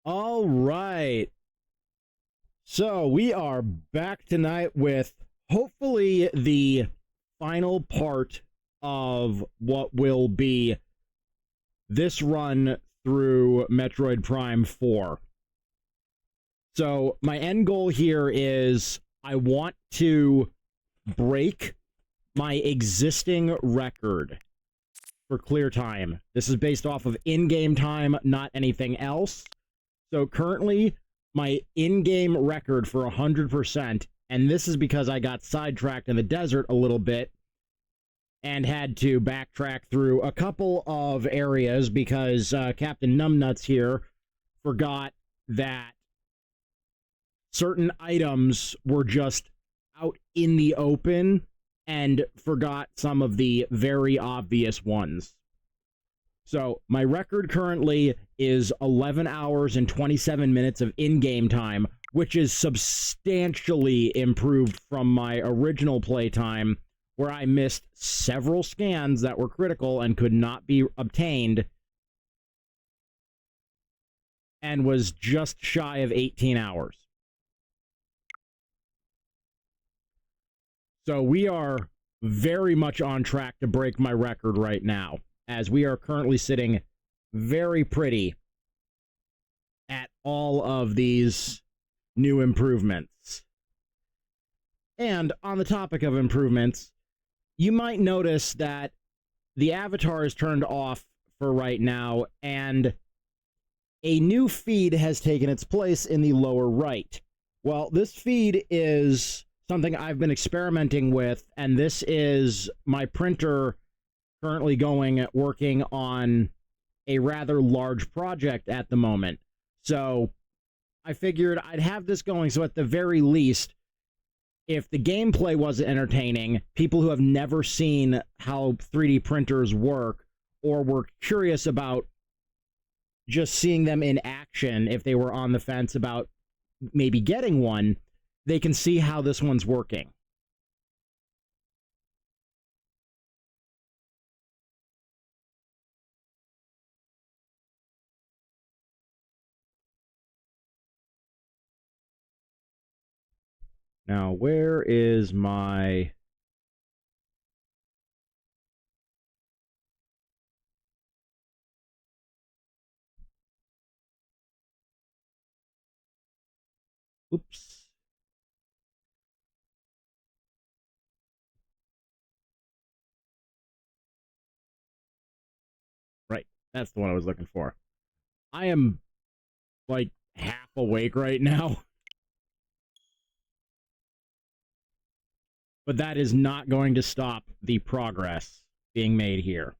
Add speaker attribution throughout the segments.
Speaker 1: All right. So we are back tonight with hopefully the final part of what will be this run through Metroid Prime 4. So my end goal here is I want to break my existing record for clear time. This is based off of in-game time, not anything else. So currently, my in-game record for 100%, and this is because I got sidetracked in the desert a little bit and had to backtrack through a couple of areas because Captain Numbnuts here forgot that certain items were just out in the open and forgot some of the very obvious ones. So my record currently is 11 hours and 27 minutes of in-game time, which is substantially improved from my original playtime, where I missed several scans that were critical and could not be obtained, and was just shy of 18 hours. So we are very much on track to break my record right now, as we are currently sitting very pretty at all of these new improvements. And on the topic of improvements, you might notice that the avatar is turned off for right now, and a new feed has taken its place in the lower right. Well, this feed is something I've been experimenting with, and this is my printer currently working on a rather large project at the moment. So I figured I'd have this going, so at the very least, if the gameplay wasn't entertaining, people who have never seen how 3D printers work or were curious about just seeing them in action, if they were on the fence about maybe getting one, they can see how this one's working. Now, where is my... Oops. Right, that's the one I was looking for. I am, like, half awake right now. But that is not going to stop the progress being made here.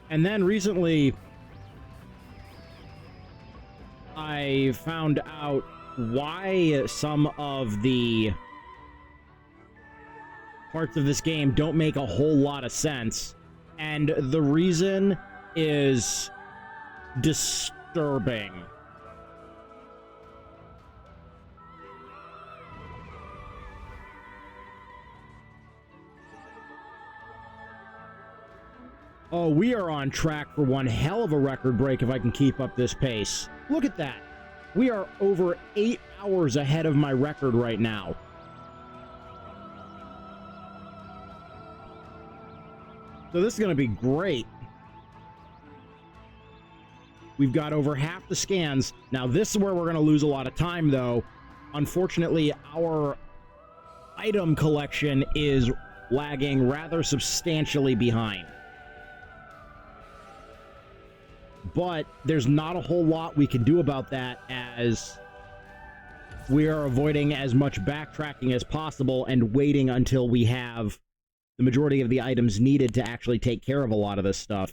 Speaker 1: And then recently, I found out why some of the parts of this game don't make a whole lot of sense. And the reason is disturbing. Oh, we are on track for one hell of a record break if I can keep up this pace. Look at that. We are over 8 hours ahead of my record right now. So this is going to be great. We've got over half the scans. Now, this is where we're going to lose a lot of time, though. Unfortunately, our item collection is lagging rather substantially behind. But there's not a whole lot we can do about that, as we are avoiding as much backtracking as possible and waiting until we have the majority of the items needed to actually take care of a lot of this stuff.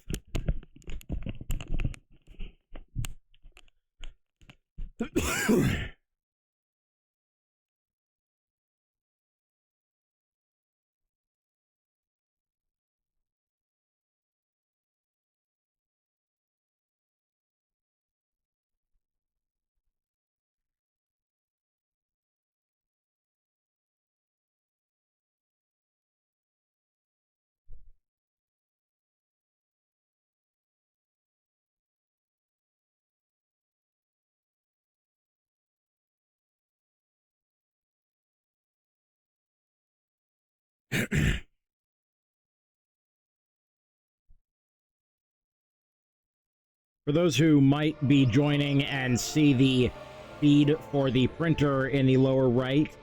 Speaker 1: For those who might be joining and see the feed for the printer in the lower right,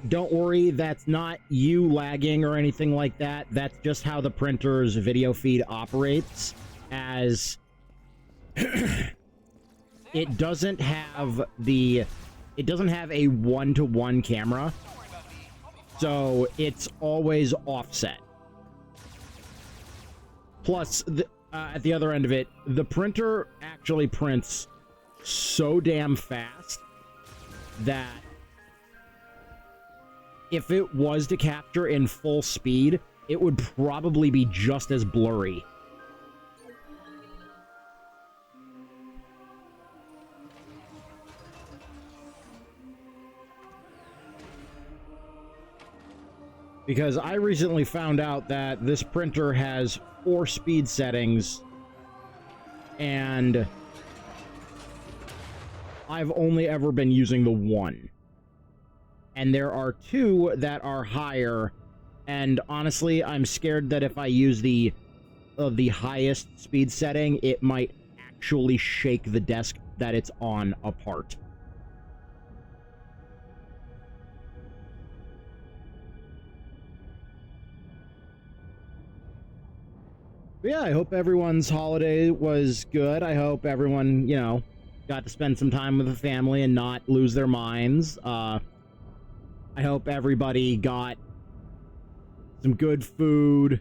Speaker 1: don't worry, that's not you lagging or anything like that. That's just how the printer's video feed operates, as it doesn't have a one-to-one camera, so it's always offset. Plus, at the other end of it, the printer actually prints so damn fast that if it was to capture in full speed, it would probably be just as blurry. Because I recently found out that this printer has 4 speed settings, and I've only ever been using the 1. And there are 2 that are higher, and honestly, I'm scared that if I use the highest speed setting, it might actually shake the desk that it's on apart. But yeah, I hope everyone's holiday was good. I hope everyone, got to spend some time with the family and not lose their minds. I hope everybody got some good food,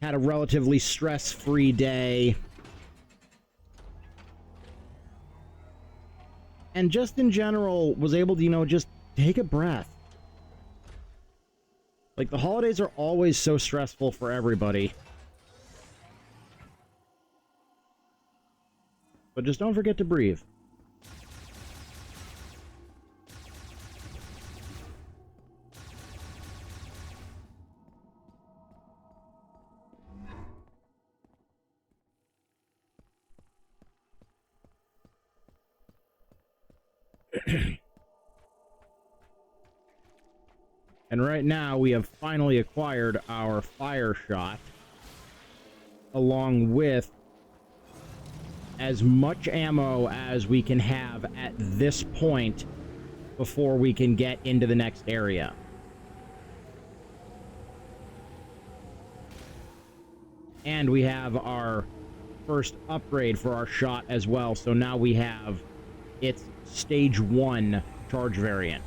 Speaker 1: had a relatively stress-free day, and just in general was able to, just take a breath. Like, the holidays are always so stressful for everybody. But just don't forget to breathe. And right now, we have finally acquired our fire shot, along with as much ammo as we can have at this point before we can get into the next area. And we have our first upgrade for our shot as well, so now we have its stage 1 charge variant.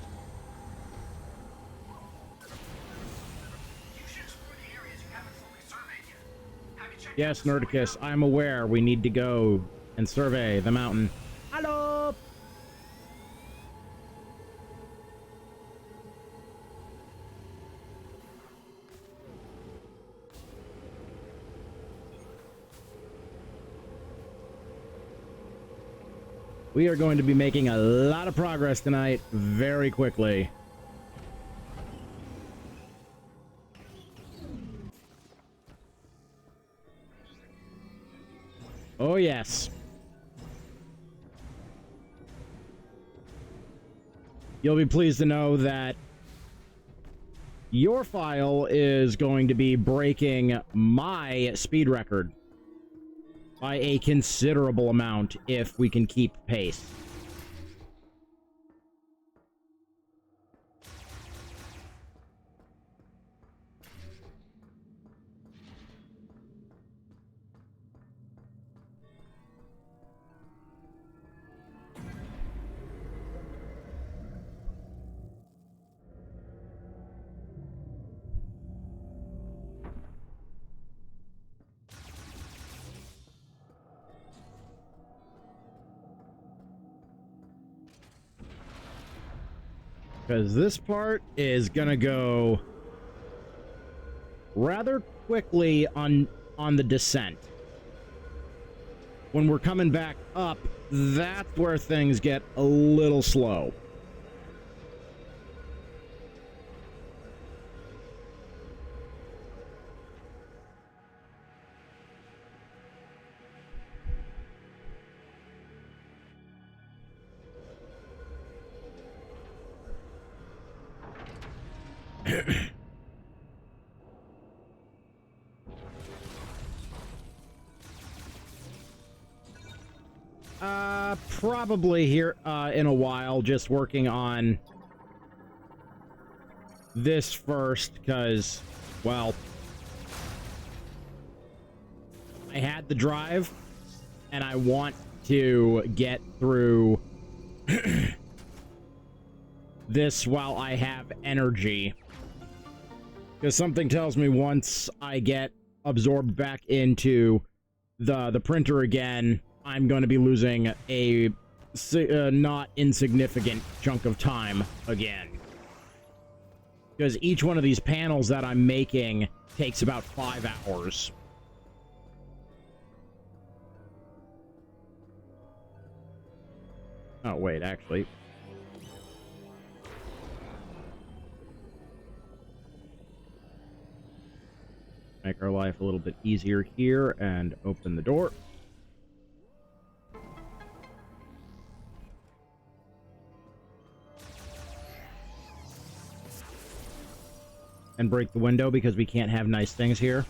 Speaker 1: Yes, Nerdicus, I'm aware we need to go and survey the mountain. Hello! We are going to be making a lot of progress tonight very quickly. Oh, yes. You'll be pleased to know that your file is going to be breaking my speed record by a considerable amount if we can keep pace. Because this part is gonna go rather quickly on the descent. When we're coming back up, that's where things get a little slow. Probably here in a while, just working on this first, because, well, I had the drive, and I want to get through this while I have energy. Because something tells me once I get absorbed back into the printer again, I'm going to be losing a not insignificant chunk of time again. Because each one of these panels that I'm making takes about 5 hours. Oh, wait, actually. Make our life a little bit easier here and open the door. And break the window because we can't have nice things here.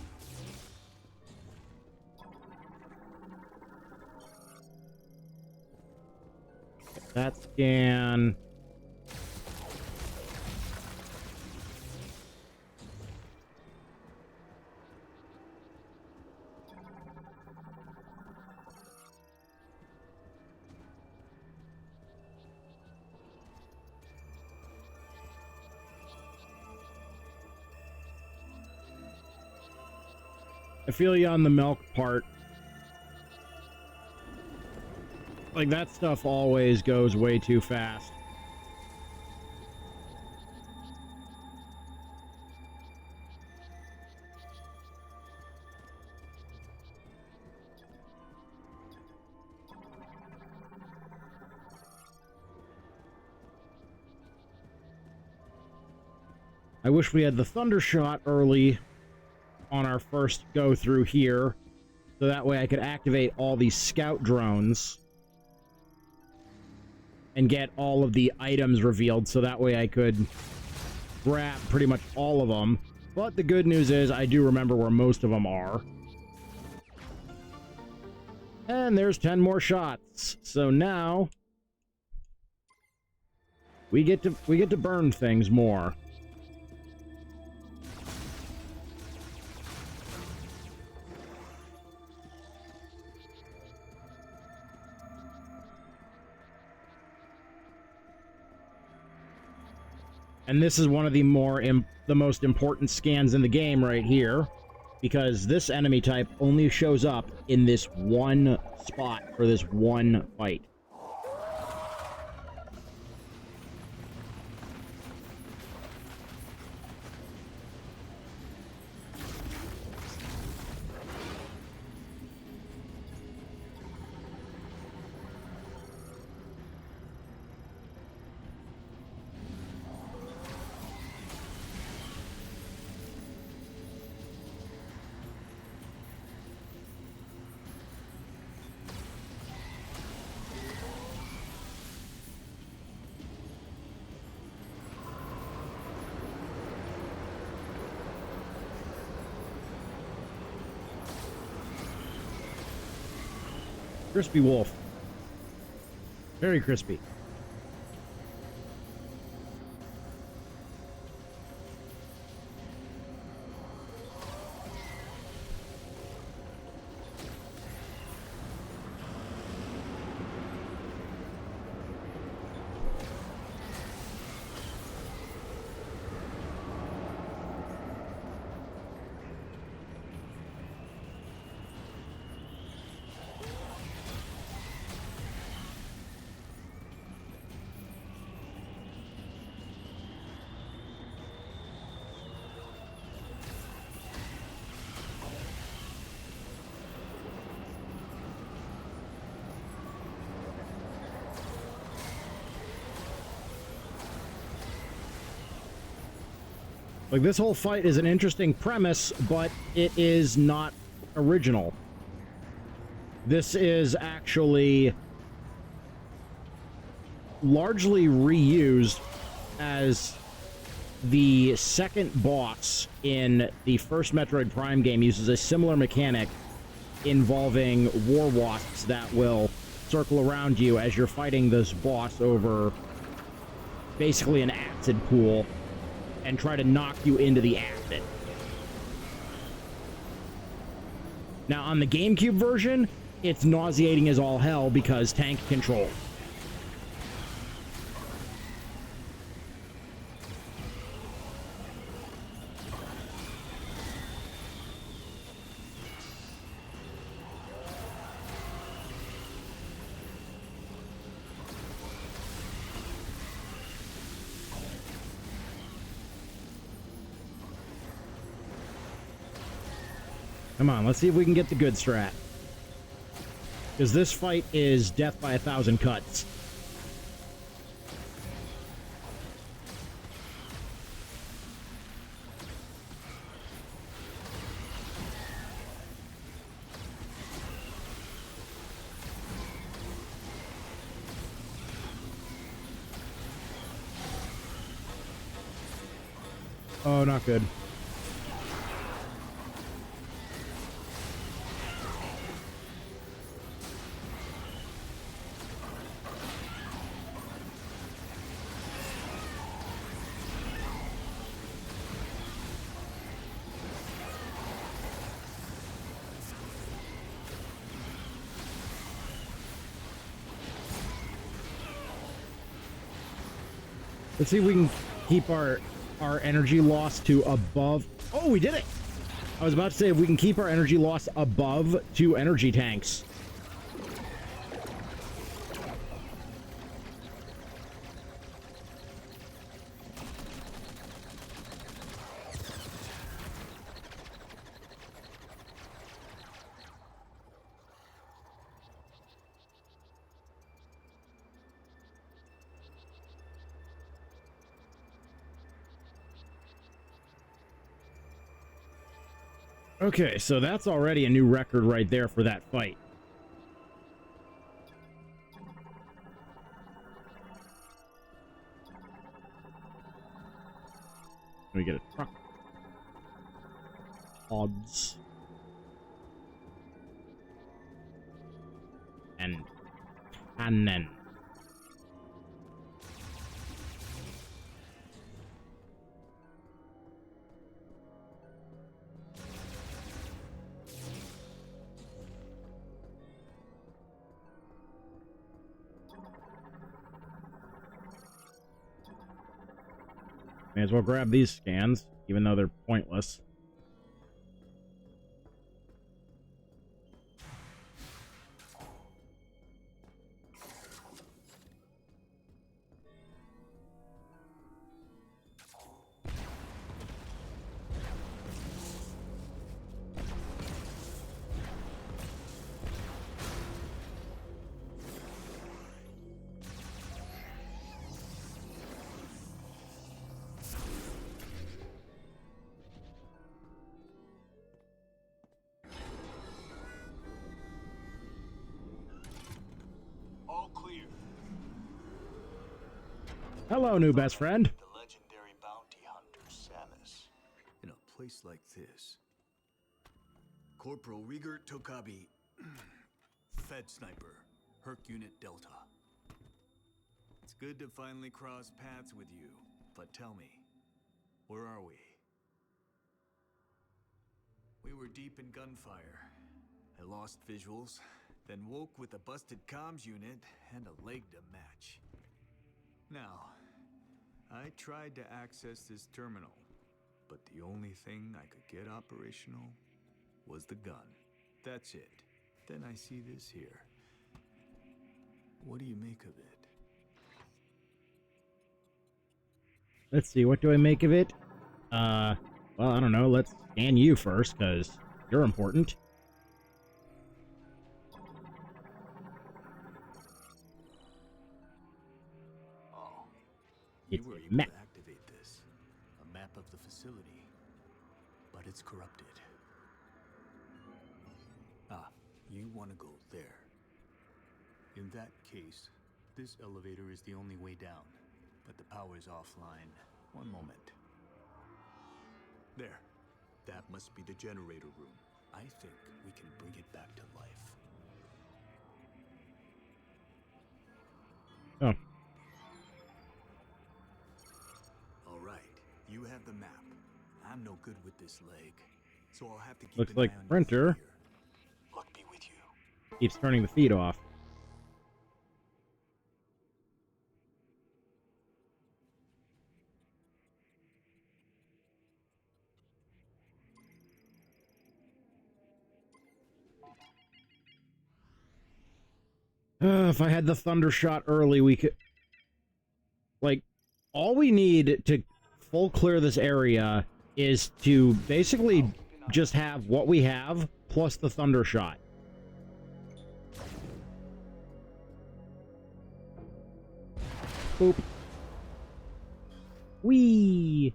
Speaker 1: Get that scan. I feel you on the milk part. Like, that stuff always goes way too fast. I wish we had the thunder shot early on our first go through here, so that way I could activate all these scout drones and get all of the items revealed, so that way I could grab pretty much all of them. But the good news is I do remember where most of them are. And there's 10 more shots. So now we get to burn things more. And this is one of the most important scans in the game right here, because this enemy type only shows up in this one spot for this one fight. Crispy wolf. Very crispy. Like, this whole fight is an interesting premise, but it is not original. This is actually largely reused, as the second boss in the first Metroid Prime game uses a similar mechanic involving war wasps that will circle around you as you're fighting this boss over basically an acid pool and try to knock you into the acid. Now, on the GameCube version, it's nauseating as all hell because tank control. Come on, let's see if we can get the good strat. Because this fight is death by 1,000 cuts. Oh, not good. Let's see if we can keep our energy loss to above... Oh, we did it! I was about to say if we can keep our energy loss above 2 energy tanks. Okay, so that's already a new record right there for that fight. Let me get a truck. Odds. And cannon. May as well grab these scans, even though they're pointless. Hello, new best friend.
Speaker 2: The legendary bounty hunter, Samus. In a place like this, Corporal Rigert Tokabi, Fed Sniper, Herc Unit Delta. It's good to finally cross paths with you, but tell me, where are we? We were deep in gunfire. I lost visuals, then woke with a busted comms unit and a leg to match. Now, I tried to access this terminal, but the only thing I could get operational was the gun. That's it. Then I see this here. What do you make of it?
Speaker 1: Let's see, what do I make of it? Well, I don't know. Let's scan you first, because you're important.
Speaker 2: You were able to activate this. A map of the facility, but it's corrupted. Ah, you want to go there. In that case, this elevator is the only way down, but the power's offline. One moment. There. That must be the generator room. I think we can bring it back to life.
Speaker 1: Oh.
Speaker 2: All right. You have the map. I'm no good with this leg, so I'll have to keep
Speaker 1: Looks
Speaker 2: an
Speaker 1: like
Speaker 2: eye on your
Speaker 1: printer.
Speaker 2: feet here. Luck be with you.
Speaker 1: Keeps turning the feed off. If I had the thunder shot early, we could... Like, all we need to full clear this area is to basically just have what we have, plus the thunder shot. Boop. Whee!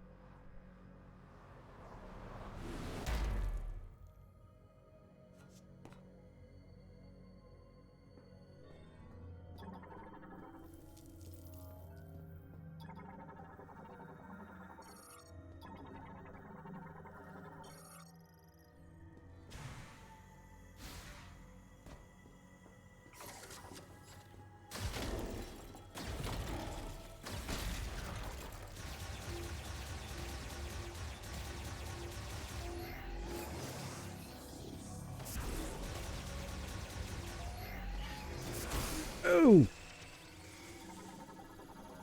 Speaker 1: Oh!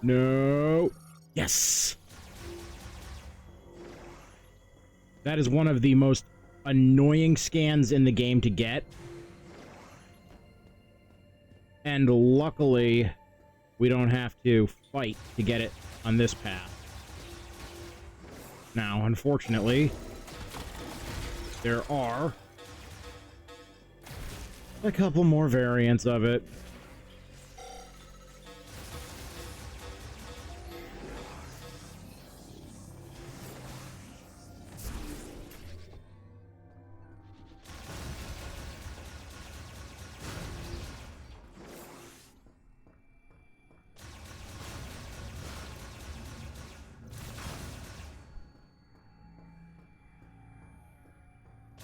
Speaker 1: No! Yes! That is one of the most annoying scans in the game to get. And luckily, we don't have to fight to get it on this path. Now, unfortunately, there are a couple more variants of it.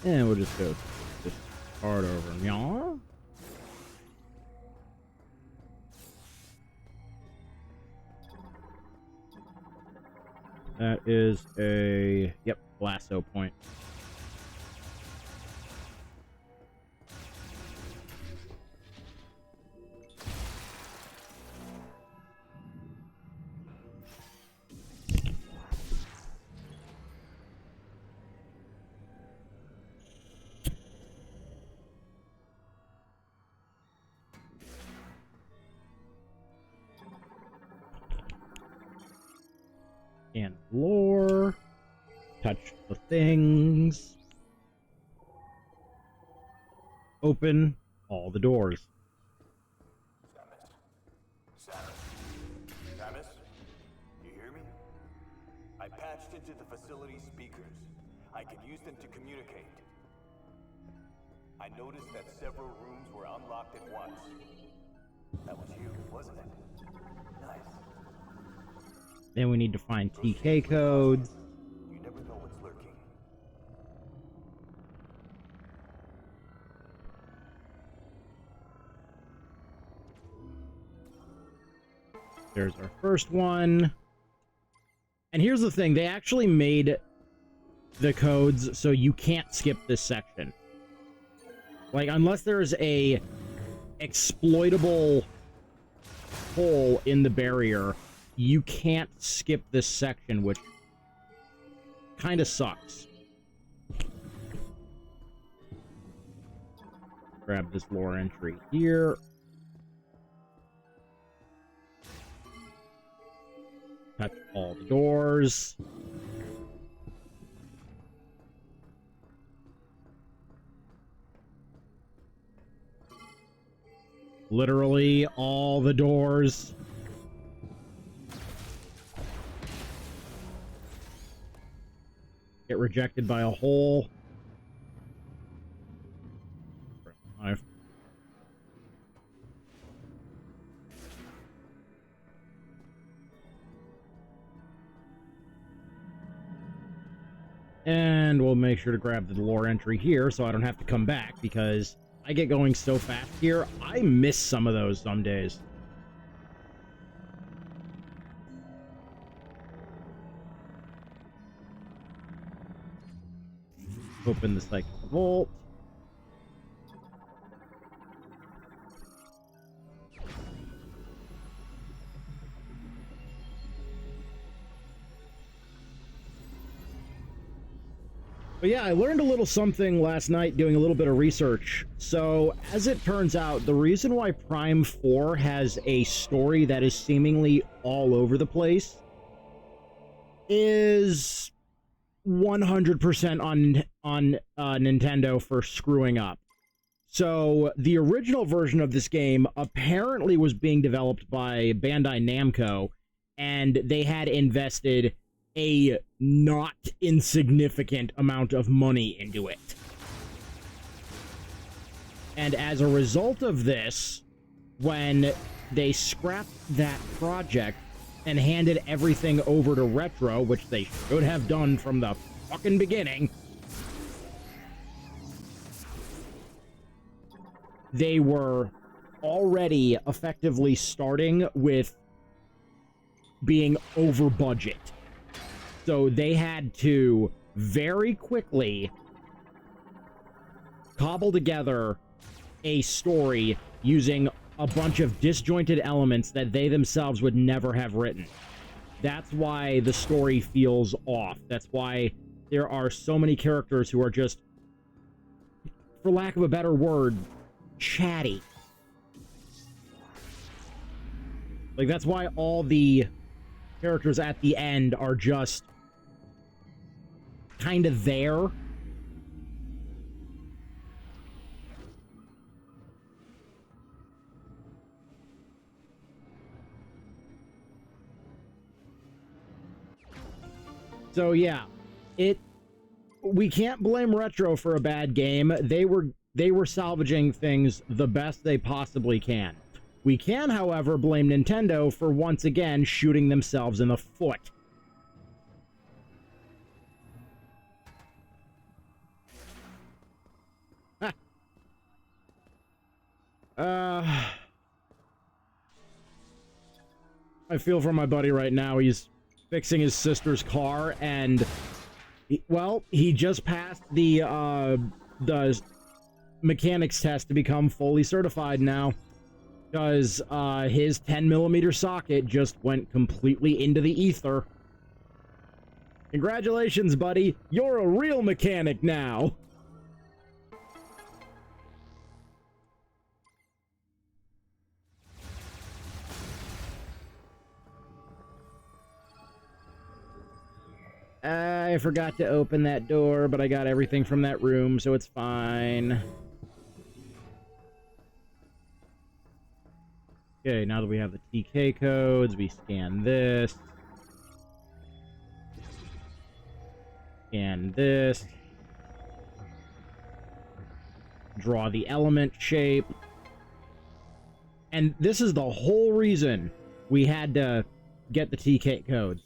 Speaker 1: And we'll just go this part over. Yeah. That is a... Yep, lasso point. And lore. Touch the things. Open all the doors.
Speaker 2: Samus, you hear me? I patched into the facility speakers. I can use them to communicate. I noticed that several rooms were unlocked at once. That was you, wasn't it? Nice.
Speaker 1: Then we need to find TK codes.
Speaker 2: You never know what's lurking.
Speaker 1: There's our first one. And here's the thing, they actually made the codes so you can't skip this section. Like, unless there's a exploitable hole in the barrier, you can't skip this section, which kind of sucks. Grab this lore entry here. Touch all the doors. Literally all the doors. Get rejected by a hole. Knife. And we'll make sure to grab the lore entry here so I don't have to come back, because I get going so fast here, I miss some of those some days. Open the Psychic Vault. But yeah, I learned a little something last night doing a little bit of research. So, as it turns out, the reason why Prime 4 has a story that is seemingly all over the place is 100% on Nintendo for screwing up. So, the original version of this game apparently was being developed by Bandai Namco, and they had invested a not insignificant amount of money into it. And as a result of this, when they scrapped that project and handed everything over to Retro, which they should have done from the fucking beginning, they were already effectively starting with being over budget. So they had to very quickly cobble together a story using a bunch of disjointed elements that they themselves would never have written. That's why the story feels off. That's why there are so many characters who are just, for lack of a better word, chatty. Like, that's why all the characters at the end are just kind of there. So yeah, we can't blame Retro for a bad game. They were salvaging things the best they possibly can. We can, however, blame Nintendo for once again shooting themselves in the foot. I feel for my buddy right now. He's fixing his sister's car, and he just passed the mechanics test to become fully certified now, because his 10mm socket just went completely into the ether. Congratulations, buddy. You're a real mechanic now. I forgot to open that door, but I got everything from that room, so it's fine. Okay, now that we have the TK codes, we scan this. Scan this. Draw the element shape. And this is the whole reason we had to get the TK codes.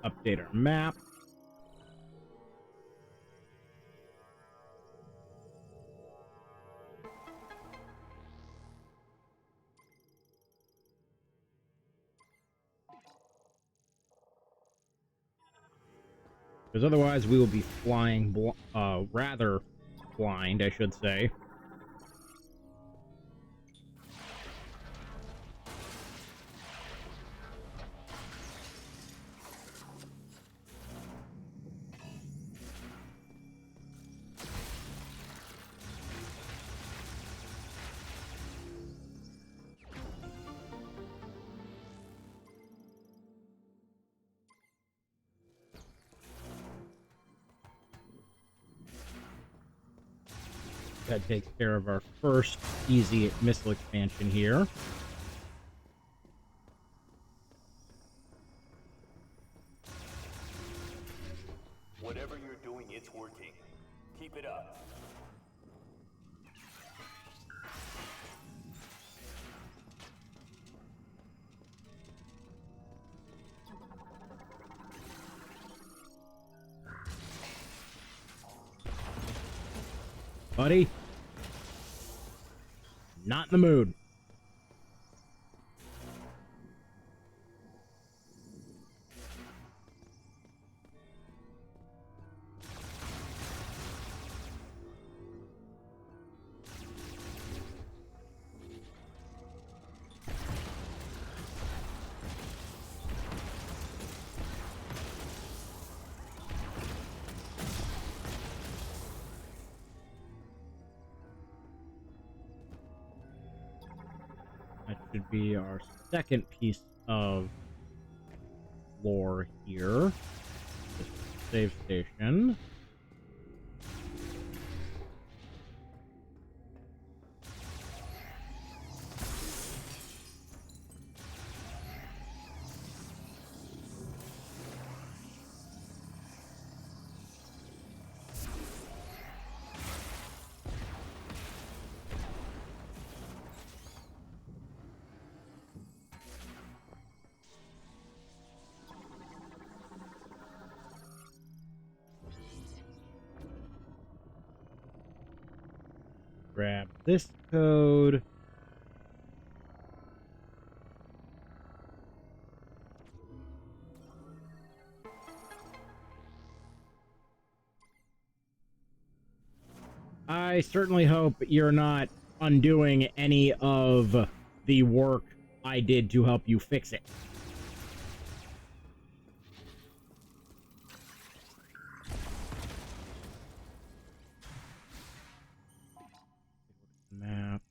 Speaker 1: Update our map. Because otherwise we will be flying, rather blind, I should say. That takes care of our first easy missile expansion here.
Speaker 3: Whatever you're doing, it's working. Keep it up.
Speaker 1: Buddy, not in the mood. That should be our second piece of lore here. This save station. Grab this code. I certainly hope you're not undoing any of the work I did to help you fix it. Map.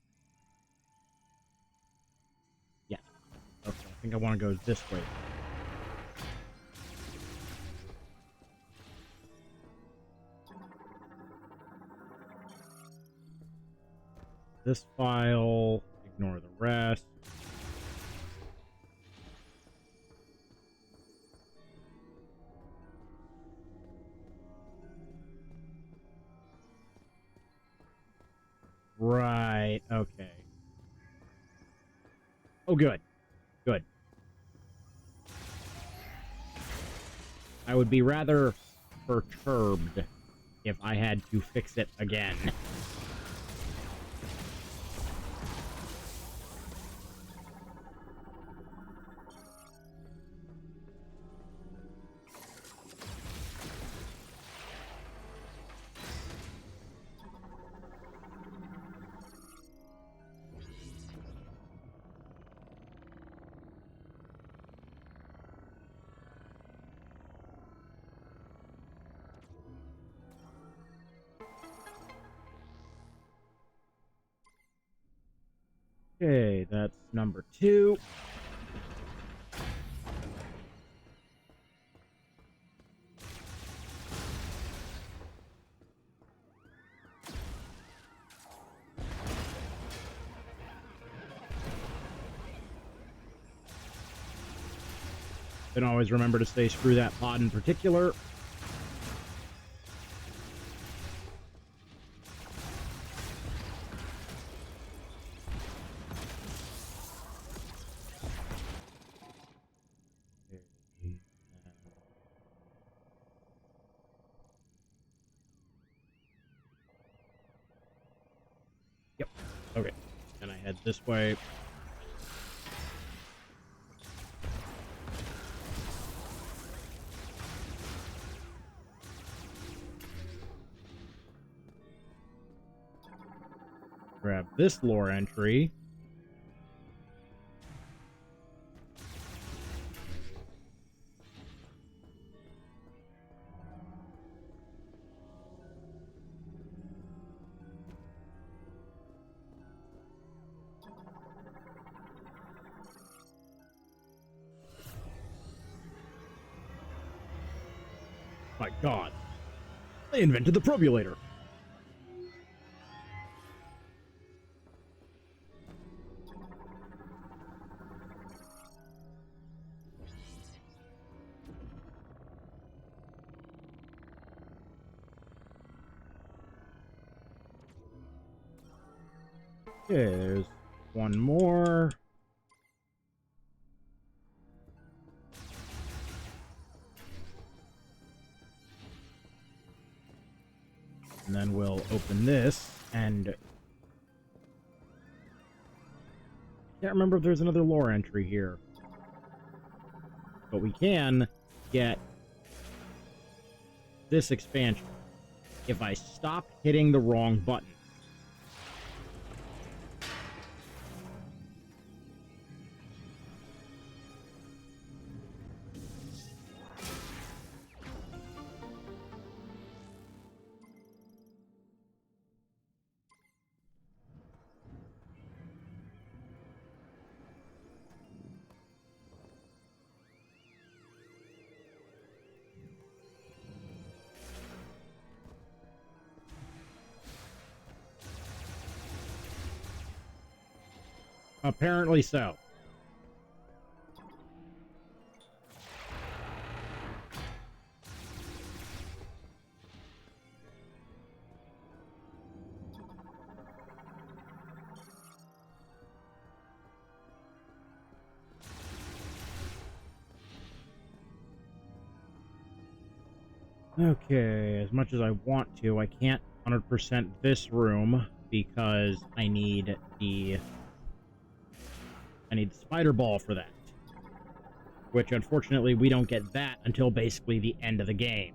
Speaker 1: Yeah. Okay, I think I want to go this way. This file, ignore the rest. Right, okay. Oh, good. Good. I would be rather perturbed if I had to fix it again. Okay, that's number 2. Then always remember to say screw that pod in particular. Yep. Okay. Then I head this way. Grab this lore entry. My God. They invented the probulator. There's one more. And then we'll open this, and I can't remember if there's another lore entry here. But we can get this expansion if I stop hitting the wrong button. Apparently so. Okay, as much as I want to, I can't 100% this room because I need the spider ball for that. Which, unfortunately, we don't get that until basically the end of the game.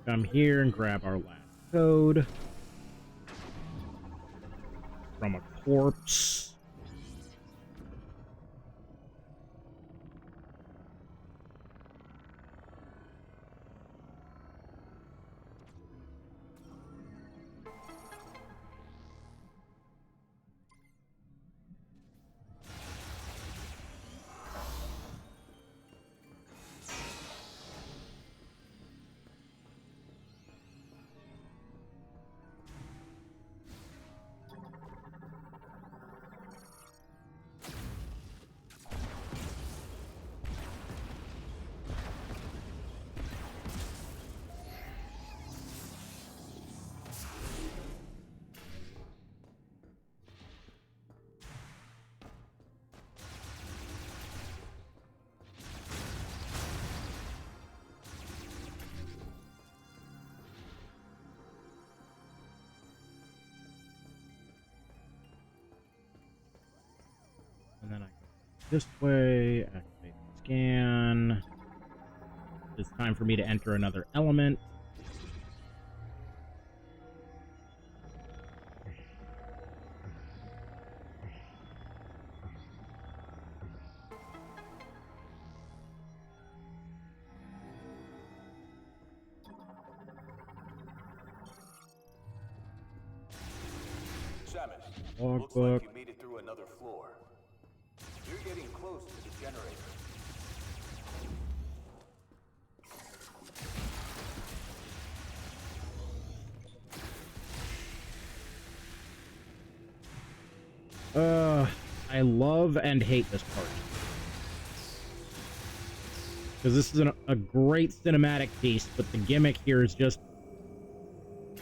Speaker 1: Come here and grab our last code from a corpse. And then I go this way, activate the scan. It's time for me to enter another element.
Speaker 3: Samus, looks
Speaker 1: Logbook.
Speaker 3: like you made it through another floor. You're getting close to the generator.
Speaker 1: I love and hate this part. Because this is a great cinematic piece, but the gimmick here is just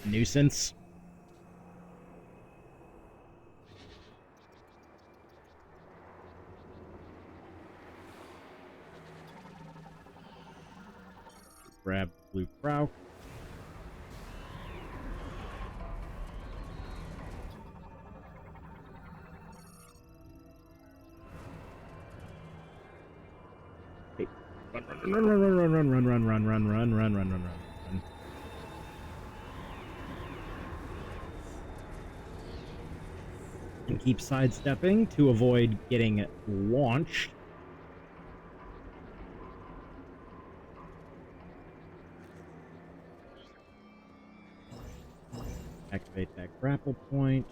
Speaker 1: a nuisance. Grab the blue Krauk. Hey, run. And keep sidestepping to avoid getting launched. Activate that grapple point.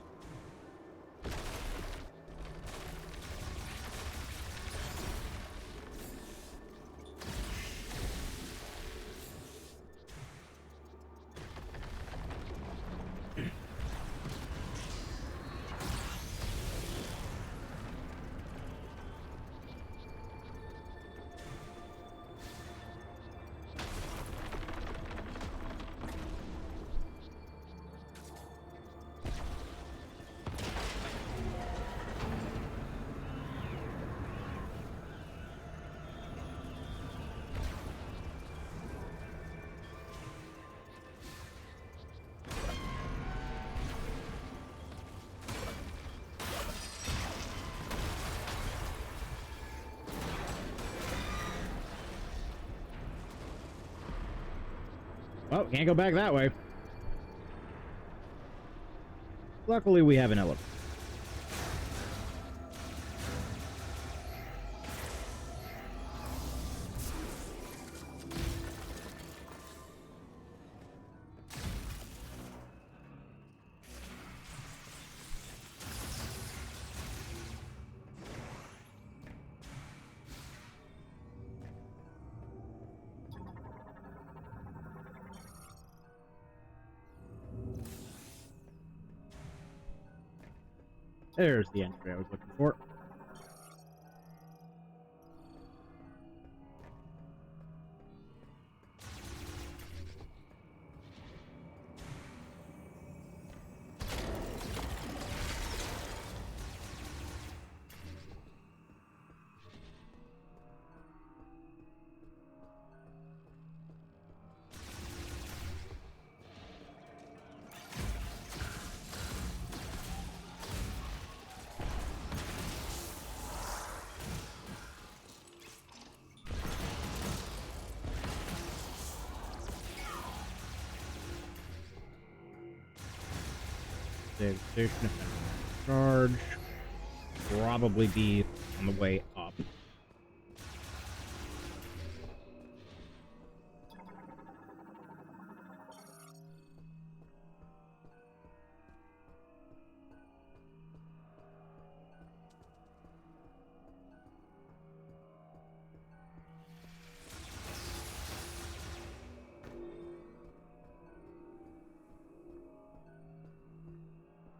Speaker 1: Well, can't go back that way. Luckily, we have an elevator. There's the entry I was looking for. Save station if charge. Probably be on the way up.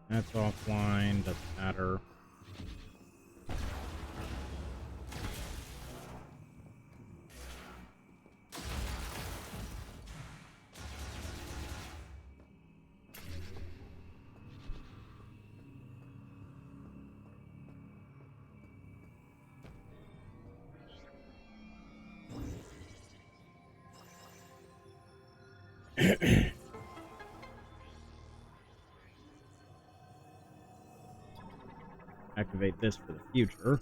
Speaker 1: That's offline, doesn't matter. Activate this for the future.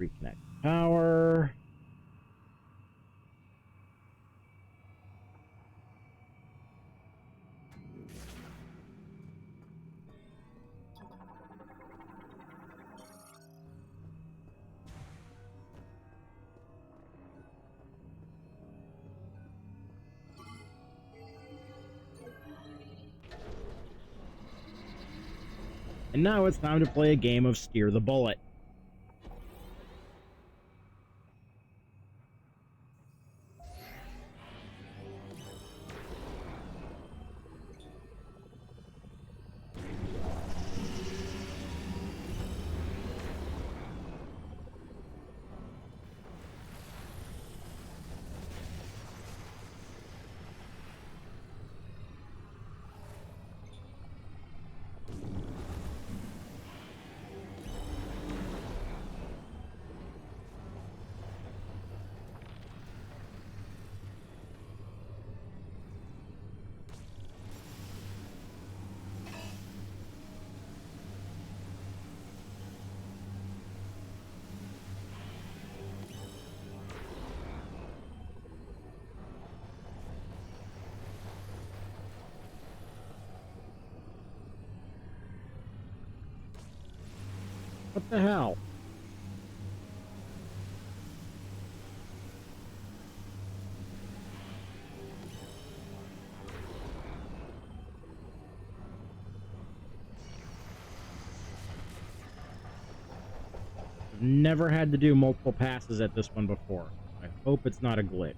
Speaker 1: Reconnect power. And now it's time to play a game of Steer the Bullet. What the hell? I've never had to do multiple passes at this one before. I hope it's not a glitch.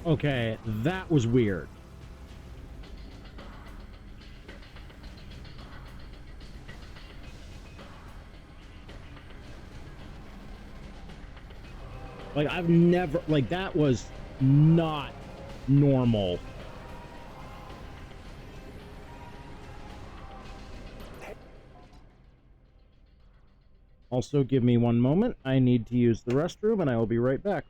Speaker 1: Okay, that was weird. Like, I've never... Like, that was not normal. Also, give me one moment. I need to use the restroom, and I will be right back.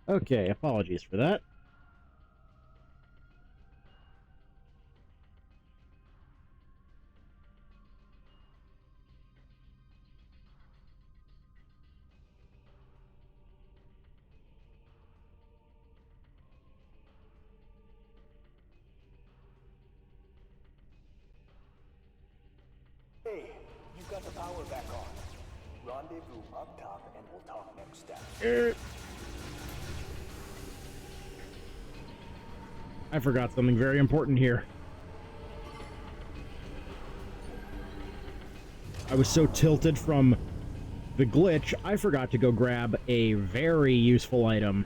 Speaker 1: Okay, apologies for that.
Speaker 3: Hey, you got the power back on. Rendezvous up top and we'll talk next step.
Speaker 1: I forgot something very important here. I was so tilted from the glitch, I forgot to go grab a very useful item.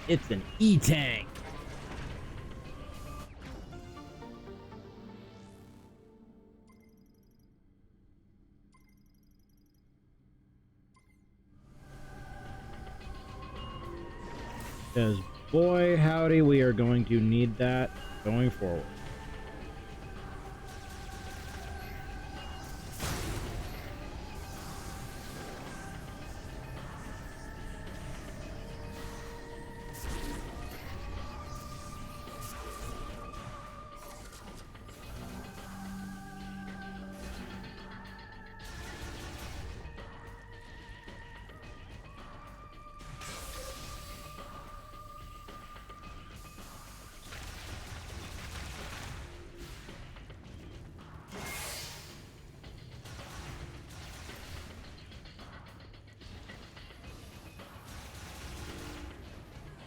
Speaker 1: It's an E-Tank. Because, boy, howdy, we are going to need that going forward.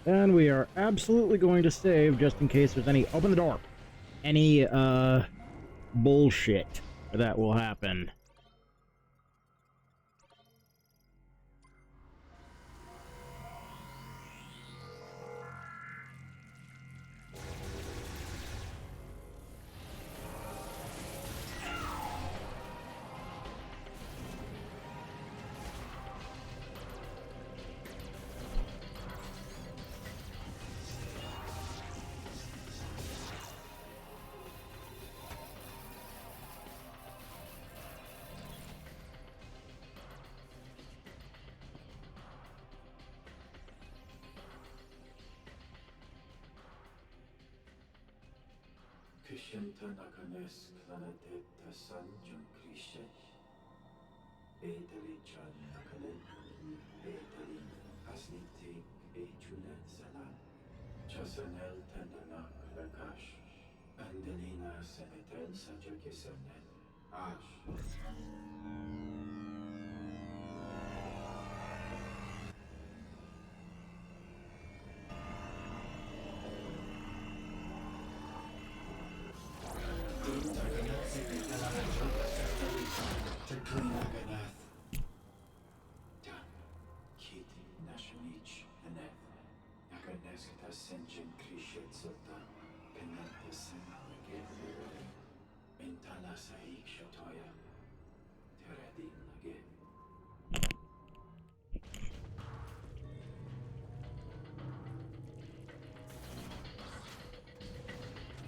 Speaker 1: And we are absolutely going to save just in case there's any... Open the door! Any, bullshit that will happen.
Speaker 4: Kishenta nakanes planetet tasan jun krishet. Etali chan nakanen. Etali asnitik echulet salan. Chasanel tendanak lakash. Andelina senetel sajakisanet. Ash. Teklinaganath. Dan. Kit nashanich aneth. Nakaneskata senjen krishet sota. Kanenta senagir. Intala saik shatoya. Teradin nagir.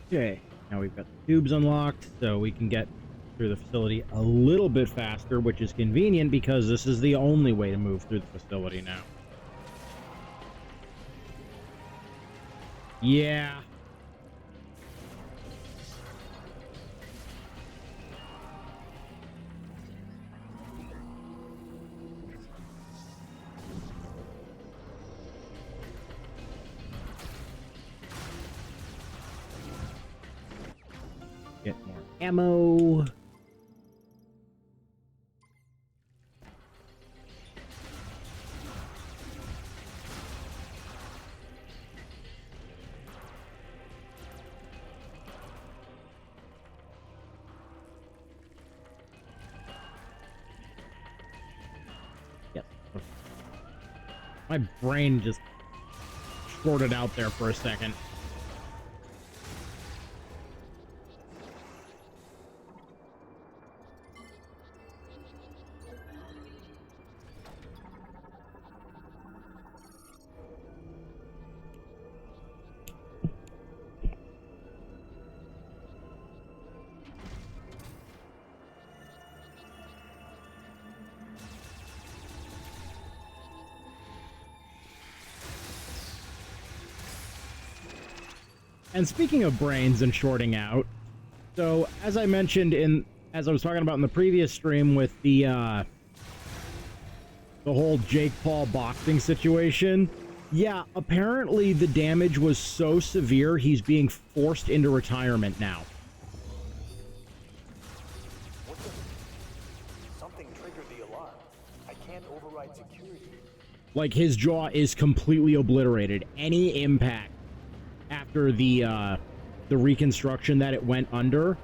Speaker 1: Okay, now we've got the tubes unlocked, so we can get through the facility a little bit faster, which is convenient because this is the only way to move through the facility now. Yeah. Get more ammo. Yep. My brain just shorted out there for a second. And speaking of brains and shorting out, so as I mentioned as I was talking about in the previous stream with the whole Jake Paul boxing situation, yeah, apparently the damage was so severe he's being forced into retirement now.
Speaker 3: What the? Something triggered the alarm. I can't override security.
Speaker 1: Like, his jaw is completely obliterated. Any impact after the reconstruction that it went under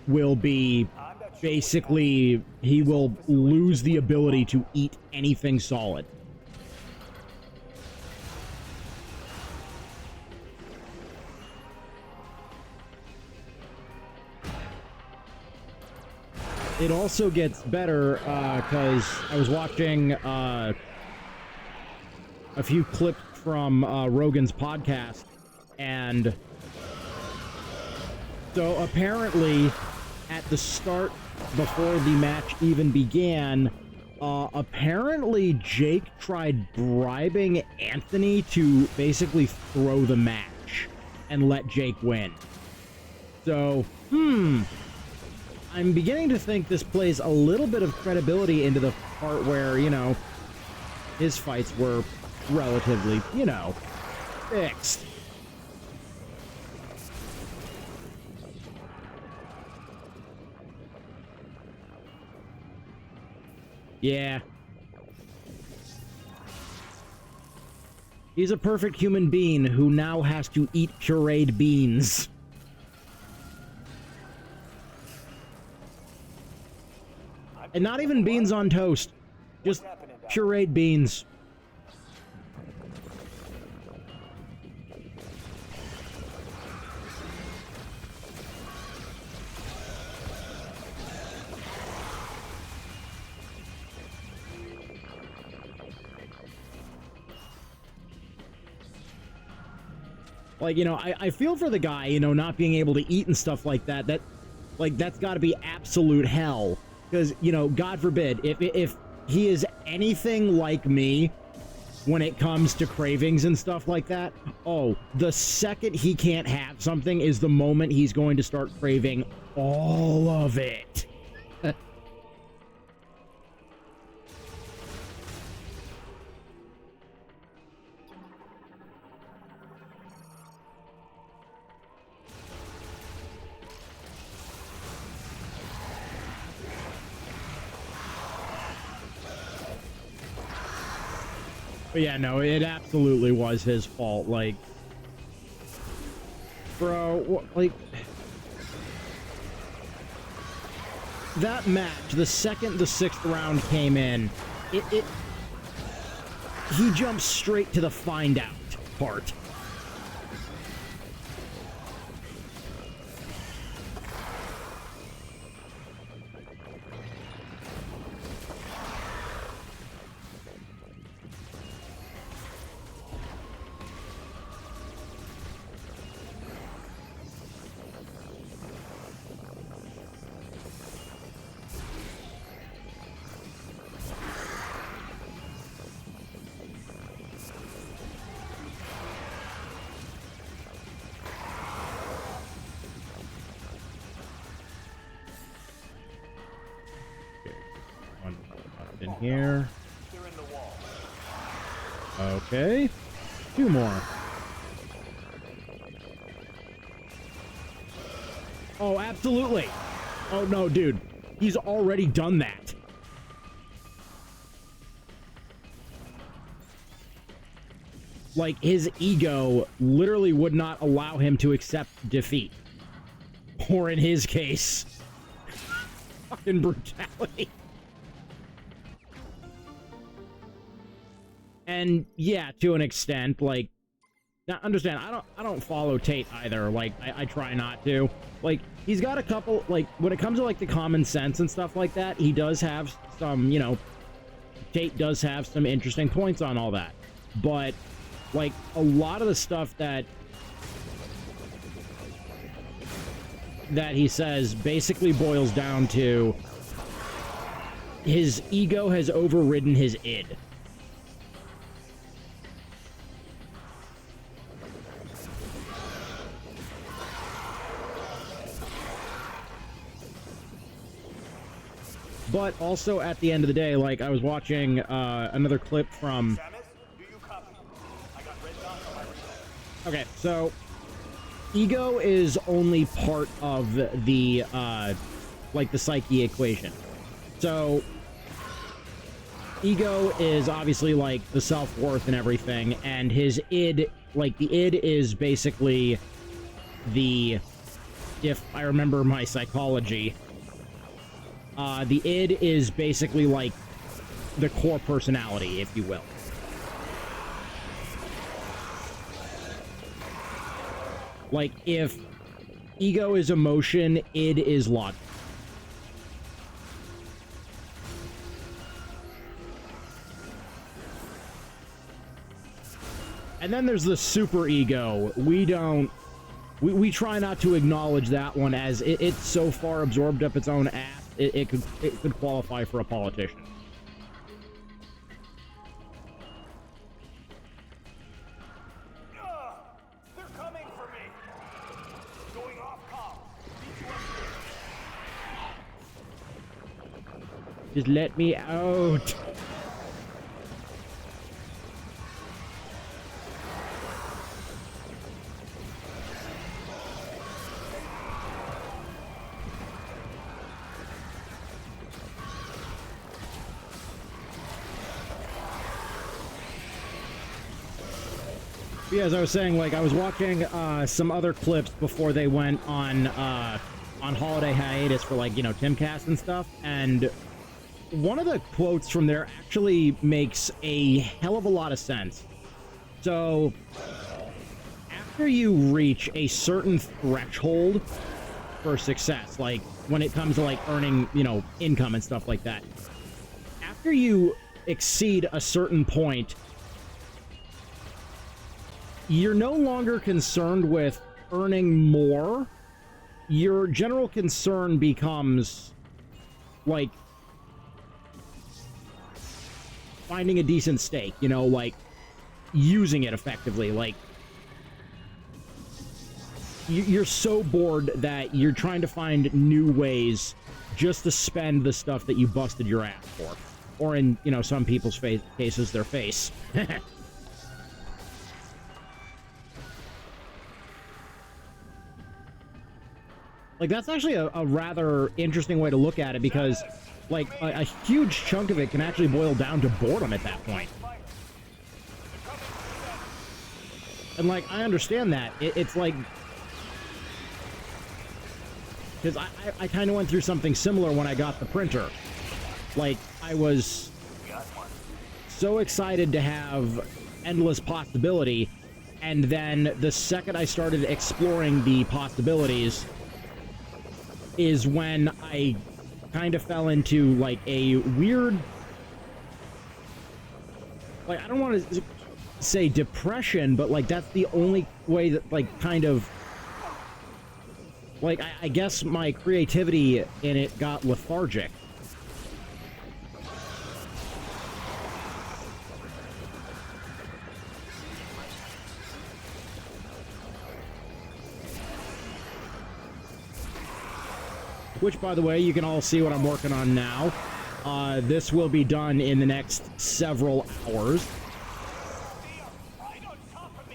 Speaker 1: will be basically, he will lose the ability to eat anything solid. It also gets better because I was watching a few clips from Rogan's podcast, and so apparently at the start, before the match even began, apparently Jake tried bribing Anthony to basically throw the match and let Jake win. So, I'm beginning to think this plays a little bit of credibility into the part where, you know, his fights were relatively, you know, fixed. Yeah. He's a perfect human being who now has to eat pureed beans. And not even beans on toast. Just pureed beans. Like, you know, I feel for the guy, you know, not being able to eat and stuff like that. That's got to be absolute hell. Because, you know, God forbid, if he is anything like me when it comes to cravings and stuff like that, oh, the second he can't have something is the moment he's going to start craving all of it. But yeah, no, it absolutely was his fault. Like, bro, like, that match, the second the 6th round came in, he jumped straight to the find out part. In here. Okay. 2 more. Oh, absolutely. Oh, no, dude. He's already done that. Like, his ego literally would not allow him to accept defeat. Or in his case, fucking brutality. And yeah, to an extent, like, now understand, I don't follow Tate either. Like, I try not to. Like, he's got a couple, like, when it comes to like the common sense and stuff like that, he does have some, you know, Tate does have some interesting points on all that. But like, a lot of the stuff that he says basically boils down to his ego has overridden his id. But also, at the end of the day, like, I was watching another clip from... Okay, so ego is only part of the, like, the psyche equation. So ego is obviously, like, the self-worth and everything, and his id, like, the id is basically the... If I remember my psychology... the id is basically like the core personality, if you will. Like, if ego is emotion, id is logic. And then there's the super ego. We try not to acknowledge that one, as it's so far absorbed up its own ass. It could qualify for a politician.
Speaker 3: They're coming for me. Going off comms.
Speaker 1: Just let me out. Yeah, as I was saying, like, I was watching some other clips before they went on holiday hiatus for, like, you know, Timcast and stuff, and one of the quotes from there actually makes a hell of a lot of sense. So, after you reach a certain threshold for success, like, when it comes to, like, earning, you know, income and stuff like that, after you exceed a certain point, you're no longer concerned with earning more. Your general concern becomes, like, finding a decent stake, you know, like, using it effectively. Like, you're so bored that you're trying to find new ways just to spend the stuff that you busted your ass for. Or in, you know, some people's cases, their face. Like, that's actually a rather interesting way to look at it, because, like, a huge chunk of it can actually boil down to boredom at that point. And, like, I understand that. It's like... Because I kind of went through something similar when I got the printer. Like, I was so excited to have endless possibility, and then the second I started exploring the possibilities is when I kind of fell into, like, a weird... Like, I don't want to say depression, but, like, that's the only way that, like, kind of... Like, I guess my creativity in it got lethargic. Which, by the way, you can all see what I'm working on now. This will be done in the next several hours.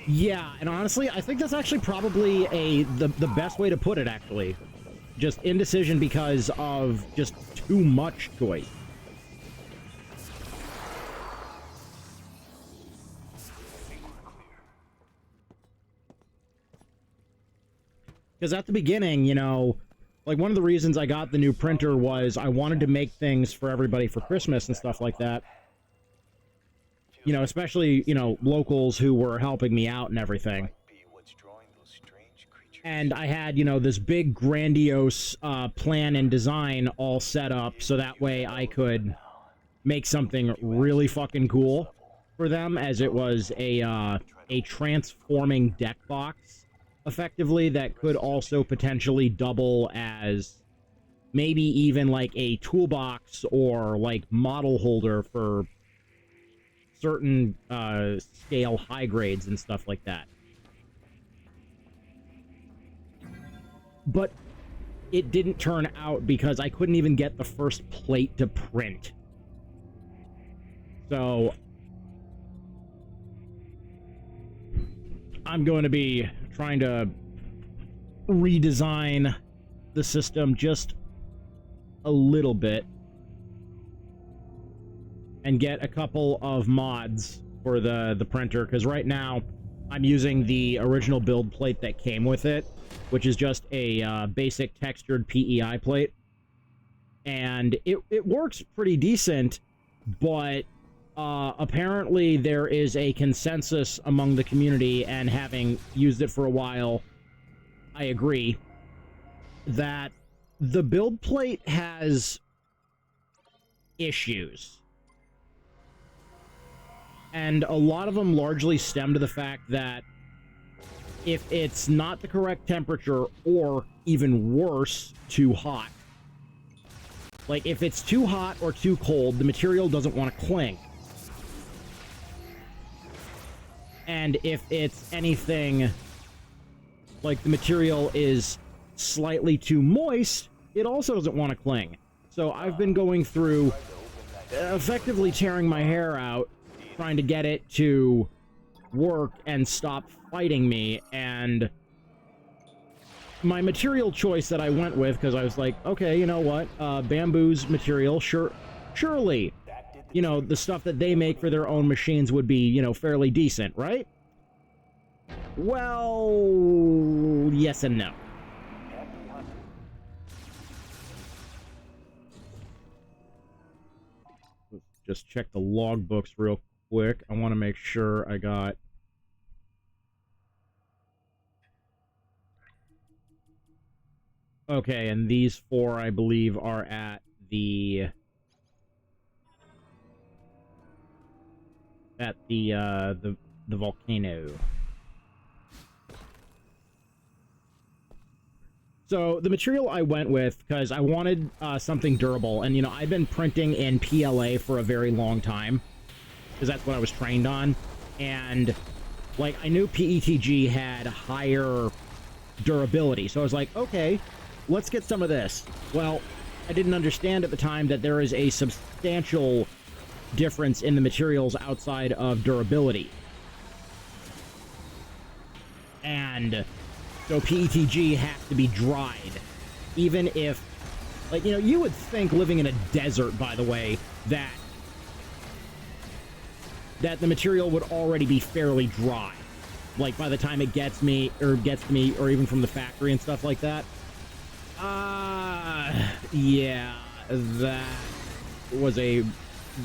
Speaker 1: Yeah, and honestly, I think that's actually probably the best way to put it, actually. Just indecision because of just too much choice. Because at the beginning, you know, like, one of the reasons I got the new printer was I wanted to make things for everybody for Christmas and stuff like that. You know, especially, you know, locals who were helping me out and everything. And I had, you know, this big grandiose plan and design all set up so that way I could make something really fucking cool for them, as it was a transforming deck box, effectively, that could also potentially double as maybe even like a toolbox or like model holder for certain scale high grades and stuff like that. But it didn't turn out because I couldn't even get the first plate to print. So I'm going to be trying to redesign the system just a little bit and get a couple of mods for the printer, because right now I'm using the original build plate that came with it, which is just a basic textured PEI plate, and it works pretty decent, but apparently there is a consensus among the community, and having used it for a while, I agree, that the build plate has issues. And a lot of them largely stem to the fact that if it's not the correct temperature, or even worse, too hot. Like, if it's too hot or too cold, the material doesn't want to cling. And if it's anything, like the material is slightly too moist, it also doesn't want to cling. So I've been going through, effectively tearing my hair out, trying to get it to work and stop fighting me, and my material choice that I went with, because I was like, okay, you know what, bamboo's material, surely, you know, the stuff that they make for their own machines would be, you know, fairly decent, right? Well, yes and no.
Speaker 3: Happy hunting.
Speaker 1: Let's just check the logbooks real quick. I want to make sure I got... Okay, and these 4, I believe, are at the... the volcano. So the material I went with, because I wanted something durable, and, you know, I've been printing in PLA for a very long time, because that's what I was trained on, and, like, I knew PETG had higher durability, so I was like, okay, let's get some of this. Well, I didn't understand at the time that there is a substantial difference in the materials outside of durability. And so PETG has to be dried. Even if, like, you know, you would think living in a desert, by the way, that the material would already be fairly dry. Like, by the time it gets to me, or even from the factory and stuff like that. Yeah,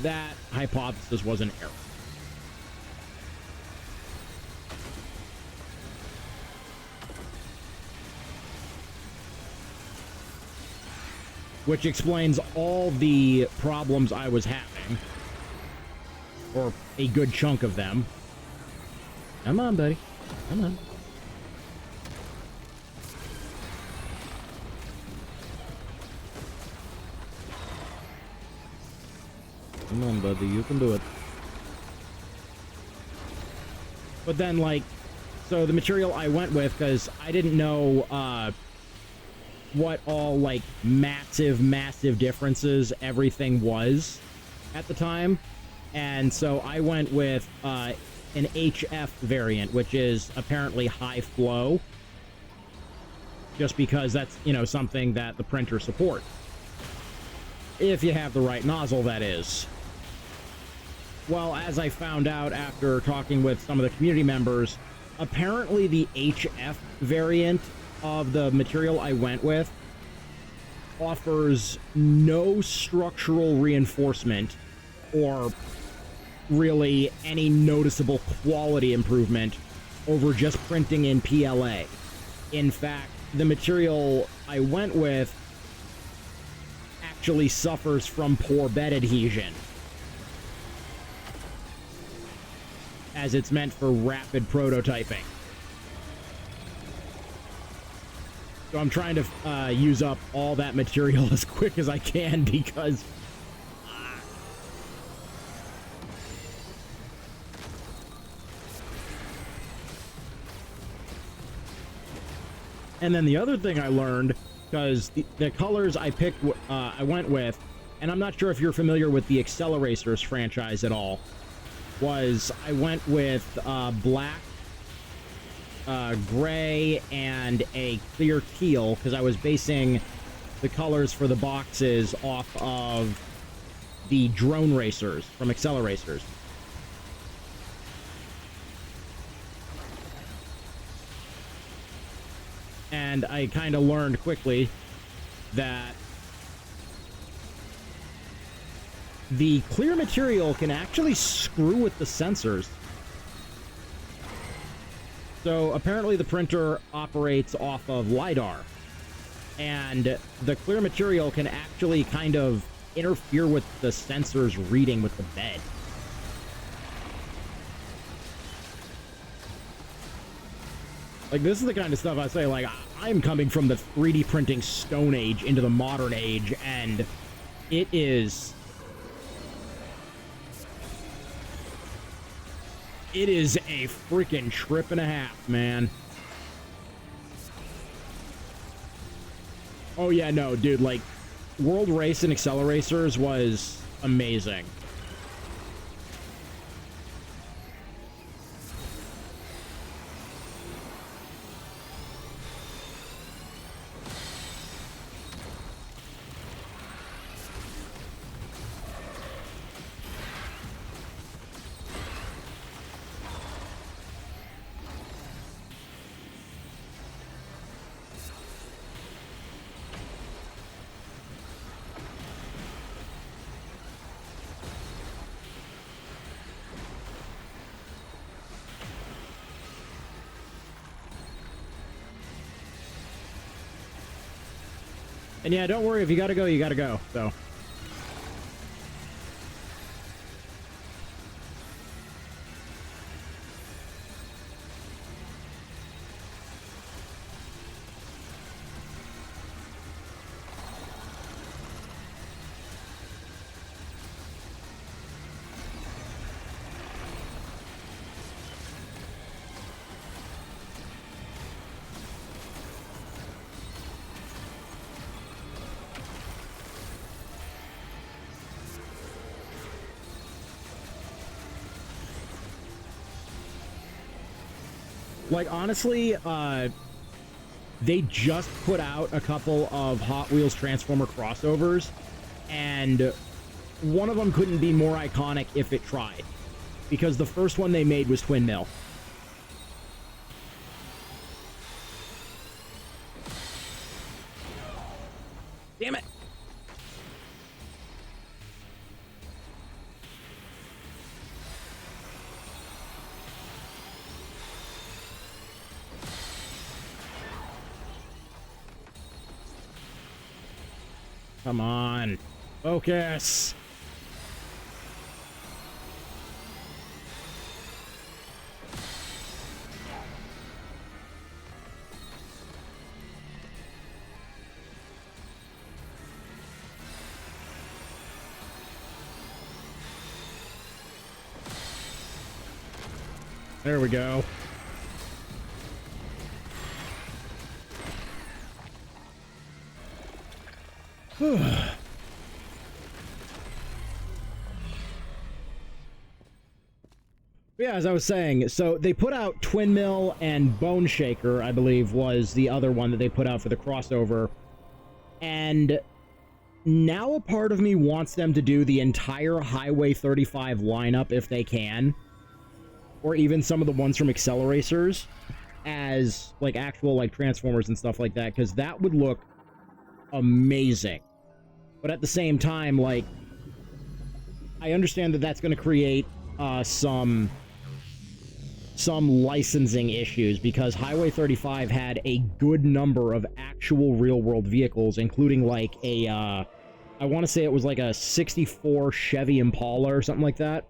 Speaker 1: that hypothesis was an error. Which explains all the problems I was having. Or a good chunk of them. Come on, buddy. Come on. Come on, buddy. You can do it. But then, like, so the material I went with, because I didn't know, what all, like, massive differences everything was at the time. And so I went with an HF variant, which is apparently high flow. Just because that's, you know, something that the printer supports. If you have the right nozzle, that is. Well, as I found out after talking with some of the community members, apparently the HF variant of the material I went with offers no structural reinforcement or really any noticeable quality improvement over just printing in PLA. In fact, the material I went with actually suffers from poor bed adhesion, as it's meant for rapid prototyping. So I'm trying to use up all that material as quick as I can, because and then the other thing I learned, because the colors I went with, and I'm not sure if you're familiar with the Acceleracers franchise at all, was I went with black, gray, and a clear teal, because I was basing the colors for the boxes off of the drone racers from Acceleracers. And I kind of learned quickly that the clear material can actually screw with the sensors. So apparently the printer operates off of LiDAR, and the clear material can actually kind of interfere with the sensors reading with the bed. Like, this is the kind of stuff I say, like, I'm coming from the 3D printing Stone Age into the modern age, and it is a freaking trip and a half, man. Oh yeah, no, dude, like, World Race and Acceleracers was amazing. And yeah, don't worry, if you gotta go, you gotta go, so. Like, honestly, they just put out a couple of Hot Wheels Transformer crossovers, and one of them couldn't be more iconic if it tried, because the first one they made was Twin Mill. Damn it! Come on. Focus. There we go. Yeah, as I was saying, so they put out Twin Mill and Bone Shaker, I believe, was the other one that they put out for the crossover. And now a part of me wants them to do the entire Highway 35 lineup if they can. Or even some of the ones from Acceleracers as, like, actual, like, Transformers and stuff like that, because that would look amazing. But at the same time, like, I understand that that's going to create some licensing issues, because Highway 35 had a good number of actual real-world vehicles, including, like, a, I want to say it was like a 64 Chevy Impala or something like that.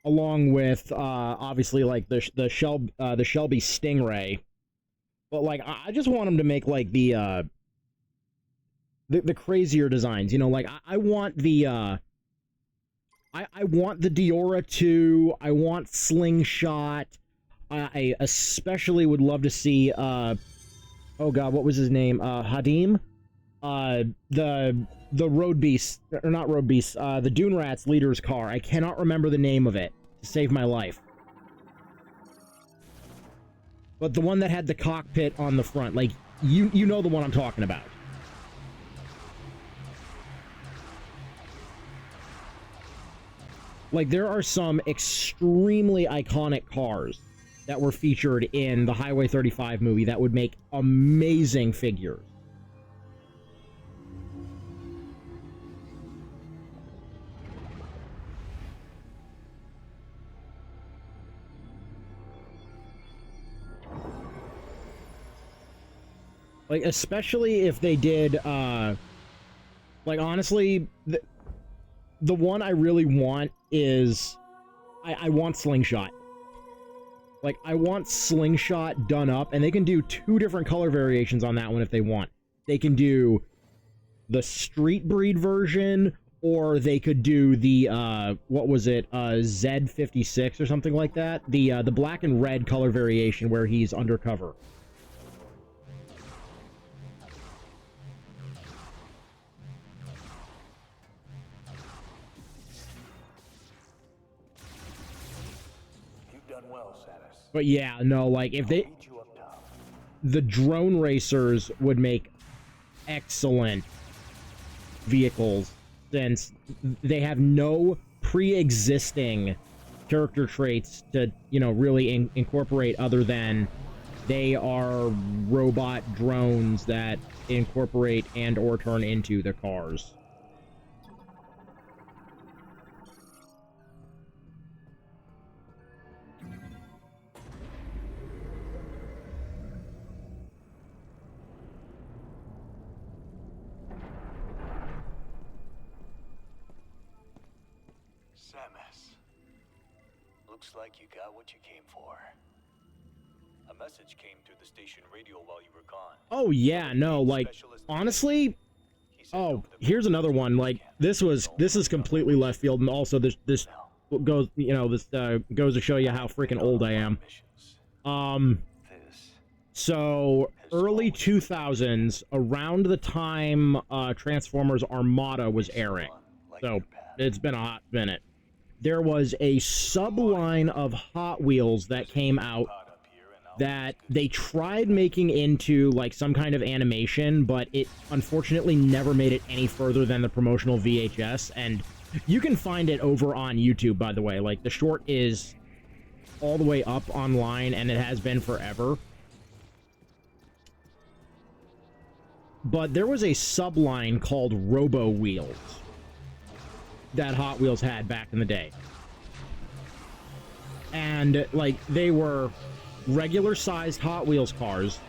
Speaker 1: Along with, obviously, like, the Shelby Stingray. But, like, I just want them to make, like, the crazier designs, you know, like, I want the, I want the Diora 2, I want Slingshot, I especially would love to see, oh god, what was his name, Hadim? The Road Beast, or not Road Beast, the Dune Rats leader's car, I cannot remember the name of it, to save my life. But the one that had the cockpit on the front, like, you know the one I'm talking about. Like, there are some extremely iconic cars that were featured in the Highway 35 movie that would make amazing figures. Like, especially if they did, like, honestly, the one I really want is, I want Slingshot. Like, I want Slingshot done up, and they can do 2 different color variations on that one if they want. They can do the street breed version, or they could do the, what was it, Z56 or something like that? The black and red color variation where he's undercover. But yeah, no, like, if they... The drone racers would make excellent vehicles, since they have no pre-existing character traits to, you know, really incorporate, other than they are robot drones that incorporate and or turn into the cars.
Speaker 3: Looks like you got what you came for. A message came through the station radio while you were gone.
Speaker 1: Oh yeah, no, like honestly, oh, here's another one. Like this is completely left field, and also this goes, you know, this goes to show you how freaking old I am. So early 2000s, around the time Transformers Armada was airing, so it's been a hot minute. There was a subline of Hot Wheels that came out that they tried making into like some kind of animation, but it unfortunately never made it any further than the promotional VHS. And you can find it over on YouTube, by the way. Like the short is all the way up online, and it has been forever. But there was a subline called Robo Wheels that Hot Wheels had back in the day. And, like, they were regular-sized Hot Wheels cars,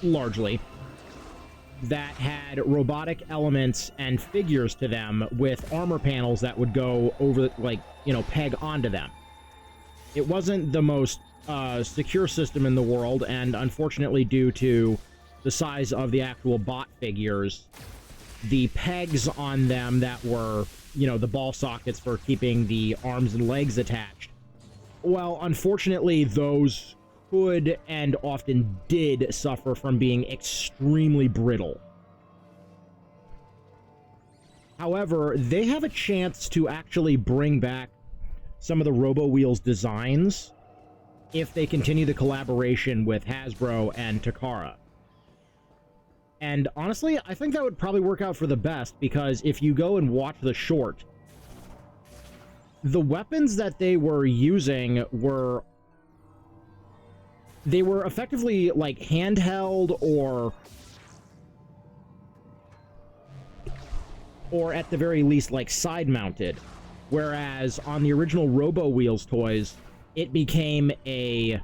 Speaker 1: largely, that had robotic elements and figures to them with armor panels that would go over, like, you know, peg onto them. It wasn't the most secure system in the world, and unfortunately, due to the size of the actual bot figures, the pegs on them that were, you know, the ball sockets for keeping the arms and legs attached, well, unfortunately, those could and often did suffer from being extremely brittle. However, they have a chance to actually bring back some of the Robo Wheels designs if they continue the collaboration with Hasbro and Takara. And honestly, I think that would probably work out for the best, because if you go and watch the short, the weapons that they were using were effectively like handheld or at the very least like side mounted, whereas on the original Robo Wheels toys, it became a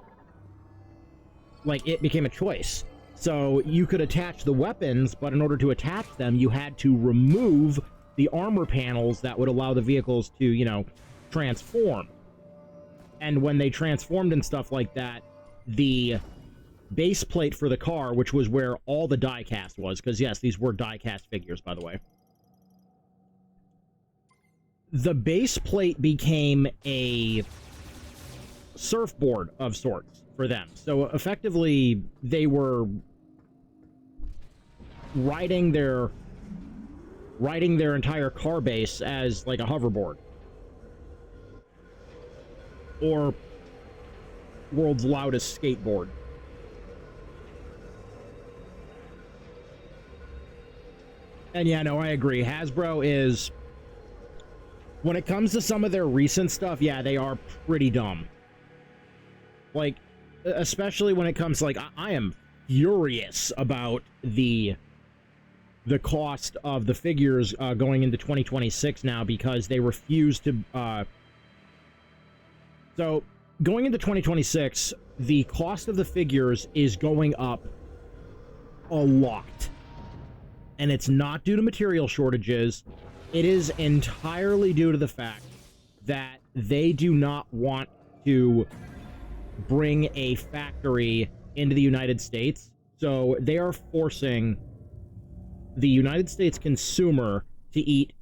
Speaker 1: choice. So you could attach the weapons, but in order to attach them, you had to remove the armor panels that would allow the vehicles to, you know, transform. And when they transformed and stuff like that, the base plate for the car, which was where all the die-cast was, because yes, these were die-cast figures, by the way. The base plate became a surfboard of sorts for them. So effectively, they were riding their entire car base as like a hoverboard. Or world's loudest skateboard. And yeah, no, I agree. Hasbro is, when it comes to some of their recent stuff, yeah, they are pretty dumb. Like, especially when it comes to, like, I am furious about the cost of the figures going into 2026 now, because they refuse to, so, going into 2026, the cost of the figures is going up a lot. And it's not due to material shortages. It is entirely due to the fact that they do not want to bring a factory into the United States. So they are forcing the United States consumer to eat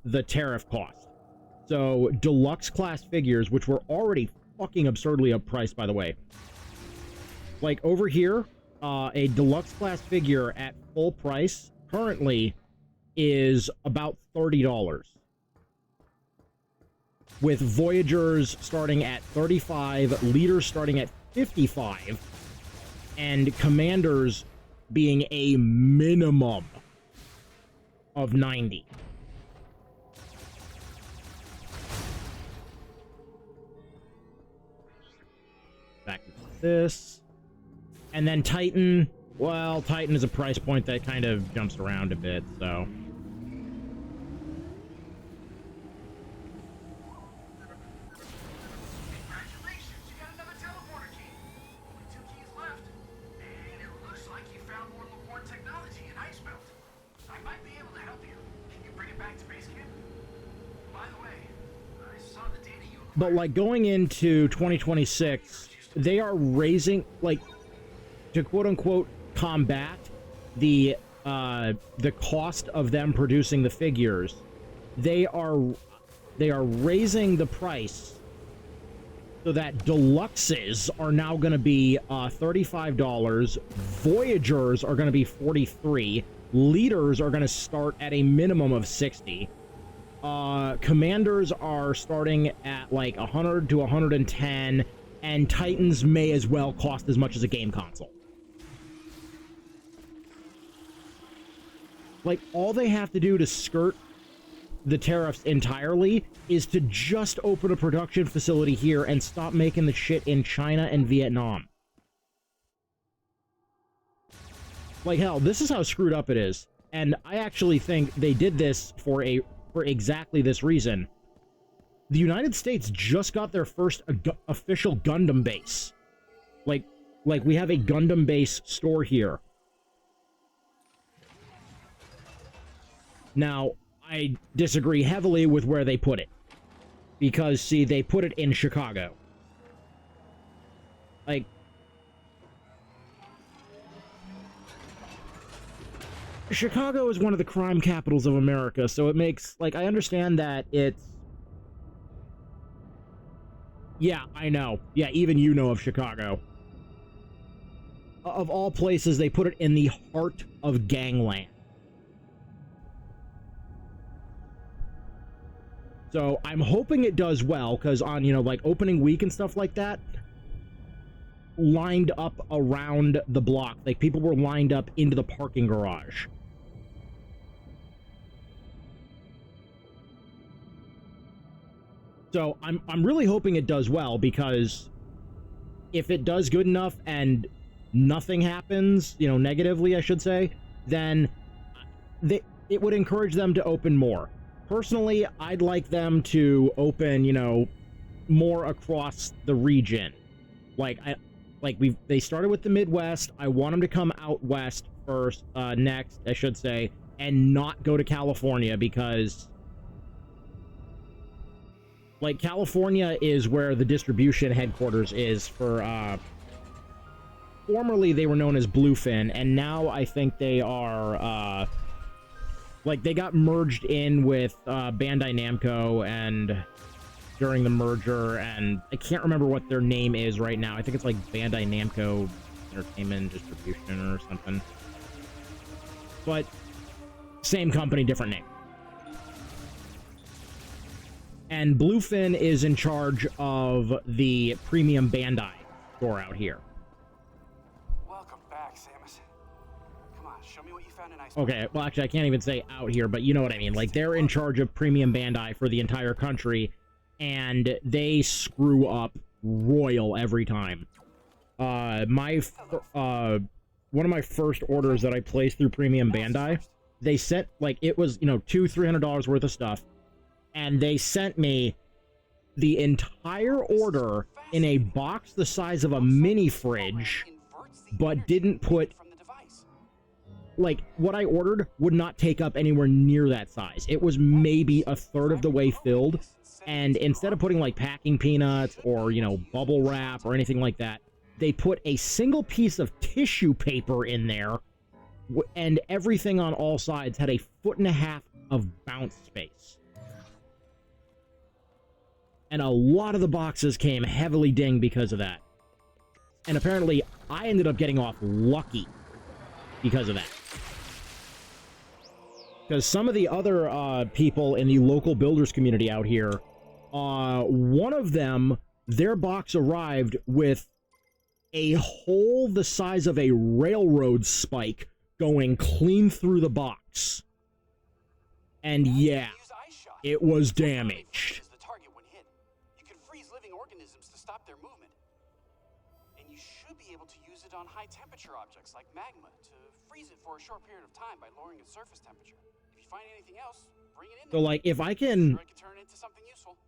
Speaker 1: the tariff cost. So deluxe class figures, which were already fucking absurdly priced, by the way. Like over here, a deluxe class figure at full price currently is about $30. With Voyagers starting at $35, Leaders starting at $55, and Commanders being a minimum of $90. Back to this. And then Titan. Well, Titan is a price point that kind of jumps around a bit, so.
Speaker 5: Congratulations, you got another teleporter key. Only 2 keys left. And it looks like you found more Laborn technology in Ice Belt. I might be able to help you. Can you bring it back to base camp? By the way, I saw the data you
Speaker 1: But like going into 2026, they are raising, like, to quote unquote combat the cost of them producing the figures. They are raising the price so that deluxes are now going to be $35, Voyagers are going to be $43, Leaders are going to start at a minimum of $60. Commanders are starting at like 100 to 110, and Titans may as well cost as much as a game console. Like, all they have to do to skirt the tariffs entirely is to just open a production facility here and stop making the shit in China and Vietnam. Like, hell, this is how screwed up it is. And I actually think they did this for exactly this reason. The United States just got their first official Gundam base. Like we have a Gundam base store here. Now, I disagree heavily with where they put it. Because, see, they put it in Chicago. Like, Chicago is one of the crime capitals of America, so it makes, like, I understand that it's... Yeah, I know. Yeah, even you know of Chicago. Of all places, they put it in the heart of gangland. So I'm hoping it does well, because on, you know, like opening week and stuff like that, lined up around the block. Like, people were lined up into the parking garage. So I'm really hoping it does well, because if it does good enough and nothing happens, you know, negatively, I should say, then it would encourage them to open more. Personally, I'd like them to open, you know, more across the region. They started with the Midwest. I want them to come out west first, next, I should say, and not go to California, because, like, California is where the distribution headquarters is for, formerly they were known as Bluefin, and now I think they are, like, they got merged in with Bandai Namco and during the merger, and I can't remember what their name is right now. I think it's like Bandai Namco Entertainment Distribution or something. But same company, different name. And Bluefin is in charge of the premium Bandai store out here. Okay, well, actually, I can't even say out here, but you know what I mean. Like, they're in charge of premium Bandai for the entire country, and they screw up royal every time. One of my first orders that I placed through premium Bandai, they sent, like, it was, you know, $200-300 worth of stuff, and they sent me the entire order in a box the size of a mini fridge, but didn't put... Like, what I ordered would not take up anywhere near that size. It was maybe a third of the way filled, and instead of putting, like, packing peanuts or, you know, bubble wrap or anything like that, they put a single piece of tissue paper in there, and everything on all sides had a 1.5 foot of bounce space. And a lot of the boxes came heavily dinged because of that. And apparently, I ended up getting off lucky because of that. Because some of the other people in the local builders community out here, one of them, their box arrived with a hole the size of a railroad spike going clean through the box. And yeah, it was damaged.
Speaker 6: You can freeze living organisms to stop their movement. And you should be able to use it on high temperature objects like magma to freeze it for a short period of time by lowering its surface temperature. If you find anything else, bring it in.
Speaker 1: So, like, if I can,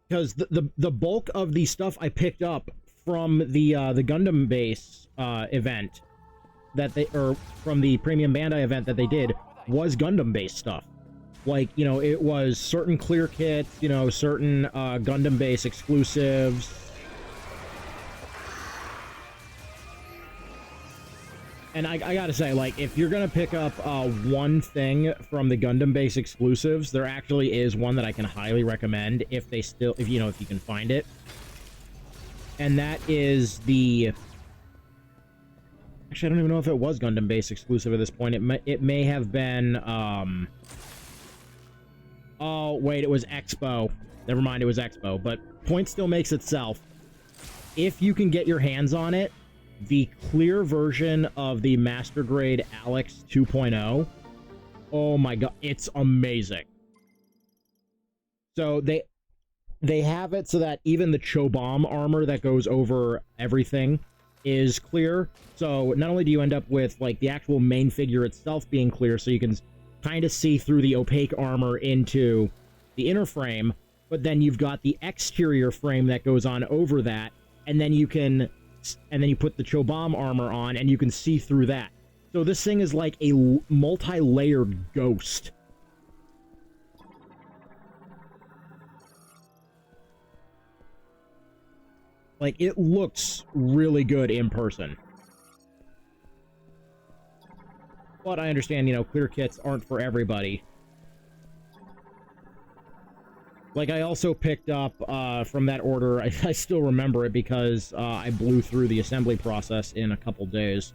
Speaker 1: because the bulk of the stuff I picked up from the Gundam base event that they, or from the premium Bandai event that they did, was Gundam based stuff. Like, you know, it was certain clear kits, you know, certain Gundam base exclusives. And I gotta say, like, if you're gonna pick up one thing from the Gundam base exclusives, there actually is one that I can highly recommend if you know, if you can find it. And that is the... Actually, I don't even know if it was Gundam base exclusive at this point. It may have been, Oh, wait, it was Expo. Never mind, it was Expo. But point still makes itself. If you can get your hands on it, the clear version of the Master Grade Alex 2.0, oh my god, it's amazing. So they have it so that even the Chobam armor that goes over everything is clear. So not only do you end up with, like, the actual main figure itself being clear, so you can kind of see through the opaque armor into the inner frame, but then you've got the exterior frame that goes on over that, and then you put the Chobam armor on, and you can see through that. So this thing is like a multi-layered ghost. Like, it looks really good in person. But I understand, you know, clear kits aren't for everybody. Like, I also picked up, from that order, I still remember it because I blew through the assembly process in a couple days.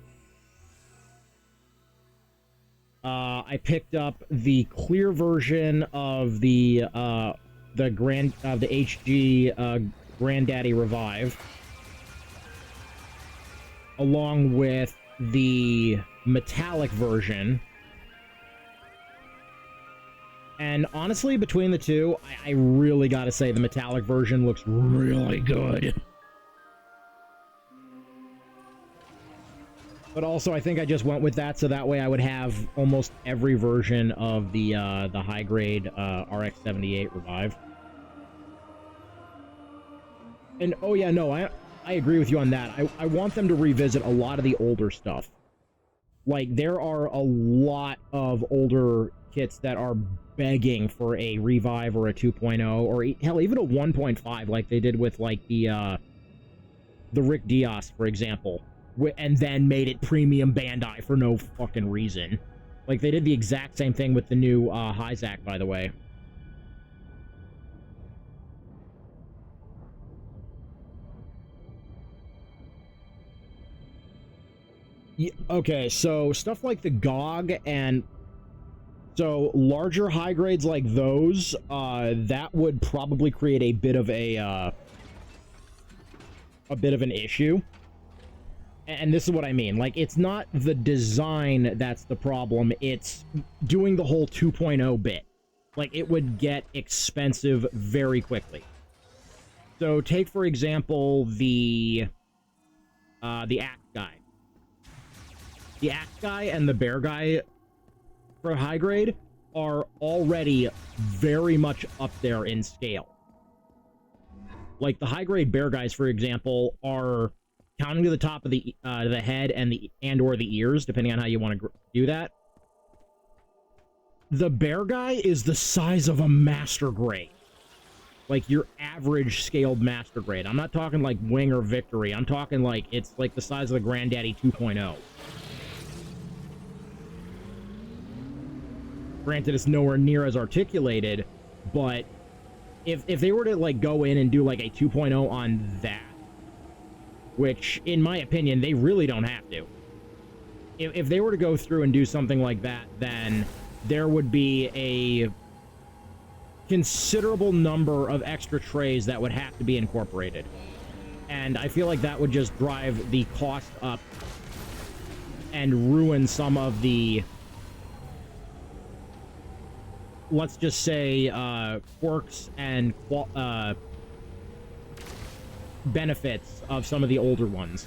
Speaker 1: I picked up the clear version of the HG Granddaddy Revive, along with the metallic version. And honestly, between the two, I really gotta say the metallic version looks really good. But also, I think I just went with that so that way I would have almost every version of the high-grade RX-78 Revive. And, oh yeah, no, I agree with you on that. I want them to revisit a lot of the older stuff. Like, there are a lot of older kits that are begging for a Revive or a 2.0, or hell, even a 1.5, like they did with, like, the Rick Diaz, for example. And then made it premium Bandai for no fucking reason. Like, they did the exact same thing with the new Hyzak, by the way. Yeah, okay, so stuff like the GOG and... So, larger high grades like those, that would probably create a bit of an issue. And this is what I mean. Like, it's not the design that's the problem. It's doing the whole 2.0 bit. Like, it would get expensive very quickly. So, take, for example, the Axe Guy. The Axe Guy and the Bear Guy for high grade are already very much up there in scale. Like, the high grade Bear Guys, for example, are counting to the top of the head and or the ears, depending on how you want to do that. The Bear Guy is the size of a Master Grade. Like, your average scaled Master Grade. I'm not talking like Wing or Victory. I'm talking like, it's like the size of the Granddaddy 2.0. Granted, it's nowhere near as articulated, but if they were to, like, go in and do, like, a 2.0 on that, which, in my opinion, they really don't have to. If they were to go through and do something like that, then there would be a considerable number of extra trays that would have to be incorporated. And I feel like that would just drive the cost up and ruin some of the, let's just say, quirks and benefits of some of the older ones.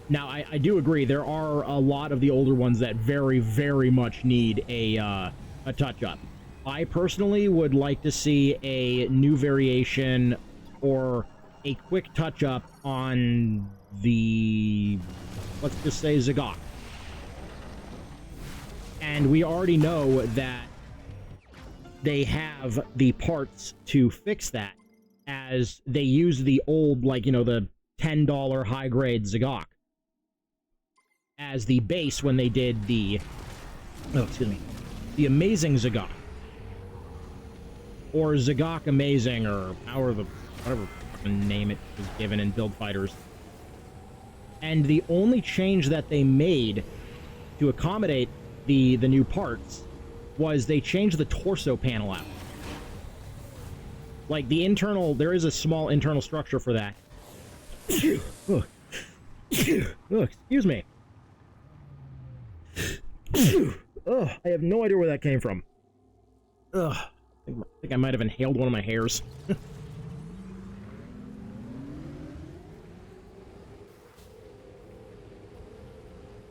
Speaker 1: Now, I do agree, there are a lot of the older ones that very, very much need a touch-up. I personally would like to see a new variation or a quick touch-up on the, let's just say, Zagok. And we already know that they have the parts to fix that, as they use the old, like, you know, the $10 high-grade Zagok as the base when they did the, oh, excuse me, the Amazing Zagok. Or Zagok Amazing, or however, whatever fucking name it was given in Build Fighters. And the only change that they made to accommodate the new parts was they changed the torso panel out. Like, the internal, there is a small internal structure for that. Oh, excuse me. Oh, I have no idea where that came from. Ugh. I think I might have inhaled one of my hairs.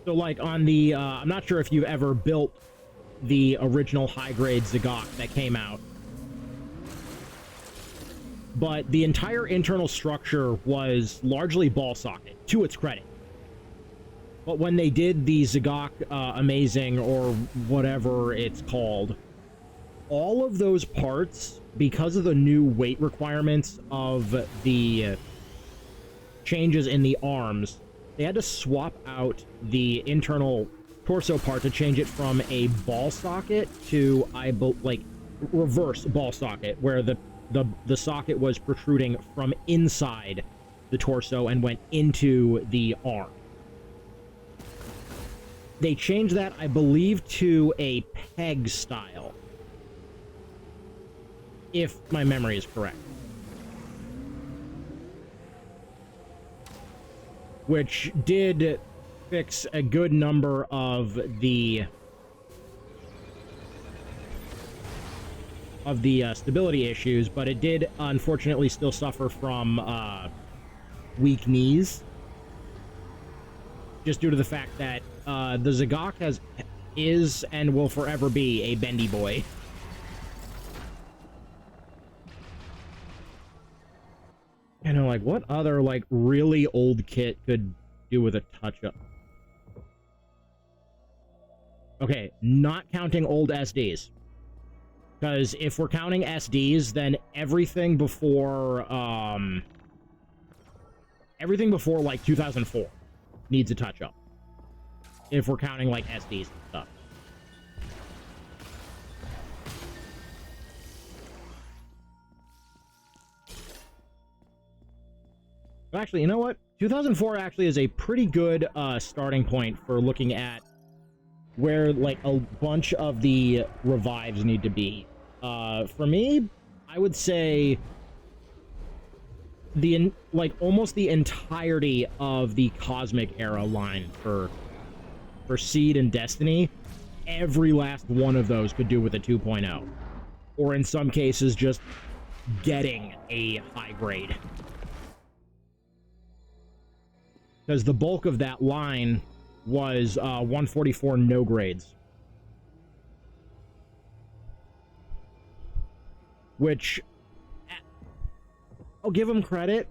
Speaker 1: So, like, on the, I'm not sure if you've ever built the original high-grade Zagok that came out. But the entire internal structure was largely ball socket, to its credit. But when they did the Zagok Amazing, or whatever it's called, all of those parts, because of the new weight requirements of the changes in the arms, they had to swap out the internal torso part to change it from a ball socket to, like, reverse ball socket, where the socket was protruding from inside the torso and went into the arm. They changed that, I believe, to a peg style, if my memory is correct. Which did fix a good number of the stability issues, but it did unfortunately still suffer from weak knees, just due to the fact that the Zagok is and will forever be a bendy boy. You know, like, what other, like, really old kit could do with a touch-up? Okay, not counting old SDs. Because if we're counting SDs, then everything before, like, 2004 needs a touch-up. If we're counting, like, SDs and stuff. Actually, you know what? 2004 actually is a pretty good starting point for looking at where, like, a bunch of the revives need to be. For me, I would say almost the entirety of the Cosmic Era line for Seed and Destiny, every last one of those could do with a 2.0. Or in some cases, just getting a high grade. Because the bulk of that line was 144 no grades. Which, I'll give them credit,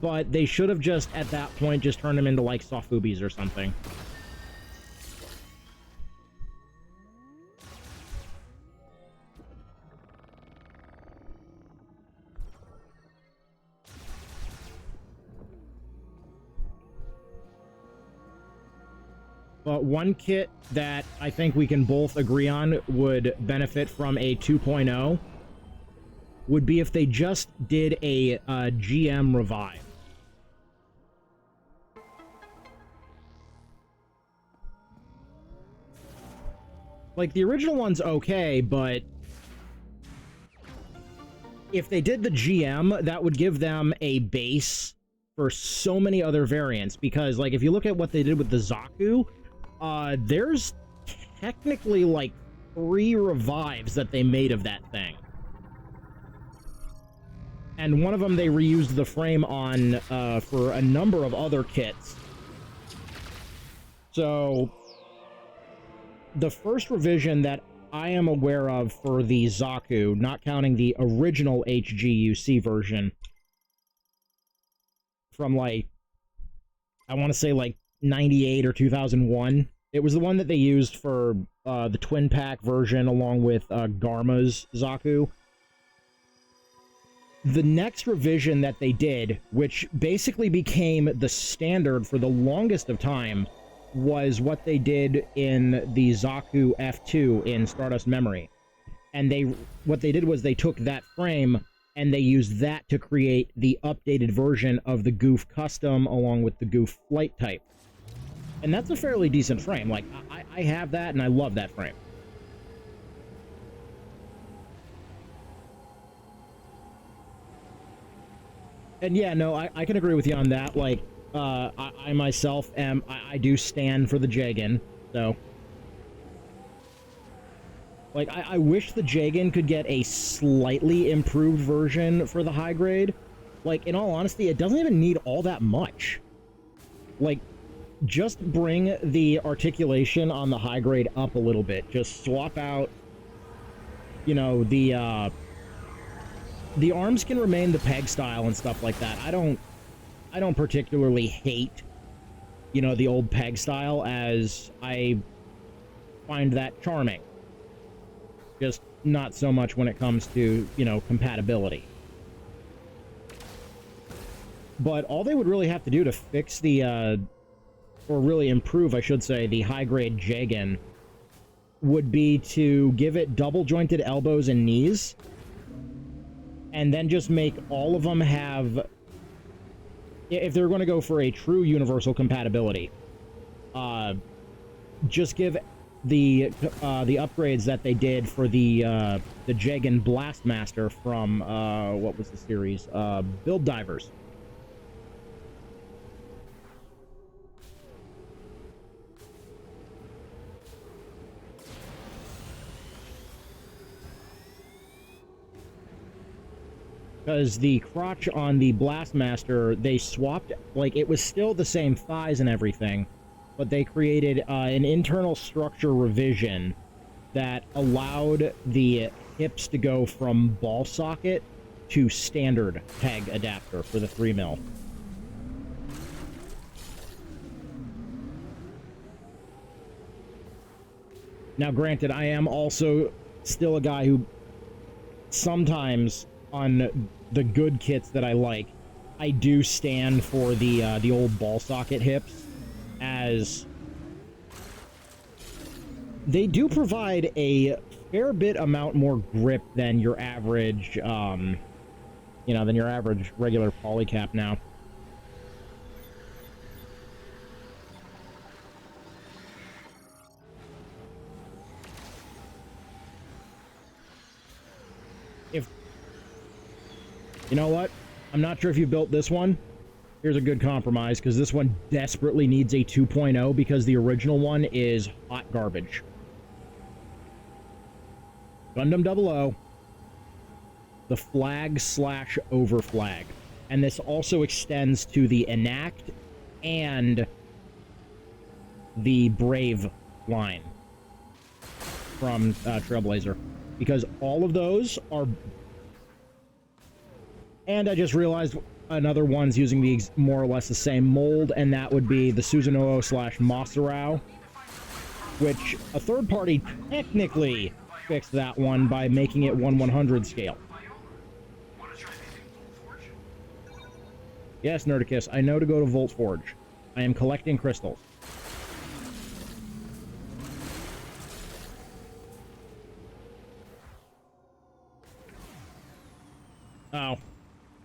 Speaker 1: but they should have just, at that point, just turned them into, like, Sofubi's or something. But one kit that I think we can both agree on would benefit from a 2.0 would be if they just did a GM revive. Like, the original one's okay, but if they did the GM, that would give them a base for so many other variants. Because, like, if you look at what they did with the Zaku, there's technically, like, 3 revives that they made of that thing. And one of them they reused the frame on for a number of other kits. So, the first revision that I am aware of for the Zaku, not counting the original HGUC version, from, like, I want to say, like, 98 or 2001, It was the one that they used for the twin pack version along with Garma's Zaku. The next revision that they did, which basically became the standard for the longest of time, was what they did in the Zaku F2 in Stardust Memory. And what they did was they took that frame and they used that to create the updated version of the Goof Custom along with the Goof Flight type. And that's a fairly decent frame. Like, I have that and I love that frame. And yeah, no, I can agree with you on that. Like, I myself am, I do stand for the Jagan, so. Like, I wish the Jagan could get a slightly improved version for the high grade. Like, in all honesty, it doesn't even need all that much. Like, just bring the articulation on the high grade up a little bit. Just swap out, you know, the arms can remain the peg style and stuff like that. I don't particularly hate, you know, the old peg style, as I find that charming. Just not so much when it comes to, you know, compatibility. But all they would really have to do to fix the, or really improve, I should say, the high-grade Jagan would be to give it double-jointed elbows and knees, and then just make all of them have, if they're going to go for a true universal compatibility, just give the upgrades that they did for the Jagan Blastmaster from, what was the series? Build Divers. Because the crotch on the Blastmaster, they swapped, like, it was still the same thighs and everything, but they created an internal structure revision that allowed the hips to go from ball socket to standard peg adapter for the 3mm. Now, granted, I am also still a guy who sometimes, on the good kits that I like, I do stand for the old ball socket hips, as they do provide a fair bit amount more grip than your average, you know, than your average regular polycap now. You know what? I'm not sure if you built this one. Here's a good compromise, because this one desperately needs a 2.0 because the original one is hot garbage. Gundam 00, the flag/overflag. And this also extends to the Enact and the Brave line from Trailblazer, because all of those are... And I just realized another one's using the more or less the same mold, and that would be the Susanoo/Maserao, which a third party technically fixed that one by making it 1/100 scale. Yes, Nerdicus, I know to go to Volt Forge. I am collecting crystals. Oh.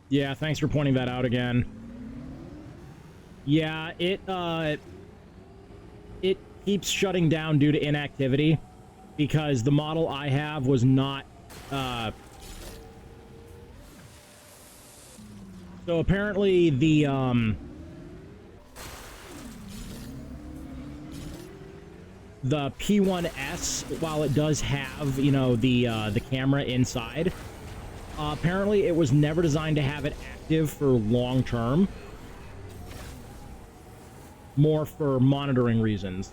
Speaker 1: Yeah, thanks for pointing that out again. Yeah, it keeps shutting down due to inactivity, because the model I have was not, so apparently the P1S, while it does have, you know, the camera inside, apparently it was never designed to have it active for long term. More for monitoring reasons.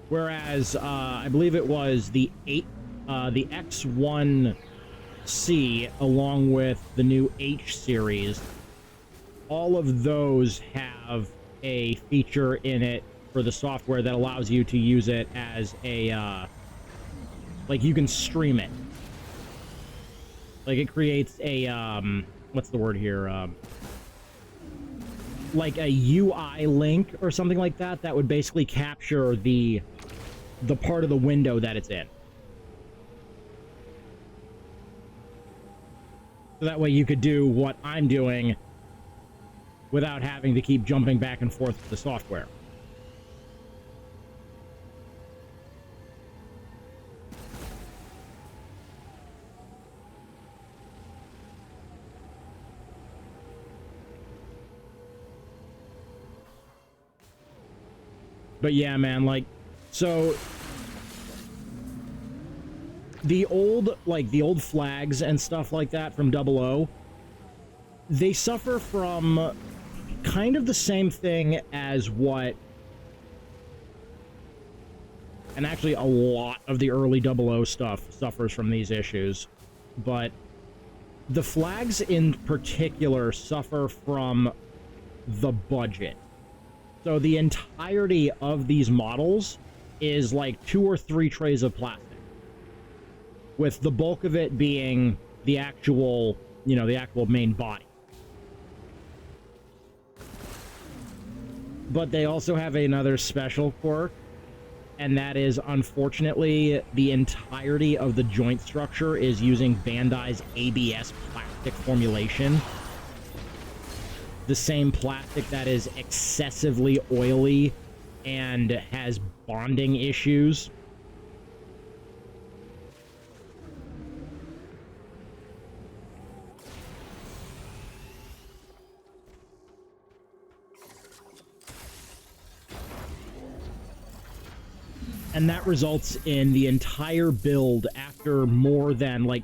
Speaker 1: Whereas, I believe it was the X1C along with the new H series, all of those have a feature in it for the software that allows you to use it as a, like, you can stream it. Like, it creates a, what's the word here? Like a UI link or something like that that would basically capture the part of the window that it's in. So that way you could do what I'm doing without having to keep jumping back and forth with the software. But yeah, man, like, so the old flags and stuff like that from 00, they suffer from kind of the same thing as what, and actually a lot of the early 00 stuff suffers from these issues, but the flags in particular suffer from the budget. So the entirety of these models is like 2 or 3 trays of plastic, with the bulk of it being the actual, the actual main body. But they also have another special quirk, and that is, unfortunately, the entirety of the joint structure is using Bandai's ABS plastic formulation. The same plastic that is excessively oily and has bonding issues. And that results in the entire build after more than, like,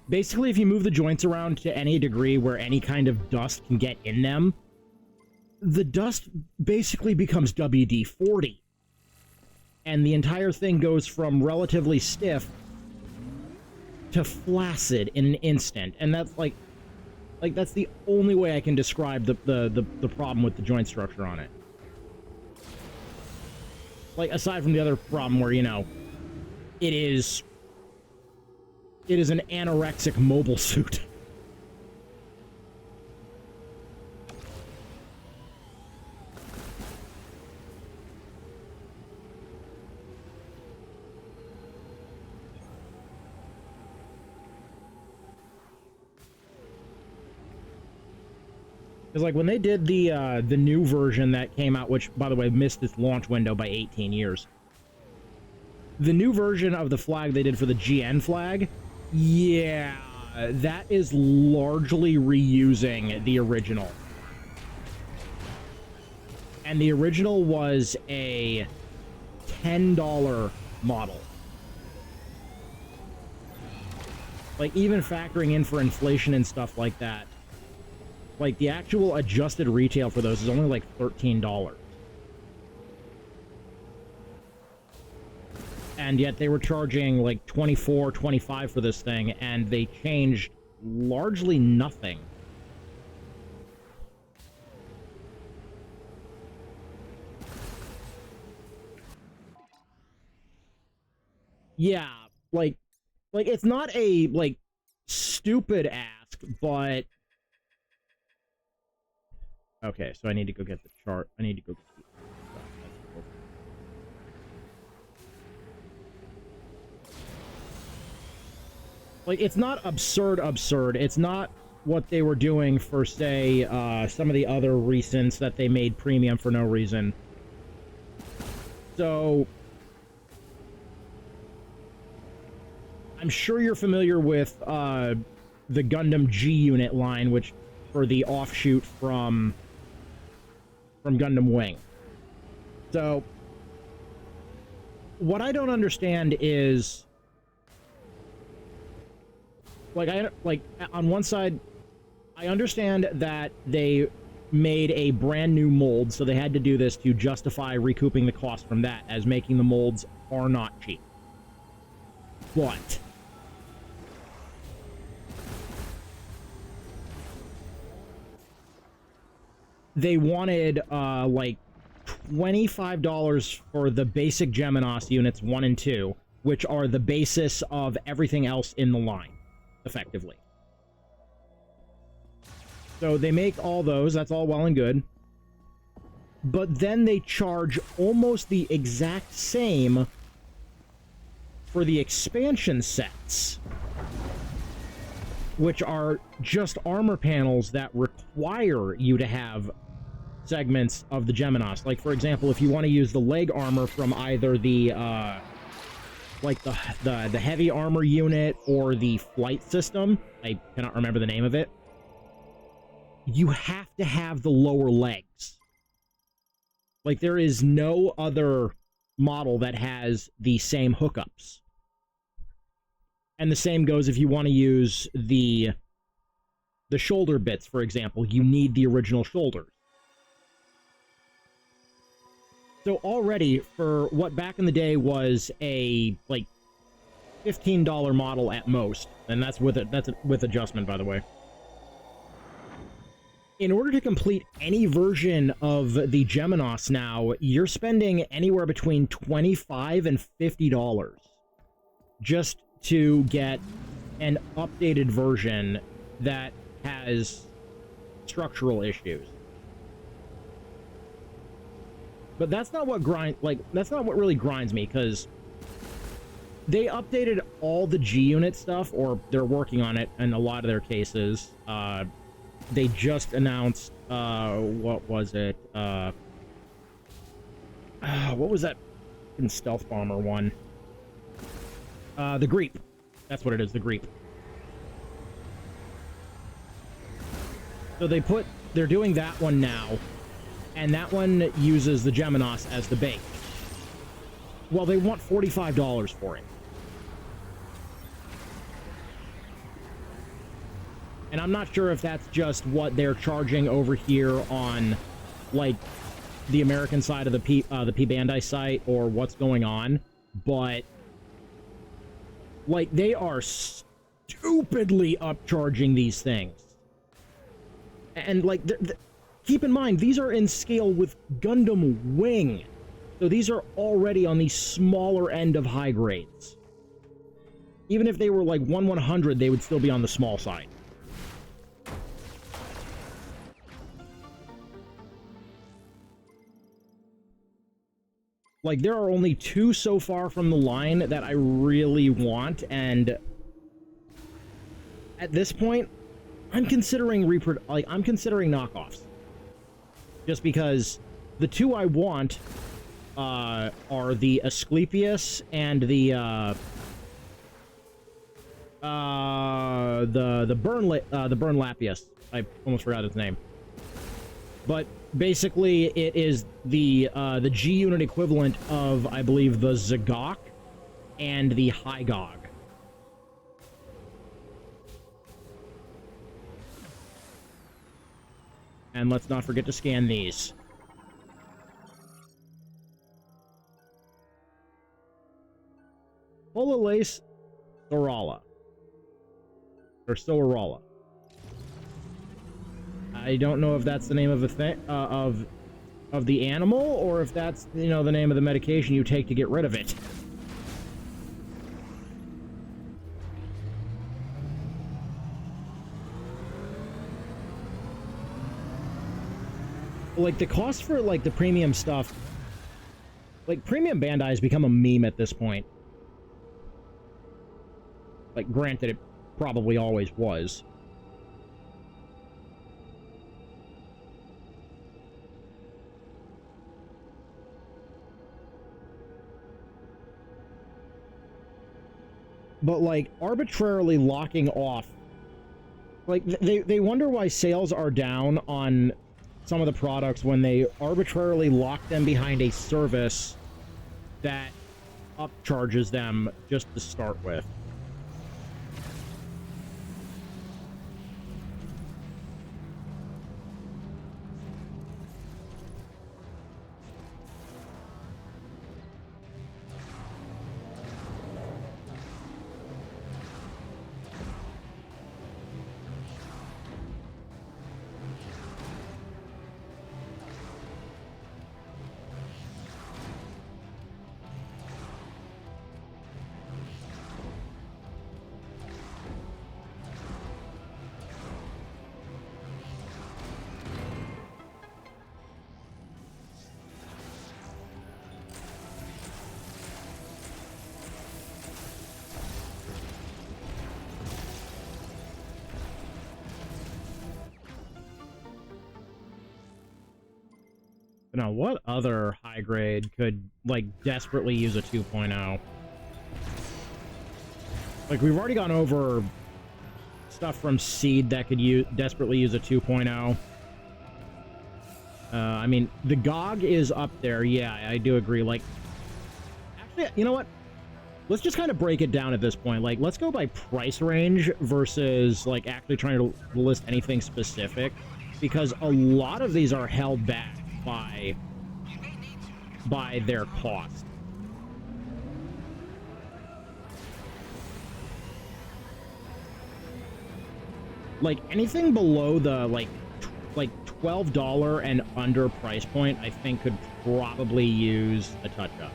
Speaker 1: basically, if you move the joints around to any degree where any kind of dust can get in them, the dust basically becomes WD-40. And the entire thing goes from relatively stiff to flaccid in an instant. And that's like that's the only way I can describe the problem with the joint structure on it. Like, aside from the other problem where, it is an anorexic mobile suit. Because, like, when they did the new version that came out, which, by the way, missed its launch window by 18 years. The new version of the flag they did for the GN flag, yeah, that is largely reusing the original. And the original was a $10 model. Like, even factoring in for inflation and stuff like that, like, the actual adjusted retail for those is only like $13. And yet they were charging like $24, $25 for this thing, and they changed largely nothing. Yeah, like it's not a, like, stupid ask, but... Okay, so I need to go get the chart. I need to go get the... Like, it's not absurd. It's not what they were doing for, say, some of the other recents that they made premium for no reason. So... I'm sure you're familiar with the Gundam G Unit line, which for the offshoot from Gundam Wing. So what I don't understand is, like, on one side, I understand that they made a brand new mold, so they had to do this to justify recouping the cost from that, as making the molds are not cheap. But they wanted like $25 for the basic Geminos units 1 and 2, which are the basis of everything else in the line, effectively. So they make all those, that's all well and good. But then they charge almost the exact same for the expansion sets, which are just armor panels that require you to have segments of the Geminos. Like, for example, if you want to use the leg armor from either the like the heavy armor unit or the flight system, I cannot remember the name of it, you have to have the lower legs. Like, there is no other model that has the same hookups. And the same goes if you want to use the shoulder bits, for example. You need the original shoulders. So already, for what back in the day was a, like, $15 model at most, and that's with adjustment, by the way. In order to complete any version of the Geminos now, you're spending anywhere between $25 and $50 just to get an updated version that has structural issues. But that's not what that's not what really grinds me, because they updated all the G-Unit stuff, or they're working on it in a lot of their cases. They just announced, what was it? What was that stealth bomber one? The Greep. That's what it is, the Greep. So they're doing that one now, and that one uses the Geminos as the base. Well, they want $45 for it. And I'm not sure if that's just what they're charging over here on, like, the American side of the P Bandai site, or what's going on, but, like, they are stupidly upcharging these things. And, like, keep in mind, these are in scale with Gundam Wing. So these are already on the smaller end of high grades. Even if they were, like, 1/100, they would still be on the small side. Like, there are only 2 so far from the line that I really want, and at this point, I'm considering I'm considering knockoffs. Just because the 2 I want are the Asclepius and the Burn Lappius. I almost forgot its name. But basically, it is the G-Unit equivalent of, I believe, the Zagok and the Hygog. And let's not forget to scan these. Polalace Sorala. Or Sorala. I don't know if that's the name of a thing, of the animal, or if that's, you know, the name of the medication you take to get rid of it. Like, the cost for, like, the premium stuff, like, premium Bandai has become a meme at this point. Like, granted, it probably always was. But, like, arbitrarily locking off, like, they wonder why sales are down on some of the products when they arbitrarily lock them behind a service that upcharges them just to start with. Now, what other high grade could, like, desperately use a 2.0? Like, we've already gone over stuff from Seed that could desperately use a 2.0. I mean, the GOG is up there. Yeah, I do agree. Like, actually, you know what? Let's just kind of break it down at this point. Like, let's go by price range versus, like, actually trying to list anything specific. Because a lot of these are held back by their cost. Like, anything below the, like $12 and under price point, I think could probably use a touch-up.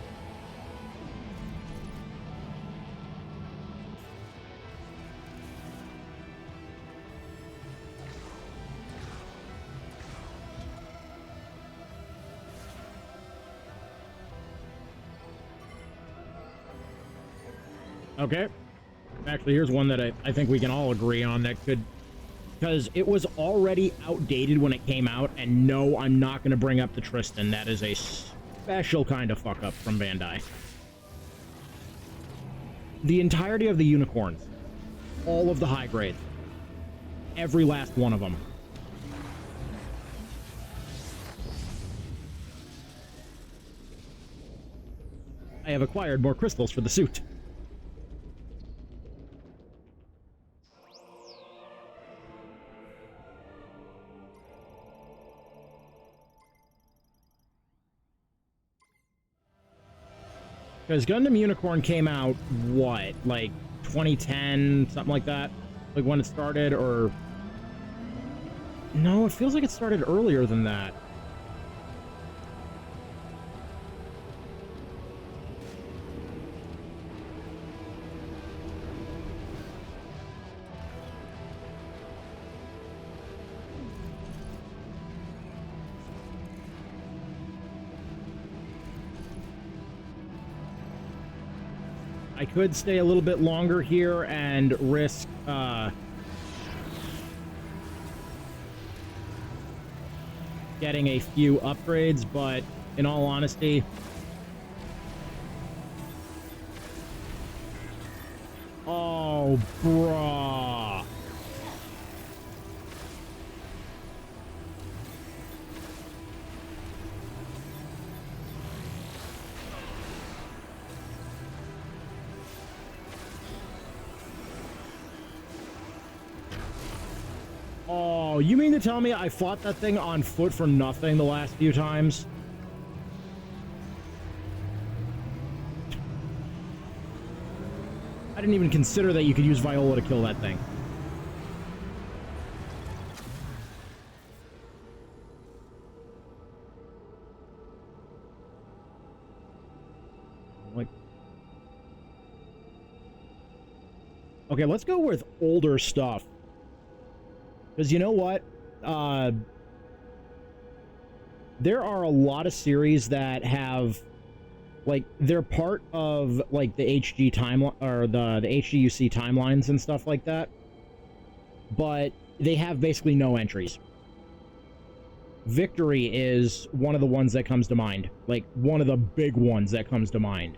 Speaker 1: Okay. Actually, here's one that I think we can all agree on that could... Because it was already outdated when it came out, and no, I'm not going to bring up the Tristan. That is a special kind of fuck-up from Bandai. The entirety of the unicorns. All of the high grades. Every last one of them. I have acquired more crystals for the suit. Because Gundam Unicorn came out, what, like 2010, something like that? Like when it started, or... No, it feels like it started earlier than that. I could stay a little bit longer here and risk, getting a few upgrades, but in all honesty... Oh, bruh. Oh, you mean to tell me I fought that thing on foot for nothing the last few times? I didn't even consider that you could use Viola to kill that thing. Like... Okay, let's go with older stuff. Because you know what? There are a lot of series that have, like, they're part of, like, the HG timeline, or the HGUC timelines and stuff like that. But they have basically no entries. Victory is one of the ones that comes to mind. Like, one of the big ones that comes to mind.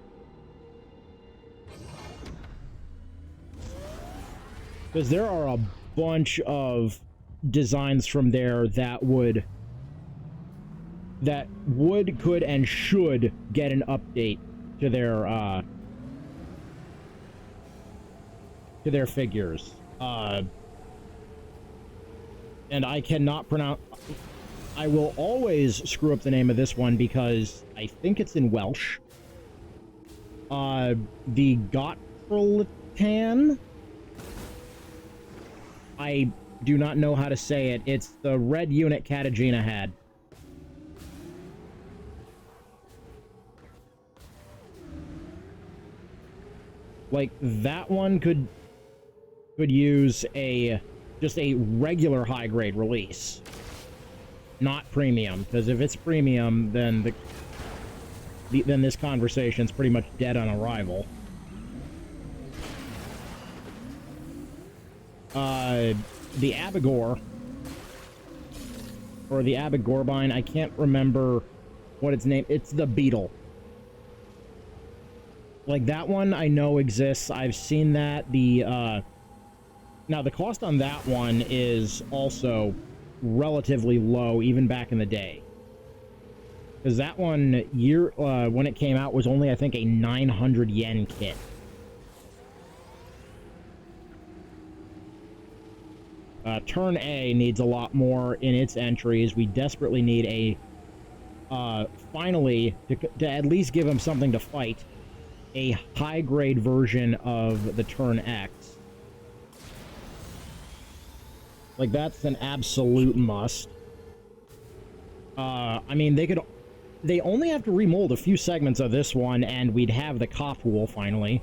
Speaker 1: Because there are a bunch of designs from there that would, could, and should get an update to their figures. And I cannot pronounce... I will always screw up the name of this one because I think it's in Welsh. The Gottrolitan? I do not know how to say it. It's the red unit Katagina had. Like, that one could use just a regular high-grade release. Not premium, because if it's premium, then then this conversation's pretty much dead on arrival. The Abigor, or the Abigorbine, I can't remember what its name. It's the Beetle. Like, that one I know exists. I've seen that. Now, the cost on that one is also relatively low, even back in the day. Because that one, when it came out, was only, I think, a 900 yen kit. Turn A needs a lot more in its entries. We desperately need finally, to at least give them something to fight, a high-grade version of the Turn X. Like, that's an absolute must. I mean, they only have to remold a few segments of this one, and we'd have the Coppool finally.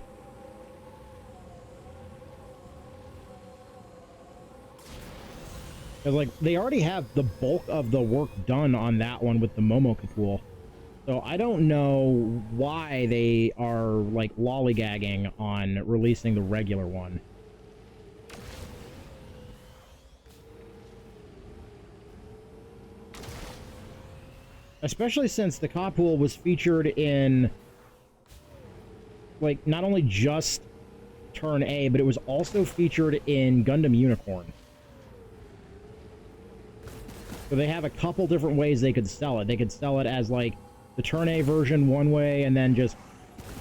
Speaker 1: Because, like, they already have the bulk of the work done on that one with the Momokopool. So I don't know why they are, like, lollygagging on releasing the regular one. Especially since the Coppool was featured in, like, not only just Turn A, but it was also featured in Gundam Unicorn. So they have a couple different ways they could sell it. They could sell it as, like, the Turn A version one way, and then just,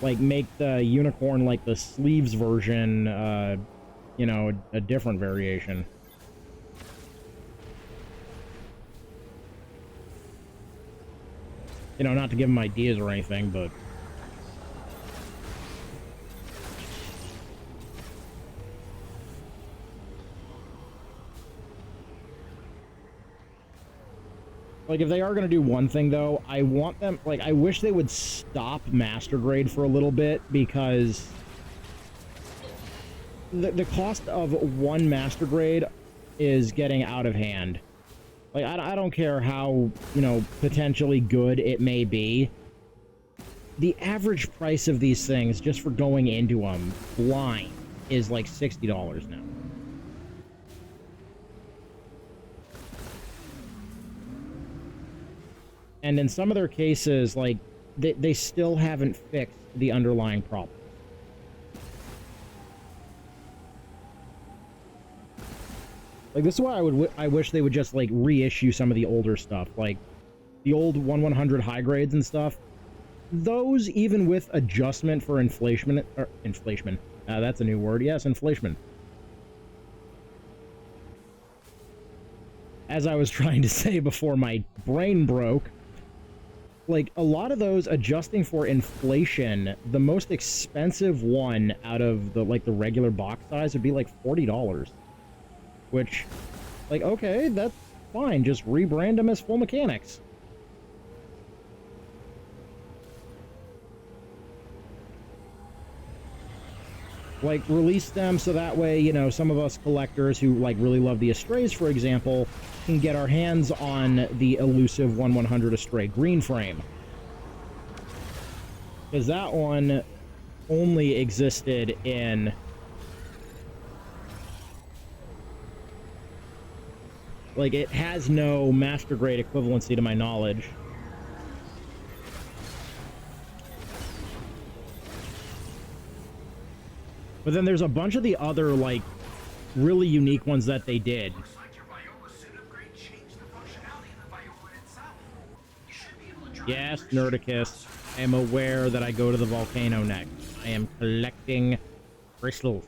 Speaker 1: like, make the Unicorn, like, the sleeves version, you know, a different variation. You know, not to give them ideas or anything, but... Like, if they are going to do one thing, though, I want them... Like, I wish they would stop Master Grade for a little bit, because... The cost of one Master Grade is getting out of hand. Like, I don't care how, you know, potentially good it may be. The average price of these things, just for going into them blind, is like $60 now. And in some of their cases, like, they still haven't fixed the underlying problem. Like, this is why I wish they would just, like, reissue some of the older stuff. Like, the old 1/100 high grades and stuff. Those, even with adjustment for inflation... inflation. That's a new word. Yes, inflation. As I was trying to say before my brain broke, like, a lot of those, adjusting for inflation, the most expensive one out of the, like, the regular box size would be like $40. Which, like, okay, that's fine. Just rebrand them as full mechanics. Like, release them so that way, you know, some of us collectors who, like, really love the Astrays, for example, can get our hands on the elusive 1/100 Astray green frame. Because that one only existed in... Like, it has no Master Grade equivalency to my knowledge. But then there's a bunch of the other, like, really unique ones that they did.
Speaker 5: Looks like your Viola suit upgrade changed the functionality of the Viola itself. You should be able to drive
Speaker 1: Yes,
Speaker 5: more
Speaker 1: Nerdicus. I am aware that I go to the volcano next. I am collecting crystals.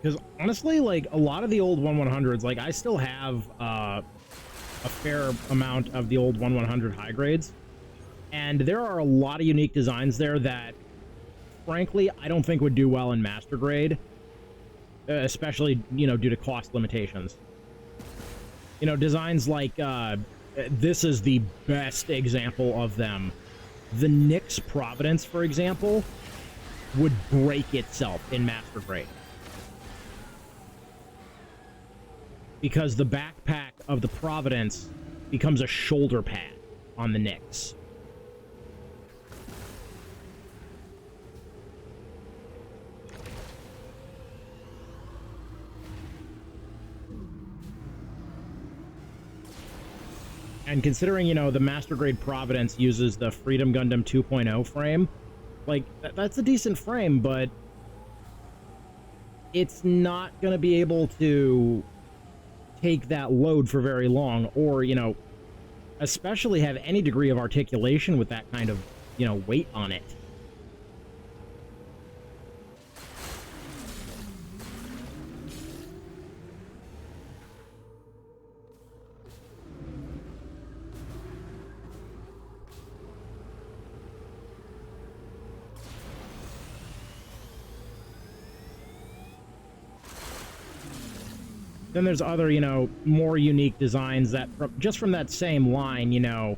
Speaker 1: Because honestly, like, a lot of the old 1/100s, like, I still have a fair amount of the old 1/100 high grades. And there are a lot of unique designs there that, frankly, I don't think would do well in Master Grade. Especially, you know, due to cost limitations. You know, designs like, this is the best example of them. The Nyx Providence, for example, would break itself in Master Grade. Because the backpack of the Providence becomes a shoulder pad on the Nyx. And considering, you know, the Master Grade Providence uses the Freedom Gundam 2.0 frame, like, that's a decent frame, but it's not going to be able to take that load for very long, or, you know, especially have any degree of articulation with that kind of, you know, weight on it. Then there's other, you know, more unique designs that, just from that same line, you know,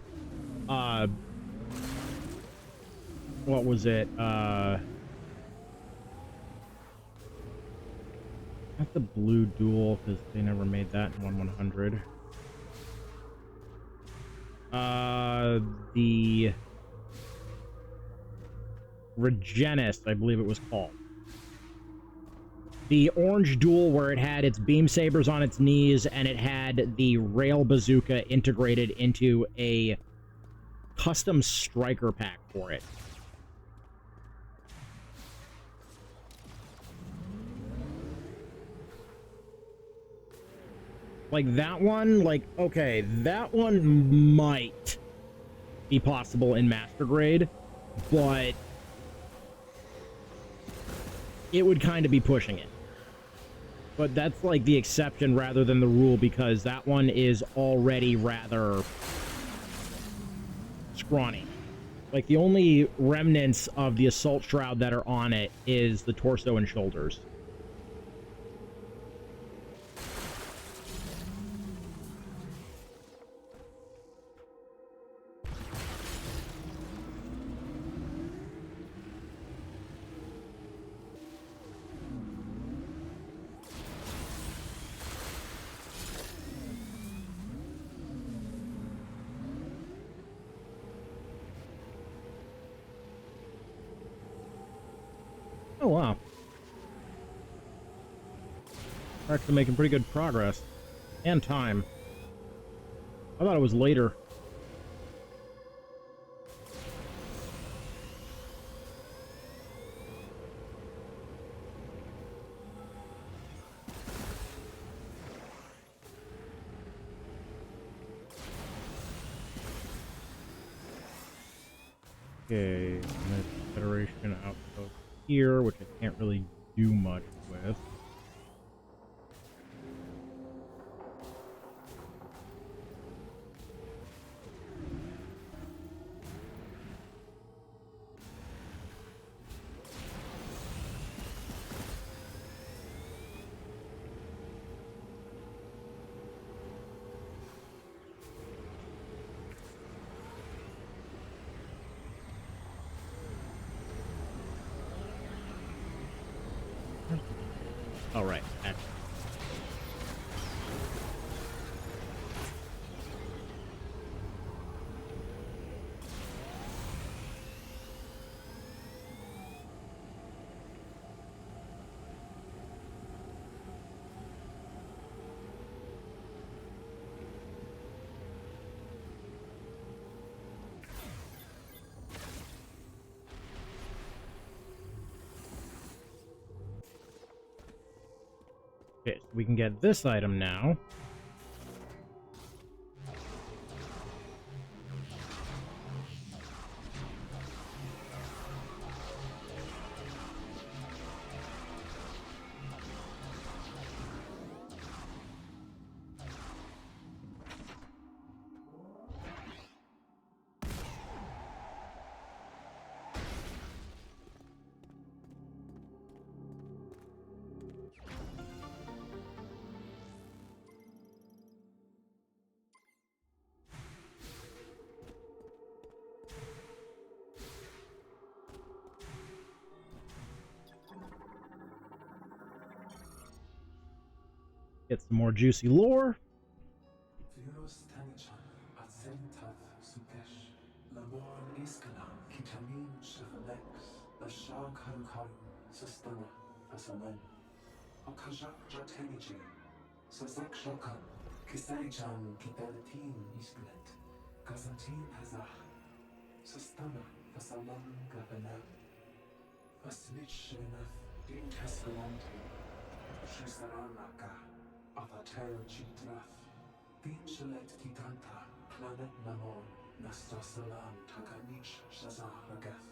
Speaker 1: what was it? Not the Blue Duel, because they never made that in 1/100. The Regenis, I believe it was called. The orange duel where it had its beam sabers on its knees and it had the rail bazooka integrated into a custom striker pack for it. Like, that one, like, okay, that one might be possible in Master Grade, but it would kind of be pushing it. But that's like the exception rather than the rule, because that one is already rather scrawny. Like, the only remnants of the Assault Shroud that are on it is the torso and shoulders. Oh, wow. We're actually making pretty good progress. And time. I thought it was later. Okay, Federation outpost here, which I can't really do much with. All right. Okay, so we can get this item now. Get some more juicy lore.
Speaker 4: Virus Tanichan, Azentat, Sukesh, Lamor Iskalam, Kitamin, Shafalex, Lashak Harukaru, Sistema, Fasamen, Akajak Jateniji, Sazak Shakan, Kisaichan, Kitalatin, Isklet, Kazantin Hazah, Sistema, Fasalam, Gabanab, Fasnich Shenaf, Din Taskalante, Shisaranaka, Avatar Chitrath. Vincelet Titanta, Planet Namon, Nastasalan, Takanich, Shazah Ragath,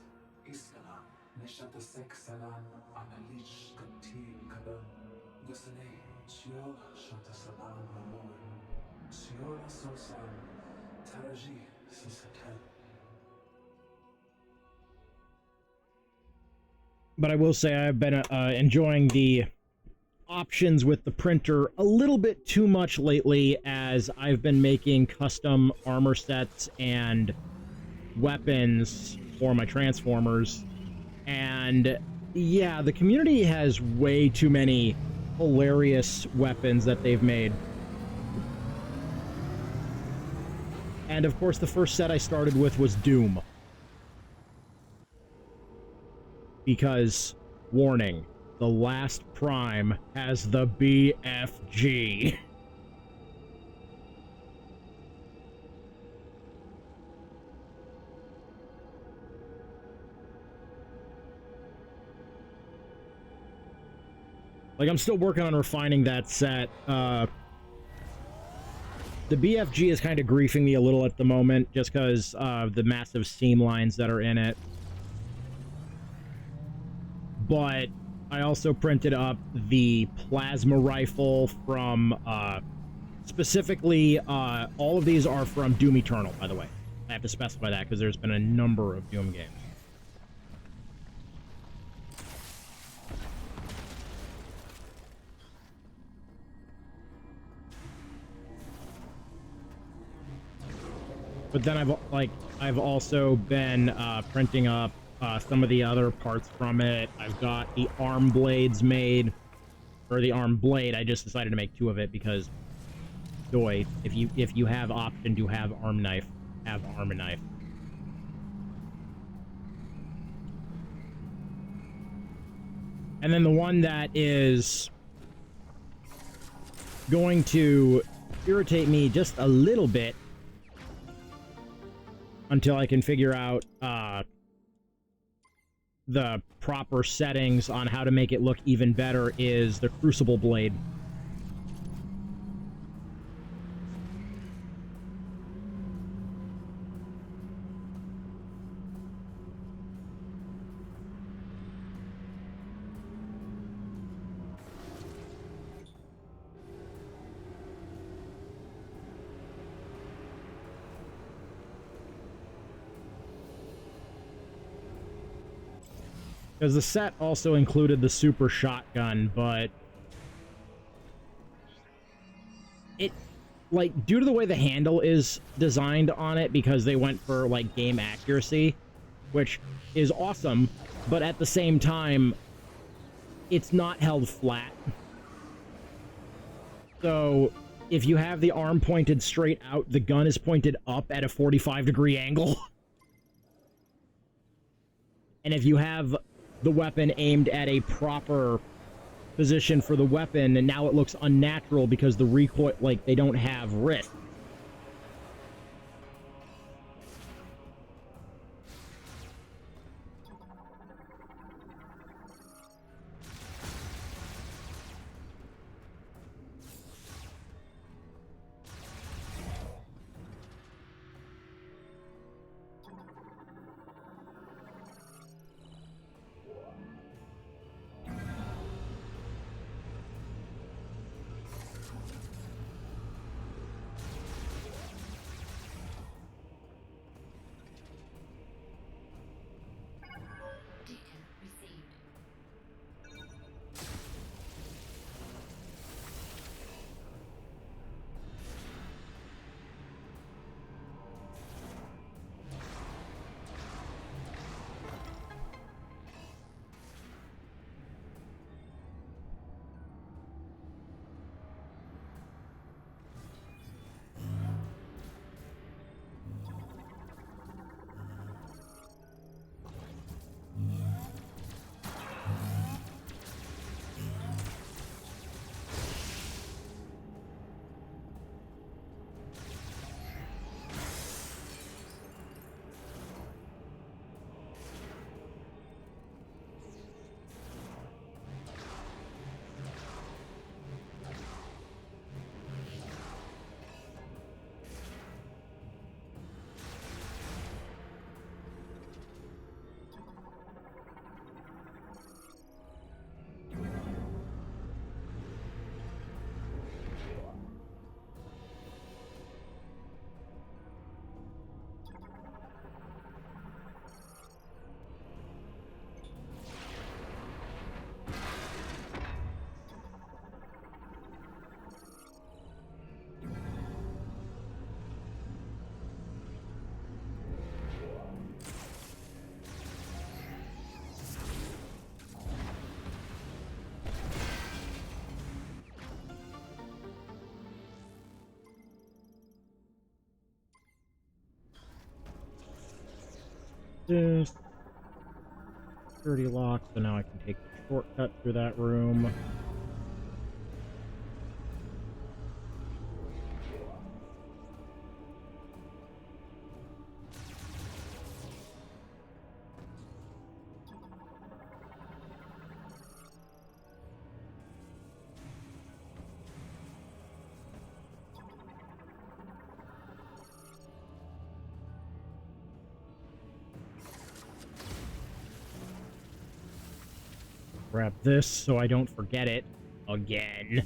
Speaker 4: Iskalan, Neshatasek Salan, Analich, Kantin Kaban, Gusane, Chiol, Shatasalan Namon, Chiola Sosan, Taraji, Sisatan.
Speaker 1: But I will say I've been enjoying the options with the printer a little bit too much lately, as I've been making custom armor sets and weapons for my Transformers. And yeah, the community has way too many hilarious weapons that they've made. And of course, the first set I started with was Doom. Because, warning, the last Prime has the BFG. Like, I'm still working on refining that set. The BFG is kind of griefing me a little at the moment, just because of the massive seam lines that are in it. But I also printed up the plasma rifle from, specifically, all of these are from Doom Eternal, by the way. I have to specify that, because there's been a number of Doom games. But then I've also been printing up some of the other parts from it. I've got the arm blades made, or the arm blade. I just decided to make 2 of it because, boy, if you have option to have arm knife, have arm and knife. And then the one that is going to irritate me just a little bit until I can figure out the proper settings on how to make it look even better is the Crucible Blade. Because the set also included the super shotgun, but it, like, due to the way the handle is designed on it, because they went for, like, game accuracy, which is awesome, but at the same time, it's not held flat. So, if you have the arm pointed straight out, the gun is pointed up at a 45-degree angle. And if you have the weapon aimed at a proper position for the weapon, and now it looks unnatural because the recoil, like, they don't have wrist. this. Security lock, so now I can take the shortcut through that room. Grab this so I don't forget it again.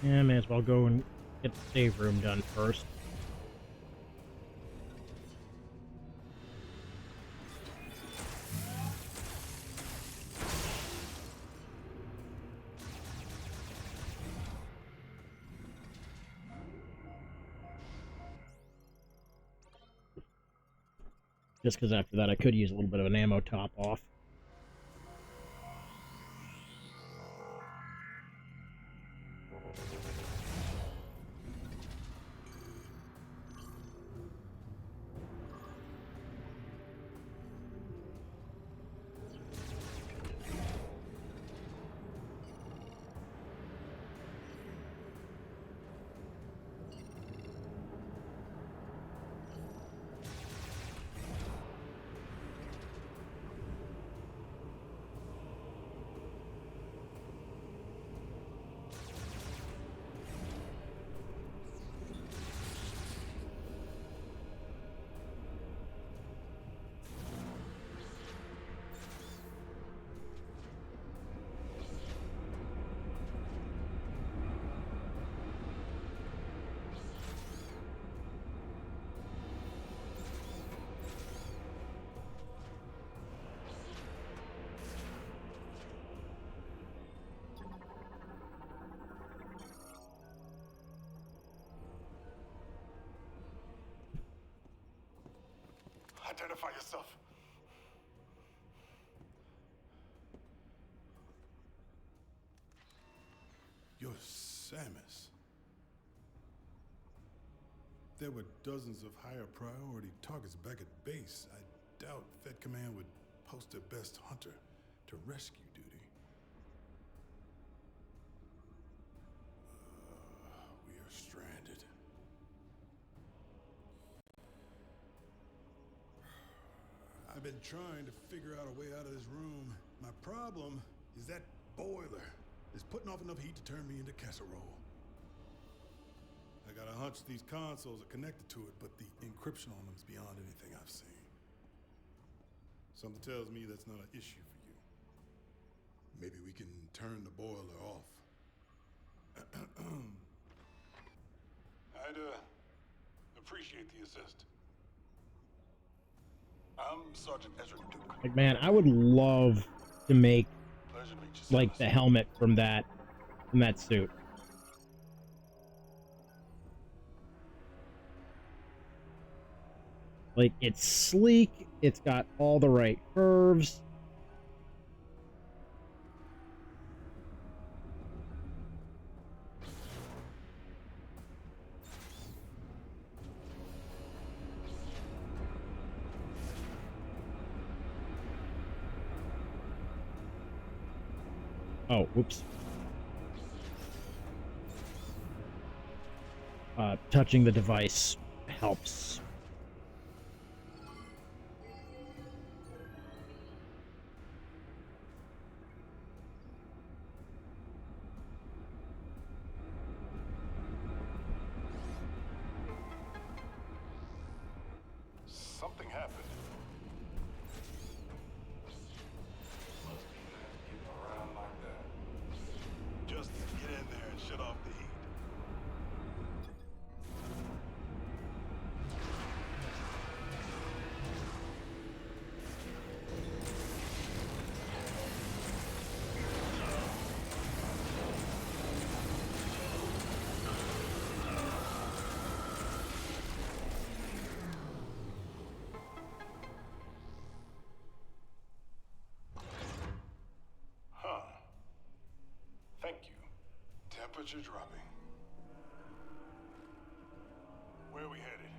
Speaker 1: Yeah, may as well go and get the save room done first. Just because after that I could use a little bit of an ammo top off.
Speaker 3: Identify yourself.
Speaker 7: You're Samus. There were dozens of higher priority targets back at base. I doubt Fed Command would post their best hunter to rescue duty. We are stranded. I've been trying to figure out a way out of this room. My problem is that boiler is putting off enough heat to turn me into casserole. I got a hunch these consoles are connected to it, but the encryption on them is beyond anything I've seen. Something tells me that's not an issue for you. Maybe we can turn the boiler off. I'd appreciate the assist. I'm Sergeant Ezra Duke.
Speaker 1: Like, man, I would love to make
Speaker 7: Pleasure to meet you,
Speaker 1: like
Speaker 7: Samus.
Speaker 1: the helmet from that suit. Like, it's sleek, it's got all the right curves. Oh, whoops. Touching the device helps.
Speaker 7: Something happened. Around like that. Just get in there and shut off the heat. Huh. Thank you. Temperature dropping. Where are we headed?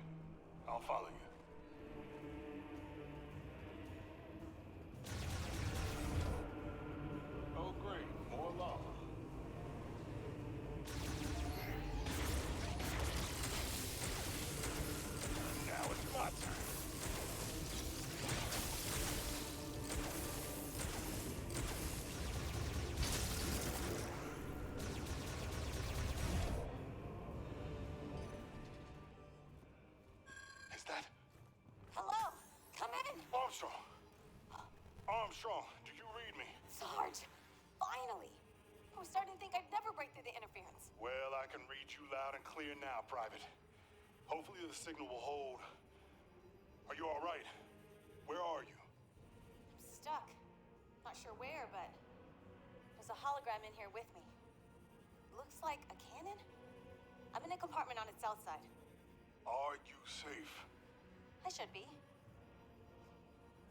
Speaker 7: I'll follow you. Oh, great. More lava. Now it's my turn. Is that
Speaker 8: Hello? Come in!
Speaker 7: Armstrong? Armstrong, do you read me?
Speaker 8: Sarge! Finally! I was starting to think I'd never break through the interference.
Speaker 7: Well, I can read you loud and clear now, Private. Hopefully the signal will hold. Are you all right? Where are you?
Speaker 8: I'm stuck. Not sure where, but there's a hologram in here with me. Looks like a cannon? I'm in a compartment on its south side.
Speaker 7: Are you safe?
Speaker 8: I should be.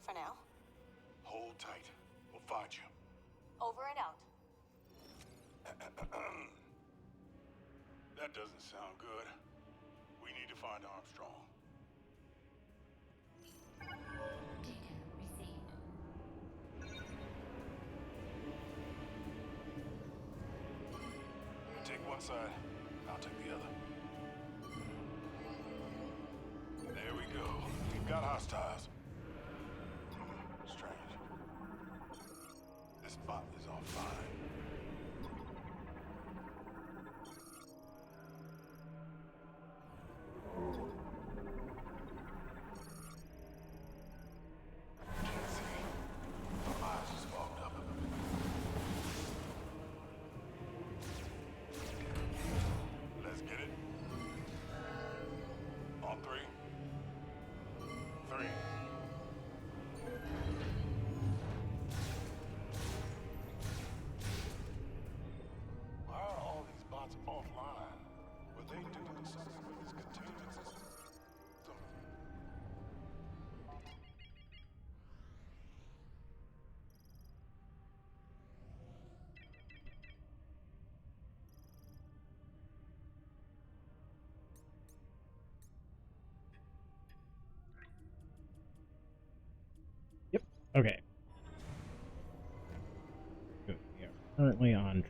Speaker 8: For now.
Speaker 7: Hold tight. We'll find you.
Speaker 8: Over and out.
Speaker 7: That doesn't sound good. We need to find Armstrong.
Speaker 9: Data received.
Speaker 7: You take one side, I'll take the other. There we go. We've got hostiles. Strange. This spot is on fire. Can't see. My eyes just fogged up. Let's get it. On three. Three. Why are all these bots offline? Were they doing something with this containment system?
Speaker 1: Yep. Okay. Good. We are currently on.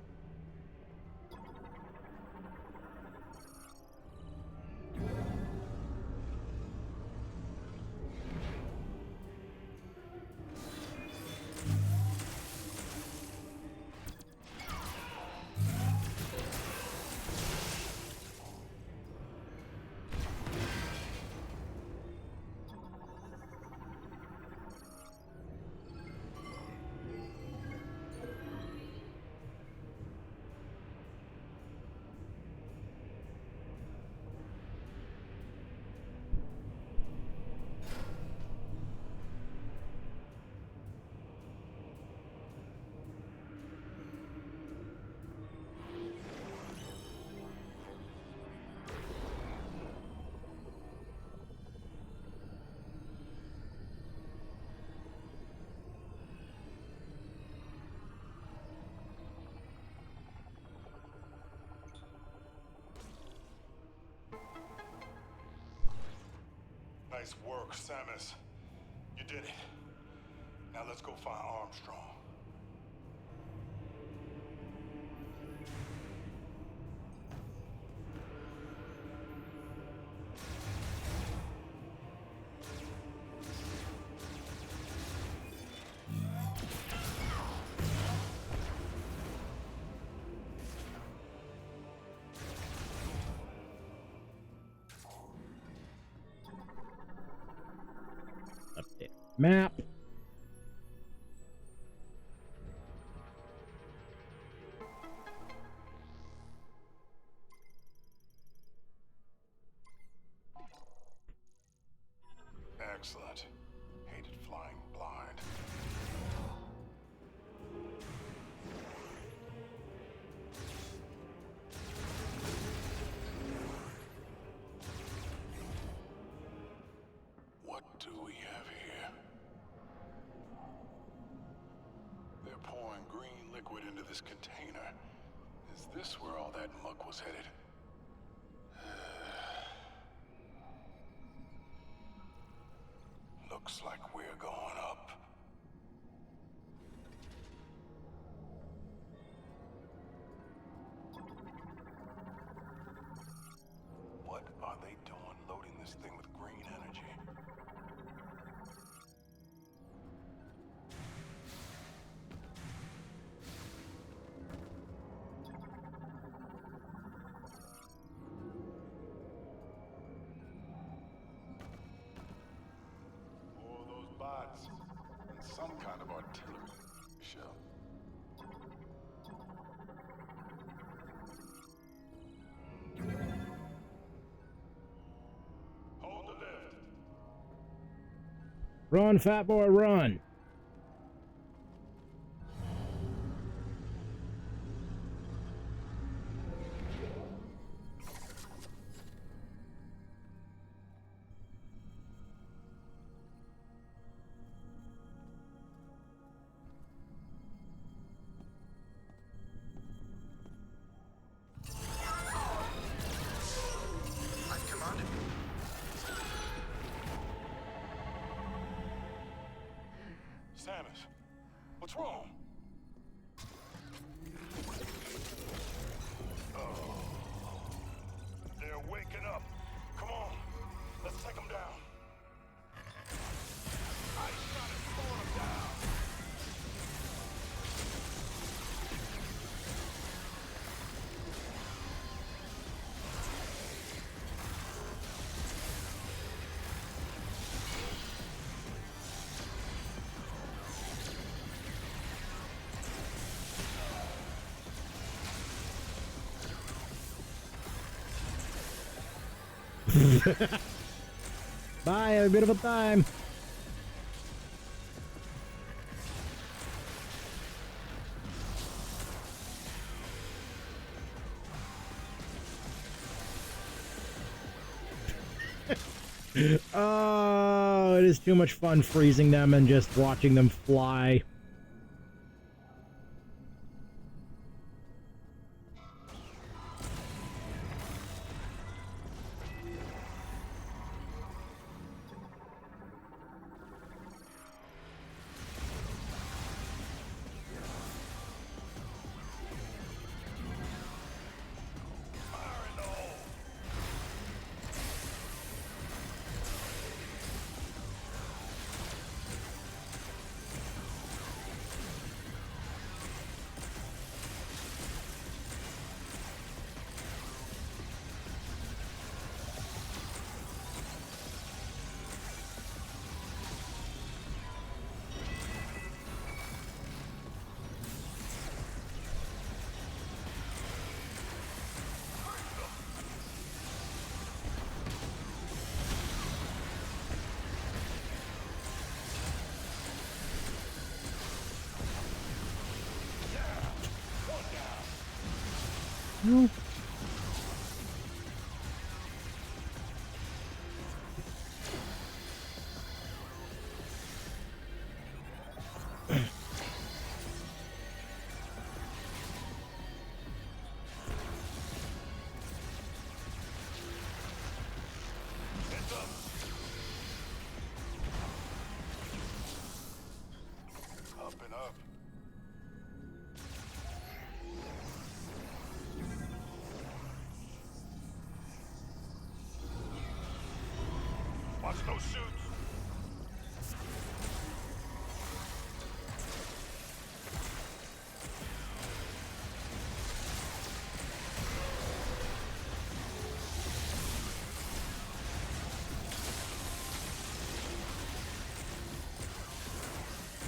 Speaker 7: Nice work, Samus. You did it. Now let's go find Armstrong.
Speaker 1: Update map.
Speaker 7: Excellent. Hated flying blind. What do we have here? They're pouring green liquid into this container. Is this where all that muck was headed? Looks like we're going up. What are they doing loading this thing with green energy? More of those bots and some kind of artillery. Shell. Hold the lift.
Speaker 1: Run, fat boy, run.
Speaker 5: I've commanded.
Speaker 7: Samus, what's wrong? Oh, they're waking up. Come on, let's take them down. I shot it, slow them down.
Speaker 1: Bye, have a bit of a time. Oh, it is too much fun freezing them and just watching them fly. No.
Speaker 7: been up. Watch those shoots.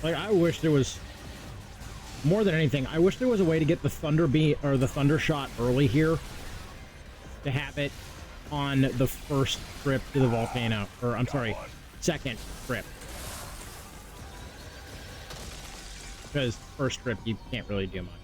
Speaker 1: Like, I wish there was, more than anything, I wish there was a way to get the thunder beam or the thunder shot early here, to have it on the first trip to the volcano, or I'm sorry, second trip. Because first trip you can't really do much.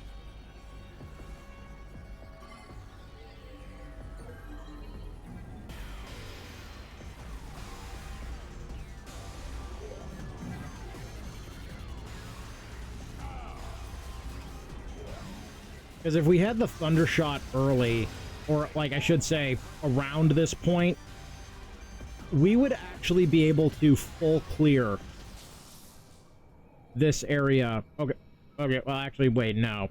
Speaker 1: Because if we had the thunder shot early, or like I should say, around this point, we would actually be able to full clear this area. Okay, okay, well actually, wait, no.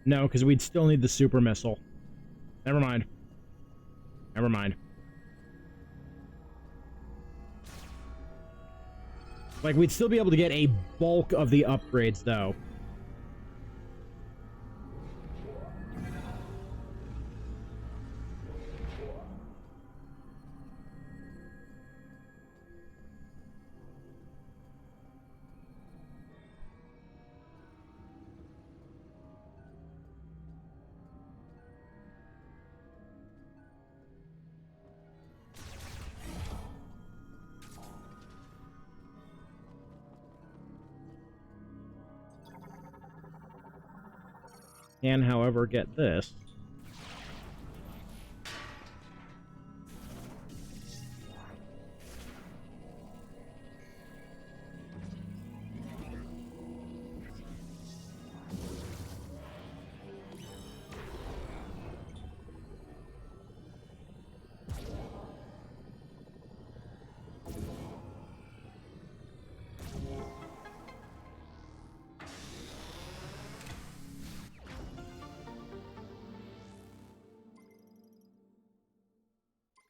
Speaker 1: No, because we'd still need the super missile. Never mind. Never mind. Like, we'd still be able to get a bulk of the upgrades, though. Can, however, get this.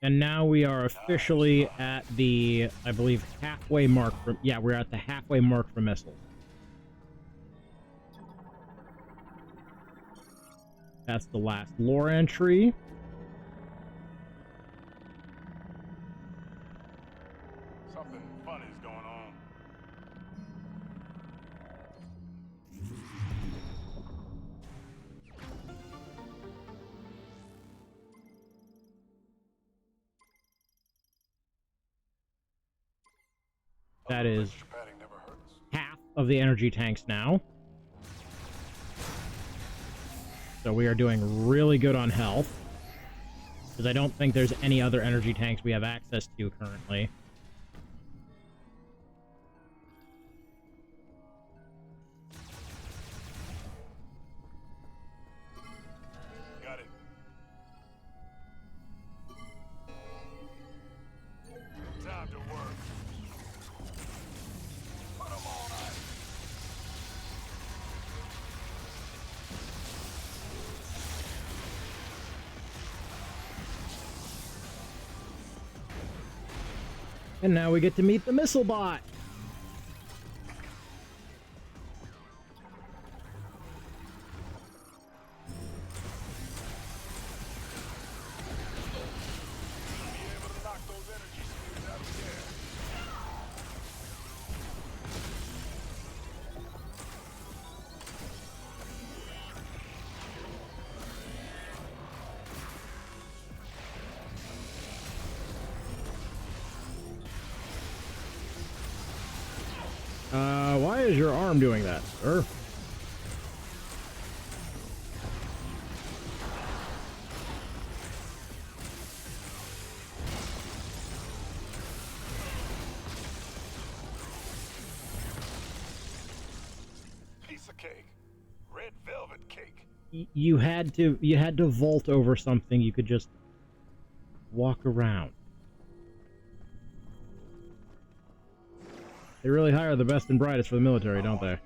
Speaker 1: And now we are officially at the, I believe, halfway mark for, yeah, we're at the halfway mark for missiles. That's the last lore entry.
Speaker 7: Something funny's going on.
Speaker 1: That is half of the energy tanks now. So we are doing really good on health. Because I don't think there's any other energy tanks we have access to currently.
Speaker 7: Got it. Time to work. Put 'em on ice.
Speaker 1: And now we get to meet the missile bot.
Speaker 7: Be able to knock those energy spheres out of the air.
Speaker 1: Why is your arm doing that, sir?
Speaker 7: Piece of cake. Red velvet cake.
Speaker 1: You had to vault over something you could just walk around. They really hire the best and brightest for the military, don't they?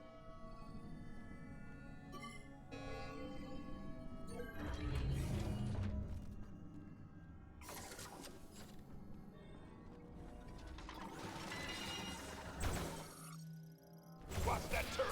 Speaker 7: Watch that turret!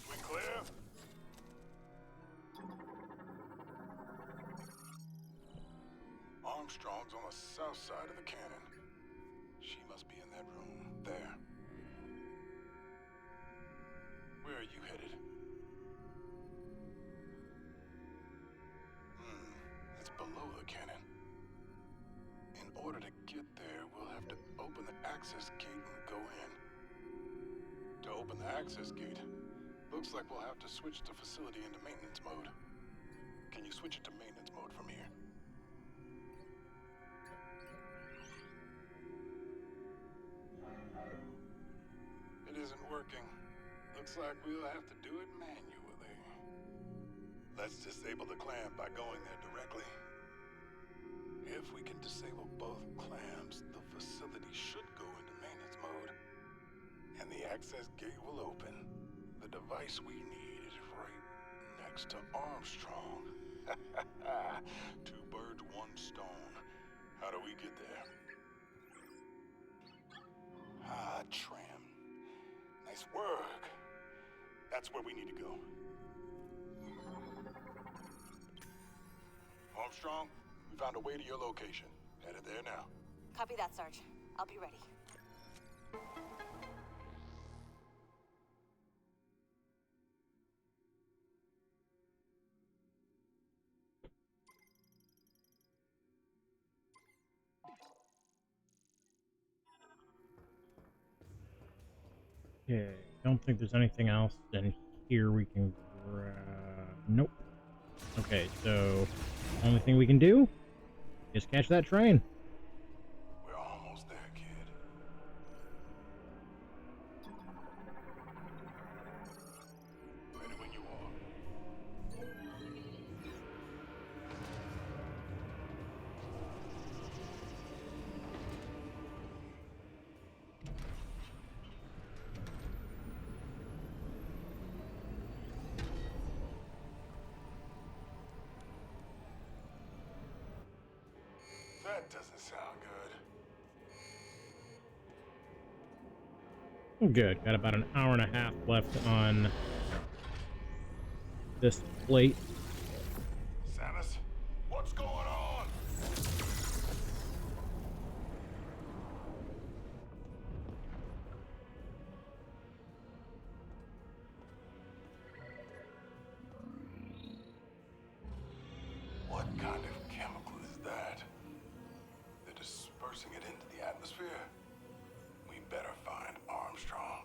Speaker 7: We clear? Armstrong's on the south side of the cannon. She must be in that room. There. Where are you headed? It's below the cannon. In order to get there, we'll have to open the access gate and go in. To open the access gate, looks like we'll have to switch the facility into maintenance mode. Can you switch it to maintenance mode from here? It isn't working. Looks like we'll have to do it manually. Let's disable the clamp by going there directly. If we can disable both clamps, the facility should go into maintenance mode. And the access gate will open. The device we need is right next to Armstrong. Two birds, one stone. How do we get there? Ah, tram. Nice work. That's where we need to go. Armstrong, we found a way to your location. Headed there now.
Speaker 8: Copy that, Sarge. I'll be ready.
Speaker 1: Okay, don't think there's anything else in here we can grab. Nope. Okay, so only thing we can do is catch that train.
Speaker 7: We're almost there, kid. Ready when you are. That doesn't sound good.
Speaker 1: Good. Got about an hour and a half left on this plate.
Speaker 7: Samus, what's going on? What kind of chemical is that? They're dispersing it into the atmosphere. We better find Armstrong.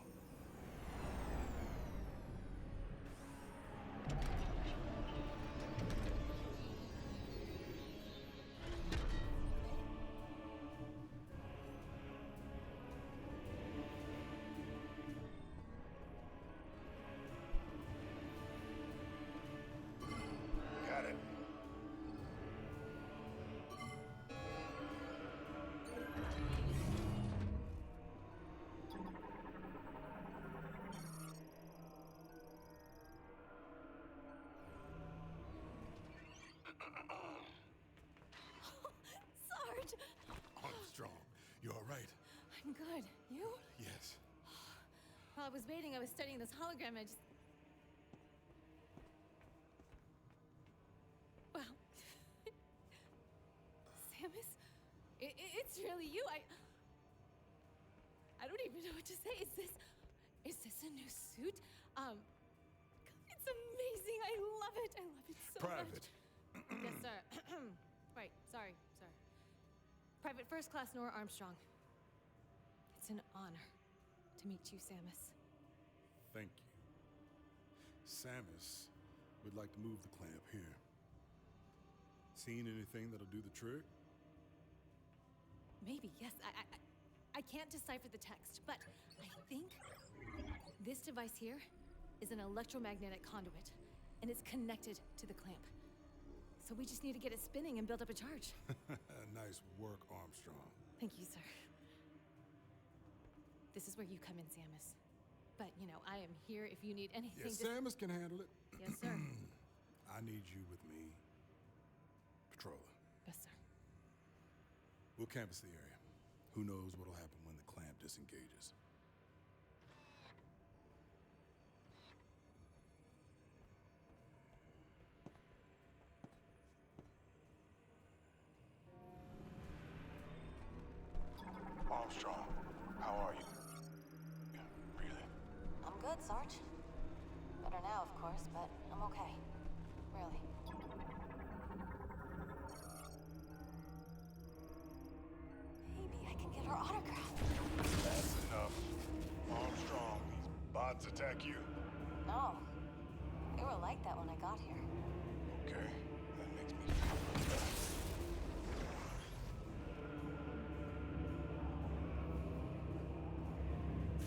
Speaker 7: Got it.
Speaker 8: Sarge!
Speaker 7: Armstrong, you all right?
Speaker 8: I'm good. You?
Speaker 7: Yes.
Speaker 8: While I was waiting, I was studying this hologram. I just... Well... Samus? It's really you. I don't even know what to say.
Speaker 10: Is this a new suit? It's amazing. I love it. I love it so
Speaker 7: Private.
Speaker 10: much. Yes, sir. Right. Sorry. Private First Class Nora Armstrong. It's an honor to meet you, Samus.
Speaker 7: Thank you. Samus would like to move the clamp here. Seen anything that'll do the trick?
Speaker 10: Maybe, yes. I can't decipher the text, but I think this device here is an electromagnetic conduit, and it's connected to the clamp. So we just need to get it spinning and build up a charge.
Speaker 7: Nice work, Armstrong.
Speaker 10: Thank you, sir. This is where you come in, Samus. But, you know, I am here if you need anything.
Speaker 7: Yes, Samus can handle it.
Speaker 10: Yes, sir.
Speaker 7: I need you with me. Patroller.
Speaker 10: Yes, sir.
Speaker 7: We'll canvass the area. Who knows what'll happen when the clamp disengages. Armstrong, how are you? Really?
Speaker 8: I'm good, Sarge. Better now, of course, but I'm okay. Really. Maybe I can get her autograph.
Speaker 7: That's enough. Armstrong, these bots attack you?
Speaker 8: No. They were like that when I got here.
Speaker 7: Okay, that makes me feel better.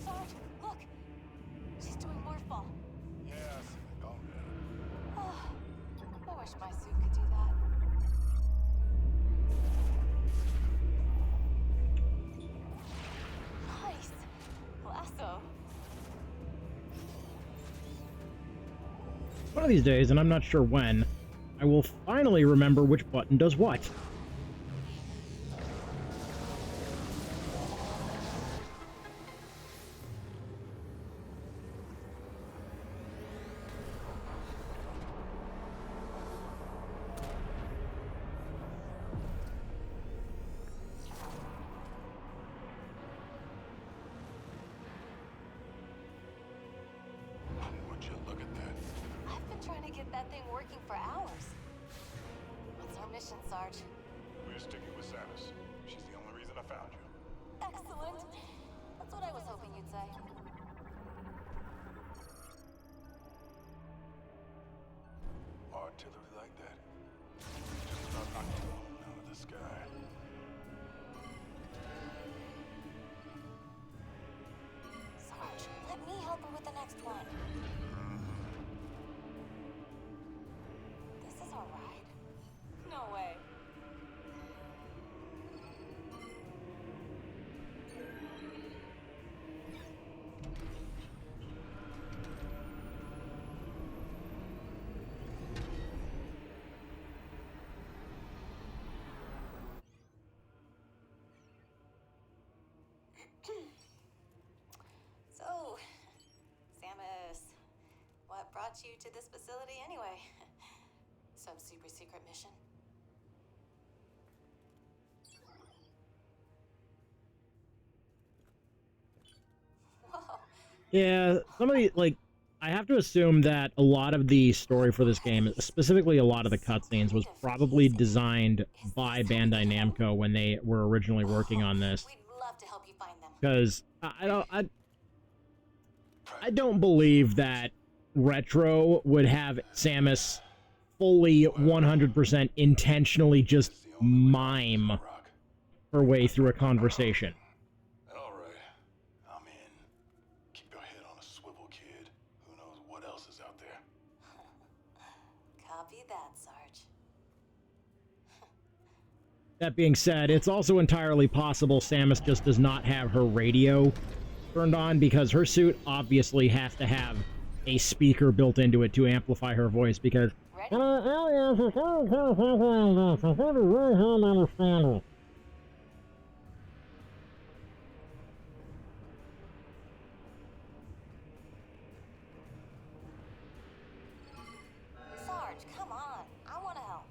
Speaker 8: Sarge, look! She's doing morphball.
Speaker 7: Yes, calm down.
Speaker 8: Oh, I wish my suit could do that. Nice! Lasso.
Speaker 1: One of these days, and I'm not sure when, I will finally remember which button does what.
Speaker 7: Would you look at that?
Speaker 8: I've been trying to get that thing working for hours. What's our mission, Sarge?
Speaker 7: We're sticking with Samus. She's the only reason I found you.
Speaker 8: Excellent. That's what I was hoping you'd say.
Speaker 7: Artillery like that. Just about knocked the moon out of the sky.
Speaker 8: Sarge, let me help her with the next one. This is our ride? No way. So, Samus, what brought you to this facility anyway? Some super secret mission? Whoa.
Speaker 1: Yeah, somebody, like, I have to assume that a lot of the story for this game, specifically a lot of the cutscenes, was probably designed by Bandai Namco when they were originally working on this.
Speaker 8: We'd love to help you find them.
Speaker 1: Because I don't believe that Retro would have Samus fully 100% intentionally just mime her way through a conversation.
Speaker 7: All right, I'm in. Keep your head on a swivel, kid. Who knows what else is out there?
Speaker 8: Copy that, Sarge.
Speaker 1: That being said, it's also entirely possible Samus just does not have her radio turned on because her suit obviously has to have a speaker built into it to amplify her voice because...
Speaker 8: Ready? Sarge, come on. I want to help.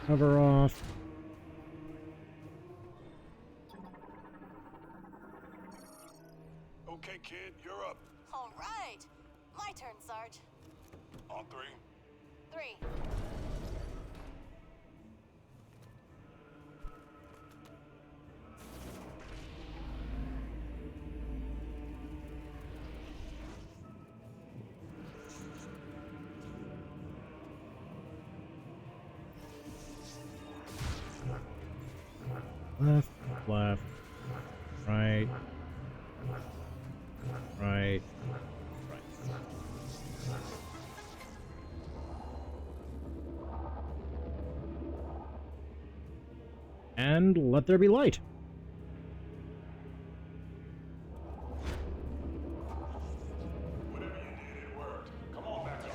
Speaker 1: Cover off.
Speaker 7: Okay, kid, you're up.
Speaker 8: All right. My turn, Sarge.
Speaker 7: On three.
Speaker 8: 3.
Speaker 1: Left, left, right, right, right. And let there be light.
Speaker 7: Whatever you did, it worked. Come on back up.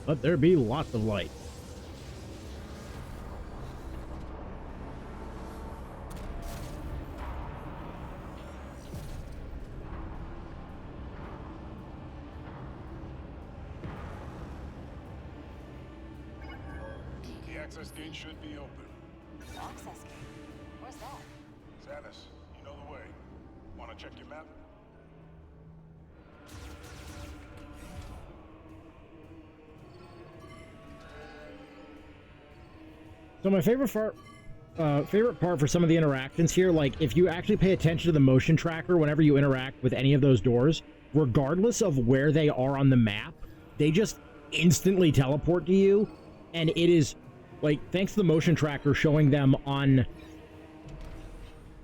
Speaker 1: Let there be lots of light.
Speaker 7: The access gate should be open.
Speaker 8: Access gate. Where's that?
Speaker 7: Xanus, you know the way. Want to check your map?
Speaker 1: So my favorite part for some of the interactions here, like if you actually pay attention to the motion tracker whenever you interact with any of those doors, regardless of where they are on the map, they just instantly teleport to you, and it is like, thanks to the motion tracker showing them on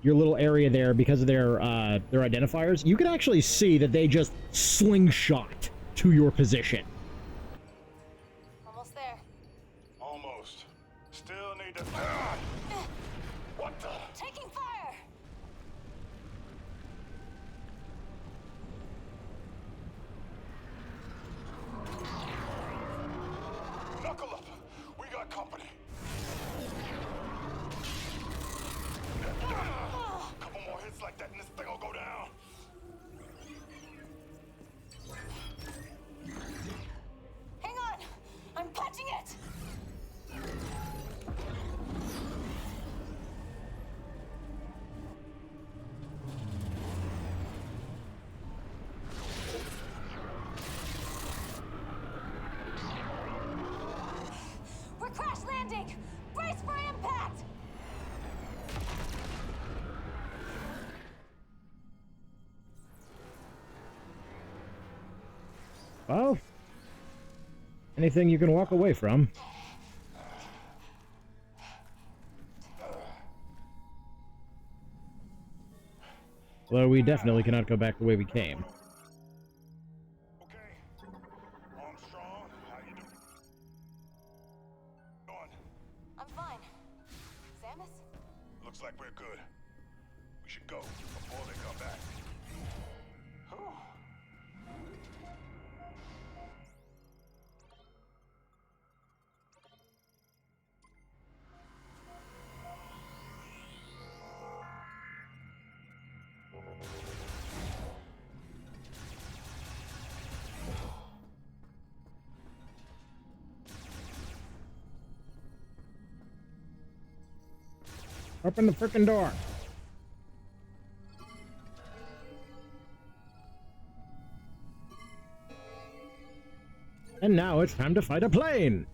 Speaker 1: your little area there because of their identifiers, you can actually see that they just slingshot to your position.
Speaker 8: Almost there.
Speaker 7: Almost. Still need to... What the?
Speaker 8: Taking fire!
Speaker 7: Knuckle up. We got company. Couple more hits like that and this thing will go down.
Speaker 8: Hang on! I'm punching it! We're crash landing! Brace for impact!
Speaker 1: Well, anything you can walk away from. Although we definitely cannot go back the way we came.
Speaker 7: Okay. Armstrong, how you doing?
Speaker 8: I'm fine. Samus?
Speaker 7: Looks like we're good. We should go before they come back. Whew.
Speaker 1: Open the frickin' door. And now it's time to fight a plane.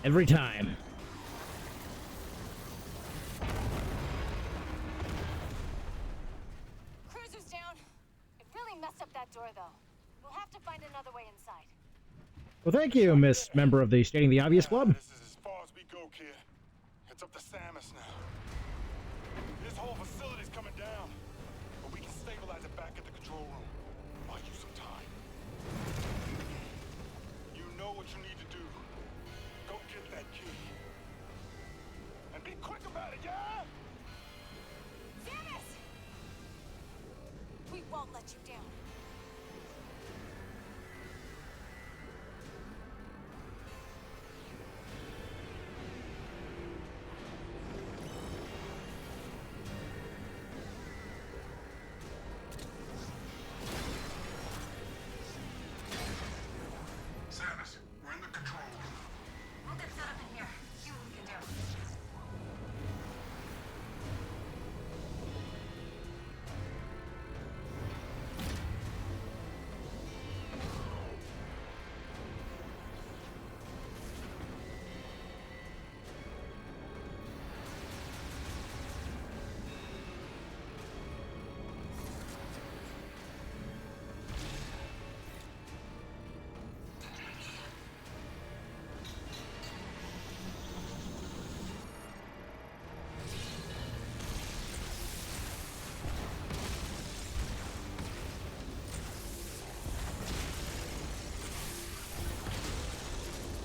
Speaker 1: Every time.
Speaker 8: Cruiser's down. It really messed up that door, though. We'll have to find another way inside.
Speaker 1: Well, thank you, Miss Member of the Stating the Obvious Club.
Speaker 7: This is as far as we go, kid. It's up to Samus now. This whole facility's coming down, but we can stabilize it back at the control room. Buy you some time. You know what you need to do. Go get that key. And be quick about it, yeah?
Speaker 8: Samus! We won't let you down.
Speaker 7: Samus, we're in the control room.
Speaker 8: We'll get set up in here. See what we can do.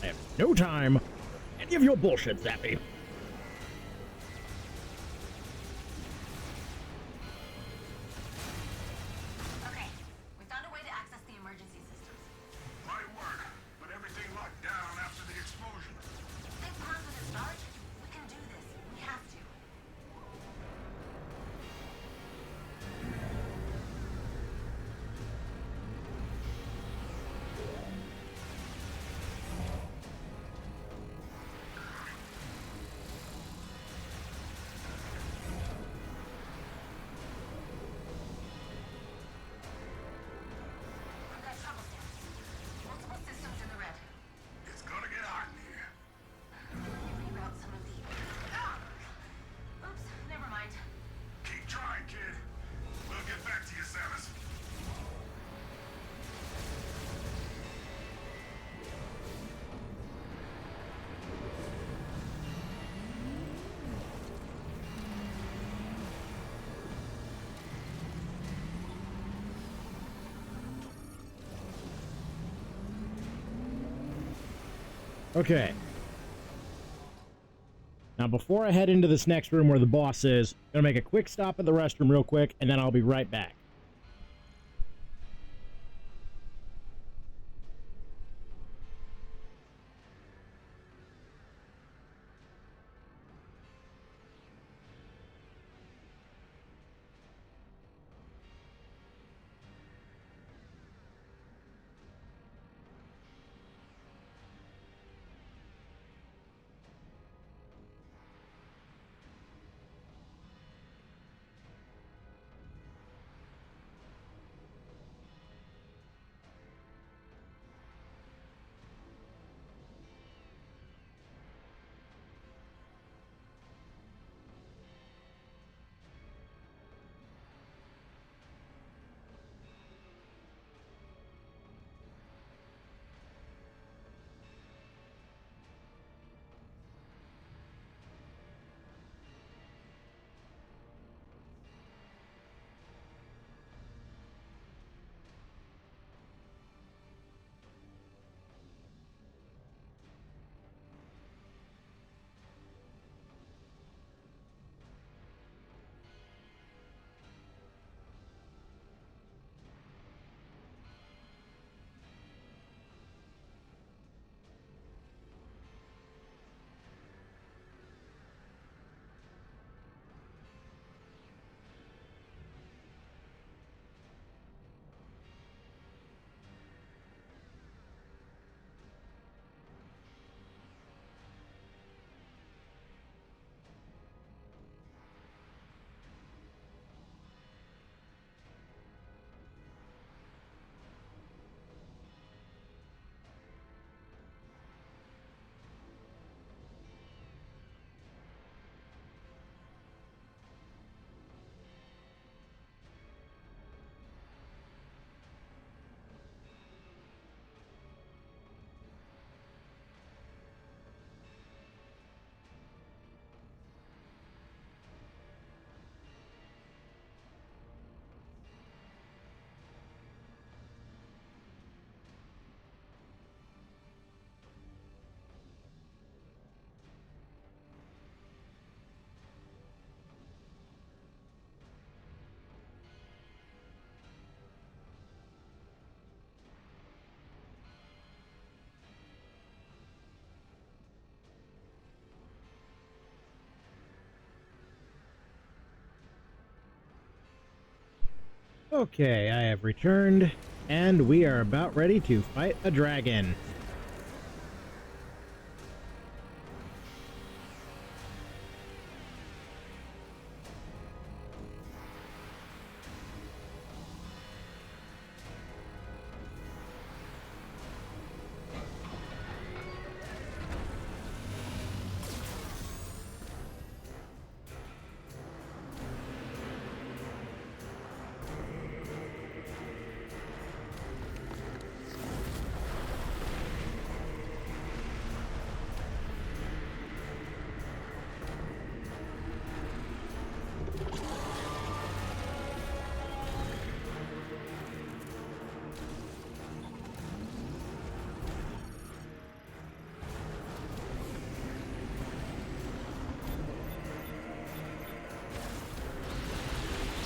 Speaker 1: I have no time. Any of your bullshit, Zappy.
Speaker 8: Okay, we found a way to access the emergency systems.
Speaker 7: Might work, but everything locked down after the explosion.
Speaker 8: Think Plasma is large? We can do this. We have to. We've got trouble stairs. Multiple systems in the red.
Speaker 7: It's gonna get hot in here.
Speaker 8: Reroute some of the... Ah! Oops, never mind.
Speaker 7: Keep trying, kid. We'll get back to you, Samus.
Speaker 1: Okay. Now, before I head into this next room where the boss is, I'm gonna make a quick stop at the restroom real quick, and then I'll be right back. Okay, I have returned, and we are about ready to fight a dragon.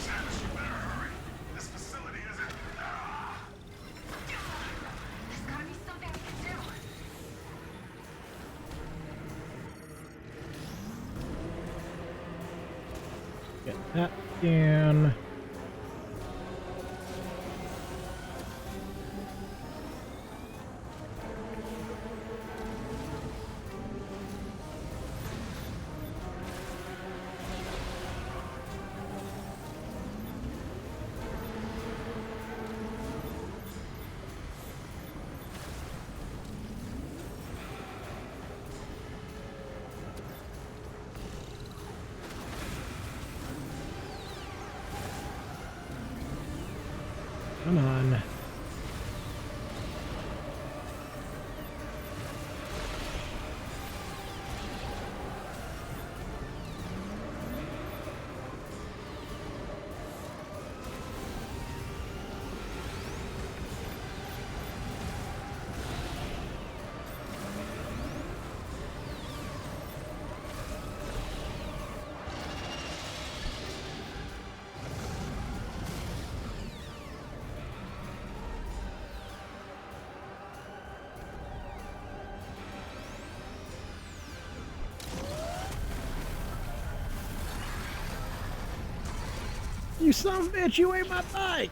Speaker 5: Samus, you better hurry. This facility isn't. There's gotta be something we can do.
Speaker 1: Get that down. Come on. You son of a bitch, you ate my bike!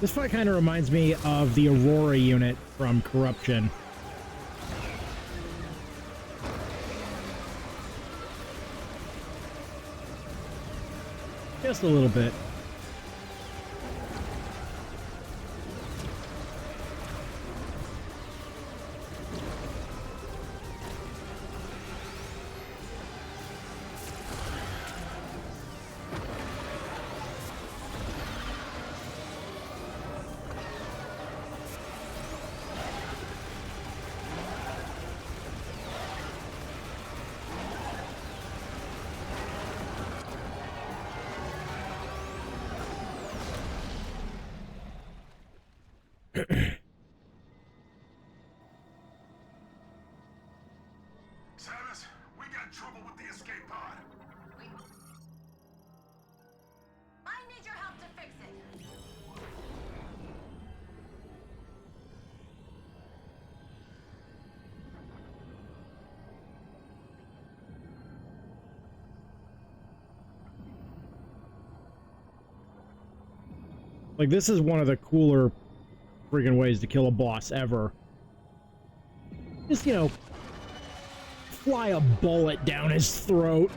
Speaker 1: This fight kind of reminds me of the Aurora unit from Corruption. Just a little bit.
Speaker 5: Samus, we got trouble with the escape pod.
Speaker 8: I need your help to fix it.
Speaker 1: Like, this is one of the cooler freaking ways to kill a boss ever. Just, you know, fly a bullet down his throat.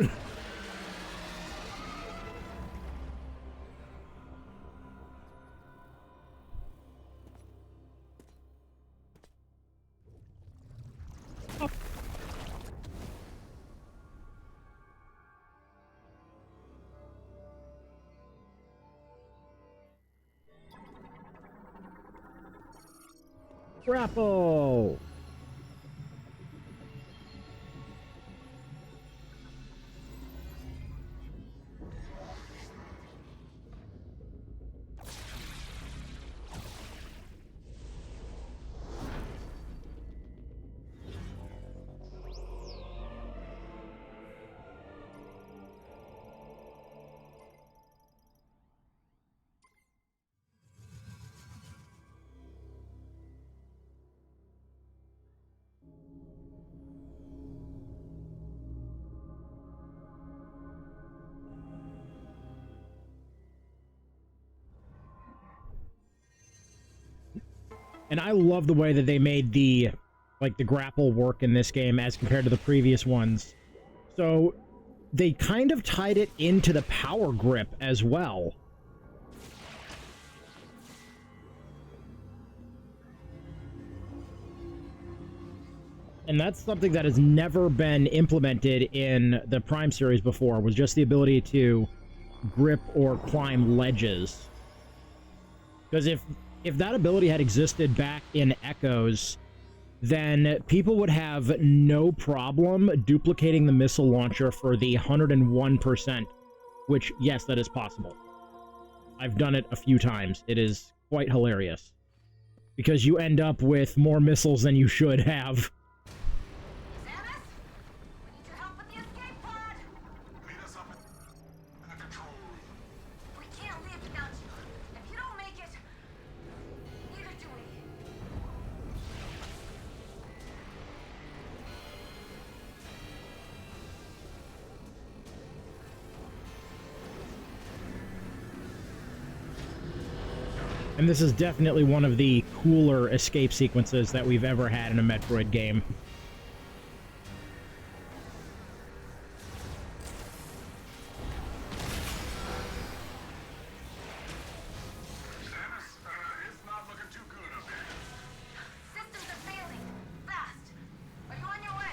Speaker 1: Grapple! And I love the way that they made the, like, the grapple work in this game as compared to the previous ones. So, they kind of tied it into the power grip as well. And that's something that has never been implemented in the Prime series before, was just the ability to grip or climb ledges. Because if that ability had existed back in Echoes, then people would have no problem duplicating the missile launcher for the 101%, which, yes, that is possible. I've done it a few times. It is quite hilarious. Because you end up with more missiles than you should have.
Speaker 8: Samus, we need your help with the escape pod.
Speaker 5: Meet us up in the control room.
Speaker 8: We can't leave without you. If you don't make it, neither do we.
Speaker 1: And this is definitely one of the cooler escape sequences that we've ever had in a Metroid game.
Speaker 5: Samus, it's not looking too good up here.
Speaker 8: Systems are failing. Fast. Are you on your way?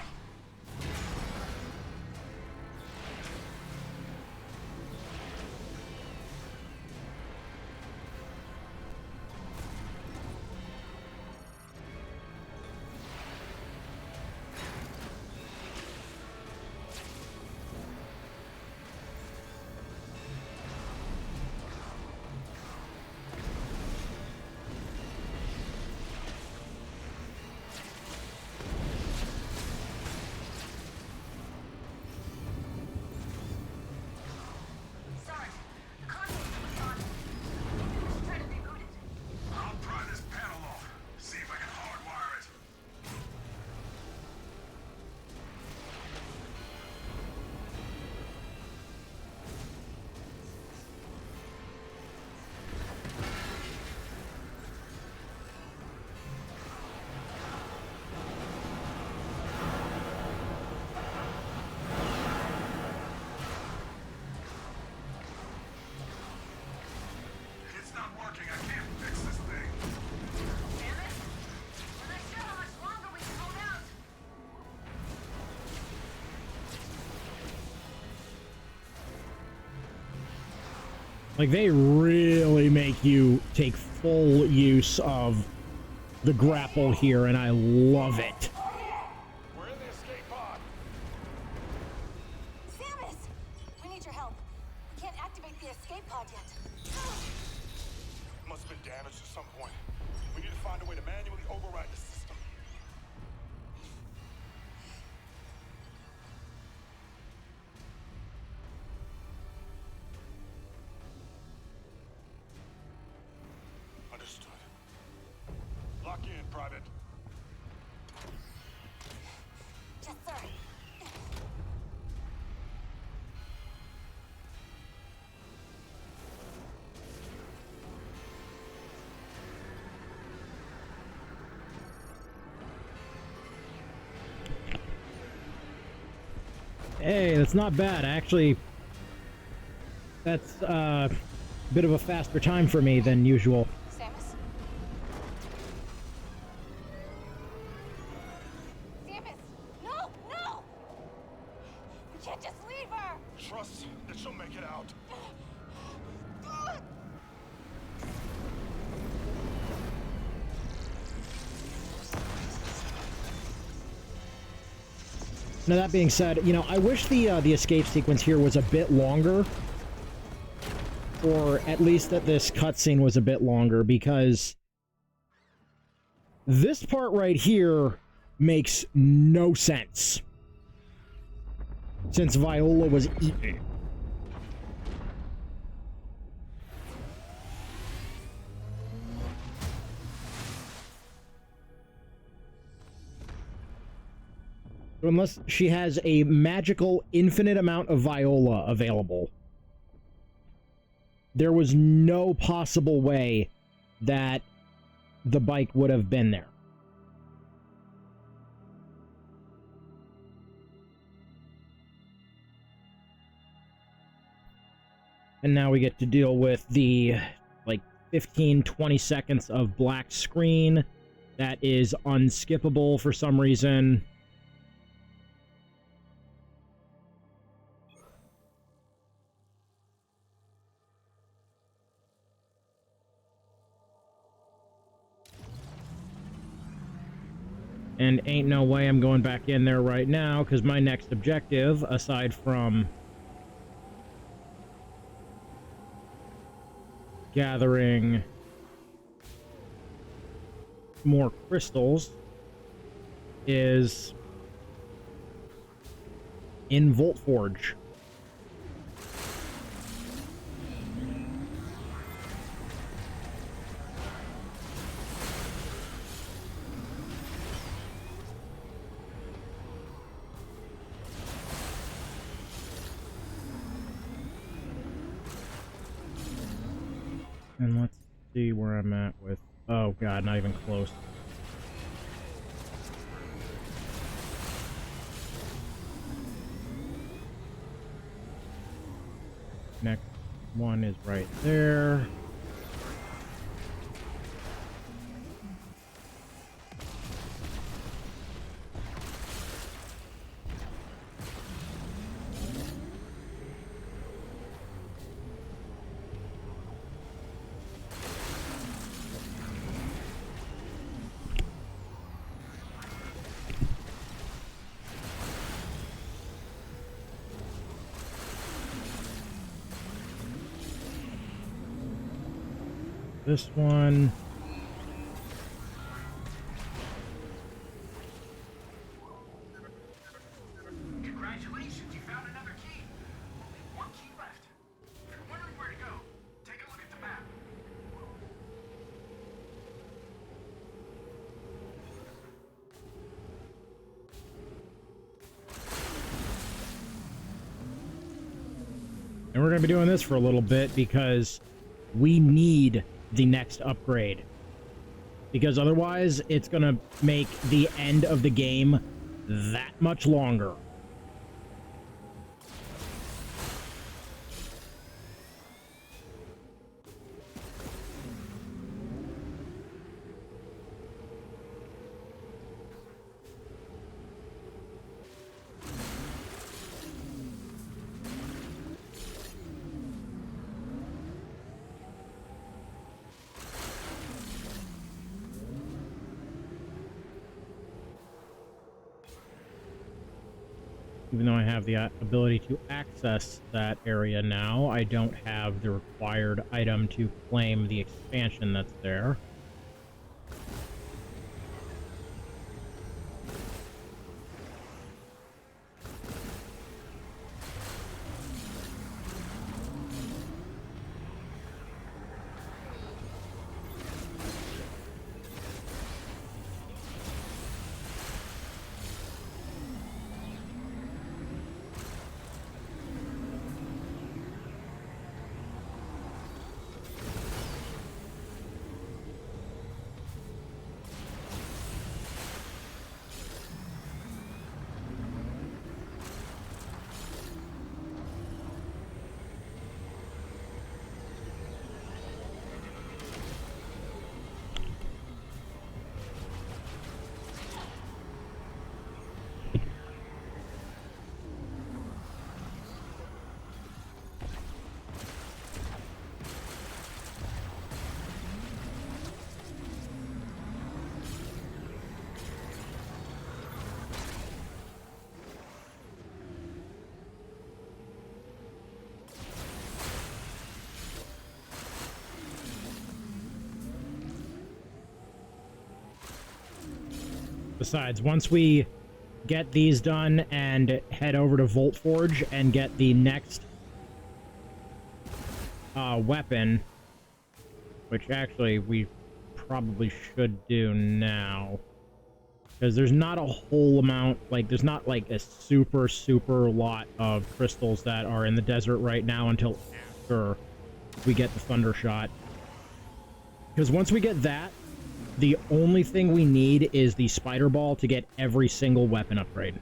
Speaker 8: Sarge, the console is on. Just try to reboot it.
Speaker 5: I'll pry this panel off. See if I can hardwire it. It's not working. I can't fix this thing.
Speaker 8: Damn it! We're not sure how much longer we can hold out.
Speaker 1: Like, they really make you take full use of the grapple here, and I love it.
Speaker 5: We're in the escape pod.
Speaker 8: Samus! We need your help. We can't activate the escape pod yet.
Speaker 5: Must have been damaged at some point. We need to find a way to manually override the system.
Speaker 7: Private.
Speaker 8: Yes, sir.
Speaker 1: Hey, that's not bad. Actually, that's a bit of a faster time for me than usual.
Speaker 8: Samus? Samus! No! No! We can't just leave her!
Speaker 7: Trust that she'll make it out.
Speaker 1: Now, that being said, you know, I wish the escape sequence here was a bit longer. Or at least that this cutscene was a bit longer, because this part right here makes no sense. Since Viola was eaten. Unless she has a magical infinite amount of Viola available, there was no possible way that the bike would have been there. And now we get to deal with the, like, 15-20 seconds of black screen that is unskippable for some reason. And ain't no way I'm going back in there right now, because my next objective, aside from gathering more crystals, is in Volt Forge. And let's see where I'm at with... Oh god, not even close. Next one is right there. This one.
Speaker 5: Congratulations, you found another key. Only one key left. If you're wondering where to go, take a look at the map.
Speaker 1: And we're going to be doing this for a little bit because we need the next upgrade. Because otherwise, it's going to make the end of the game that much longer. Even though I have the ability to access that area now, I don't have the required item to claim the expansion that's there. Besides, once we get these done and head over to Volt Forge and get the next weapon, which actually we probably should do now, because there's not a whole amount, like, there's not like a super lot of crystals that are in the desert right now until after we get the Thunder Shot. Because once we get that, the only thing we need is the Spider Ball to get every single weapon upgrade.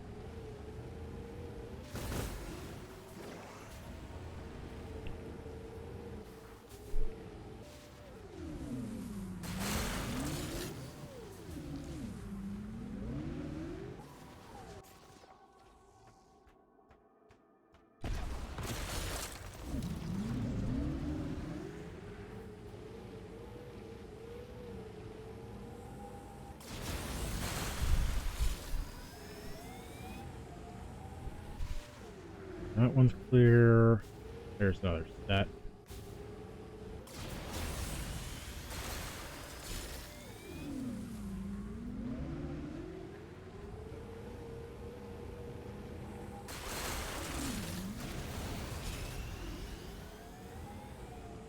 Speaker 1: That one's clear. There's another set.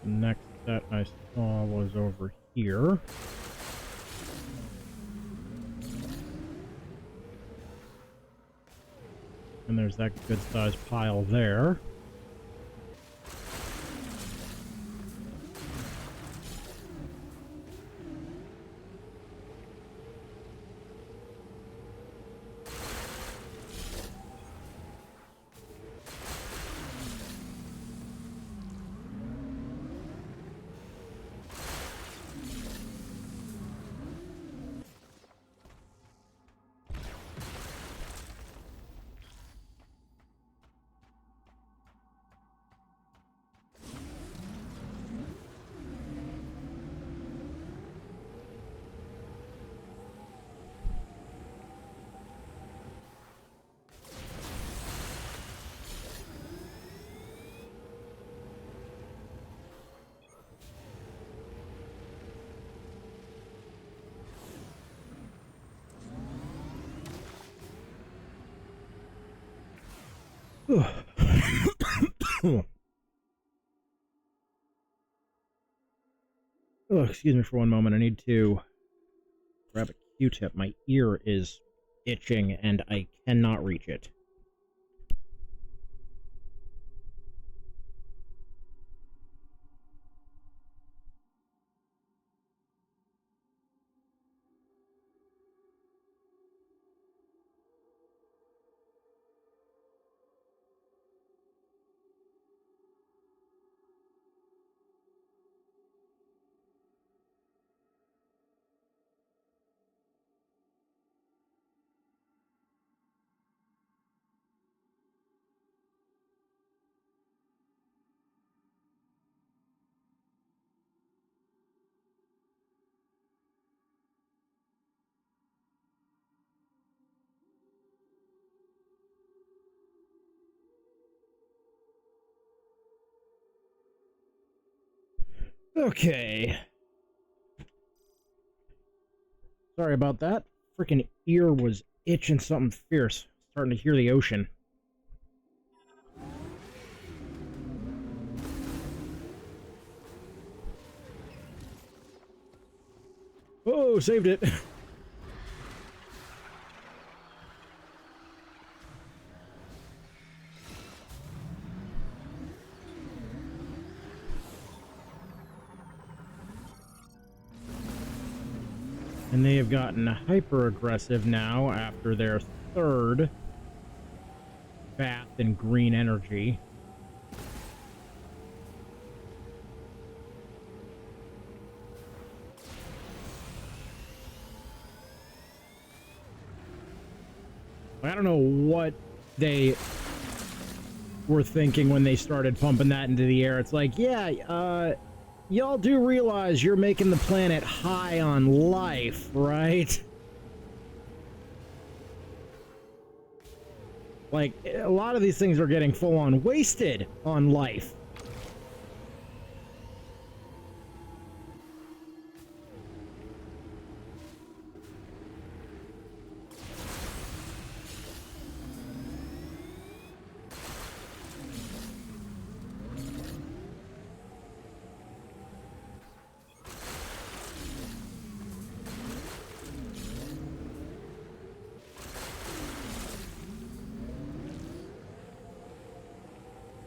Speaker 1: The next set I saw was over here. And there's that good-sized pile there. Oh, excuse me for one moment. I need to grab a Q-tip. My ear is itching and I cannot reach it. Okay. Sorry about that. Freaking ear was itching something fierce. Starting to hear the ocean. Oh, saved it. And they have gotten hyper-aggressive now after their third bath in green energy. I don't know what they were thinking when they started pumping that into the air. It's like, yeah, y'all do realize you're making the planet high on life, right? Like, a lot of these things are getting full-on wasted on life.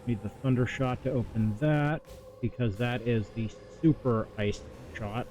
Speaker 1: Need the Thunder Shot to open that, because that is the super ice shot.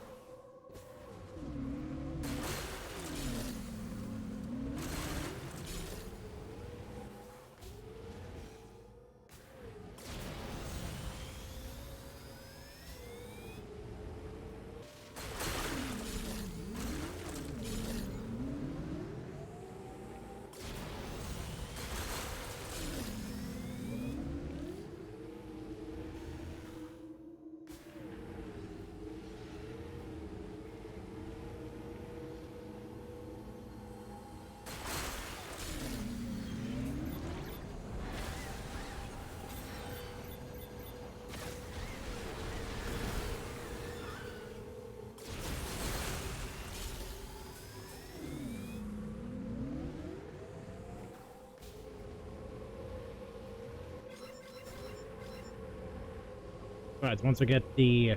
Speaker 1: But once I get the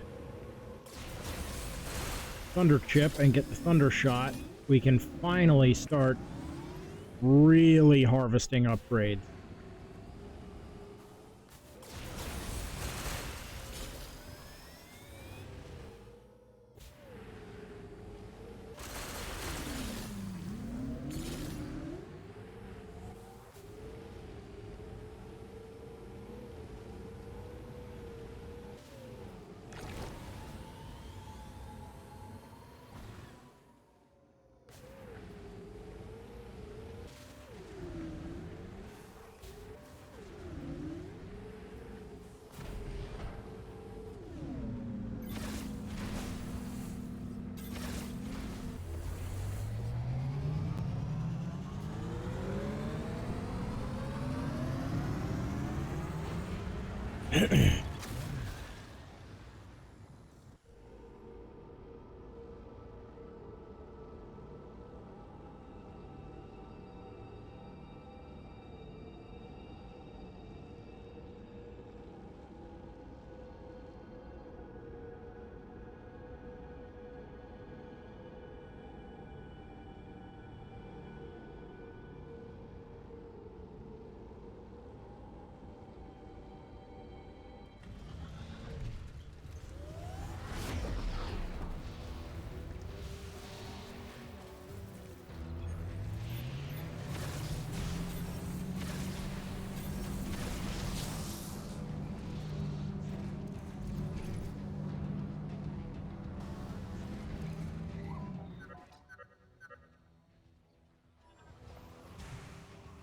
Speaker 1: Thunder Chip and get the Thunder Shot, we can finally start really harvesting upgrades.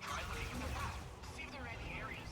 Speaker 5: Try looking at the map. See if there are any areas.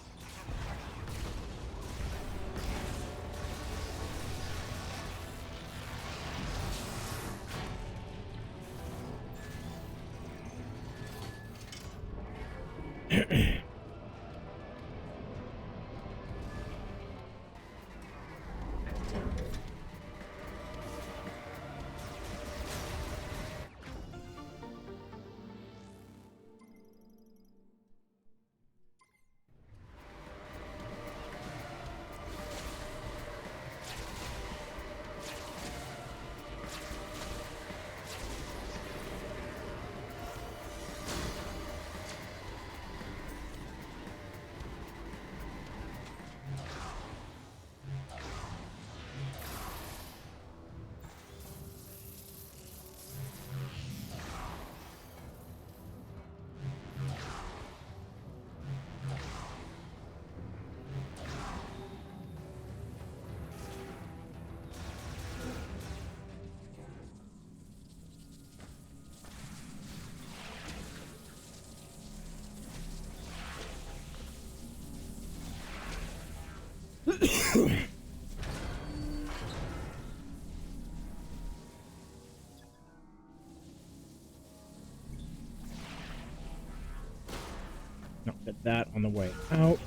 Speaker 1: No, get that on the way out.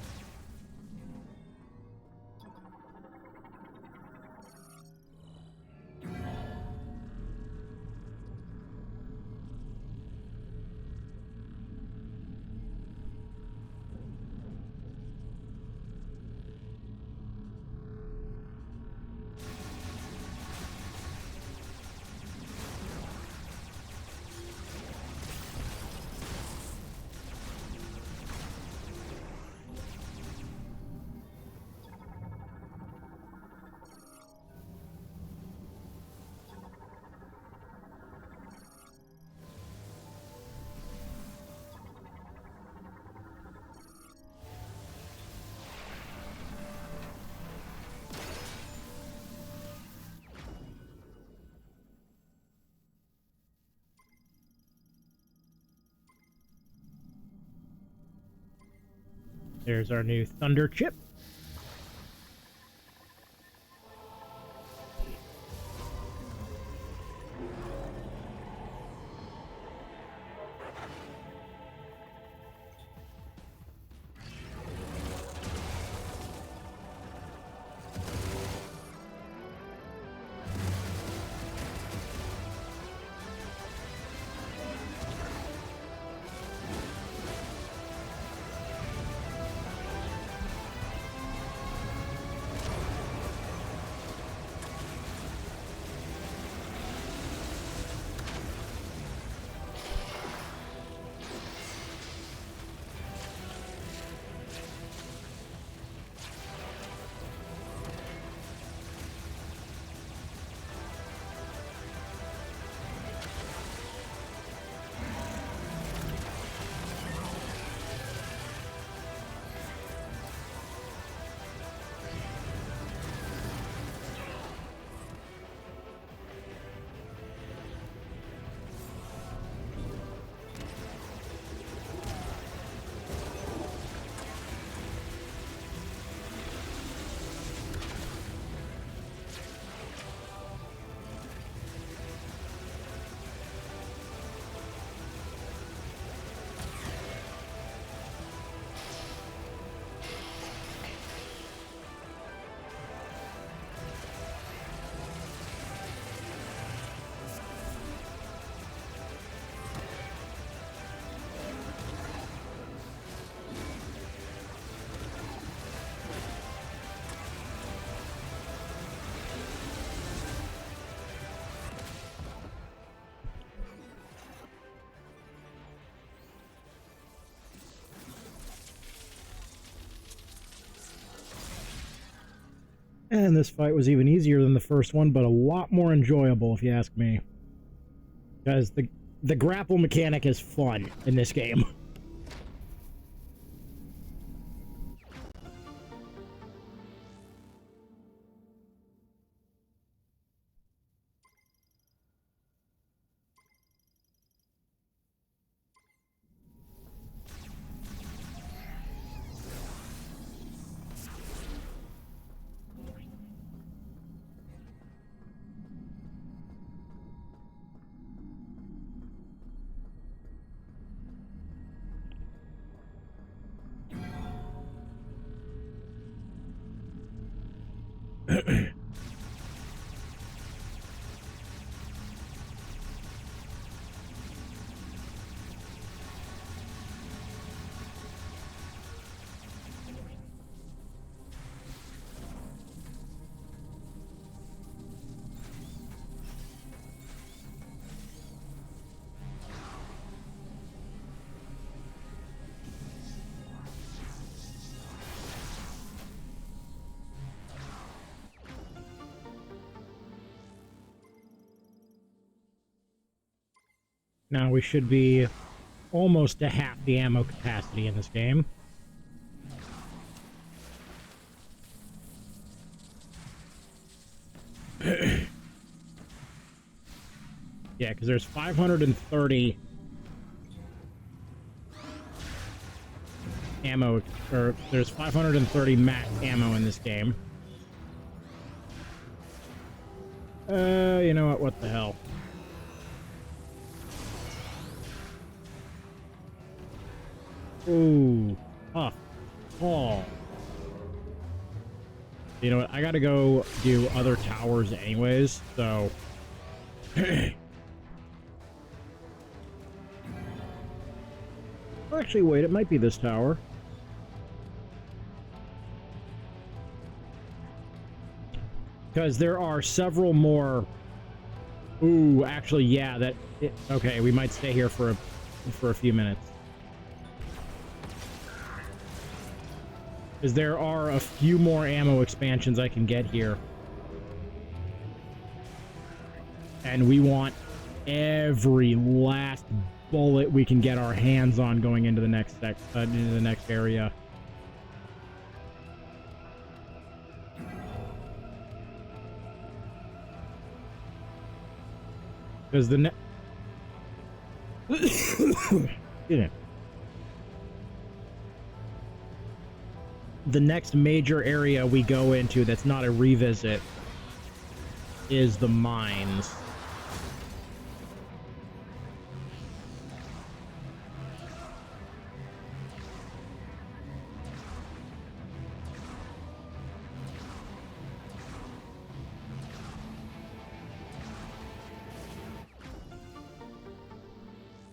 Speaker 1: There's our new Thunder Chip. And this fight was even easier than the first one, but a lot more enjoyable, if you ask me. Because the grapple mechanic is fun in this game. Now we should be almost to half the ammo capacity in this game. Yeah, because there's 530 ammo, or there's 530 max ammo in this game. You know what the hell? Ooh, tough call. You know what? I gotta go do other towers anyways, so... Actually, wait, it might be this tower. Because there are several more... Ooh, actually, yeah, okay, we might stay here for a few minutes. Because there are a few more ammo expansions I can get here. And we want every last bullet we can get our hands on going into the next area. Because the the next major area we go into that's not a revisit is the mines.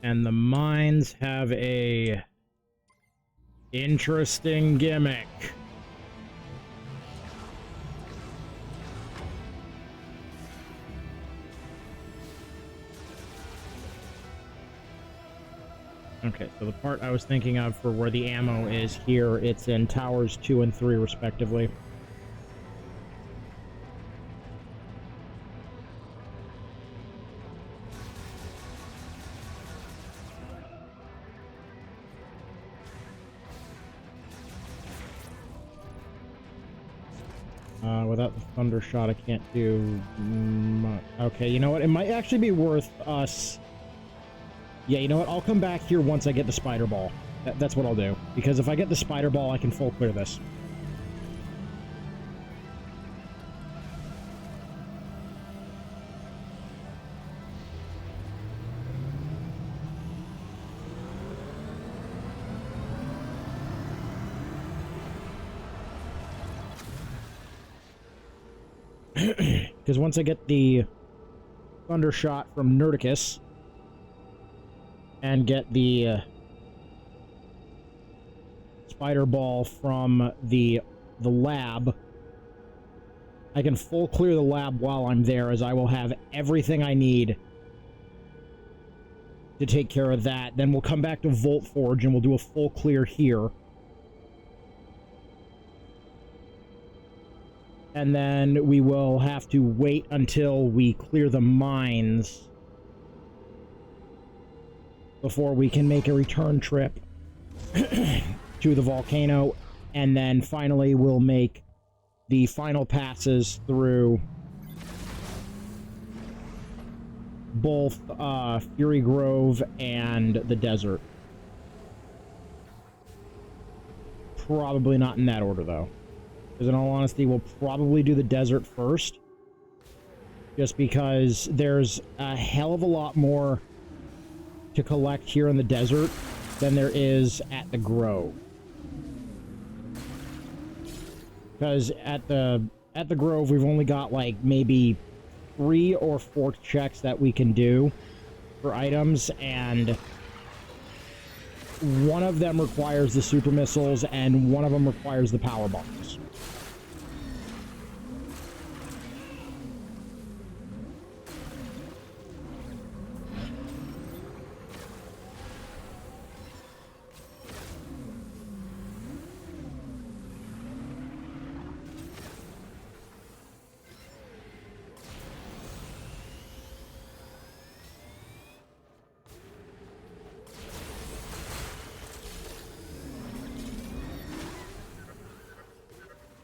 Speaker 1: And the mines have a interesting gimmick. Okay, so the part I was thinking of for where the ammo is here, it's in towers 2 and 3 respectively. Without the thunder shot, I can't do much. Okay, you know what? It might actually be worth us... Yeah, you know what? I'll come back here once I get the spider ball. That's what I'll do. Because if I get the spider ball, I can full clear this. Because once I get the thunder shot from Nerdicus and get the spider ball from the lab, I can full clear the lab while I'm there, as I will have everything I need to take care of that. Then we'll come back to Volt Forge and we'll do a full clear here. And then we will have to wait until we clear the mines before we can make a return trip to the volcano. And then finally we'll make the final passes through both Fury Grove and the desert. Probably not in that order, though. Because in all honesty, we'll probably do the desert first. Just because there's a hell of a lot more to collect here in the desert than there is at the Grove. Because at the Grove, we've only got like maybe 3 or 4 checks that we can do for items, and one of them requires the super missiles and one of them requires the power bombs.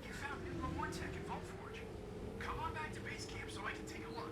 Speaker 5: You found new Lemoyne tech in Vault Forge. Come on back to base camp so I can take a look.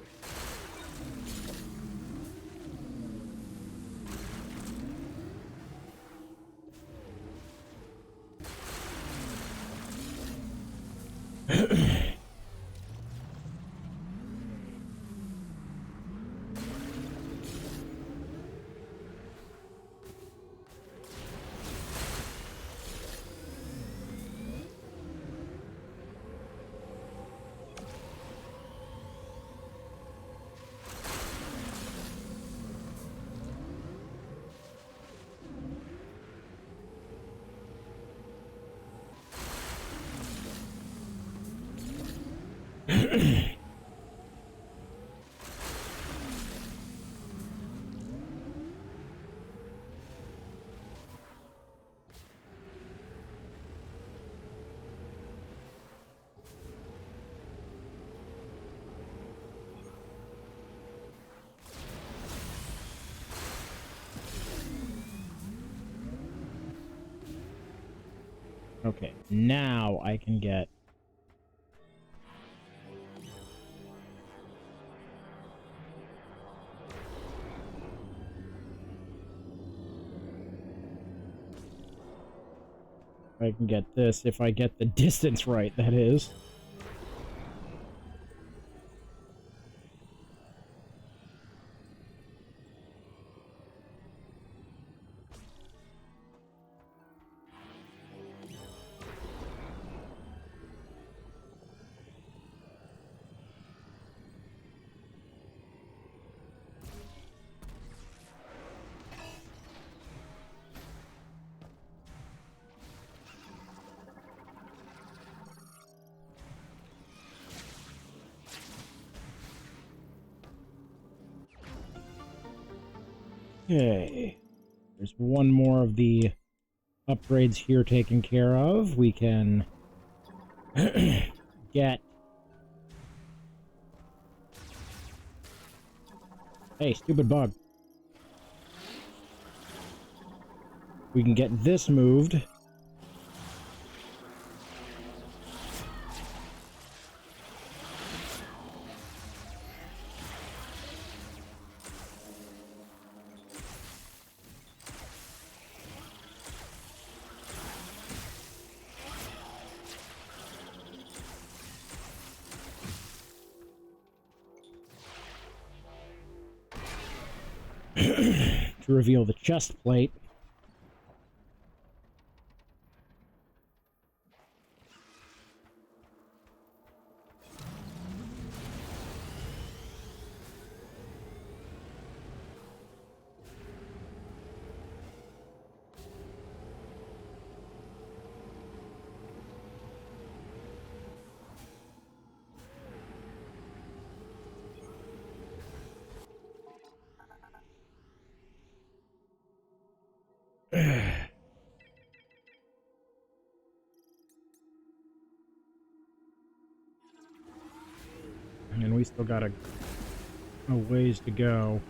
Speaker 1: Okay, now I can get... I can get this, if I get the distance right, that is. Okay. There's one more of the upgrades here taken care of. We can get... Hey, stupid bug. We can get this moved. To reveal the chest plate. And we still got a ways to go.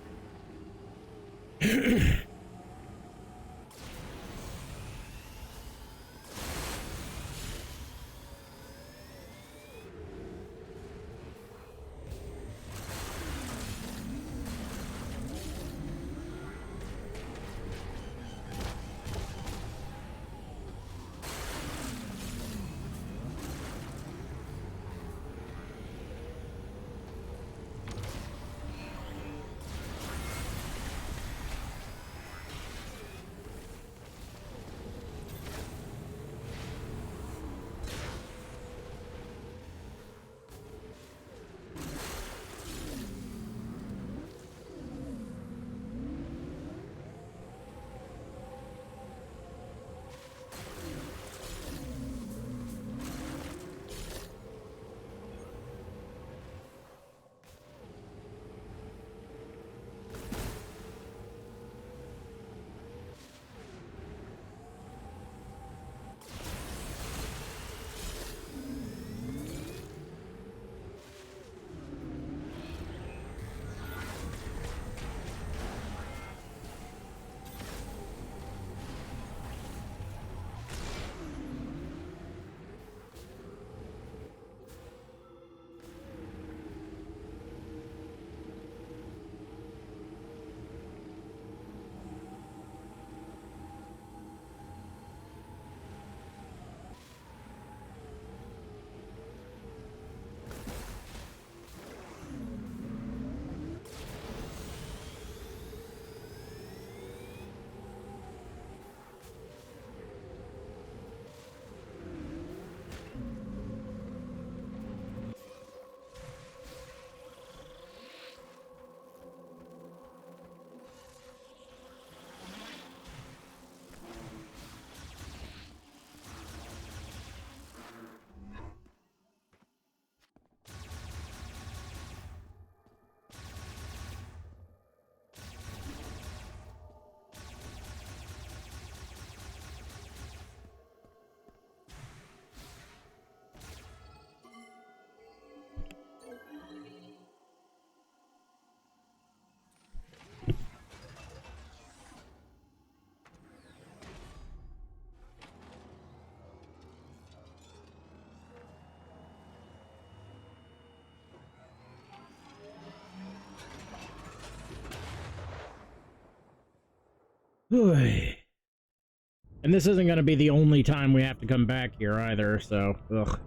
Speaker 1: And this isn't going to be the only time we have to come back here either, so, ugh.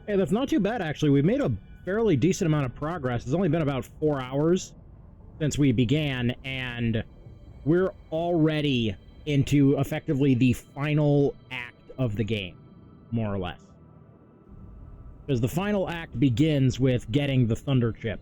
Speaker 1: Hey, that's not too bad, actually. We made a fairly decent amount of progress. It's only been about 4 hours since we began, and we're already into effectively the final act of the game, more or less. Because the final act begins with getting the Thunder Chip.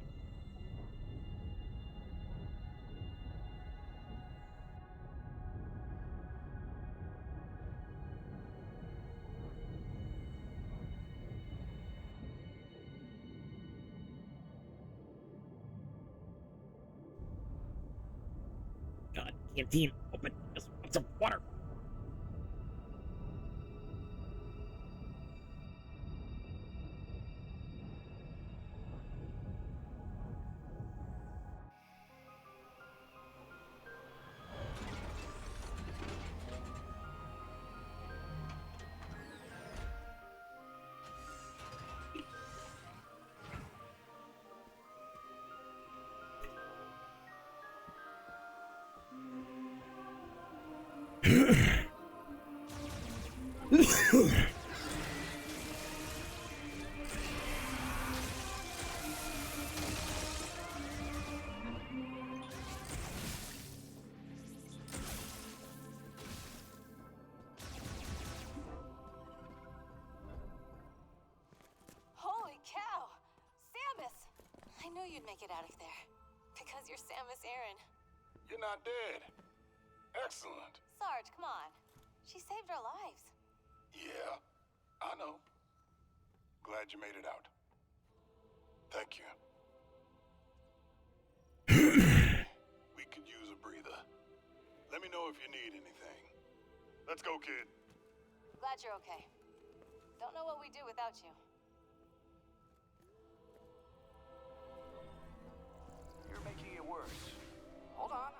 Speaker 1: God, canteen, open. Just want some water.
Speaker 8: Holy cow! Samus! I knew you'd make it out of there. Because you're Samus Aran.
Speaker 7: You're not dead. Excellent.
Speaker 8: Sarge, come on. She saved our lives.
Speaker 7: Yeah, I know. Glad you made it out. Thank you. We could use a breather. Let me know if you need anything. Let's go, kid.
Speaker 8: Glad you're okay. Don't know what we'd do without you.
Speaker 3: You're making it worse. Hold on.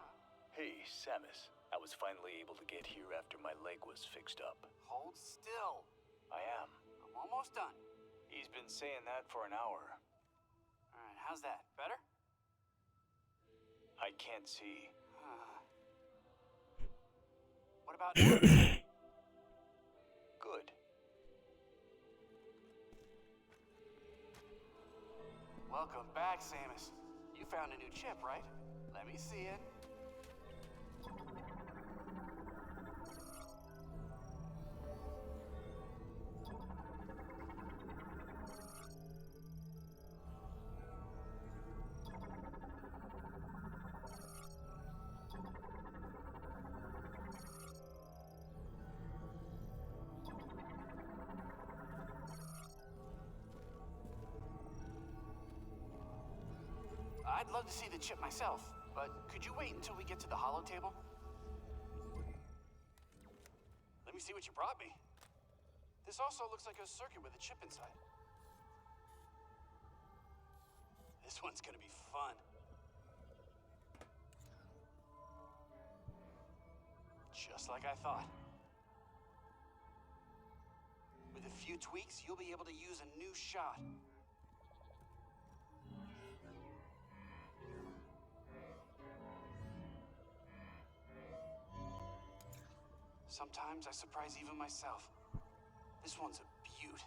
Speaker 3: Hey, Samus. I was finally able to get here after my leg was fixed up.
Speaker 6: Hold still.
Speaker 3: I am.
Speaker 6: I'm almost done.
Speaker 3: He's been saying that for an hour.
Speaker 6: Alright, how's that? Better?
Speaker 3: I can't see.
Speaker 6: What about now?
Speaker 3: Good.
Speaker 6: Welcome back, Samus. You found a new chip, right? Let me see it. I'd love to see the chip myself, but could you wait until we get to the holo table? Let me see what you brought me. This also looks like a circuit with a chip inside. This one's gonna be fun. Just like I thought. With a few tweaks, you'll be able to use a new shot. Sometimes I surprise even myself. This one's a beaut.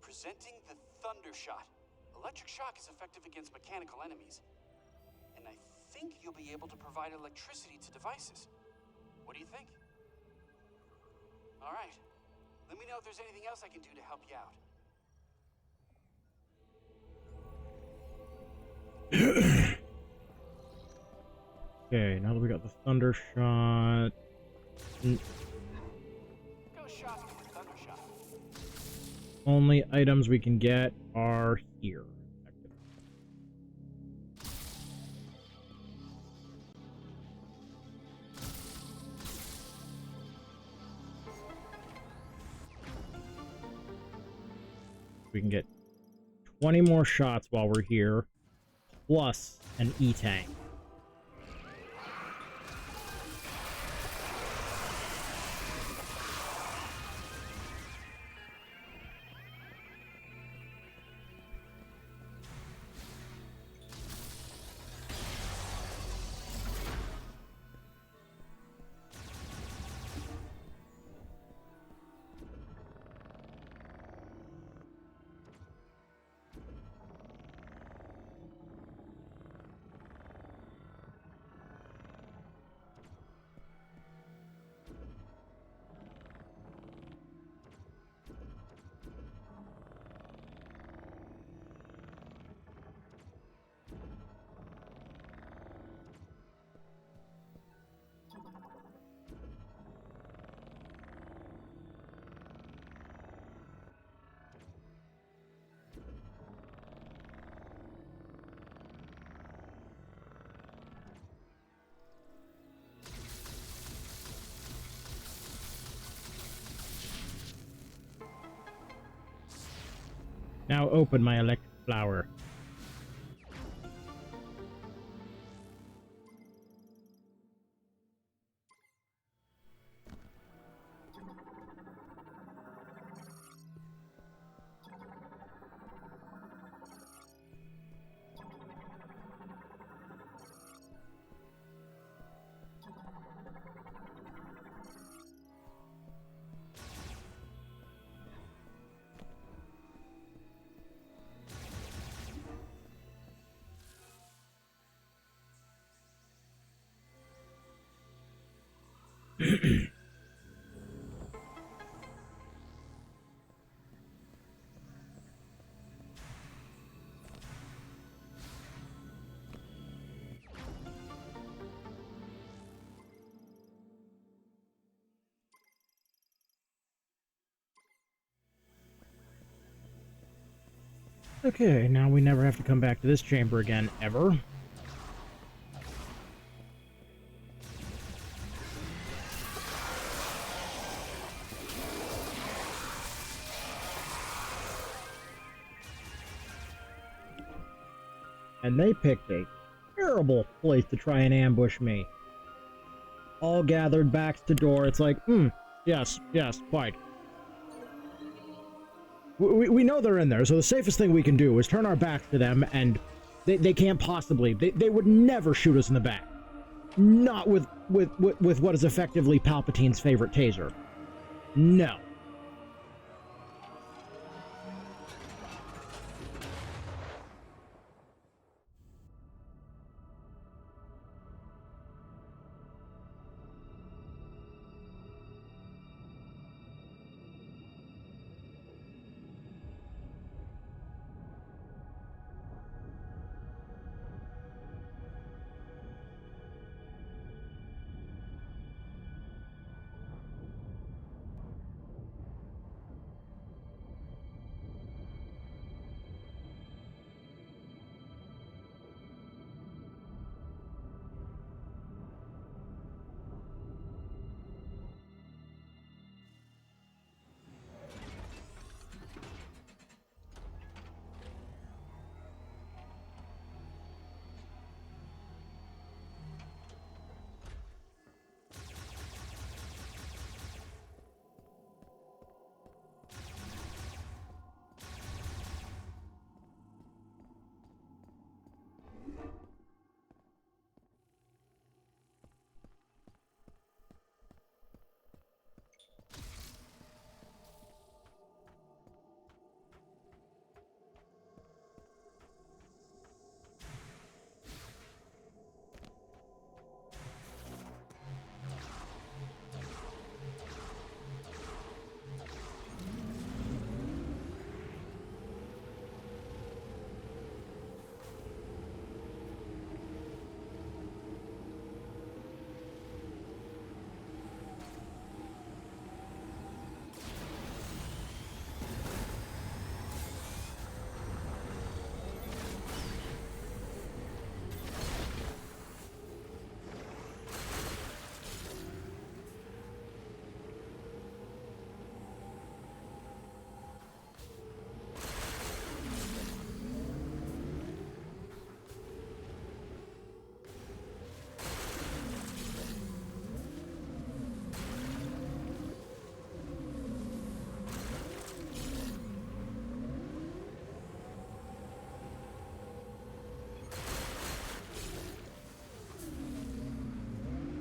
Speaker 6: Presenting the Thunder Shot. Electric shock is effective against mechanical enemies. And I think you'll be able to provide electricity to devices. What do you think? All right. Let me know if there's anything else I can do to help you out.
Speaker 1: Okay, now that we got the Thunder Shot...
Speaker 6: Go shopping with Thunder Shot.
Speaker 1: Only items we can get are here. we can get 20 more shots while we're here, plus an E-tank. Now open my electric flower. Okay, now we never have to come back to this chamber again, ever. And they picked a terrible place to try and ambush me. All gathered, backs to door. It's like, yes, quite. We know they're in there, so the safest thing we can do is turn our backs to them, and they can't possibly. They would never shoot us in the back. Not with what is effectively Palpatine's favorite taser. No.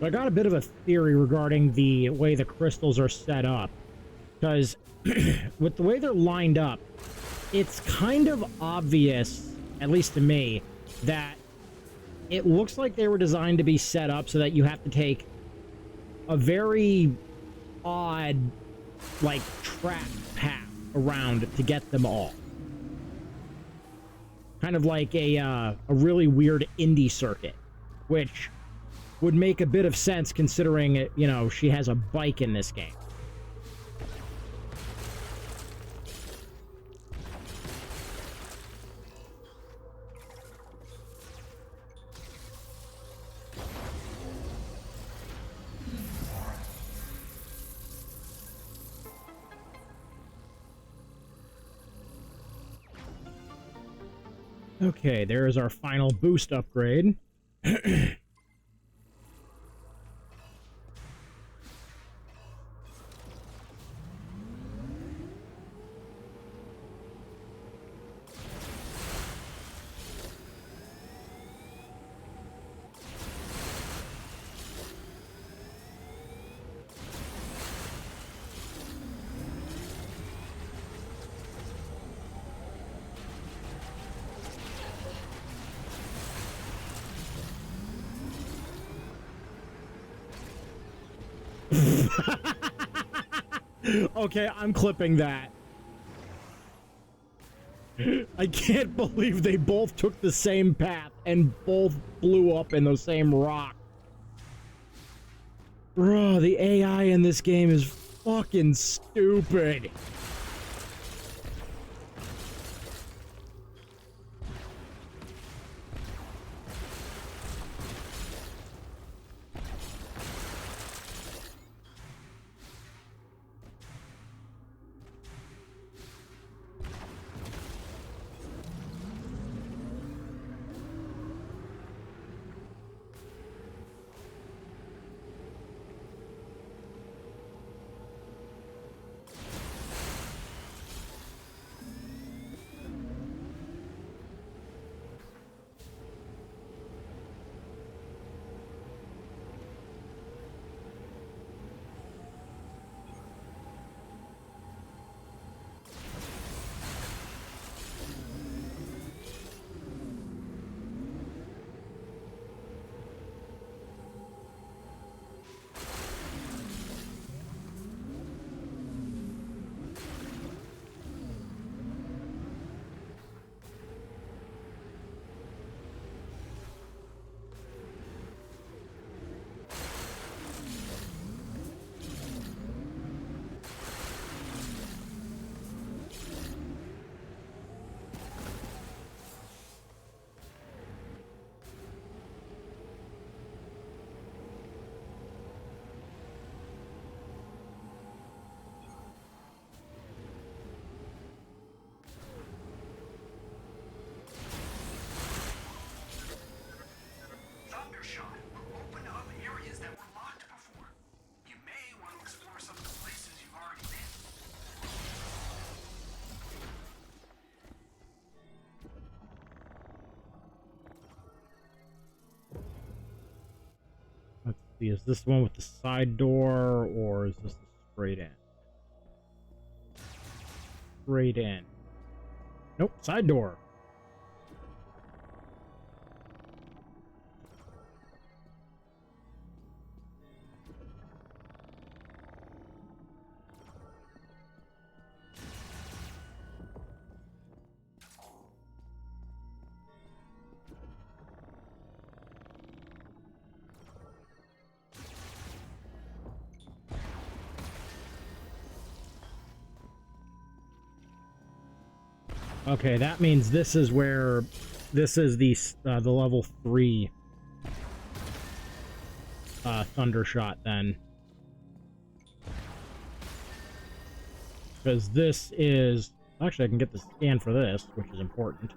Speaker 1: So I got a bit of a theory regarding the way the crystals are set up. Because with the way they're lined up, it's kind of obvious, at least to me, that it looks like they were designed to be set up so that you have to take a very odd, like, track path around to get them all. Kind of like a really weird indie circuit, which would make a bit of sense considering, you know, she has a bike in this game. Okay, there's our final boost upgrade. Okay, I'm clipping that. I can't believe they both took the same path and both blew up in the same rock. Bro, the AI in this game is fucking stupid.
Speaker 5: Thundershot will open up areas that were locked before. You may want to explore some of the places you've already been.
Speaker 1: Let's see, is this the one with the side door, or is this the straight in? Straight in. Nope, side door. Okay, that means this is where this is the level 3 Thundershot then. Because this is actually I can get the scan for this, which is important.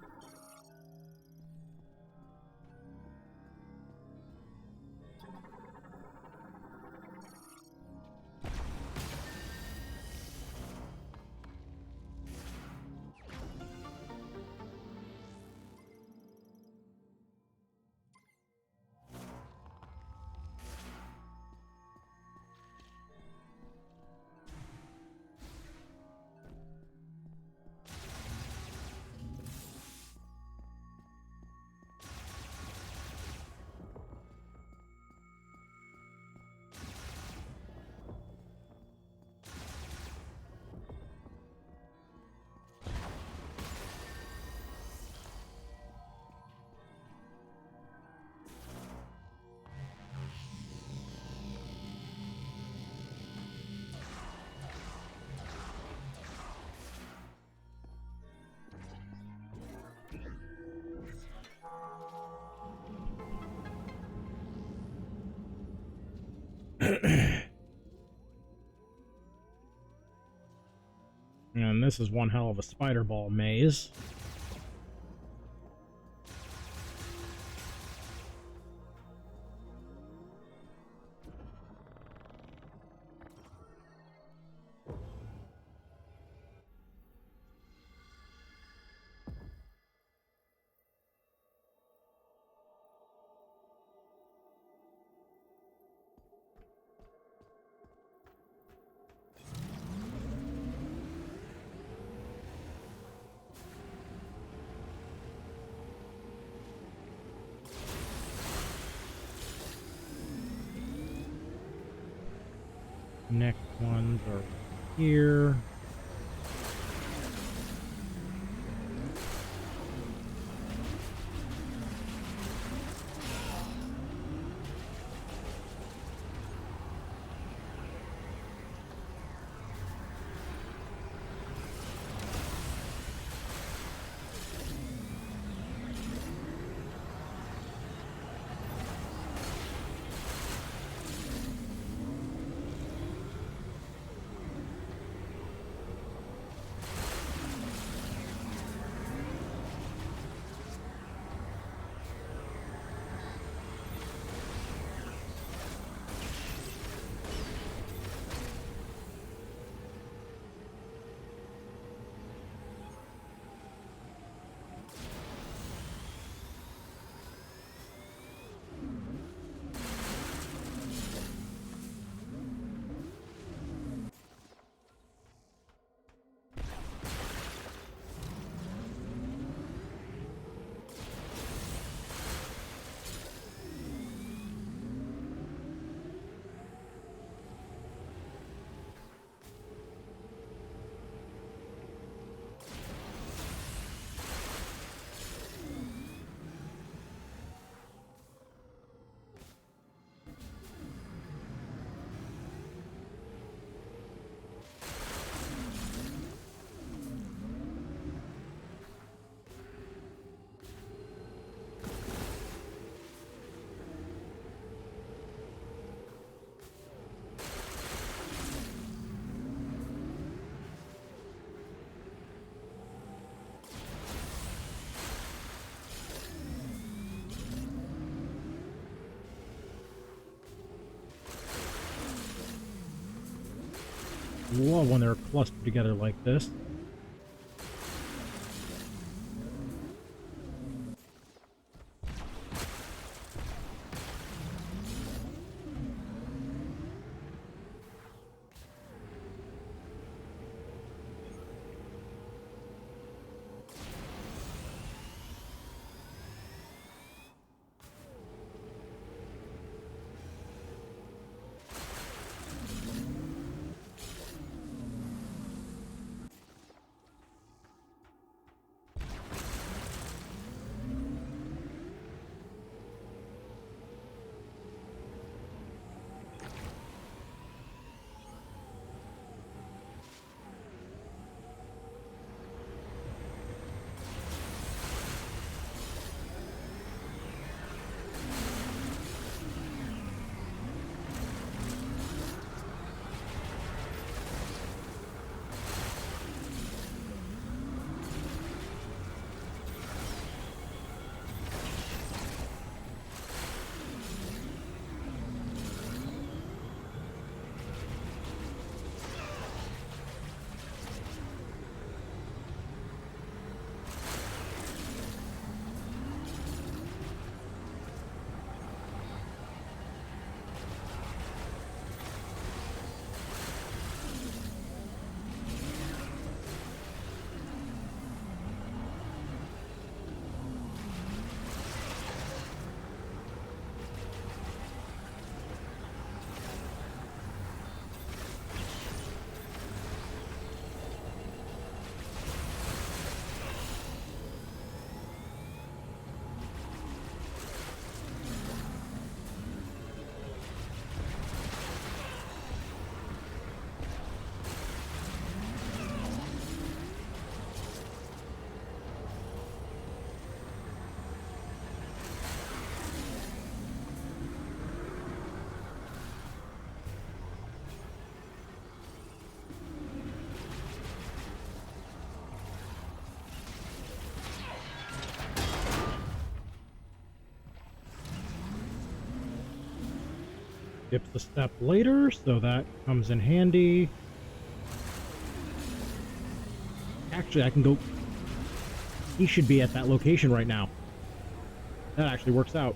Speaker 1: And this is one hell of a spider ball maze. Next ones are here. Love when they're clustered together like this. skips a step later, so that comes in handy. Actually, I can go... He should be at that location right now. That actually works out.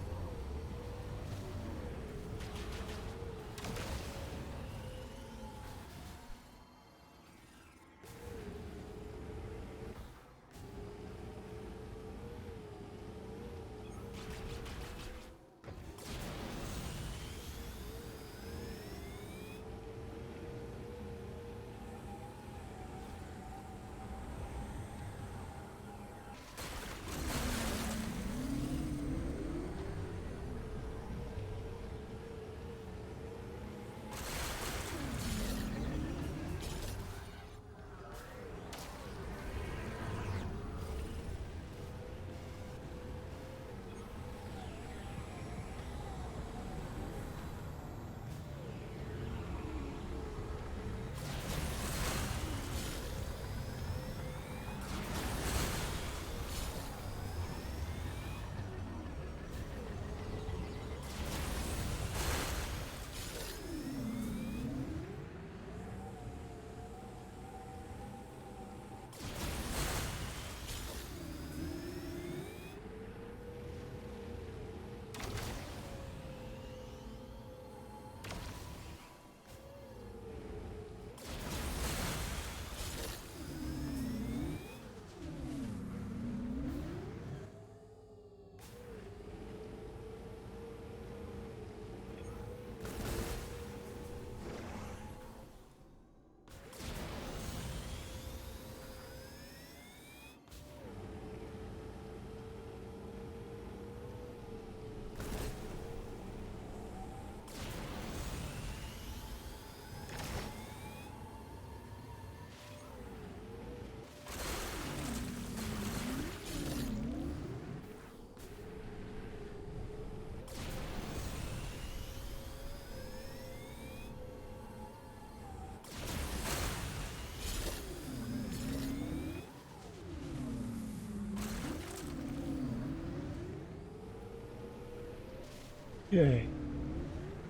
Speaker 1: Okay.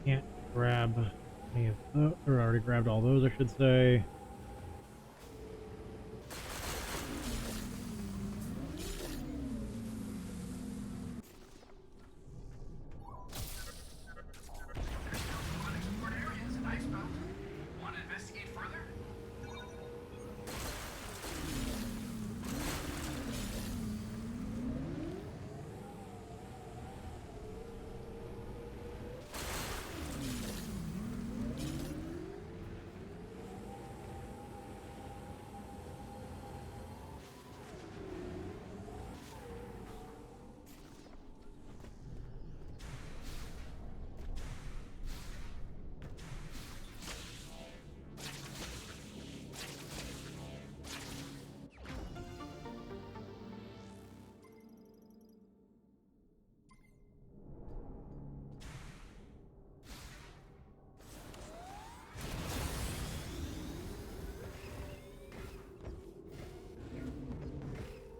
Speaker 1: Can't grab any of those, or I already grabbed all those, I should say.
Speaker 5: Unexplored areas in Icebelt. Want to investigate further?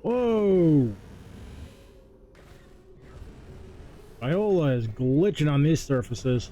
Speaker 1: Whoa! Viola is glitching on these surfaces.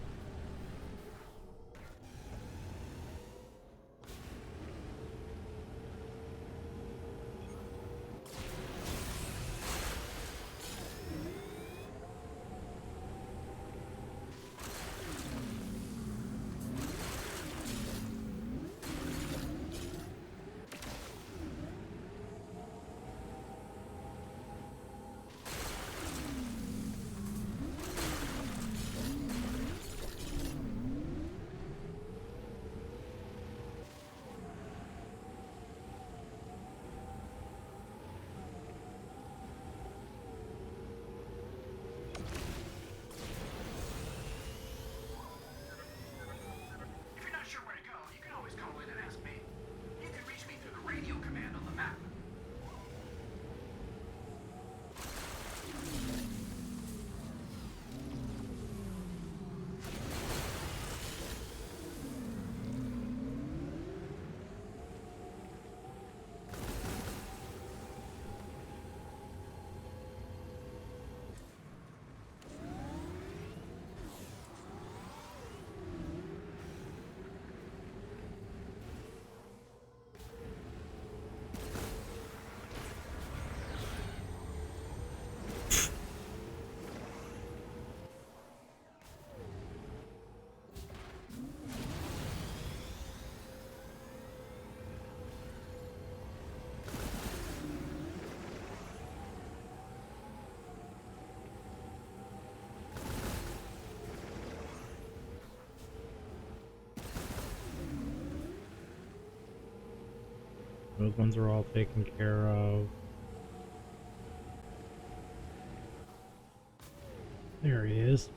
Speaker 1: Those ones are all taken care of. There he is.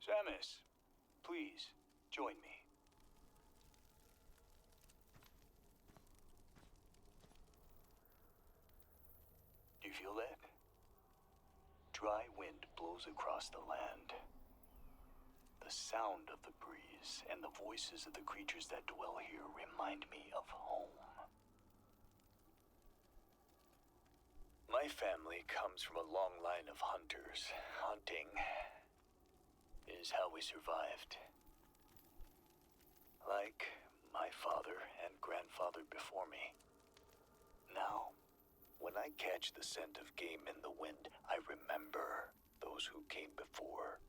Speaker 3: Samus, please, join me. Do you feel that? Dry wind blows across the land. The sound of the breeze and the voices of the creatures that dwell here remind me of home. My family comes from a long line of hunters. Hunting is how we survived. Like my father and grandfather before me. Now, when I catch the scent of game in the wind, I remember those who came before.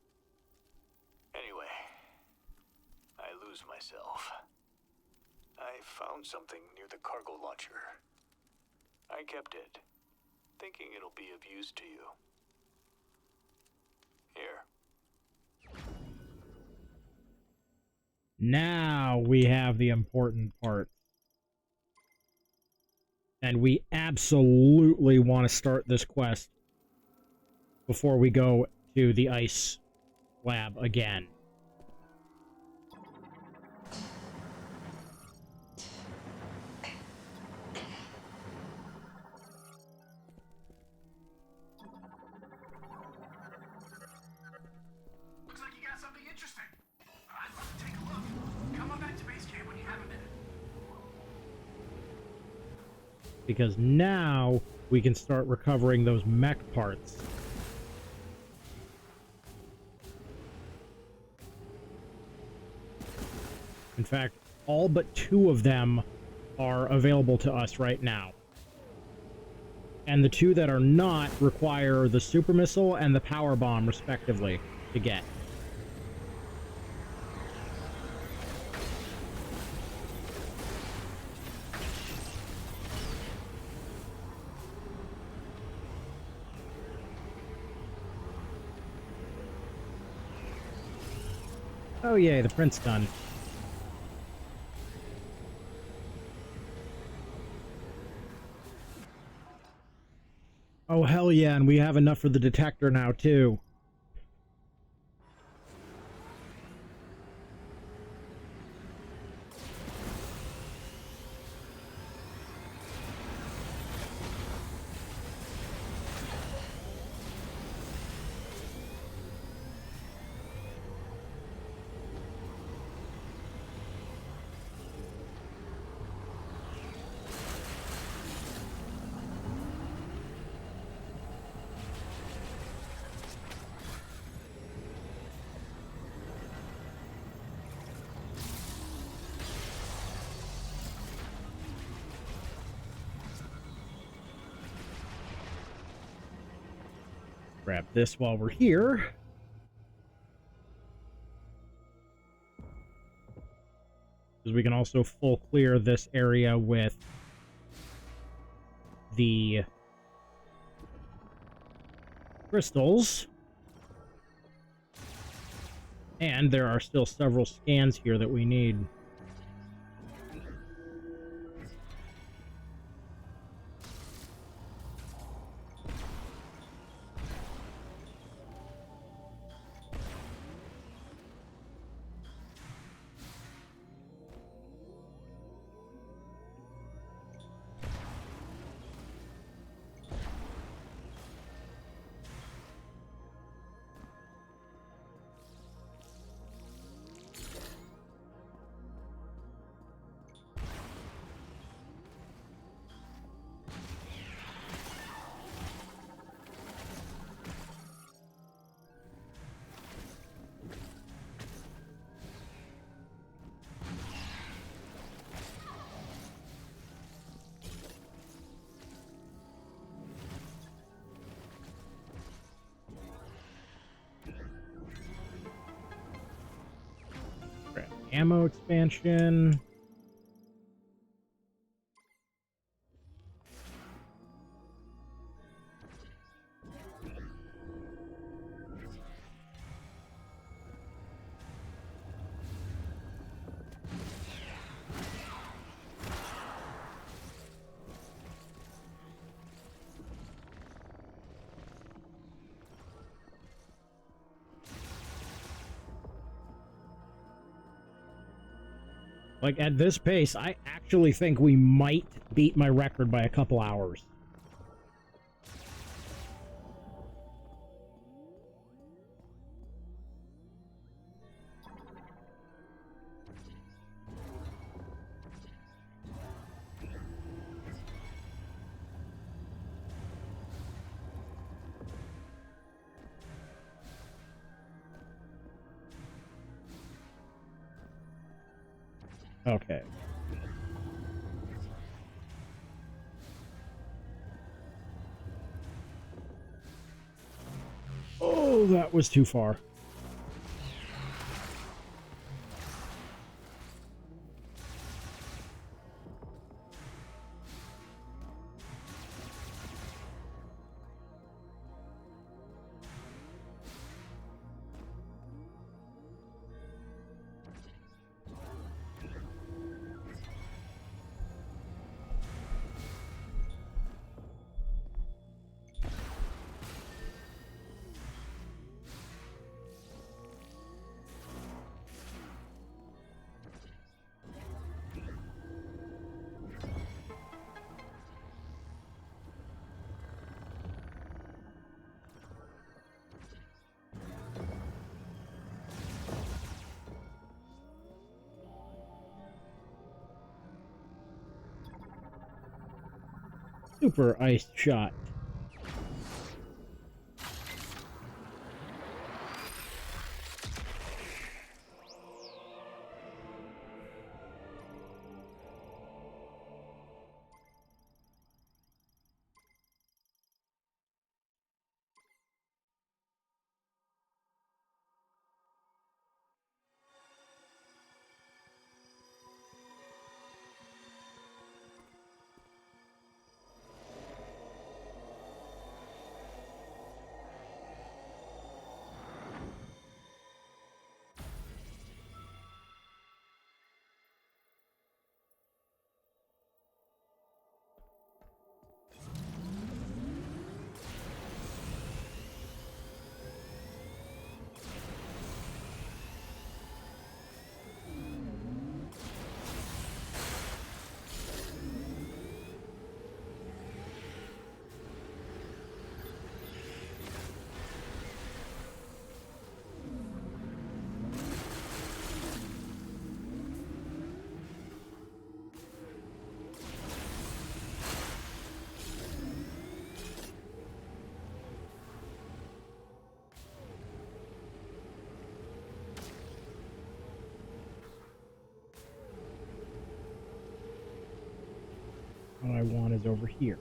Speaker 3: Anyway, I lose myself. I found something near the cargo launcher. I kept it, thinking it'll be of use to you. Here.
Speaker 1: Now we have the important part. And we absolutely want to start this quest before we go to the ice lab again.
Speaker 5: Looks like you got something interesting. I'd love to take a look. Come on back to base camp when you have a minute.
Speaker 1: Because now we can start recovering those mech parts. In fact, all but 2 of them are available to us right now. And the 2 that are not require the super missile and the power bomb, respectively, to get. Oh yay, the print's done. Oh hell yeah, and we have enough for the detector now too. Grab this while we're here. Because we can also full clear this area with the crystals. And there are still several scans here that we need. ammo expansion. Like, at this pace, I actually think we might beat my record by a couple hours. Okay. Oh, that was too far. Super ice shot. What I want is over here.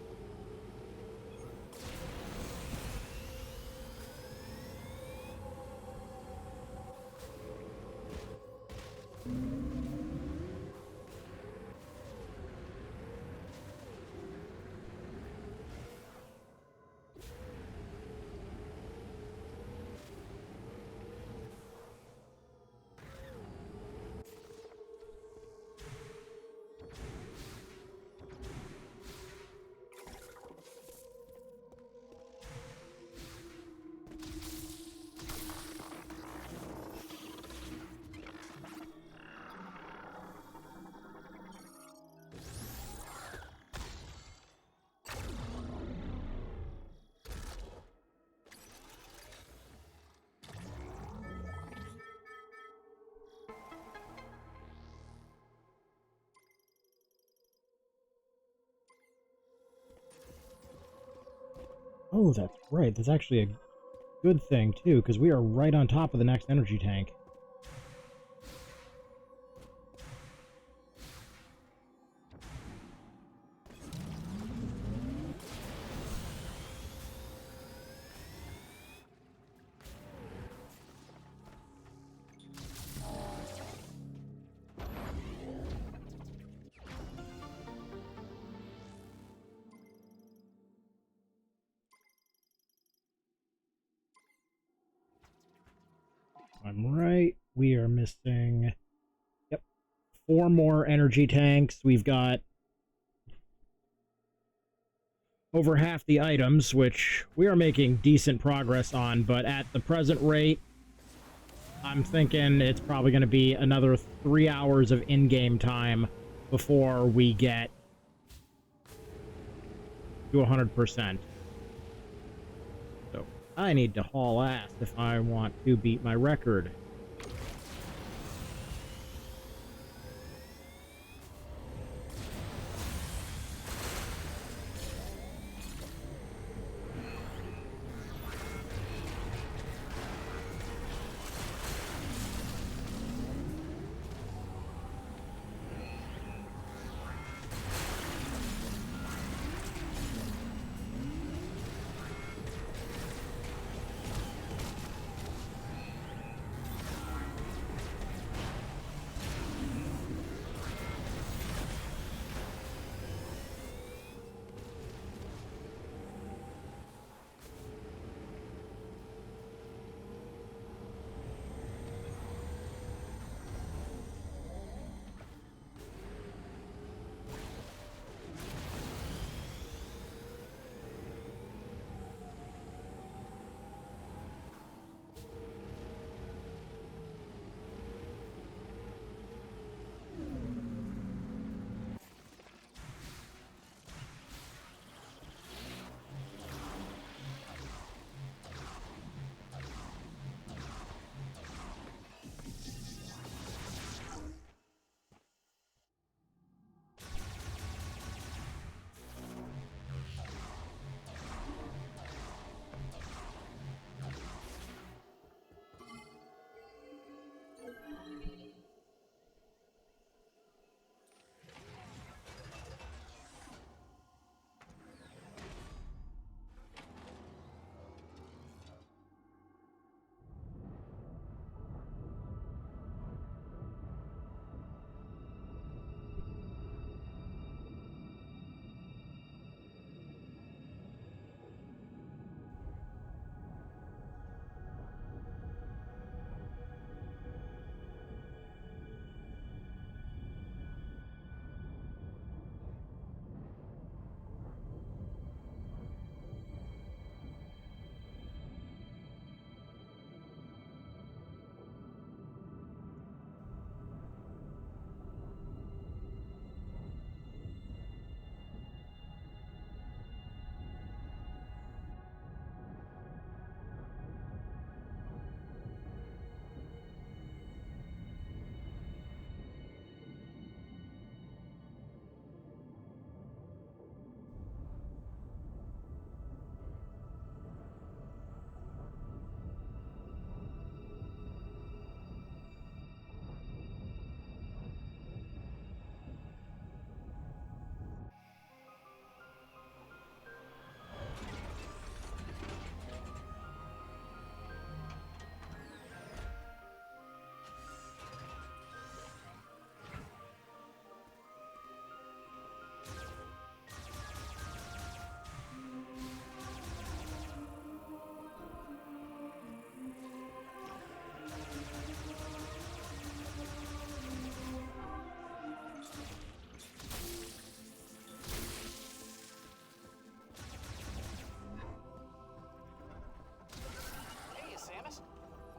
Speaker 1: Oh, that's right. That's actually a good thing, too, because we are right on top of the next energy tank. I'm right. We are missing, yep, 4 more energy tanks. We've got over half the items, which we are making decent progress on, but at the present rate, I'm thinking it's probably going to be another 3 hours of in-game time before we get to 100%. So I need to haul ass if I want to beat my record.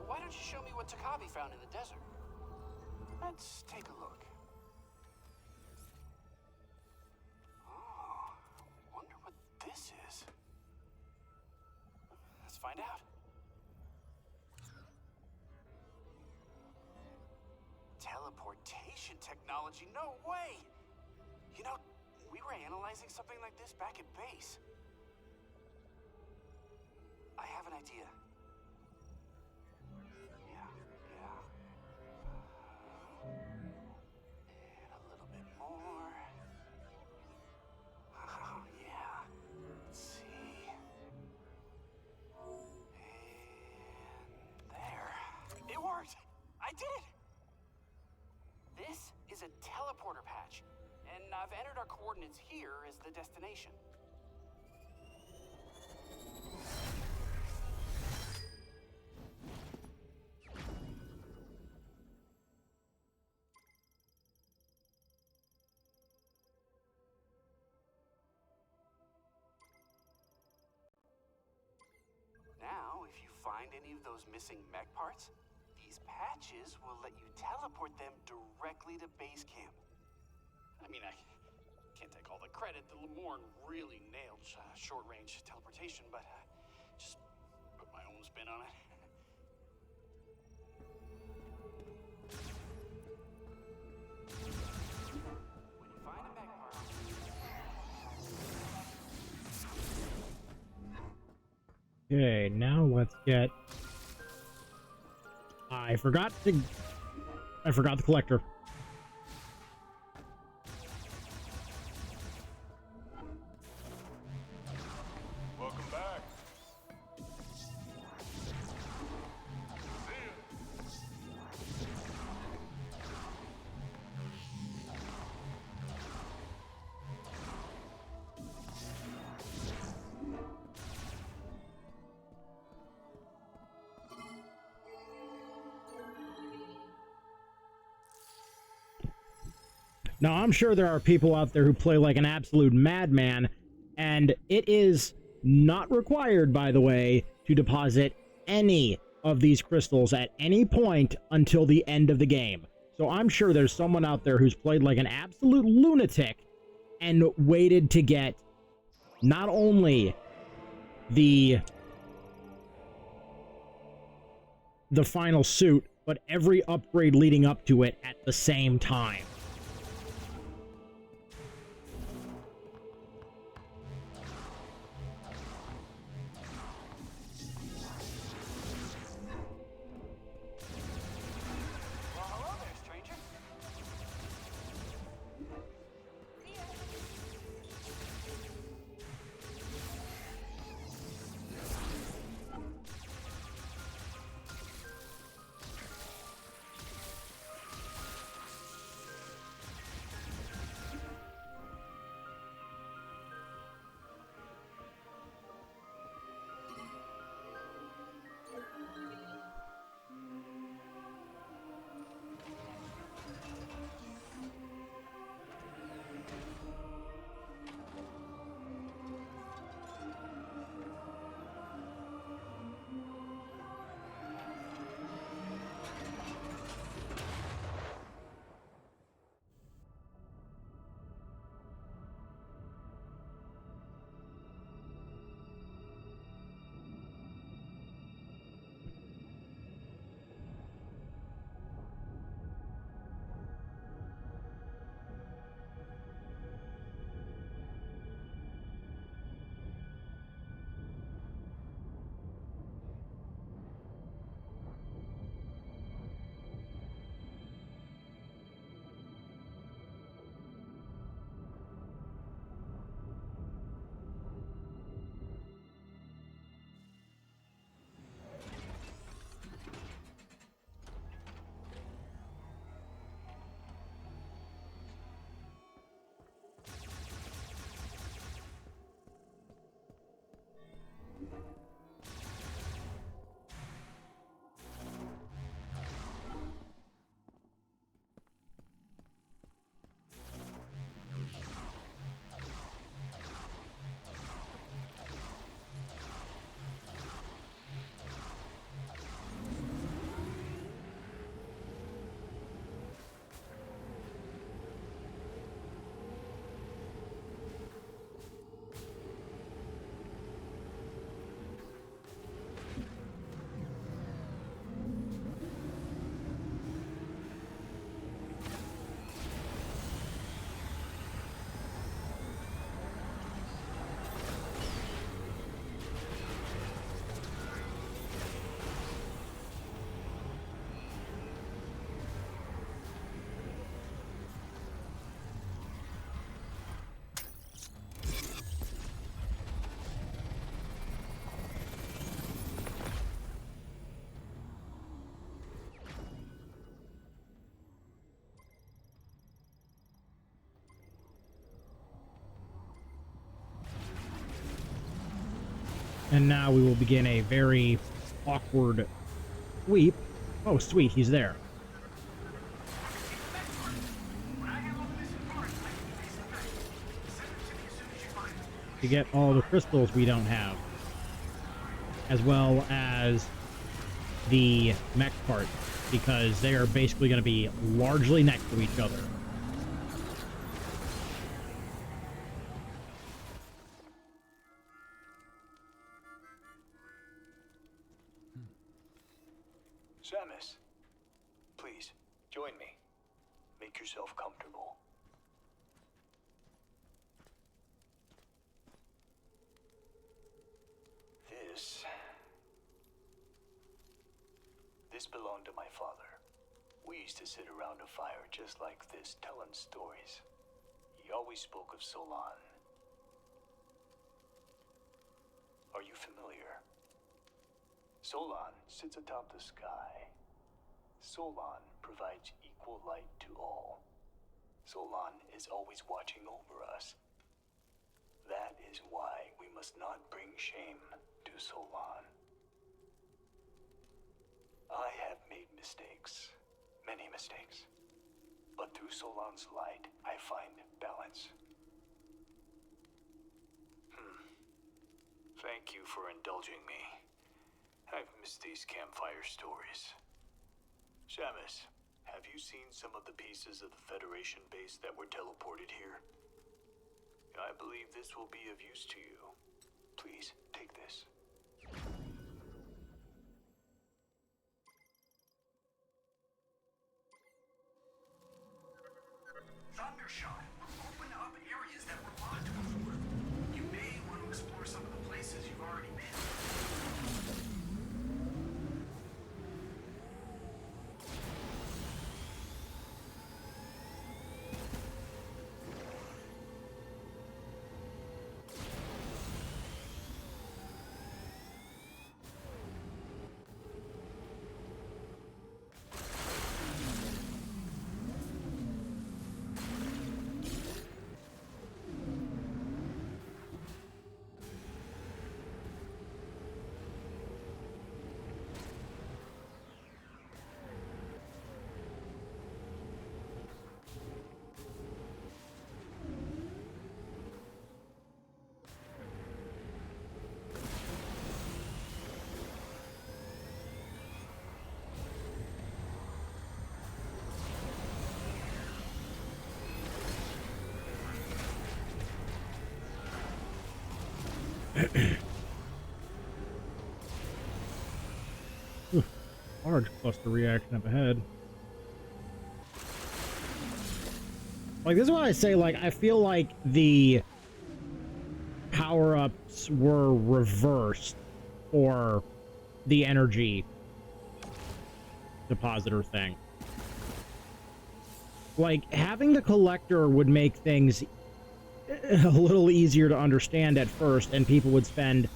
Speaker 6: Why don't you show me what Takabi found in the desert? Let's take a look. Oh, wonder what this is. Let's find out. Teleportation technology? No way! You know, we were analyzing something like this back at base. I have an idea. And a little bit more. Oh, yeah. Let's see. And there. It worked! I did it! This is a teleporter patch, and I've entered our coordinates here as the destination. find any of those missing mech parts, these patches will let you teleport them directly to base camp. I mean, I can't take all the credit. The Lemorn really nailed short-range teleportation, but just put my own spin on it. When you find a mech part...
Speaker 1: Okay, now let's get... I forgot the collector.
Speaker 7: Welcome back.
Speaker 1: Now, I'm sure there are people out there who play like an absolute madman, and it is not required, by the way, to deposit any of these crystals at any point until the end of the game. So I'm sure there's someone out there who's played like an absolute lunatic and waited to get not only the final suit, but every upgrade leading up to it at the same time. And now we will begin a very awkward sweep. Oh, sweet, he's there. To get all the crystals we don't have. As well as the mech part, because they are basically going to be largely next to each other.
Speaker 3: Samus, please, join me. Make yourself comfortable. This belonged to my father. We used to sit around a fire just like this, telling stories. He always spoke of Solon. Are you familiar? Solon sits atop the sky. Solon provides equal light to all. Solon is always watching over us. That is why we must not bring shame to Solon. I have made mistakes, many mistakes. But through Solon's light, I find balance. Thank you for indulging me. I've missed these campfire stories. Samus, have you seen some of the pieces of the Federation base that were teleported here? I believe this will be of use to you. Please, take this.
Speaker 5: Thundershot will open up areas that were locked before. You may want to explore some of the places you've already been.
Speaker 1: Large cluster reaction up ahead. Like, this is why I say, like, I feel like the power-ups were reversed for the energy depositor thing. Like, having the collector would make things a little easier to understand at first, and people would spend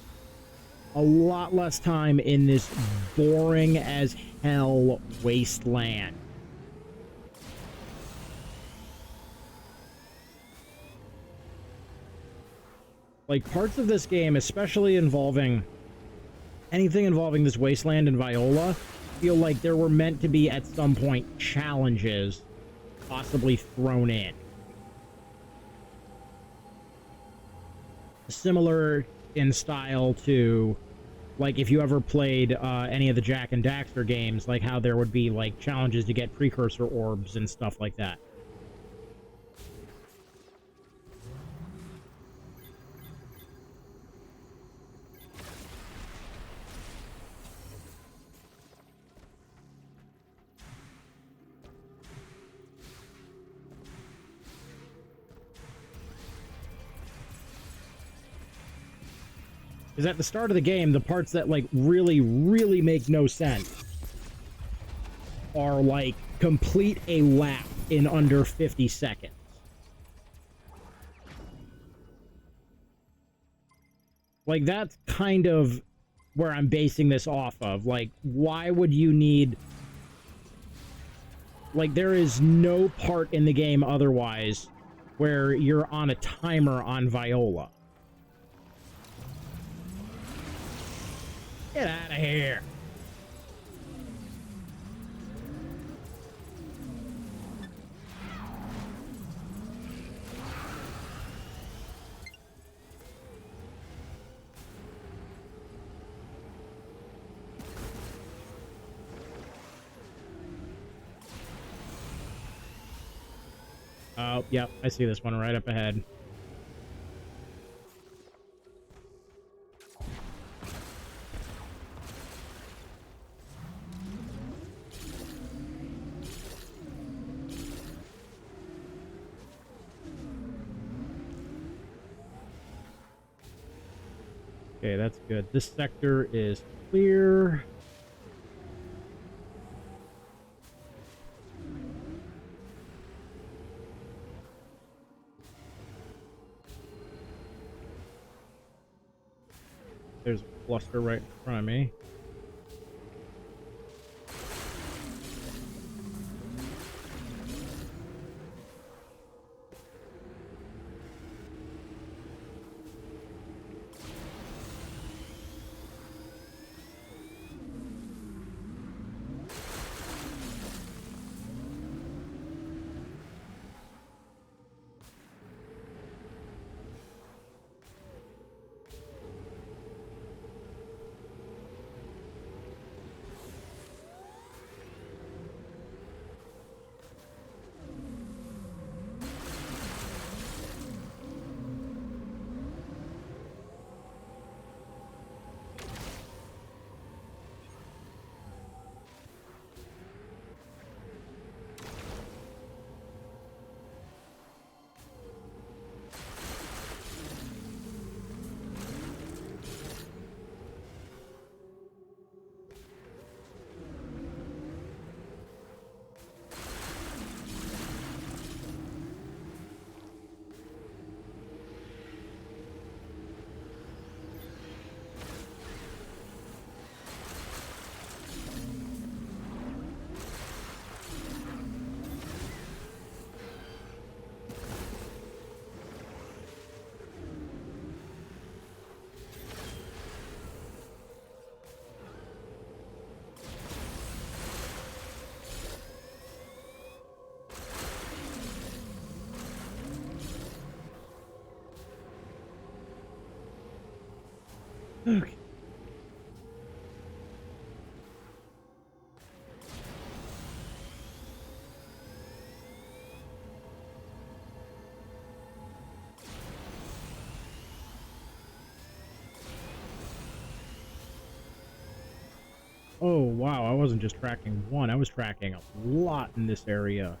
Speaker 1: a lot less time in this boring as hell wasteland. Like, parts of this game, especially involving anything involving this wasteland and Viola, feel like there were meant to be at some point challenges possibly thrown in. Similar in style to, like, if you ever played any of the Jak and Daxter games, like how there would be, like, challenges to get precursor orbs and stuff like that. Because at the start of the game, the parts that, like, really, really make no sense are, like, complete a lap in under 50 seconds. Like, that's kind of where I'm basing this off of. Like, why would you need... Like, there is no part in the game otherwise where you're on a timer on Viola. Get out of here. Oh, yep, I see this one right up ahead. Okay, that's good. This sector is clear. There's a cluster right in front of me. Okay. Oh, wow, I wasn't just tracking one, I was tracking a lot in this area.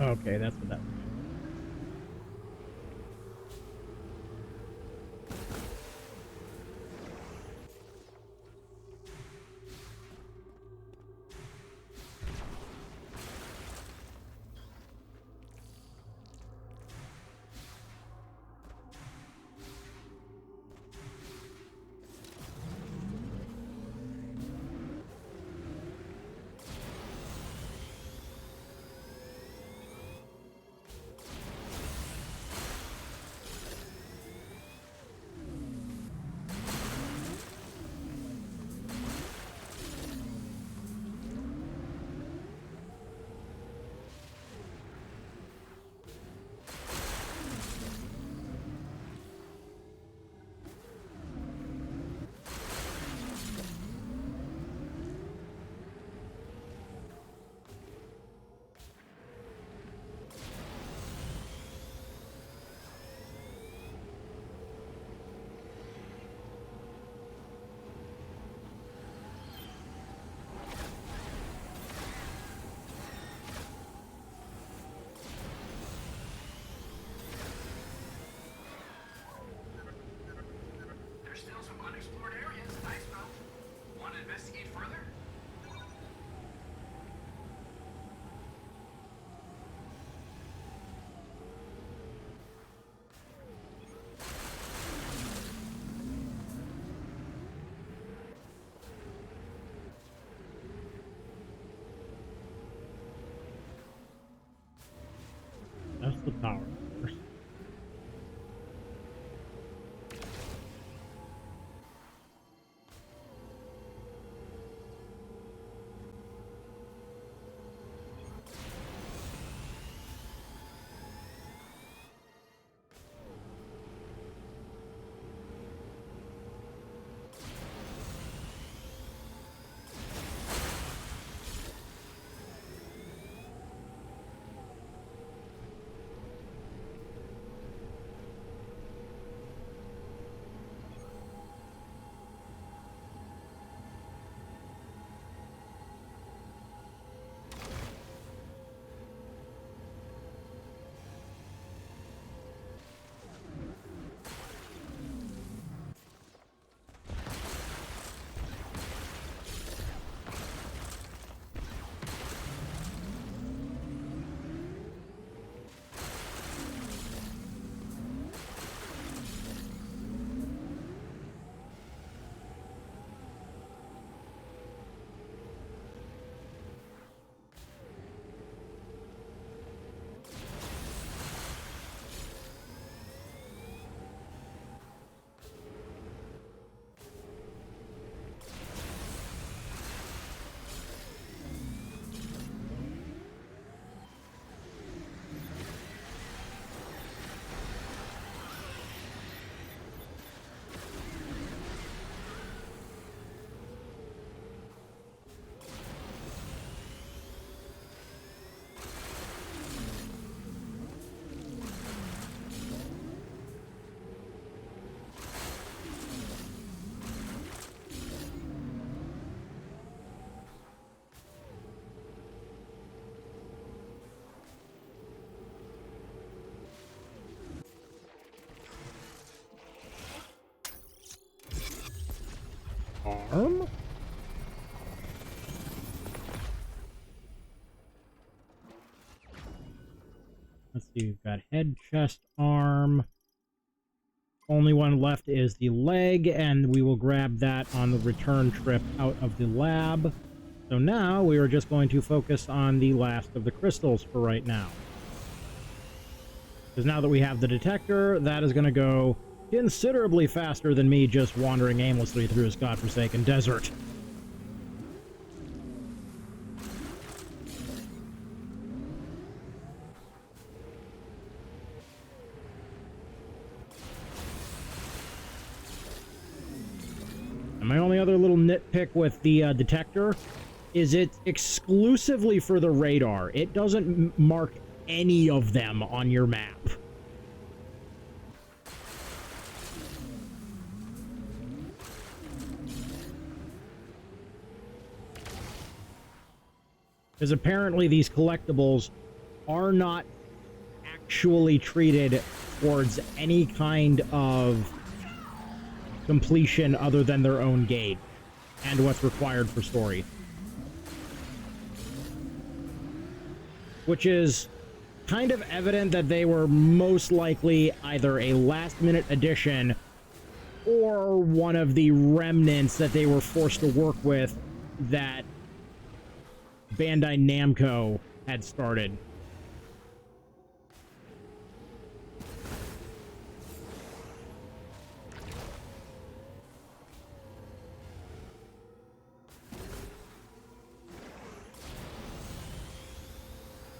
Speaker 1: Okay, that's what that was.
Speaker 5: There's still some unexplored areas in Icebelt. Want to investigate further?
Speaker 1: That's the power source. Arm? Let's see, we've got head, chest, arm. Only one left is the leg, and we will grab that on the return trip out of the lab. So now we are just going to focus on the last of the crystals for right now. Because now that we have the detector, that is going to go considerably faster than me just wandering aimlessly through this godforsaken desert. And my only other little nitpick with the detector is it's exclusively for the radar. It doesn't mark any of them on your map. Because apparently these collectibles are not actually treated towards any kind of completion other than their own gauge and what's required for story. Which is kind of evident that they were most likely either a last-minute addition or one of the remnants that they were forced to work with that Bandai Namco had started.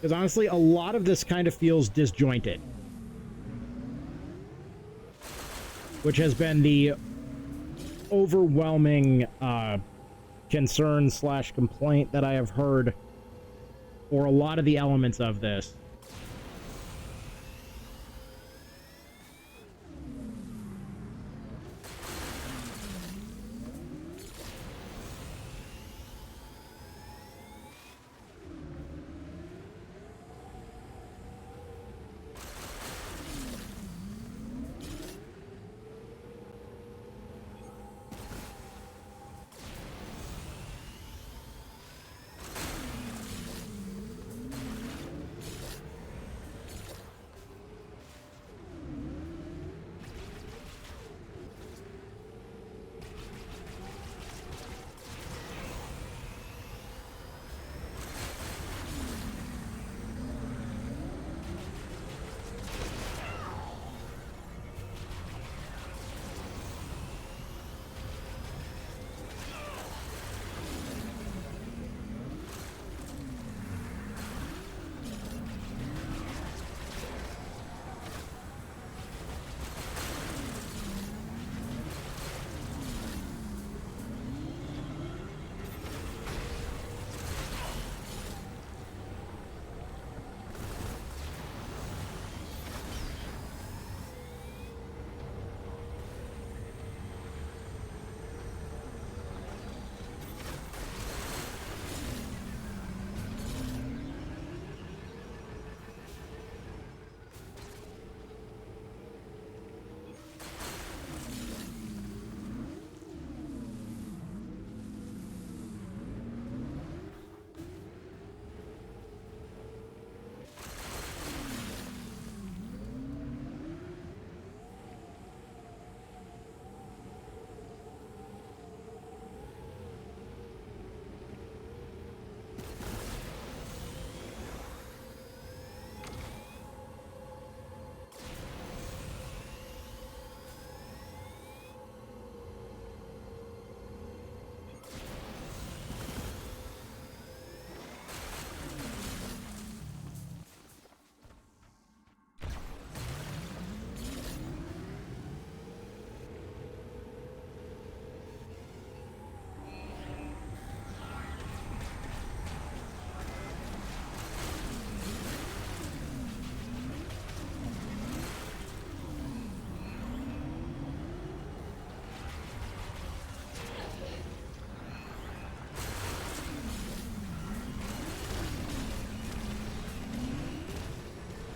Speaker 1: Because honestly, a lot of this kind of feels disjointed. Which has been the overwhelming concern / complaint that I have heard for a lot of the elements of this.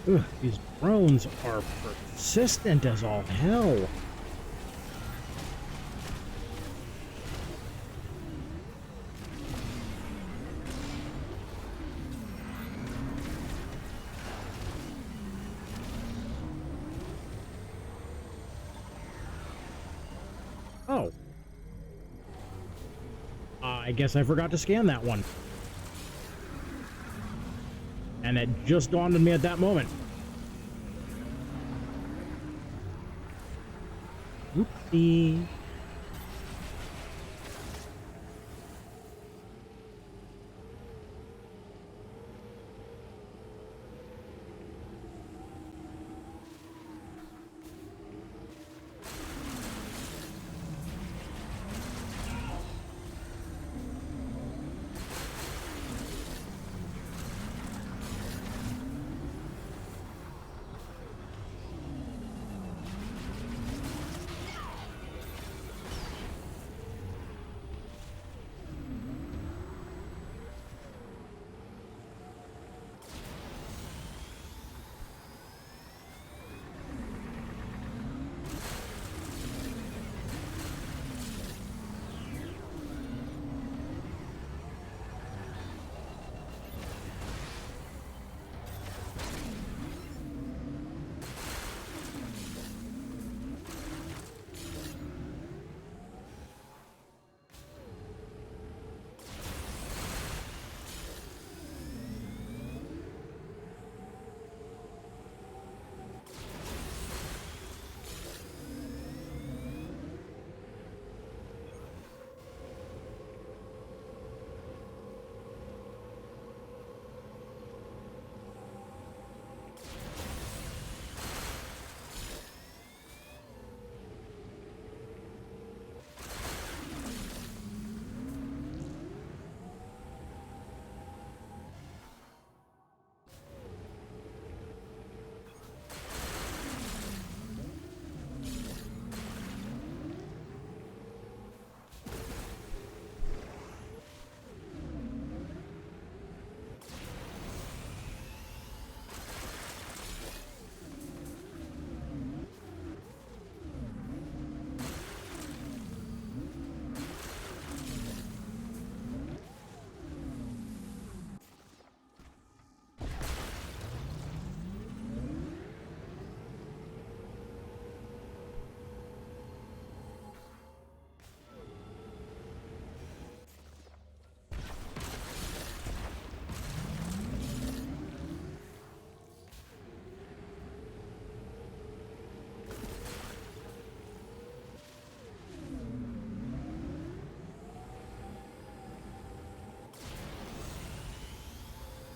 Speaker 1: Ugh, these drones are persistent as all hell. Oh. I guess I forgot to scan that one. And it just dawned on me at that moment. Oopsie.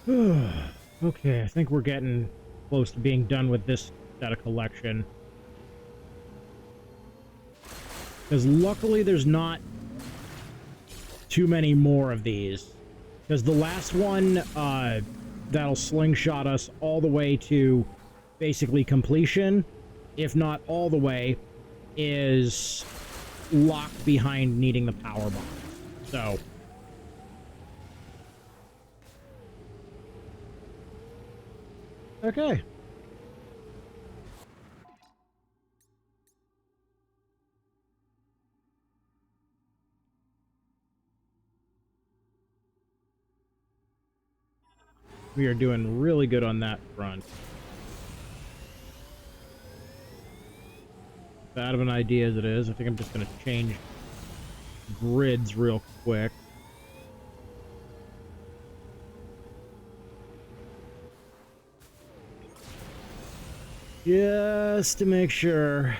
Speaker 1: Okay, I think we're getting close to being done with this set of collection. Because luckily there's not too many more of these. Because the last one, that'll slingshot us all the way to basically completion, if not all the way, is locked behind needing the power bomb. So... okay. We are doing really good on that front. Bad of an idea as it is, I think I'm just going to change grids real quick. Just to make sure.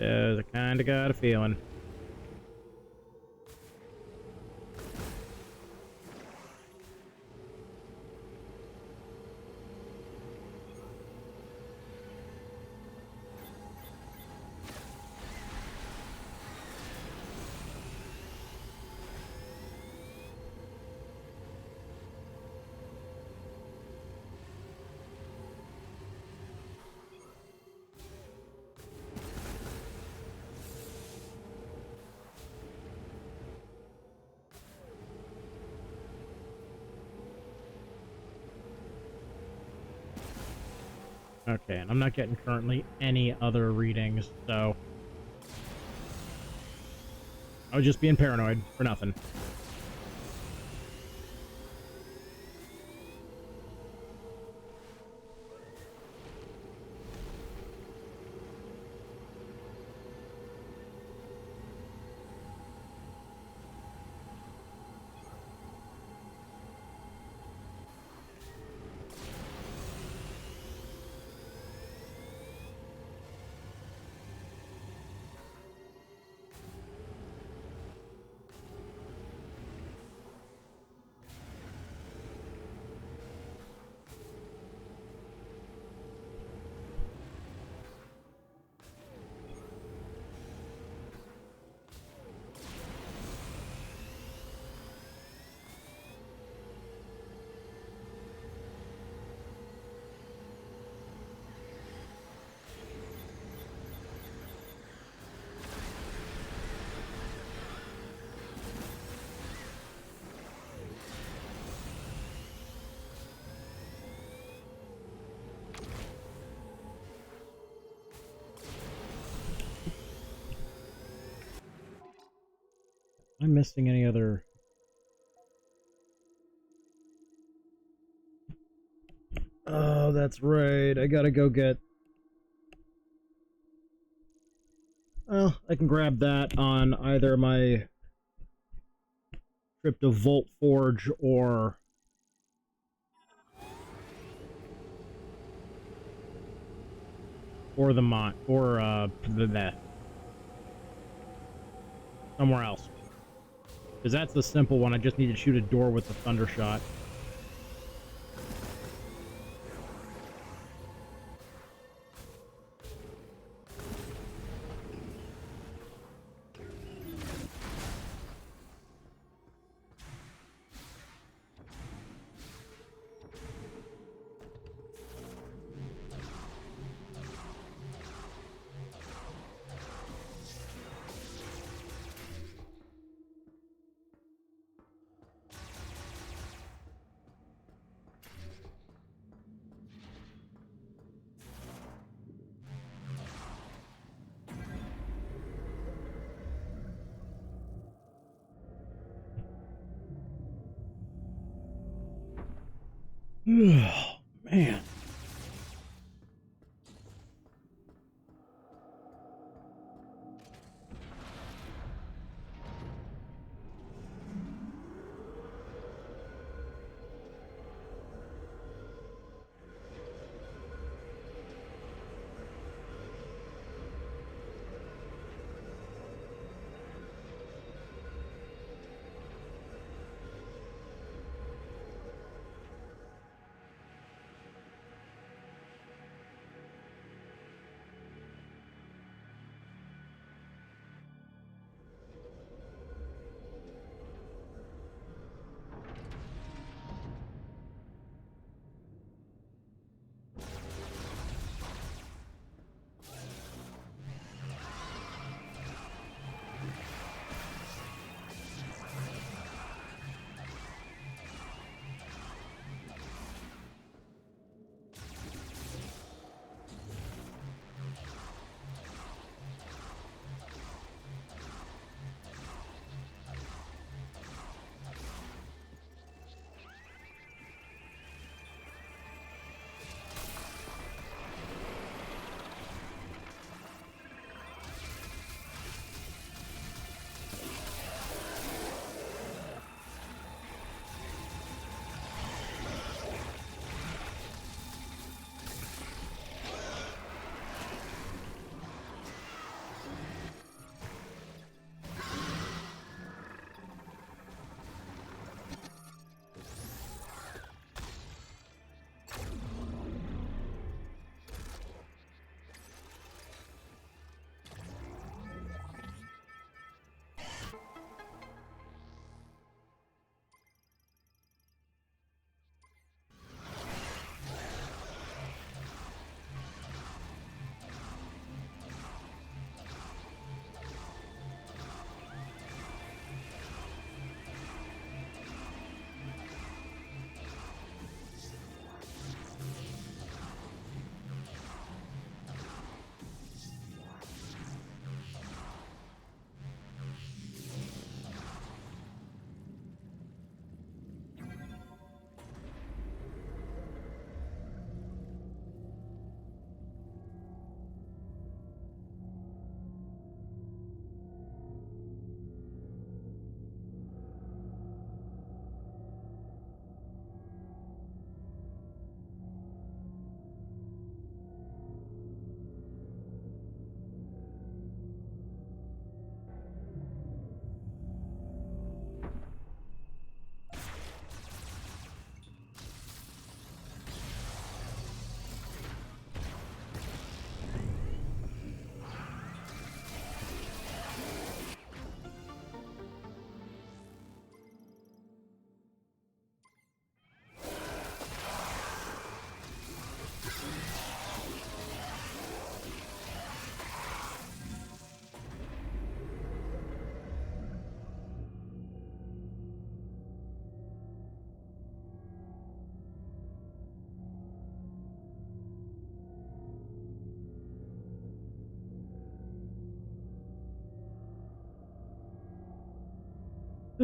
Speaker 1: I kinda got a feeling. Okay, and I'm not getting currently any other readings, so... I was just being paranoid for nothing. Am I missing any other... oh, that's right. I gotta go get... well, I can grab that on either my trip to Volt Forge or the mine, or somewhere else. Because that's the simple one. I just need to shoot a door with the thunder shot. Oh, man.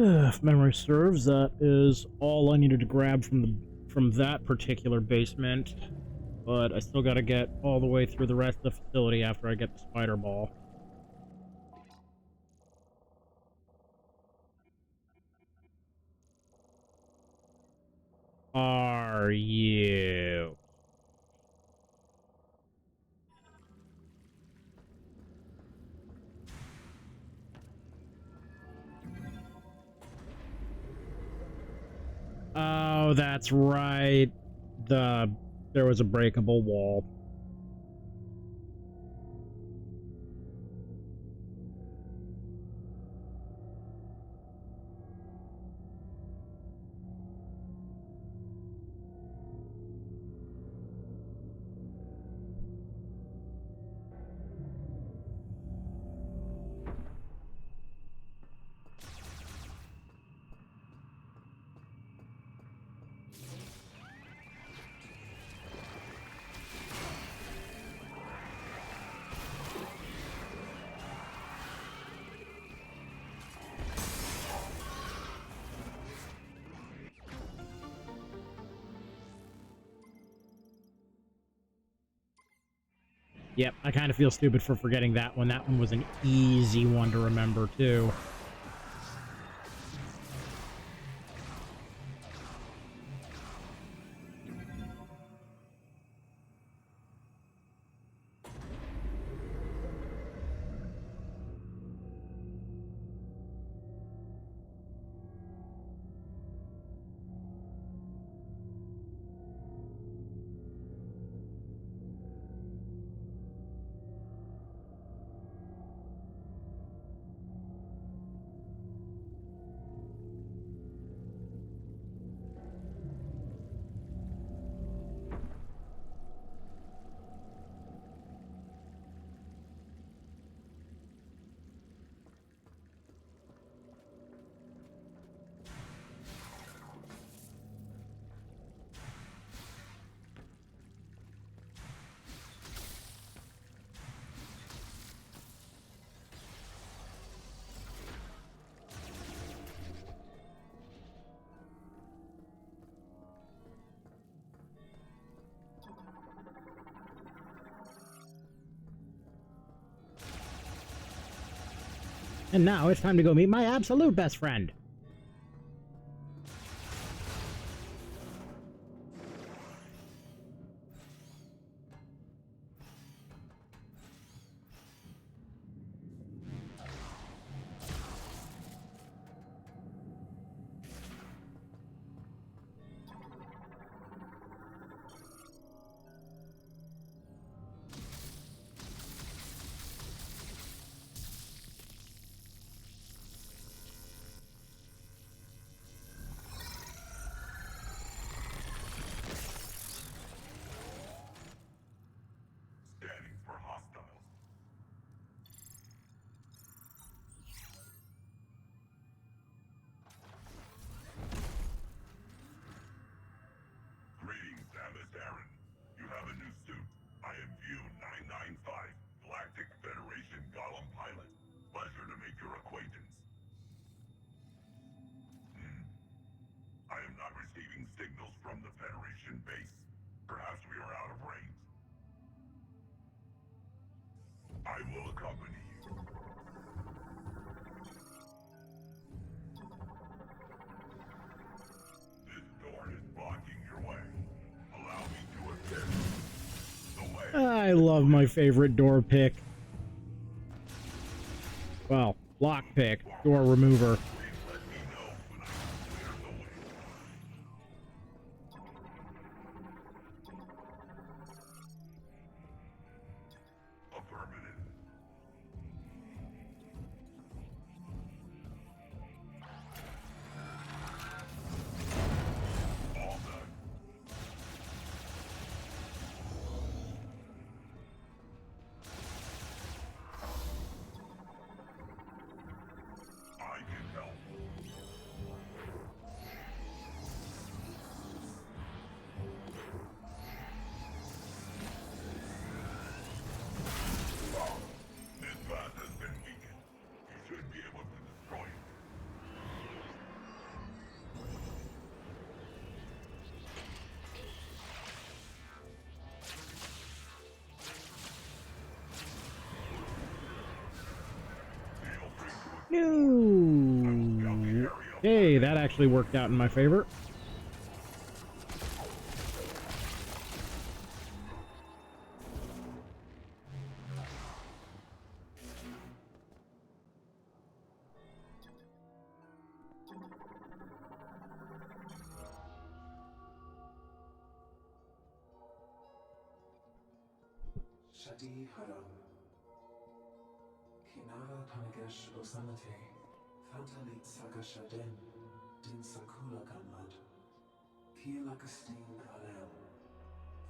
Speaker 1: If memory serves, that is all I needed to grab from that particular basement. But I still gotta get all the way through the rest of the facility after I get the spider ball. Are you? Oh, that's right. There was a breakable wall. Yep, I kind of feel stupid for forgetting that one. That one was an easy one to remember, too. And now it's time to go meet my absolute best friend. I love my favorite door pick. Well, lock pick, door remover. Okay, that actually worked out in my favor.
Speaker 4: Shadi Haram. Kinara Tanagesh Osanate. Fantalit Sagashaden. Din Sakula Ganmad. Kielakastin Alem.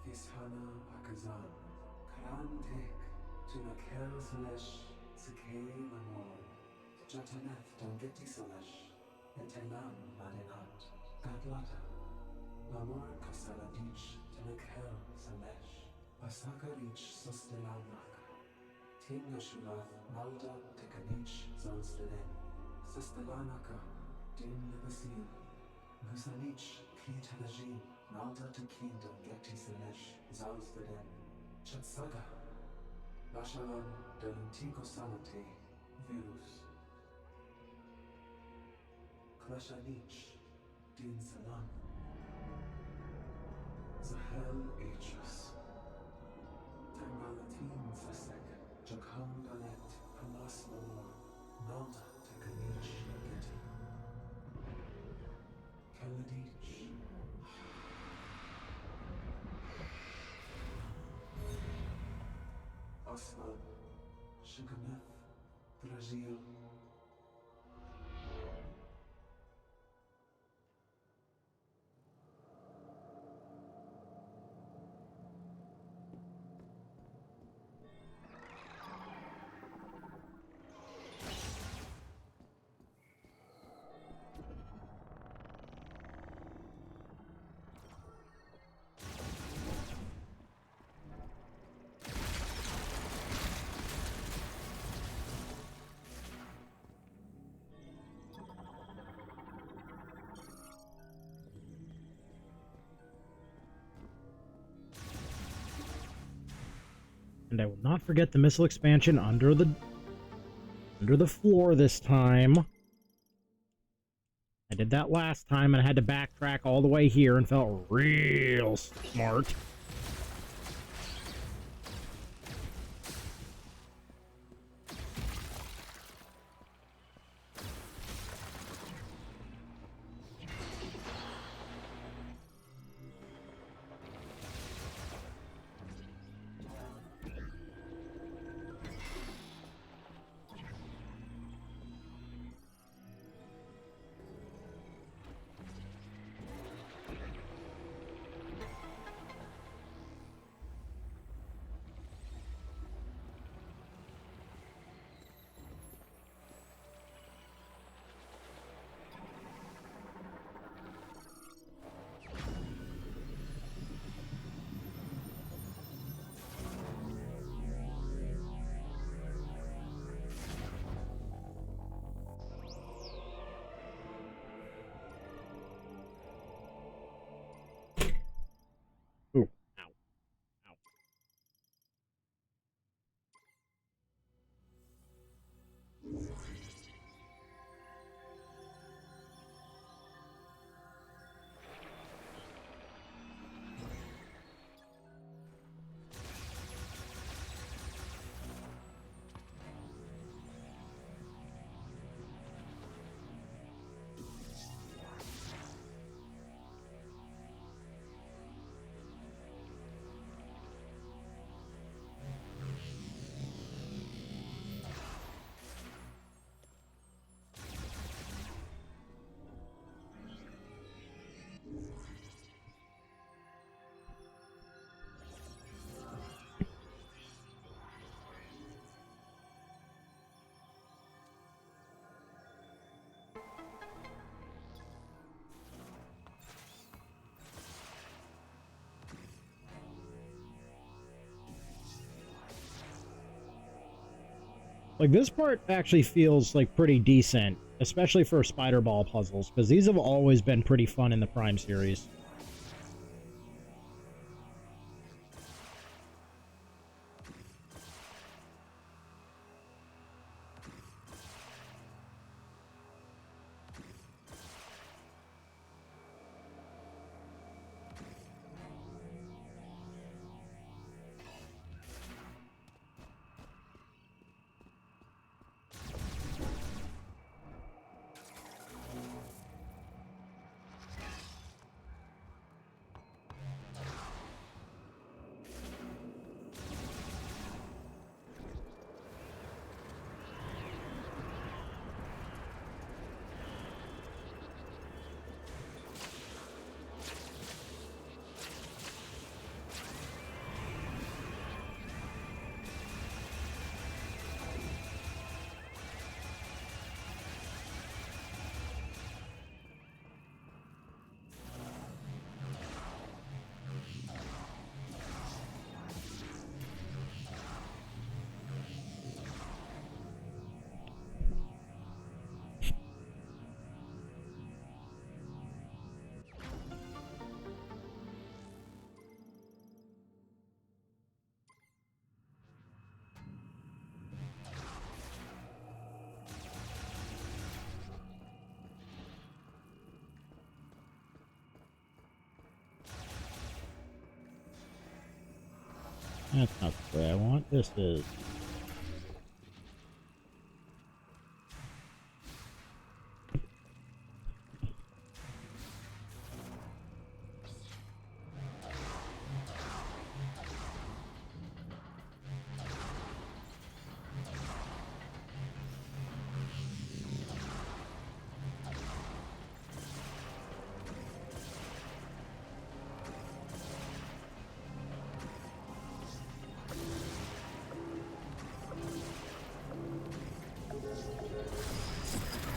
Speaker 4: Fishana Akazan. Karan Tek. Tunakel Salesh. Sikei Lamor. Jataneth Dangeti Salesh. Etelam Madinat. Gadlata. Lamor Kasaladich. Tunakel Salesh. Asakarich Sostelanak. Tinga Shulath Malda Tekanich Zalsteden. Sistelanaka. Din Libasil. Musanich Kitalajin. Malda Tekinda Geti Selesh Zalsteden. Chatsaga. Bashalan Delantico Salate. Virus. Klashanich. Din Salam. Zahel Aegis. Tangalatin Sasek. Jakam Galet. Hamas Lamor. Malta Tekanich Geti. Kaladich. Aslan. Shigameth. Brazil.
Speaker 1: And I will not forget the missile expansion under the floor this time. I did that last time and I had to backtrack all the way here and felt real smart. Ooh, ow, ow. Like, this part actually feels like pretty decent, especially for spider ball puzzles, because these have always been pretty fun in the Prime series. That's not the way I want. This is.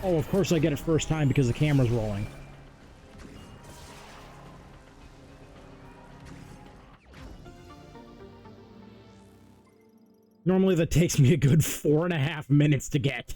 Speaker 1: Oh, of course I get it first time because the camera's rolling. Normally that takes me a good 4.5 minutes to get.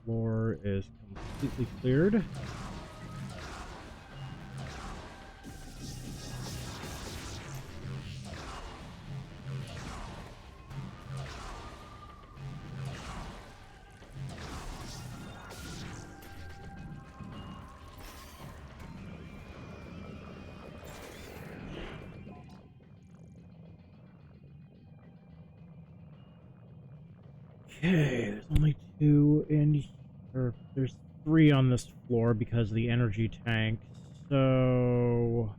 Speaker 1: Floor is completely cleared. Okay, there's only 2 in here. There's 3 on this floor because of the energy tank. So...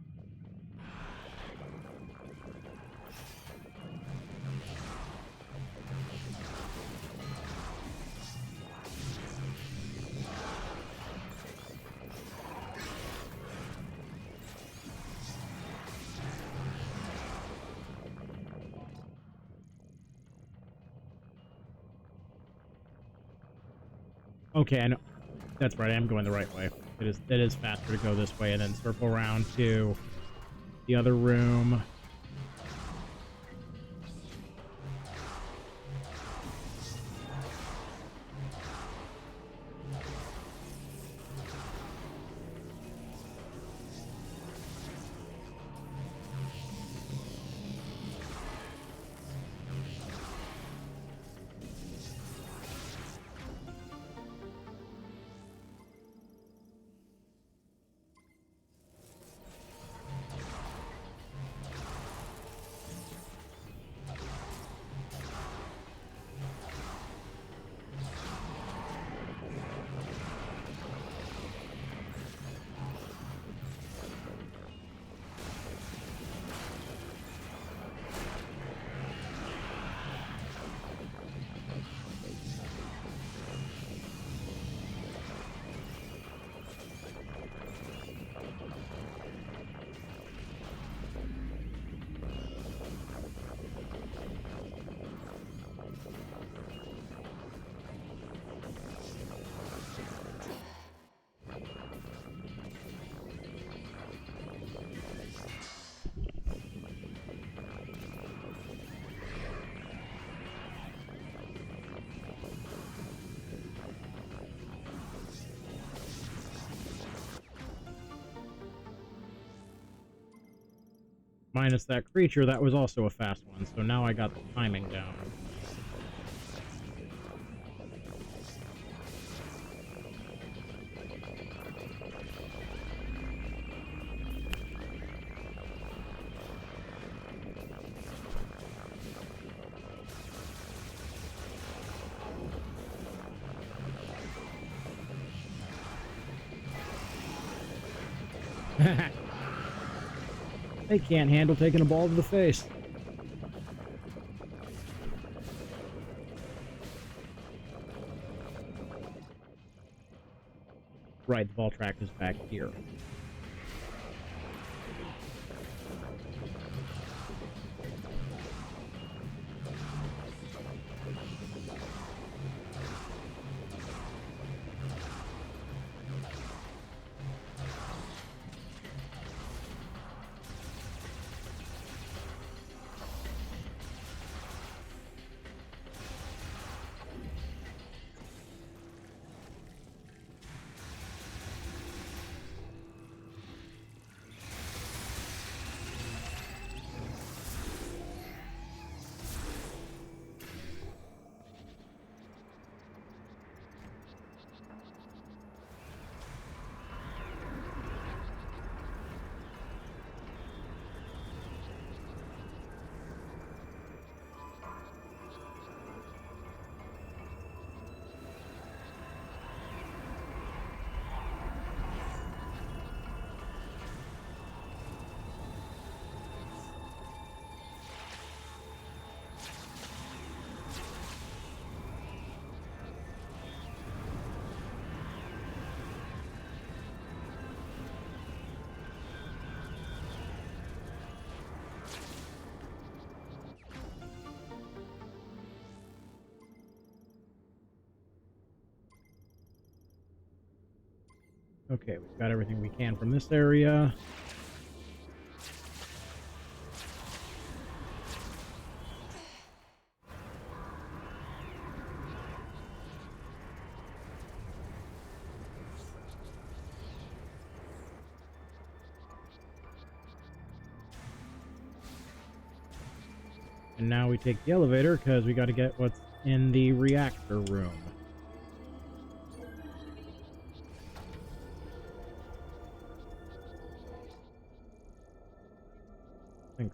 Speaker 1: Okay, I know. That's right, I'm going the right way. It is faster to go this way and then circle around to the other room. Minus that creature, that was also a fast one, so now I got the timing down. They can't handle taking a ball to the face. Right, the ball track is back here. Okay, we've got everything we can from this area. And now we take the elevator because we got to get what's in the reactor room. Think.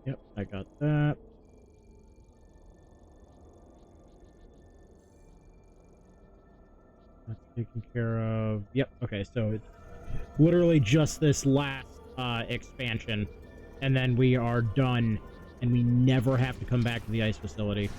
Speaker 1: Yep, I got that. That's taken care of. Yep, okay, so it's literally just this last expansion, and then we are done, and we never have to come back to the ice facility.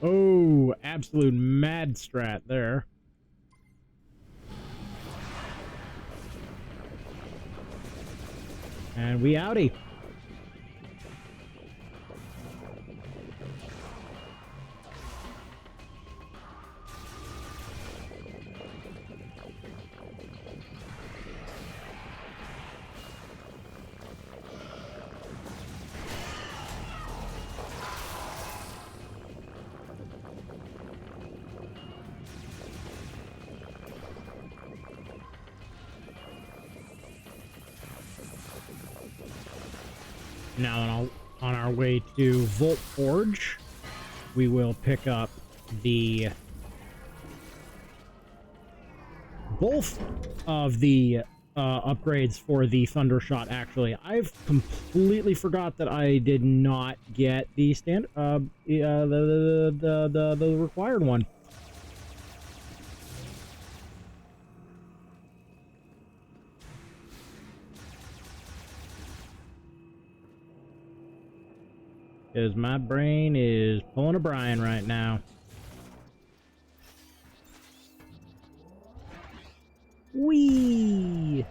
Speaker 1: Oh, absolute mad strat there. And we outie. Now on our way to Volt Forge, we will pick up the both of the upgrades for the Thundershot. Actually, I've completely forgot that I did not get the the required one. Because my brain is pulling a Brian right now. Whee!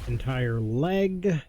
Speaker 1: Entire leg.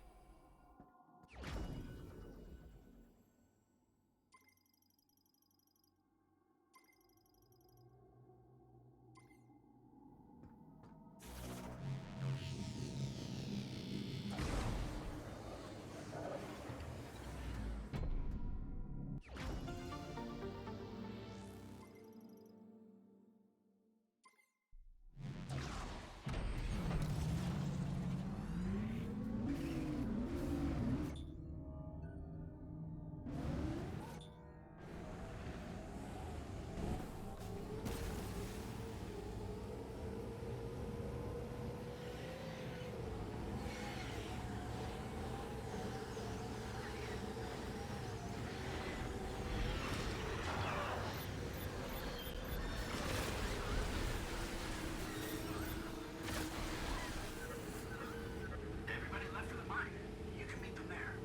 Speaker 5: Everybody left for the mine. You can meet them there.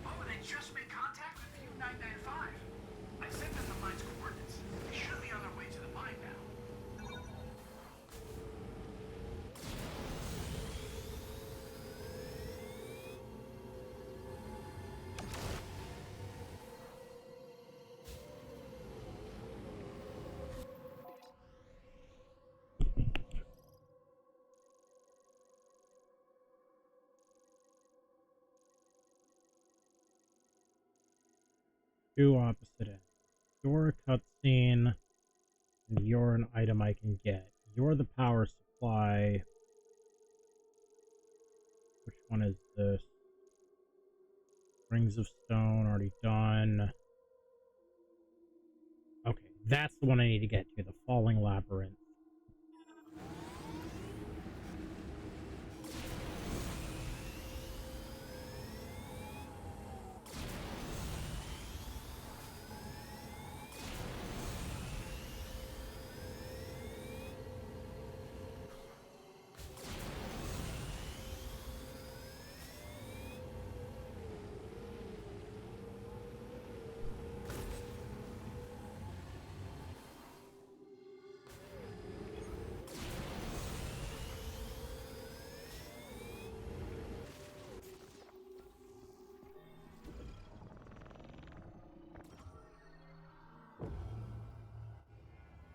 Speaker 5: Oh, and I just made contact with U-995. I sent them the mine's coordinates. They should be on their way to the mine now.
Speaker 1: Two opposite ends. You're a cutscene, and you're an item I can get. You're the power supply. Which one is this? Rings of Stone, already done. Okay, that's the one I need to get to, the Falling Labyrinth.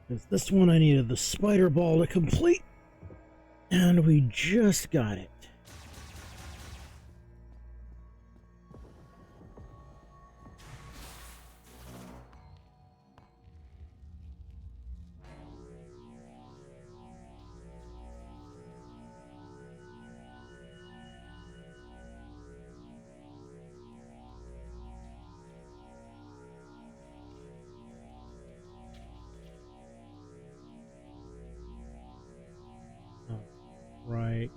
Speaker 1: Because this one I needed the spider ball to complete, and we just got it. Right.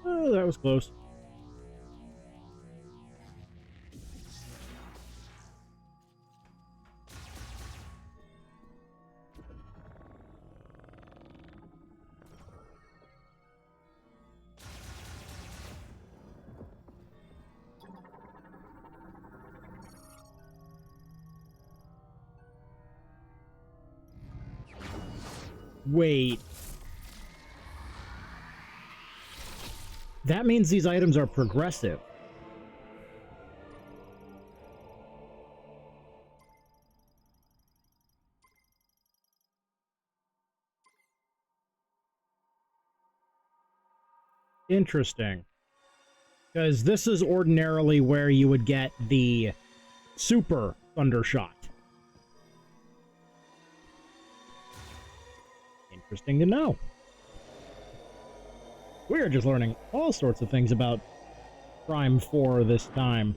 Speaker 1: Oh, that was close. Wait. That means these items are progressive. Interesting. Because this is ordinarily where you would get the super Thundershot. Interesting to know. We're just learning all sorts of things about Prime 4 this time.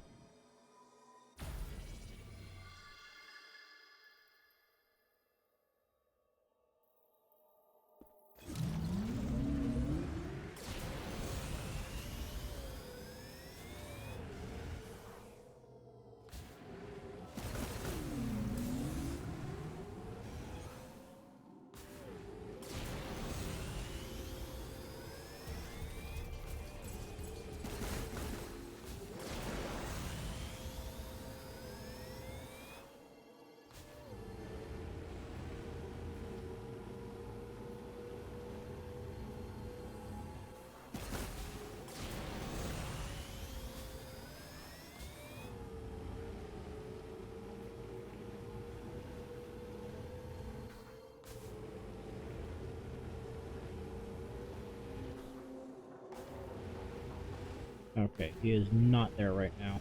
Speaker 1: Okay, he is not there right now.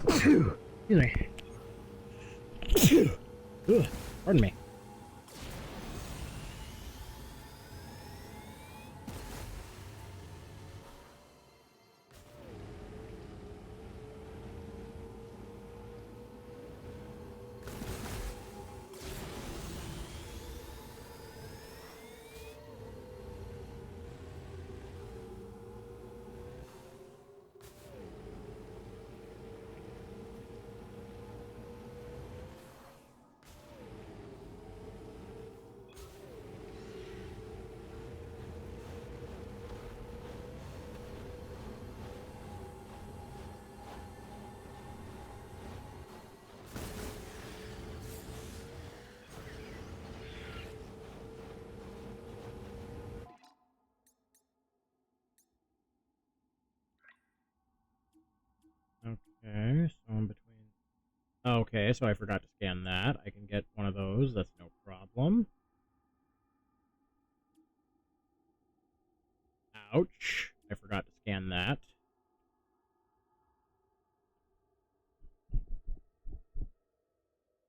Speaker 1: Excuse me. Ugh, pardon me. Okay, so in between. Okay, so I forgot to scan that. I can get one of those, that's no problem. Ouch. I forgot to scan that.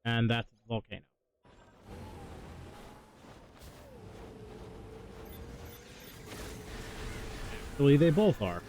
Speaker 1: And that's the volcano. Actually, they both are.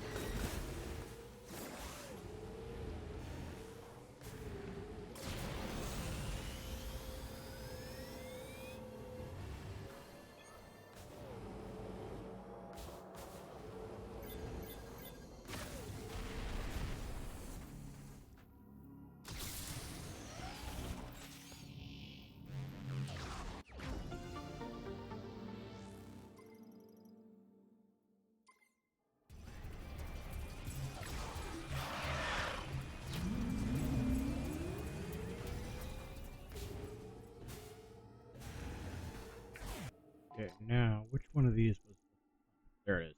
Speaker 1: Okay, now, which one of these was... There it is.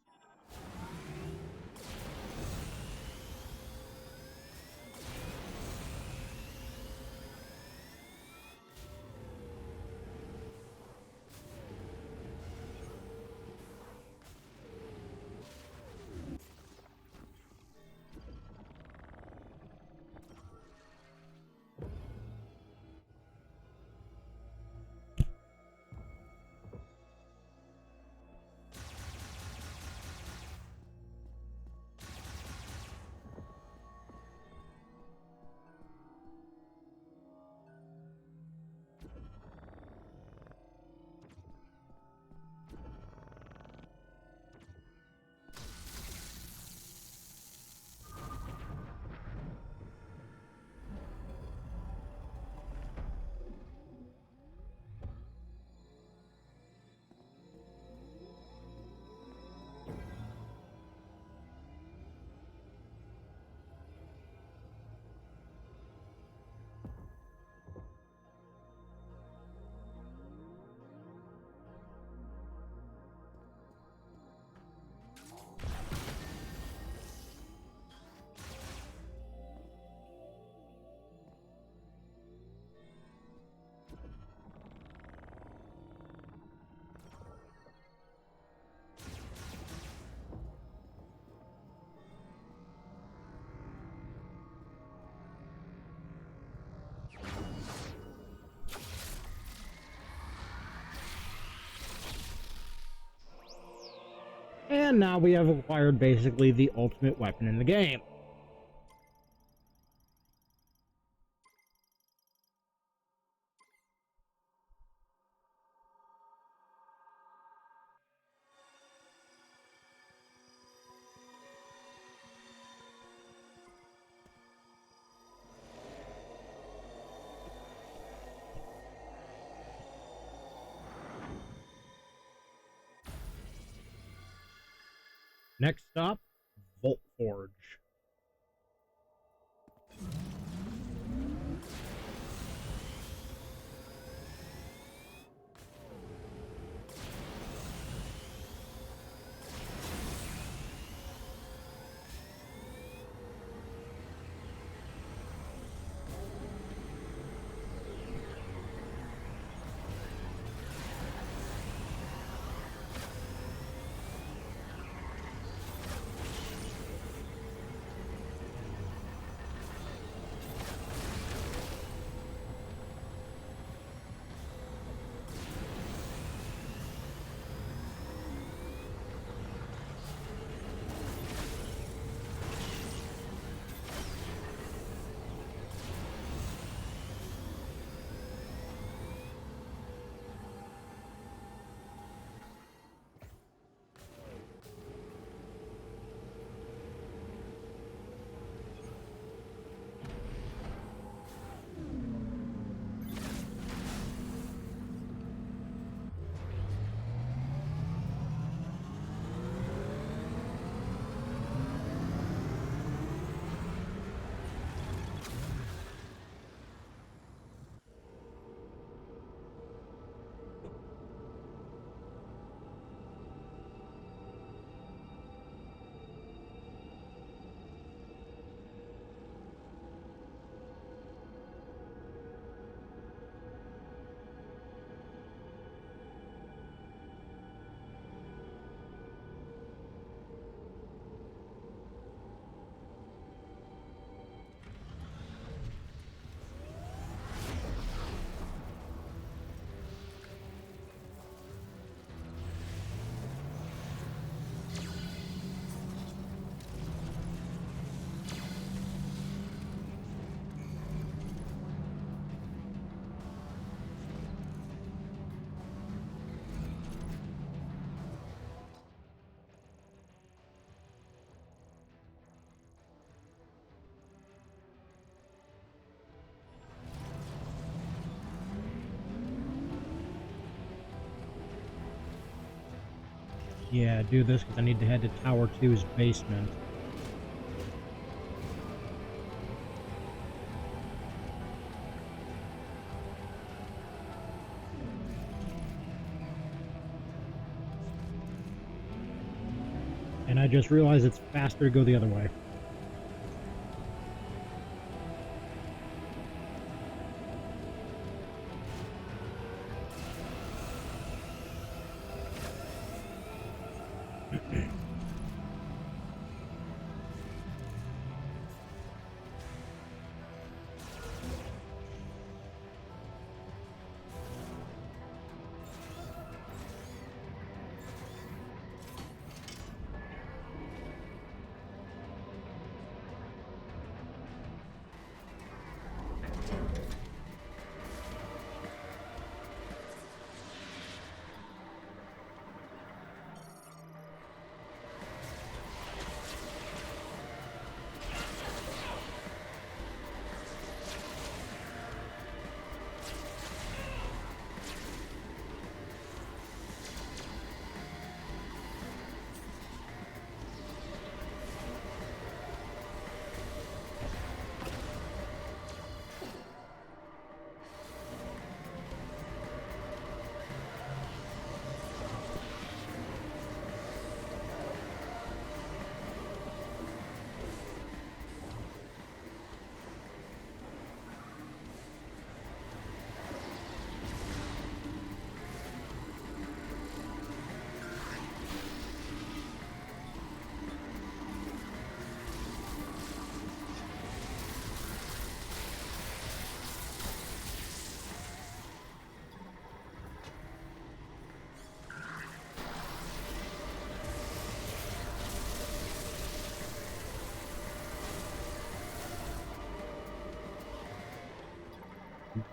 Speaker 1: And now we have acquired basically the ultimate weapon in the game. Next stop, Volt Forge. Yeah, do this because I need to head to Tower 2's basement. And I just realized it's faster to go the other way.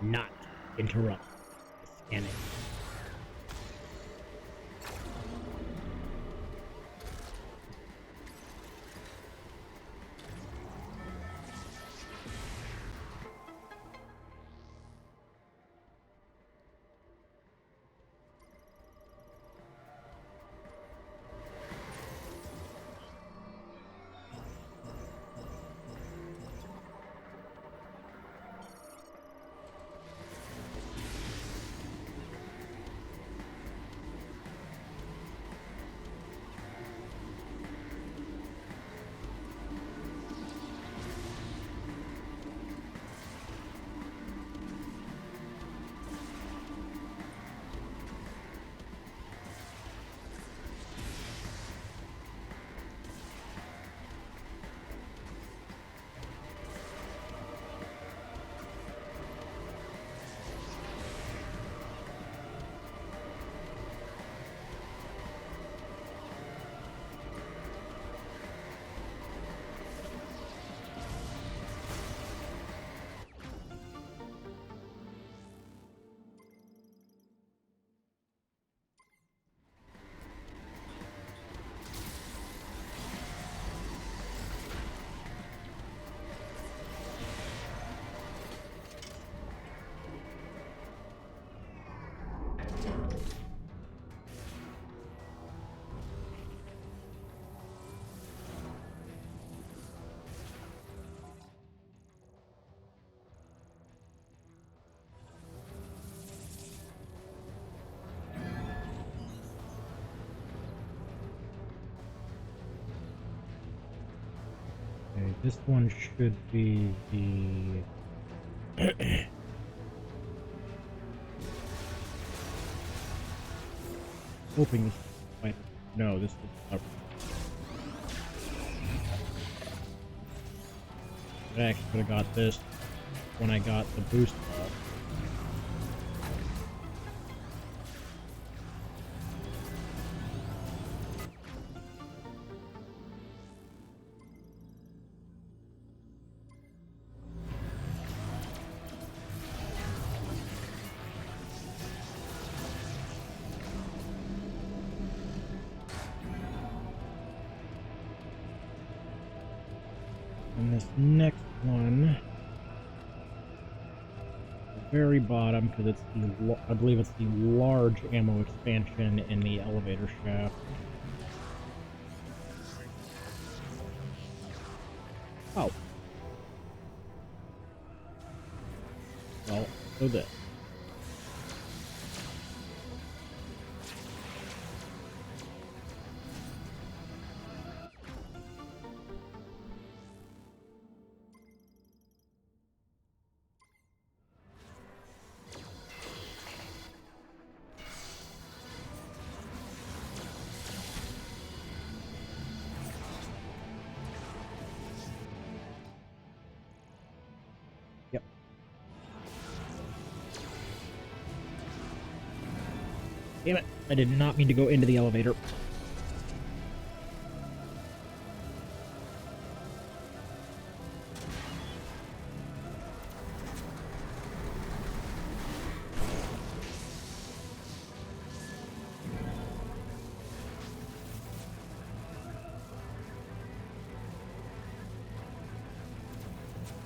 Speaker 1: not interrupt the scanning. Okay, this one should be the hoping this might no, this is I actually could have got this when I got the boost ball. And this next one, the very bottom, because it's the, I believe it's the large ammo expansion in the elevator shaft. Oh. Well, so this. Yep. Damn it, I did not mean to go into the elevator.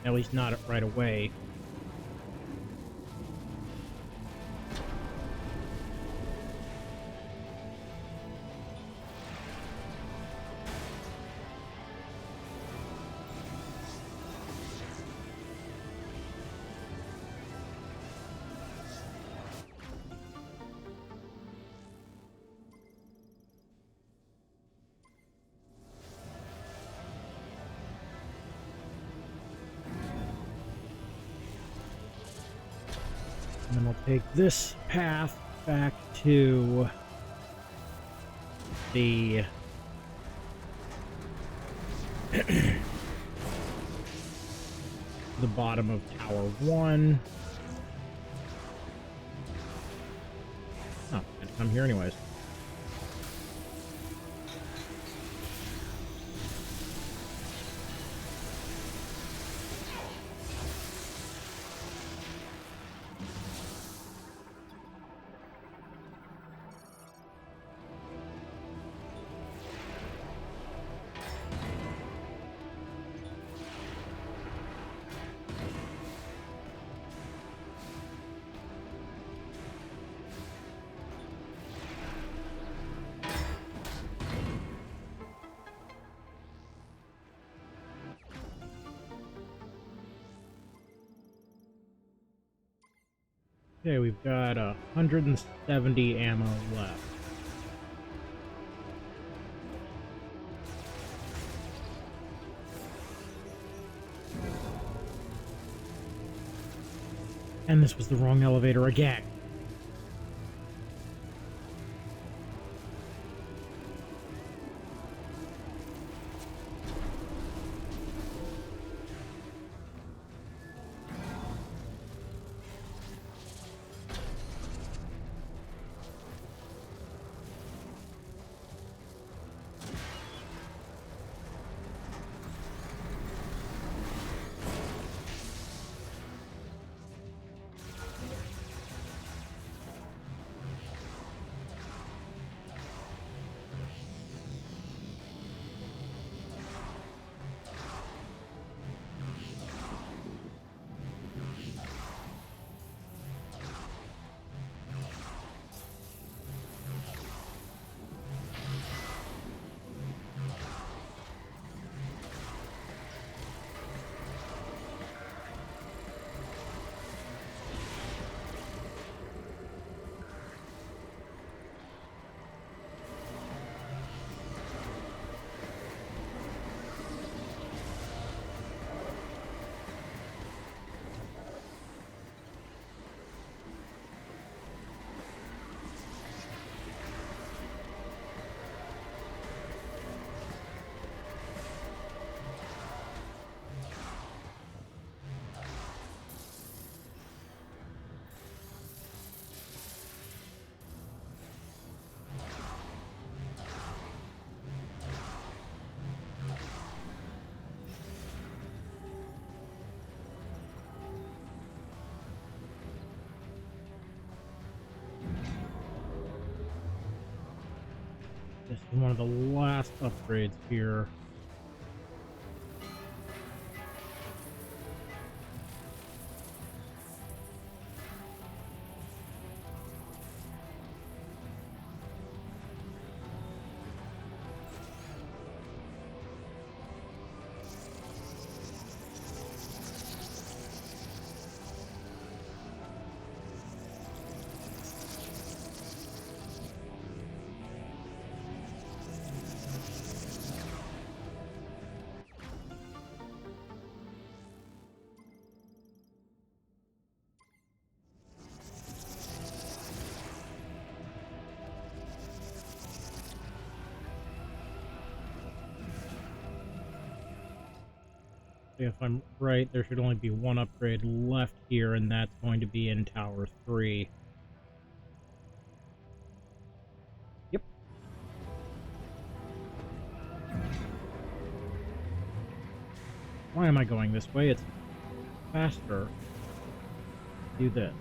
Speaker 1: At least not right away. And then we'll take this path back to the the bottom of Tower 1. Oh, I'd come here anyways. Okay, we've got 170 ammo left. And this was the wrong elevator again. This is one of the last upgrades here. If I'm right, there should only be one upgrade left here, and that's going to be in Tower 3. Yep. Why am I going this way? It's faster. Do this.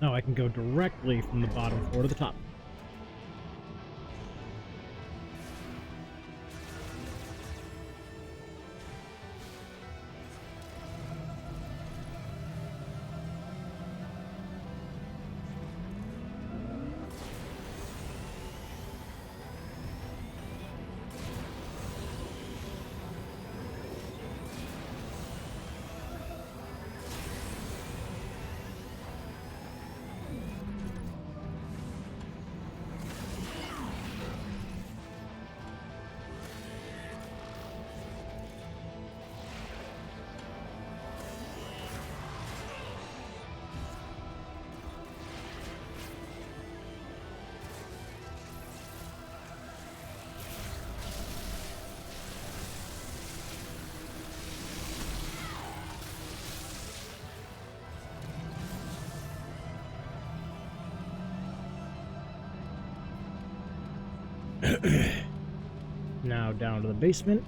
Speaker 1: Now I can go directly from the bottom floor to the top. now down to the basement.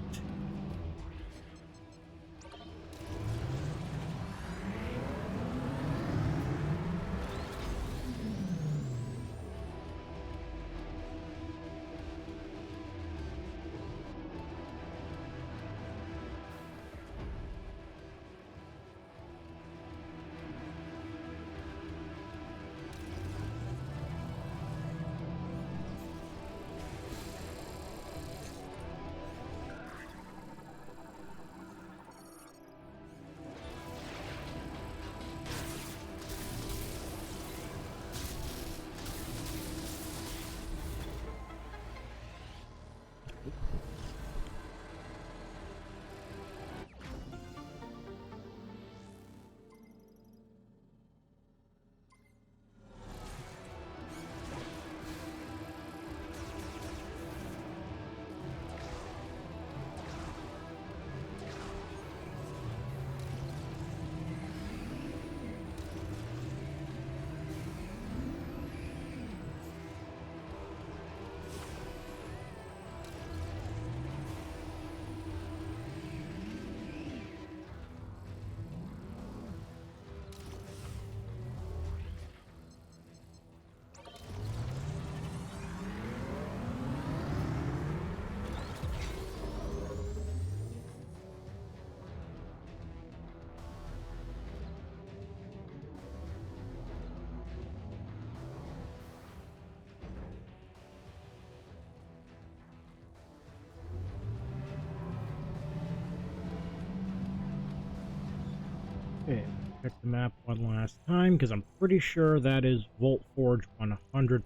Speaker 1: Okay, check the map one last time because I'm pretty sure that is Volt Forge 100%.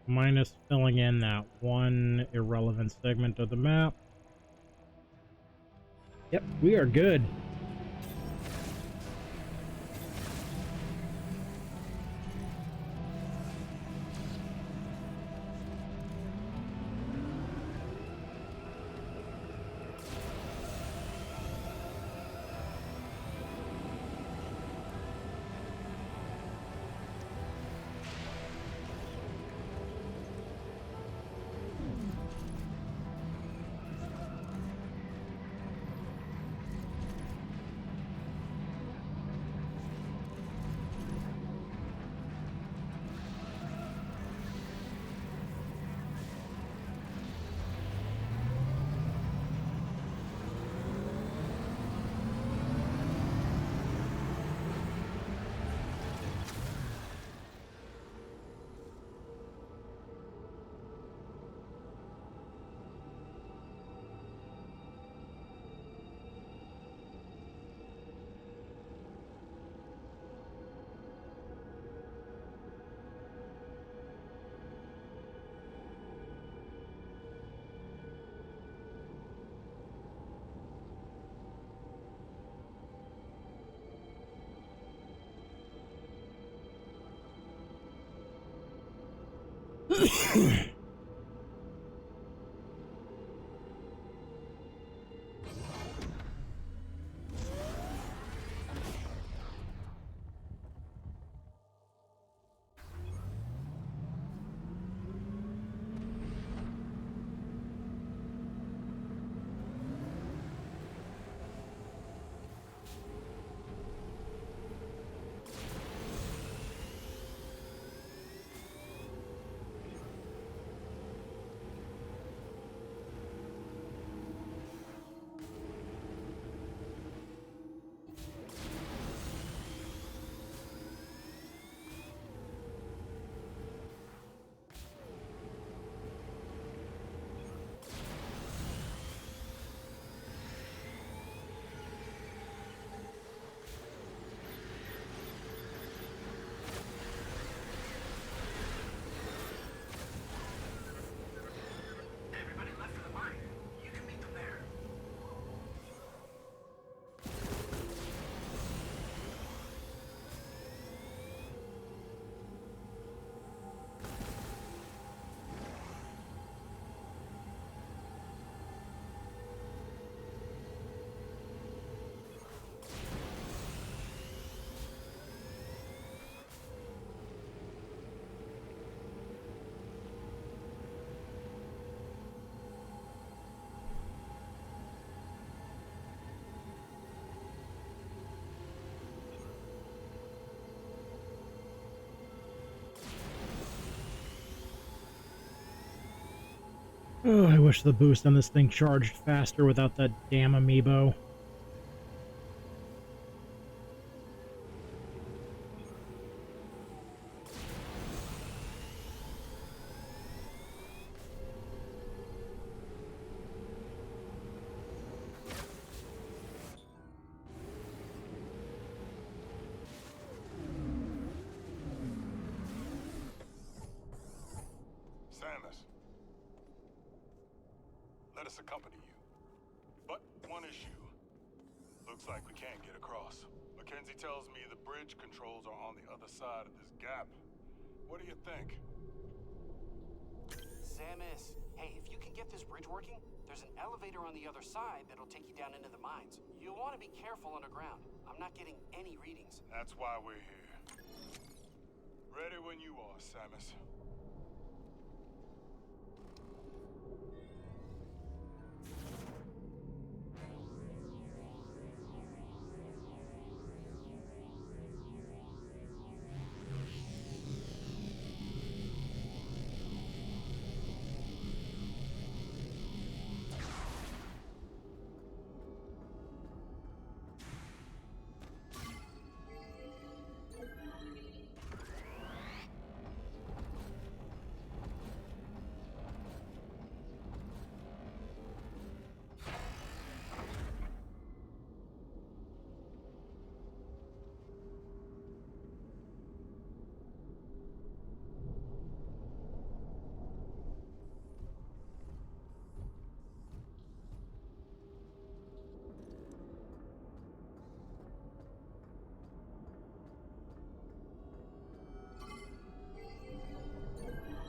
Speaker 1: Minus filling in that one irrelevant segment of the map. Yep, we are good. Oh, I wish the boost on this thing charged faster without that damn amiibo.
Speaker 7: Samus, let us accompany you. But one issue. Looks like we can't get across. Mackenzie tells me the bridge controls are on the other side of this gap. What do you think?
Speaker 6: Samus, hey, if you can get this bridge working, there's an elevator on the other side that'll take you down into the mines. You'll want to be careful underground. I'm not getting any readings.
Speaker 7: That's why we're here. Ready when you are, Samus.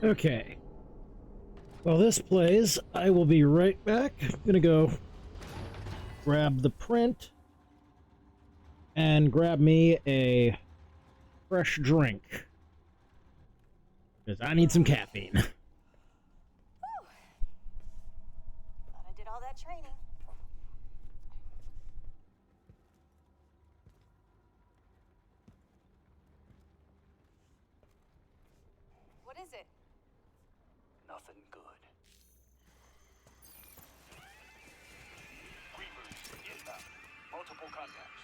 Speaker 1: Okay. While this plays, I will be right back. I'm gonna go grab the print and grab me a fresh drink. Because I need some caffeine.
Speaker 8: Thought I did all that training. What is it?
Speaker 3: Nothing good.
Speaker 7: Reavers inbound. Multiple contacts.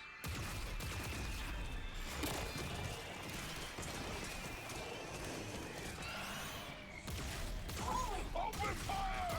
Speaker 7: Open fire!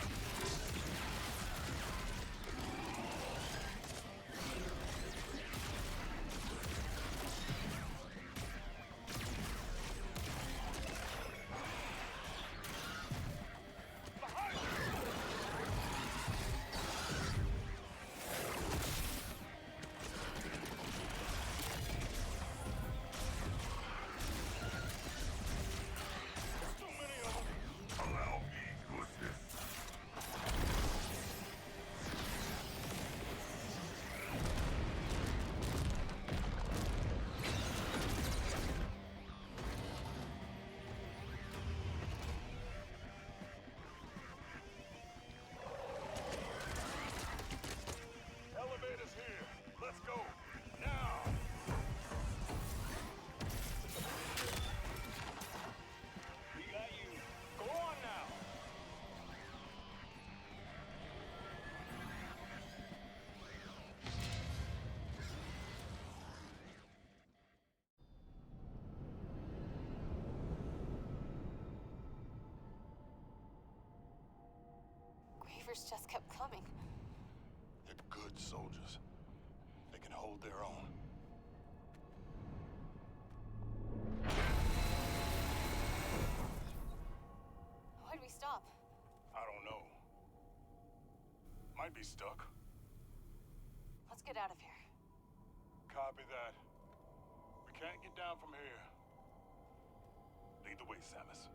Speaker 7: Elevator's here. Let's go. Now. We got you. Go on now.
Speaker 8: Grievers just kept coming.
Speaker 7: They're good soldiers. They can hold their own.
Speaker 8: Why'd we stop?
Speaker 7: I don't know. Might be stuck.
Speaker 8: Let's get out of here.
Speaker 7: Copy that. We can't get down from here. Lead the way, Samus.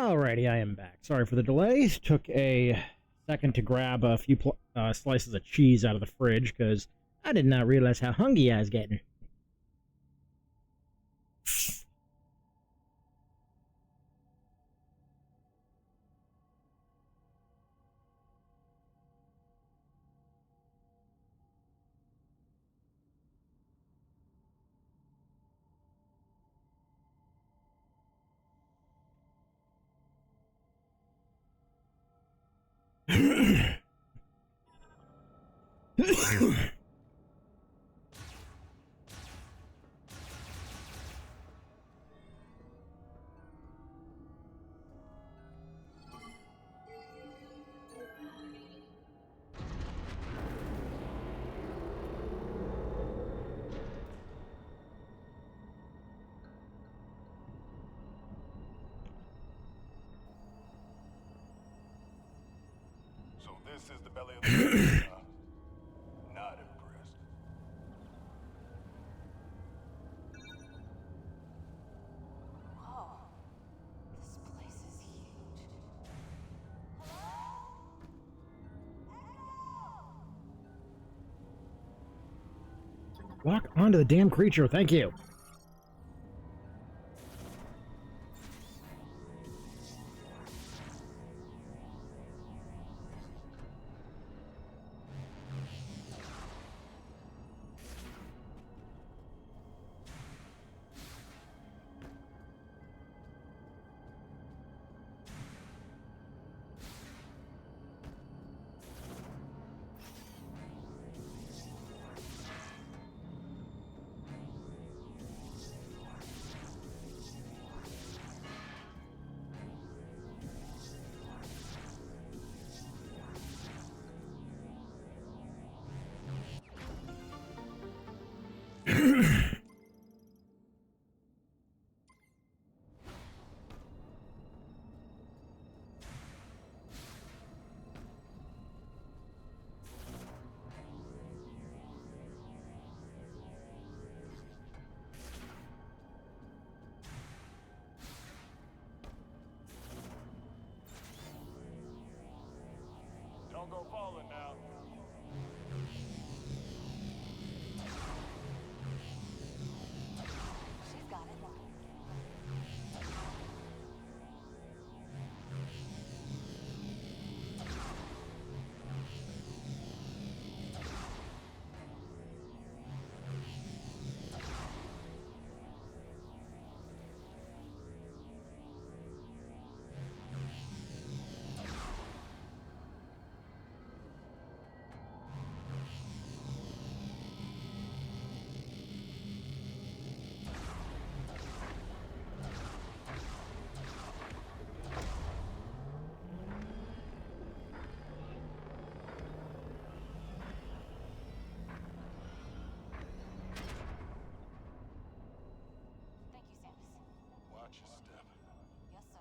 Speaker 1: Alrighty, I am back. Sorry for the delay. Took a second to grab a few slices of cheese out of the fridge because I did not realize how hungry I was getting.
Speaker 7: So this is the belly of the beast, huh? Not impressed.
Speaker 8: Whoa. This place is huge.
Speaker 1: Walk onto the damn creature, thank you.
Speaker 7: Don't go falling now.
Speaker 8: She's got it. Thank you, Samus.
Speaker 7: Watch your step.
Speaker 8: Yes, sir.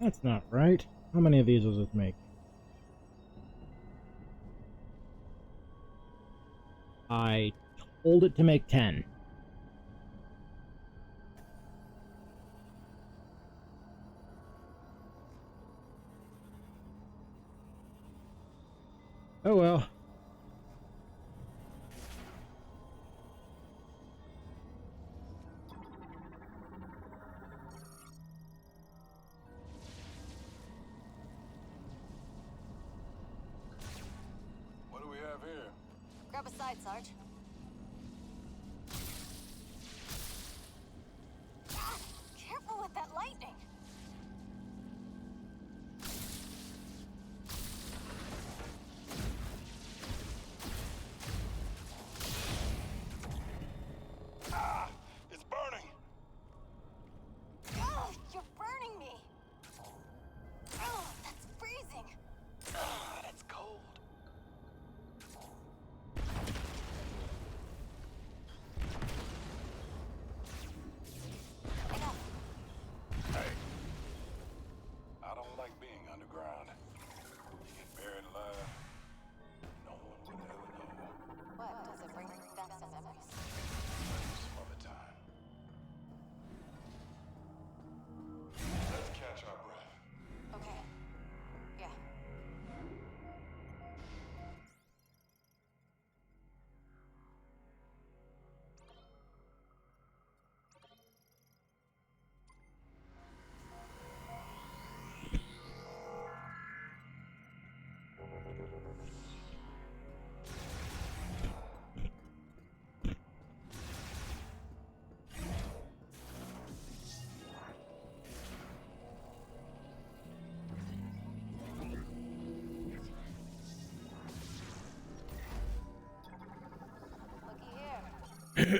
Speaker 1: That's not right. How many of these does it make? I told it to make 10. Oh well.
Speaker 7: What do we have here?
Speaker 8: Grab a side, Sarge. Ah, careful with that lightning.
Speaker 7: Ah! It's burning!
Speaker 8: Ugh, you're burning me. Ugh, that's freezing.
Speaker 3: Ah, that's cold.
Speaker 8: Think we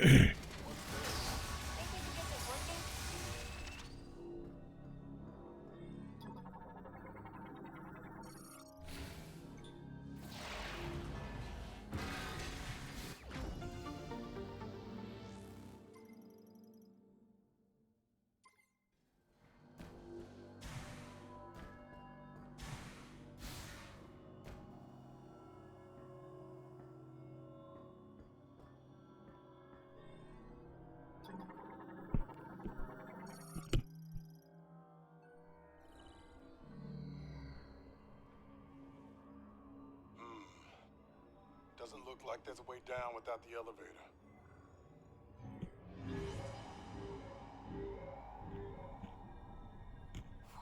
Speaker 8: can get this working?
Speaker 7: Doesn't look like there's a way down without the elevator.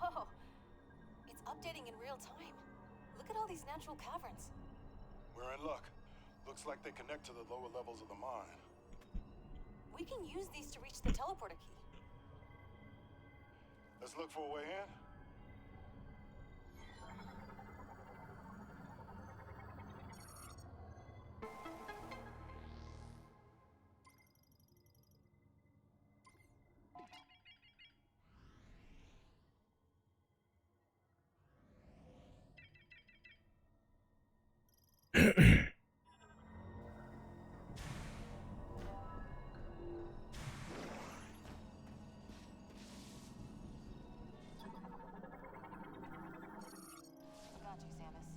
Speaker 8: Whoa. It's updating in real time. Look at all these natural caverns.
Speaker 7: We're in luck. Looks like they connect to the lower levels of the mine.
Speaker 8: We can use these to reach the teleporter key.
Speaker 7: Let's look for a way in.
Speaker 8: Got you, Samus.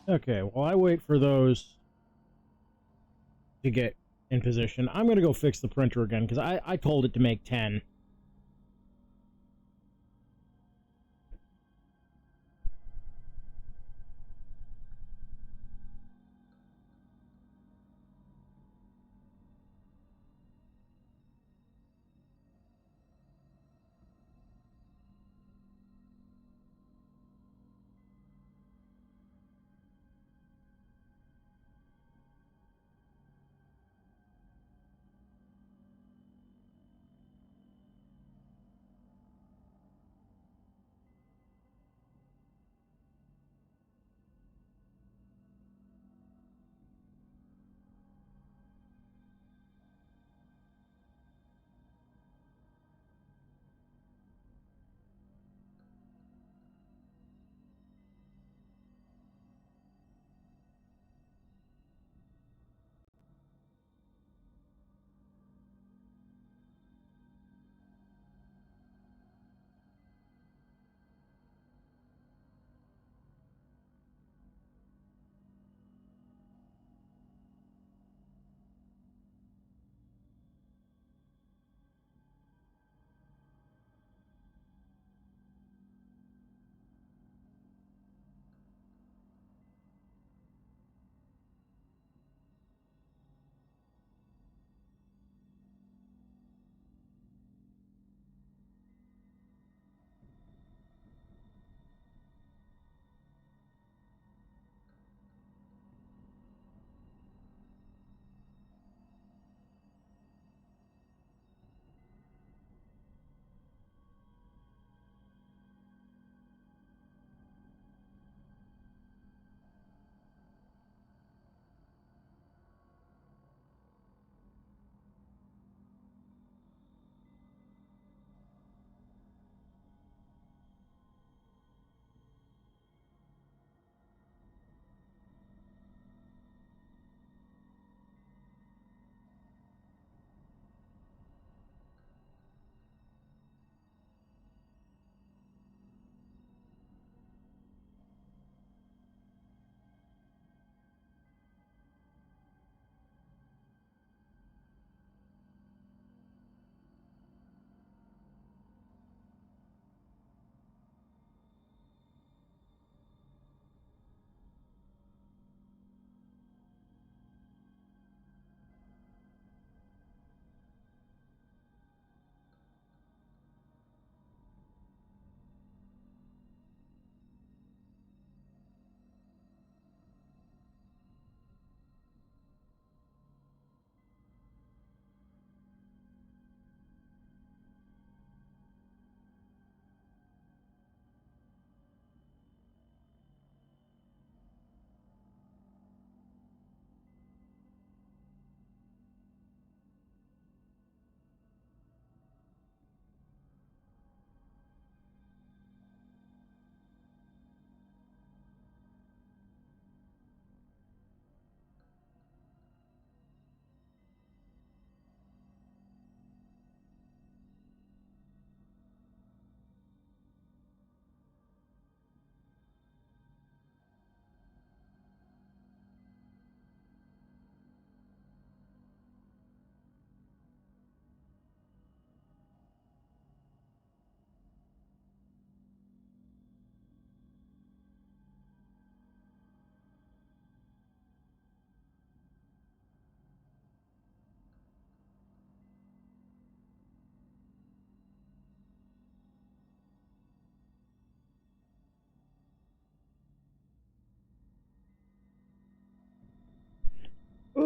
Speaker 1: Okay, while I wait for those to get in position, I'm going to go fix the printer again, because I told it to make 10.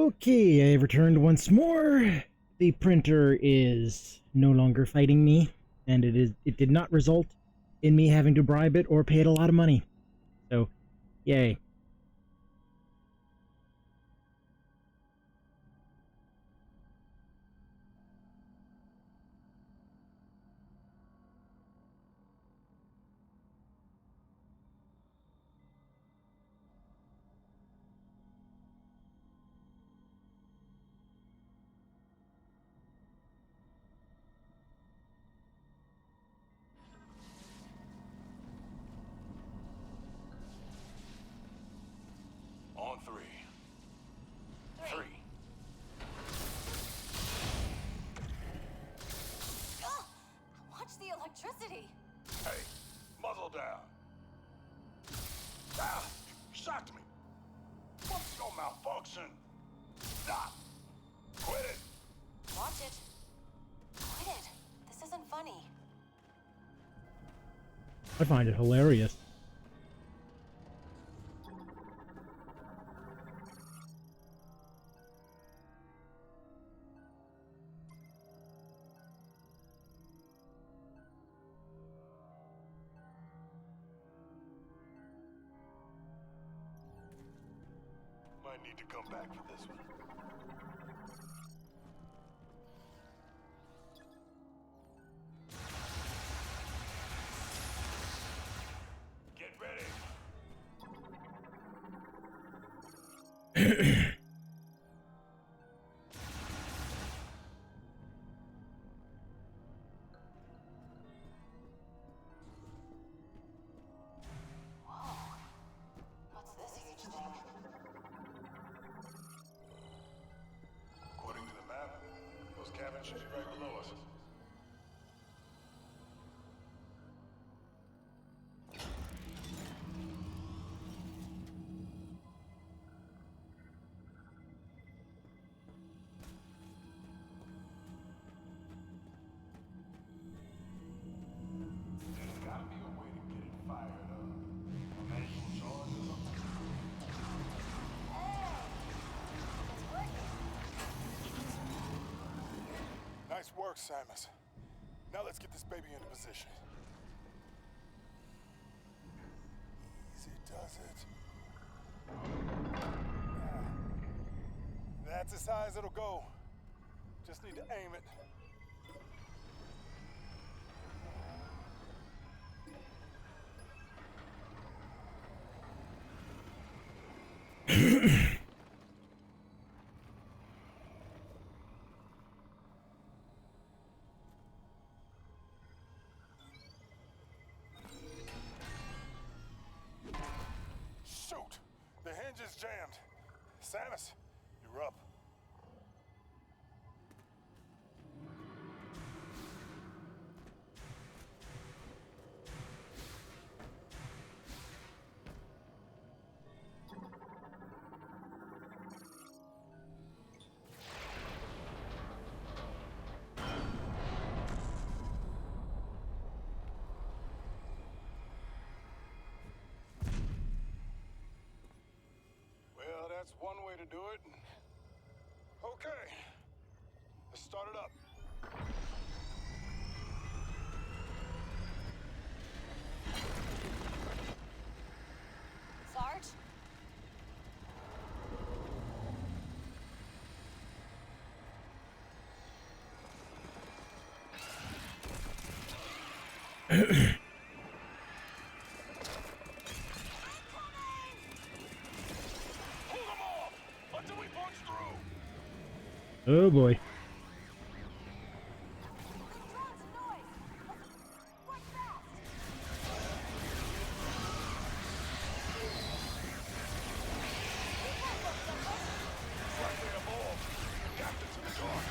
Speaker 1: Okay, I've returned once more. The printer is no longer fighting me, and it did not result in me having to bribe it or pay it a lot of money. So, yay.
Speaker 3: On three. Three.
Speaker 8: Ugh! Watch the electricity.
Speaker 3: Hey, muzzle down. Ah, you shocked me. What's your malfunction? Stop. Quit it.
Speaker 8: Watch it. Quit it. This isn't funny.
Speaker 1: I find it hilarious.
Speaker 3: Might need to come back for this one. Get ready.
Speaker 8: Whoa. What's this huge thing?
Speaker 3: According to the map, those cabins should be right below us. There's gotta be a way to get it fired up. A manual charge or something? Nice work, Samus. Now let's get this baby into position. Easy does it. That's as high as it'll go. Just need to aim it. Shoot! The hinge is jammed. Samus, you're up. Well, that's one way to do it. Okay, let's start it up.
Speaker 8: Sarge?
Speaker 3: Hold them off until we punch through.
Speaker 1: Oh boy.
Speaker 3: Like they evolved. Captains in the dark.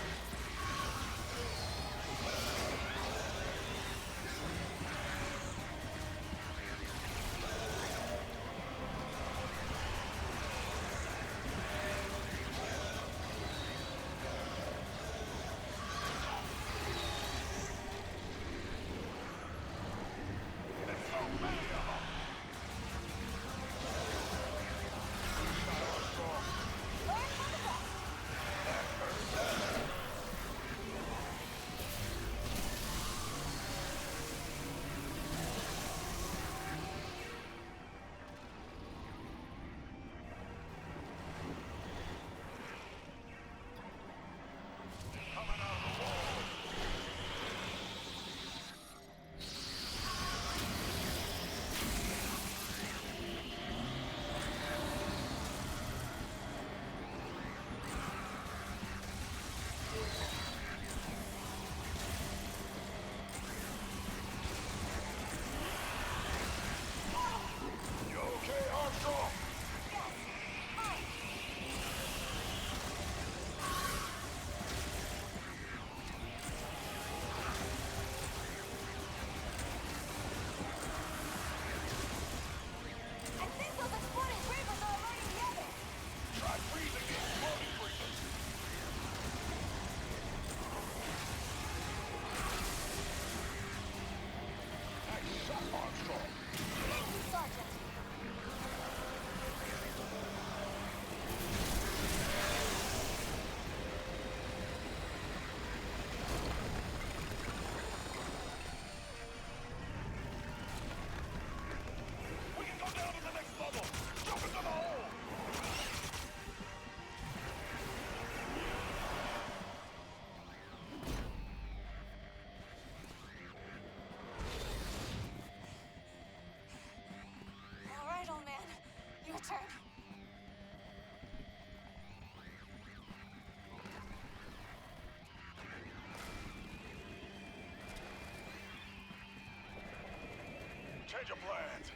Speaker 7: your plans.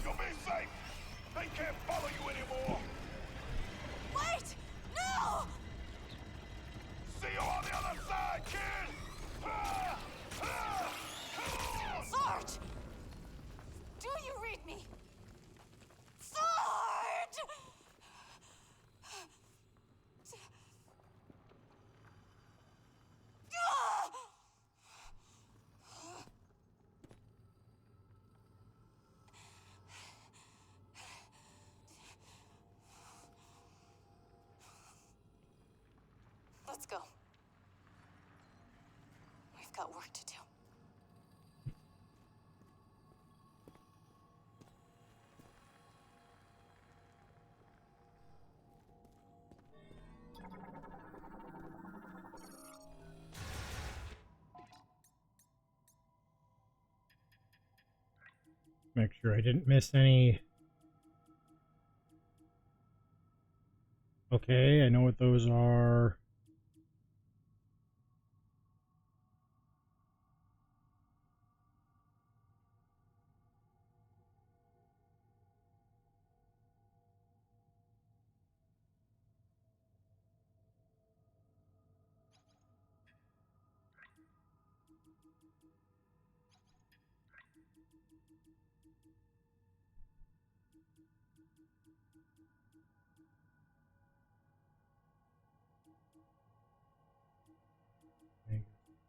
Speaker 7: You'll be safe. They can't follow you anymore.
Speaker 8: Wait! No!
Speaker 7: See you on the other side, kid!
Speaker 8: Sarge! Do you read me? Sarge! Let's go. We've got work to do.
Speaker 1: Make sure I didn't miss any. Okay, I know what those are.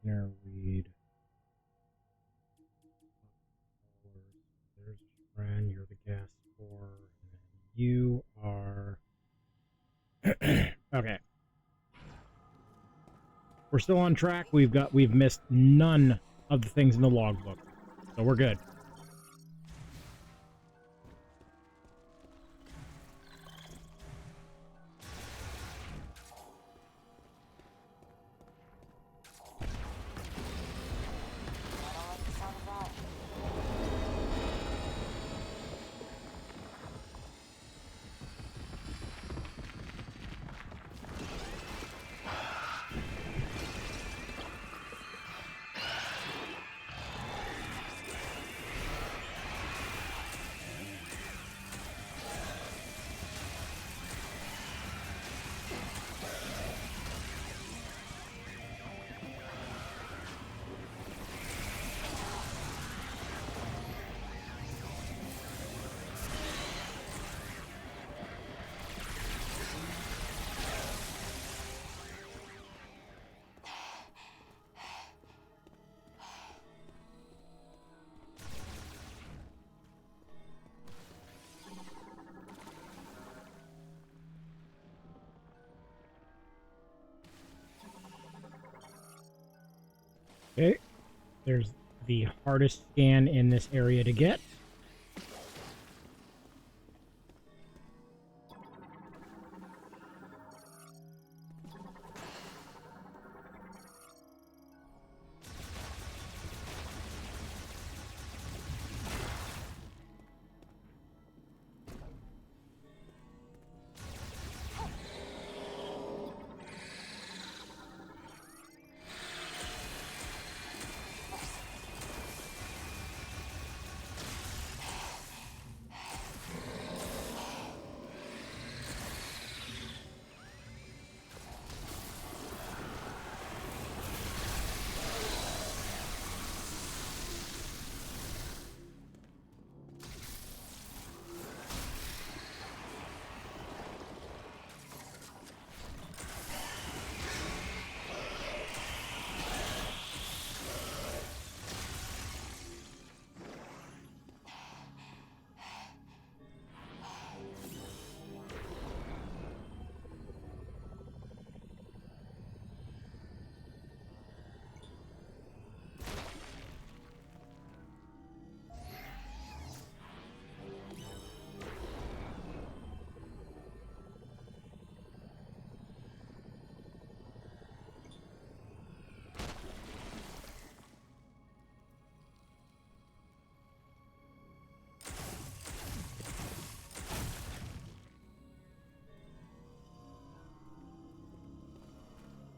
Speaker 1: Snare weed. There's a friend. You're the gas for. And then you are. Okay. We're still on track. We've missed none of the things in the logbook, so we're good.
Speaker 8: I don't like the sound of that.
Speaker 1: Okay. There's the hardest scan in this area to get.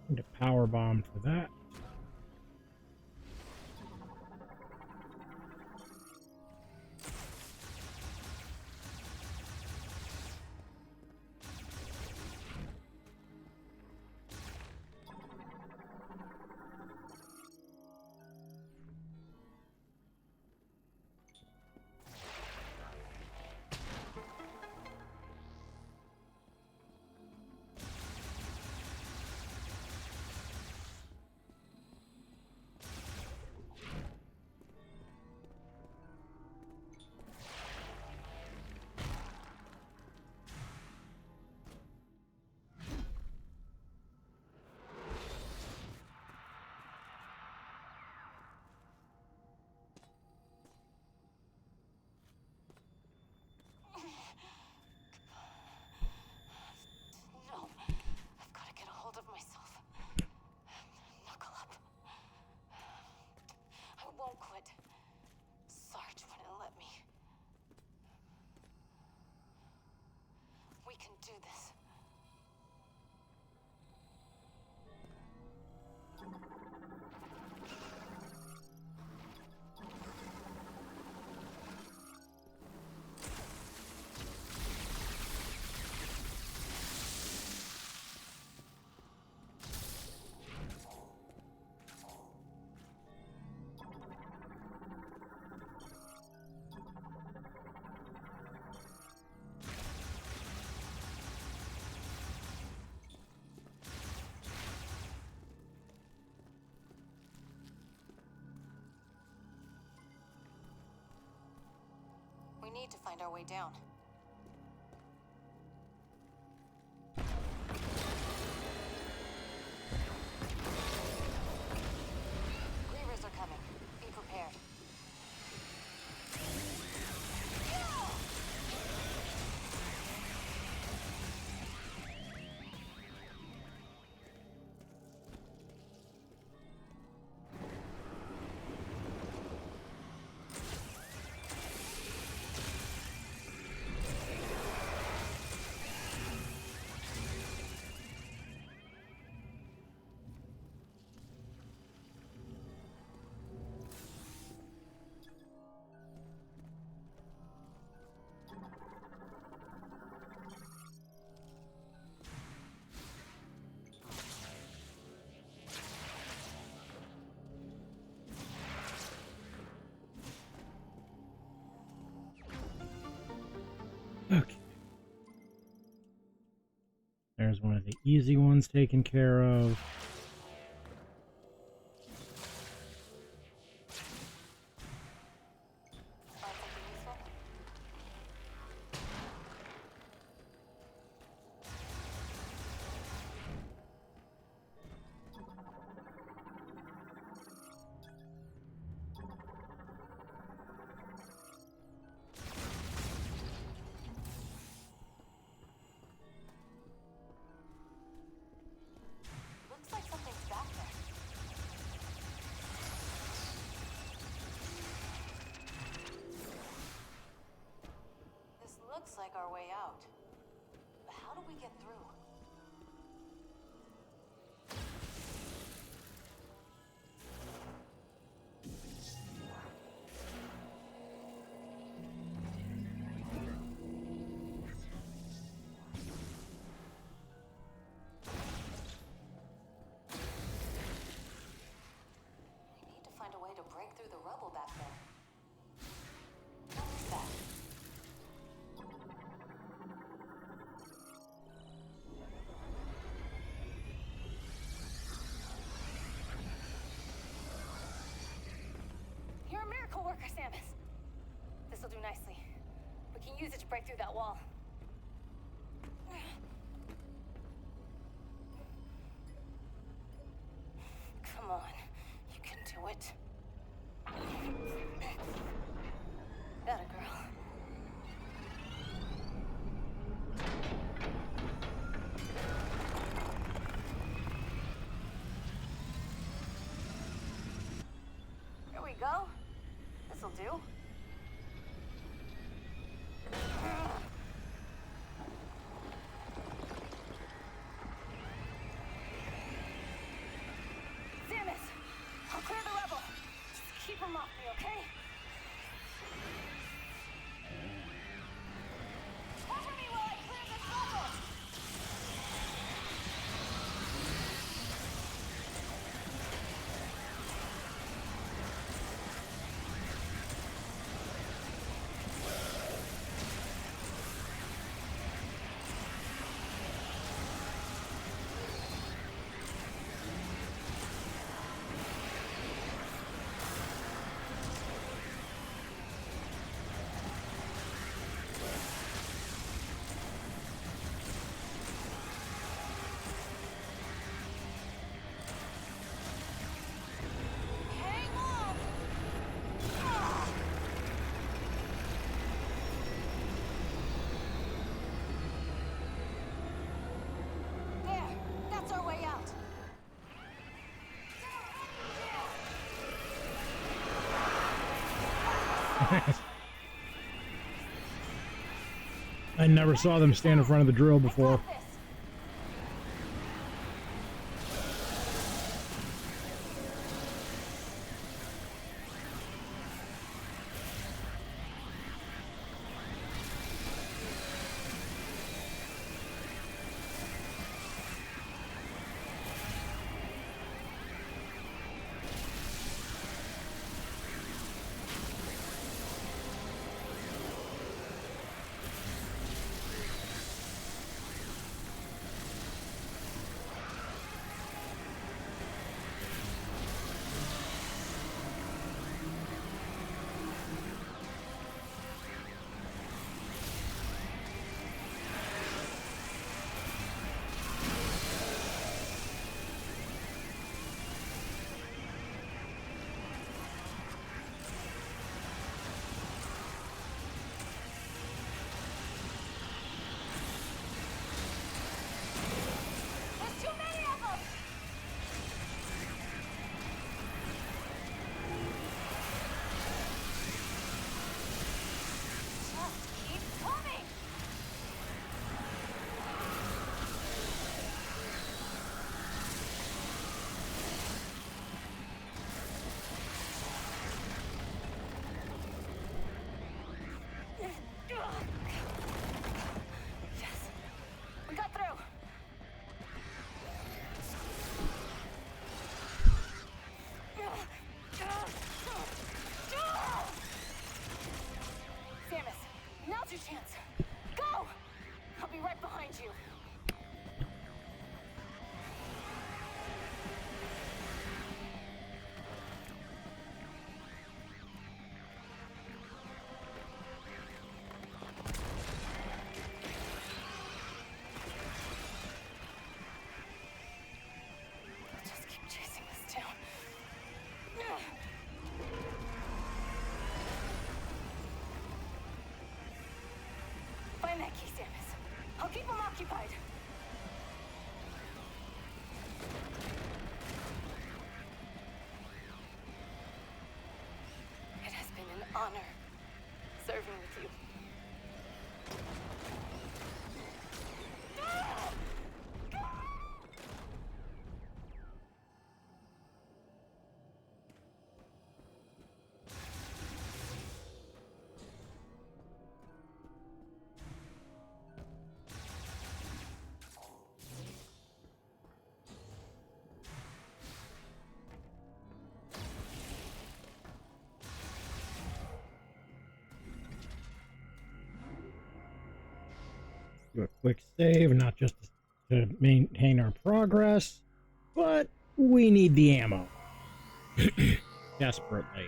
Speaker 1: Need a power bomb for that.
Speaker 8: need to find our way down. Grievers are coming. Be prepared.
Speaker 1: Okay. There's one of the easy ones taken care of.
Speaker 8: Find something useful? Looks like something's back there. This looks like our way out. But how do we get through? We need to find a way to break through the rubble back there. What is that? You're a miracle worker, Samus. This'll do nicely. We can use it to break through that wall. Come on, you can do it. That a girl. Here we go. This'll do. Samus, I'll clear the rubble. Just keep him off me, okay? Cover me while I clear this rubble! Hang on! There, that's our way out.
Speaker 1: I never saw them stand in front of the drill before.
Speaker 8: Got this. keep them occupied. It has been an honor serving with you.
Speaker 1: Do a quick save, not just to maintain our progress, but we need the ammo. Desperately.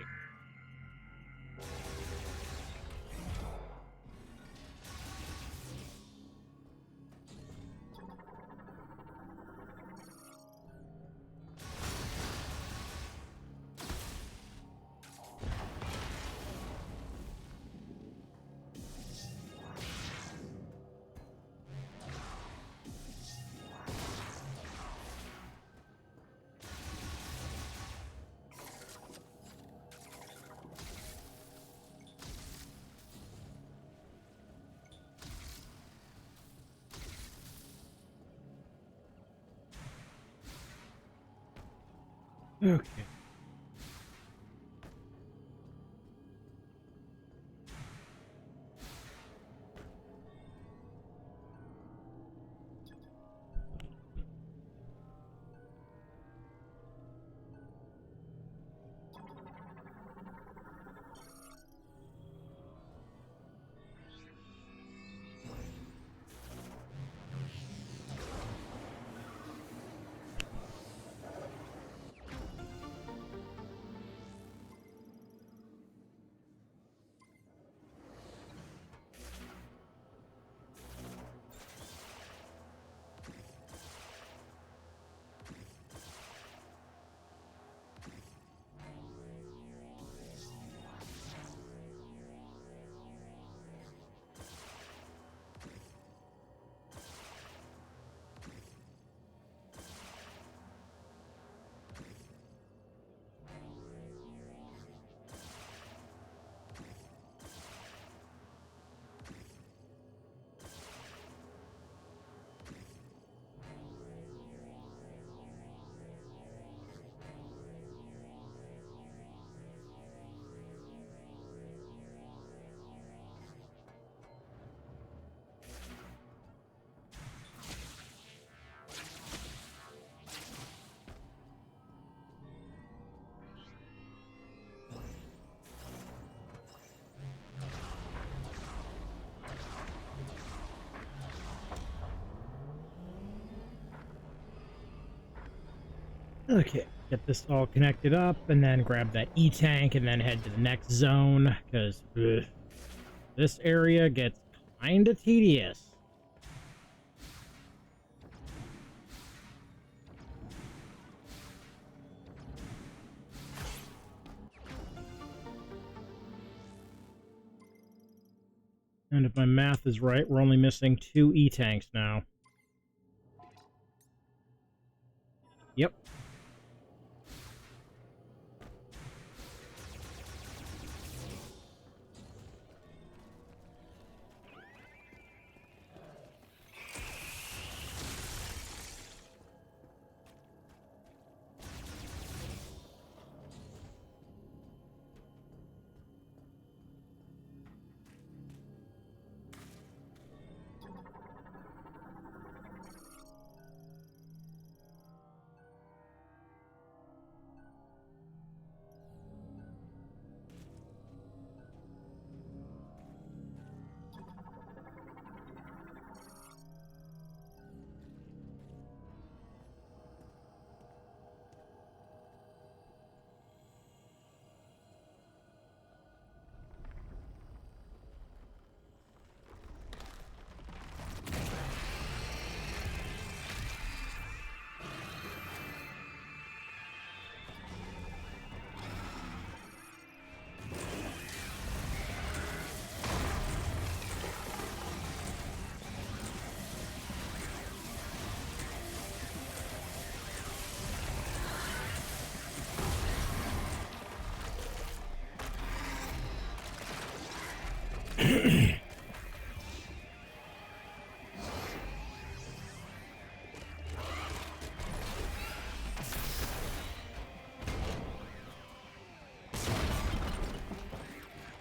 Speaker 1: Okay. Okay, get this all connected up, and then grab that E-tank, and then head to the next zone, because this area gets kinda tedious. And if my math is right, we're only missing 2 E-tanks now. Yep.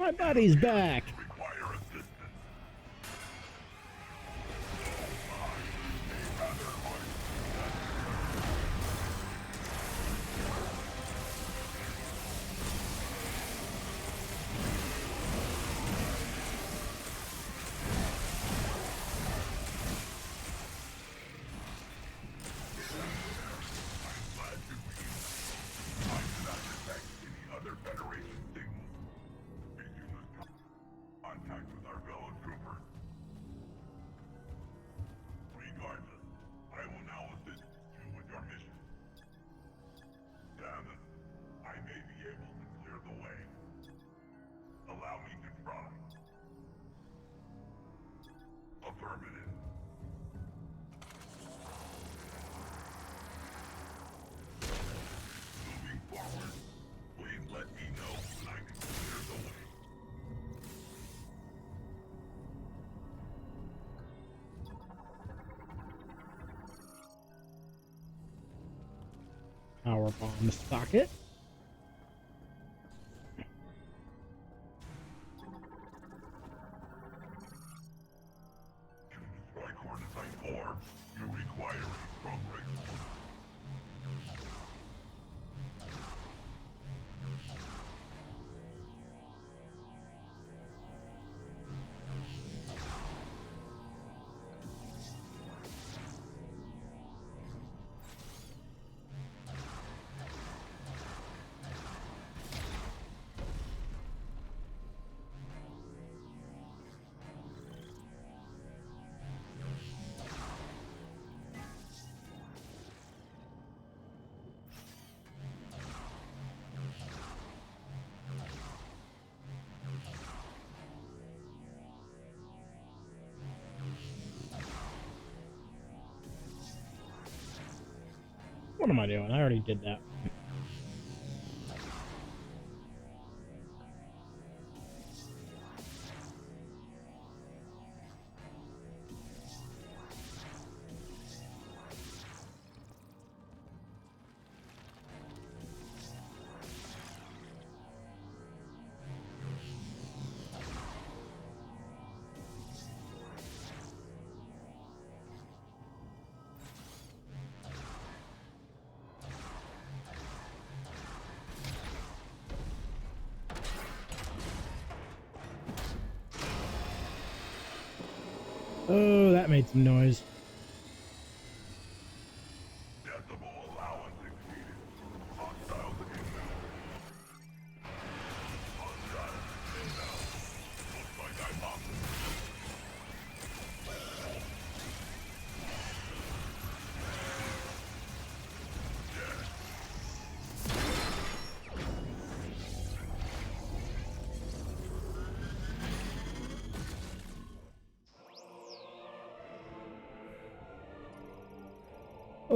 Speaker 1: My buddy's back. Power bomb socket. What am I doing? I already did that. Oh, that made some noise.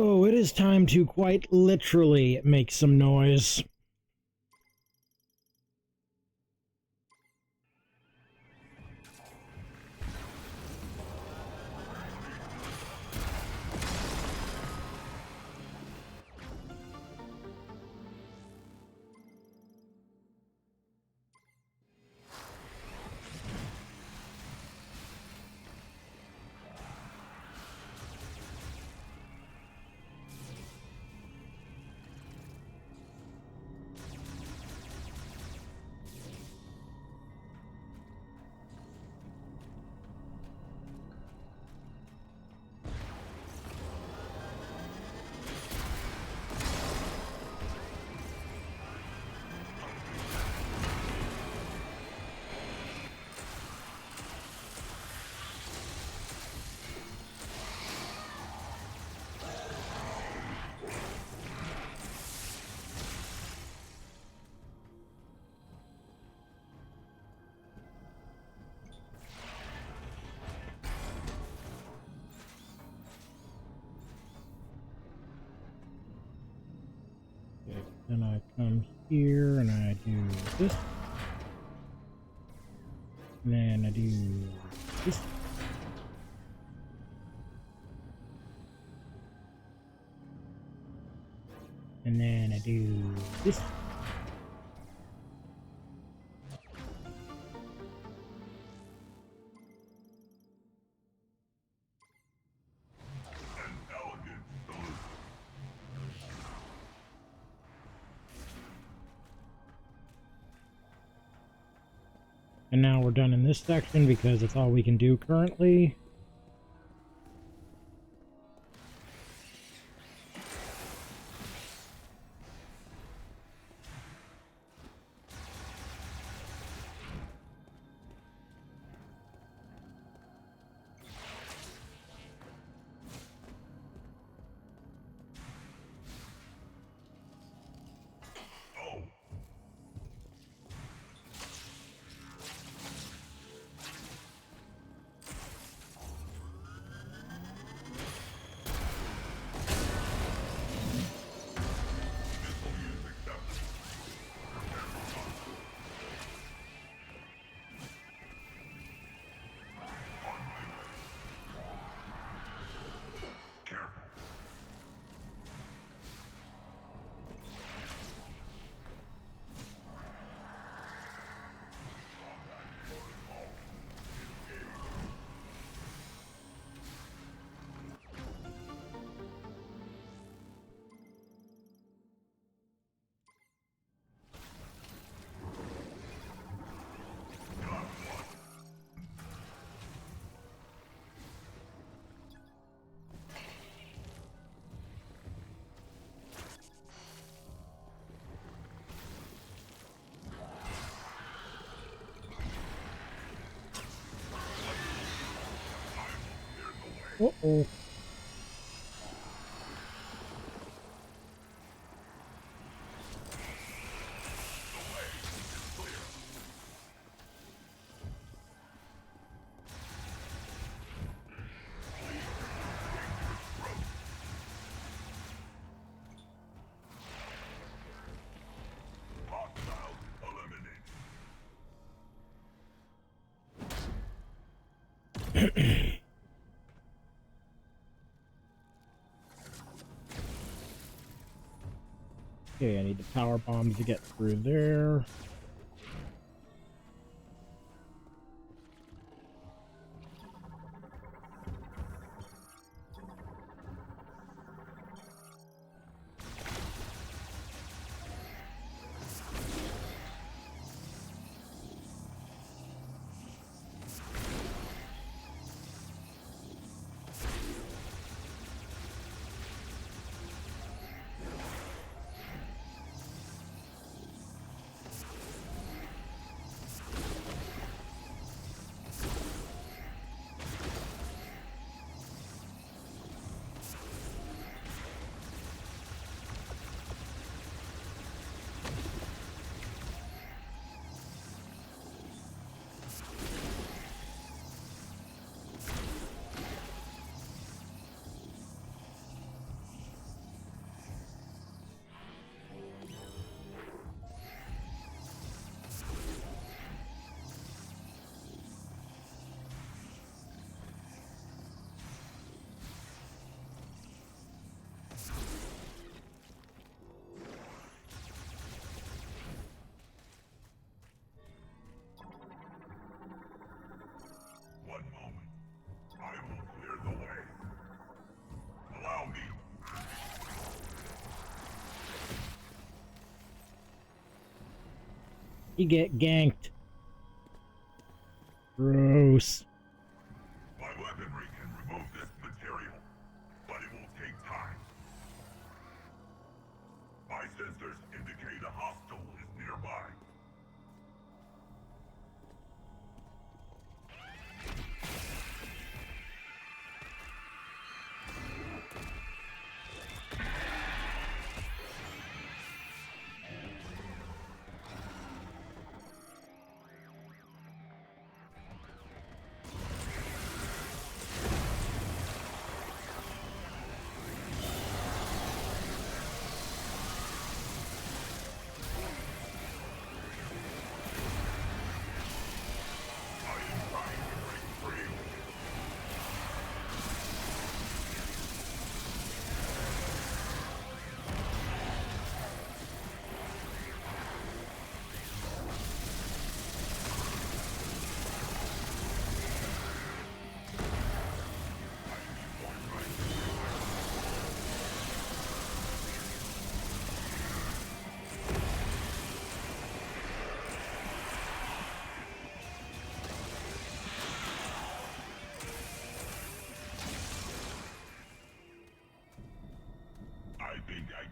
Speaker 1: Oh, it is time to quite literally make some noise. Okay, then I come here and I do this. And then I do this. And then I do this. And now we're done in this section because it's all we can do currently. Uh-oh. Okay, I need the power bombs to get through there. You get ganked. Gross.
Speaker 11: My weaponry can remove this material, but it will take time. My sensors indicate a hostile is nearby.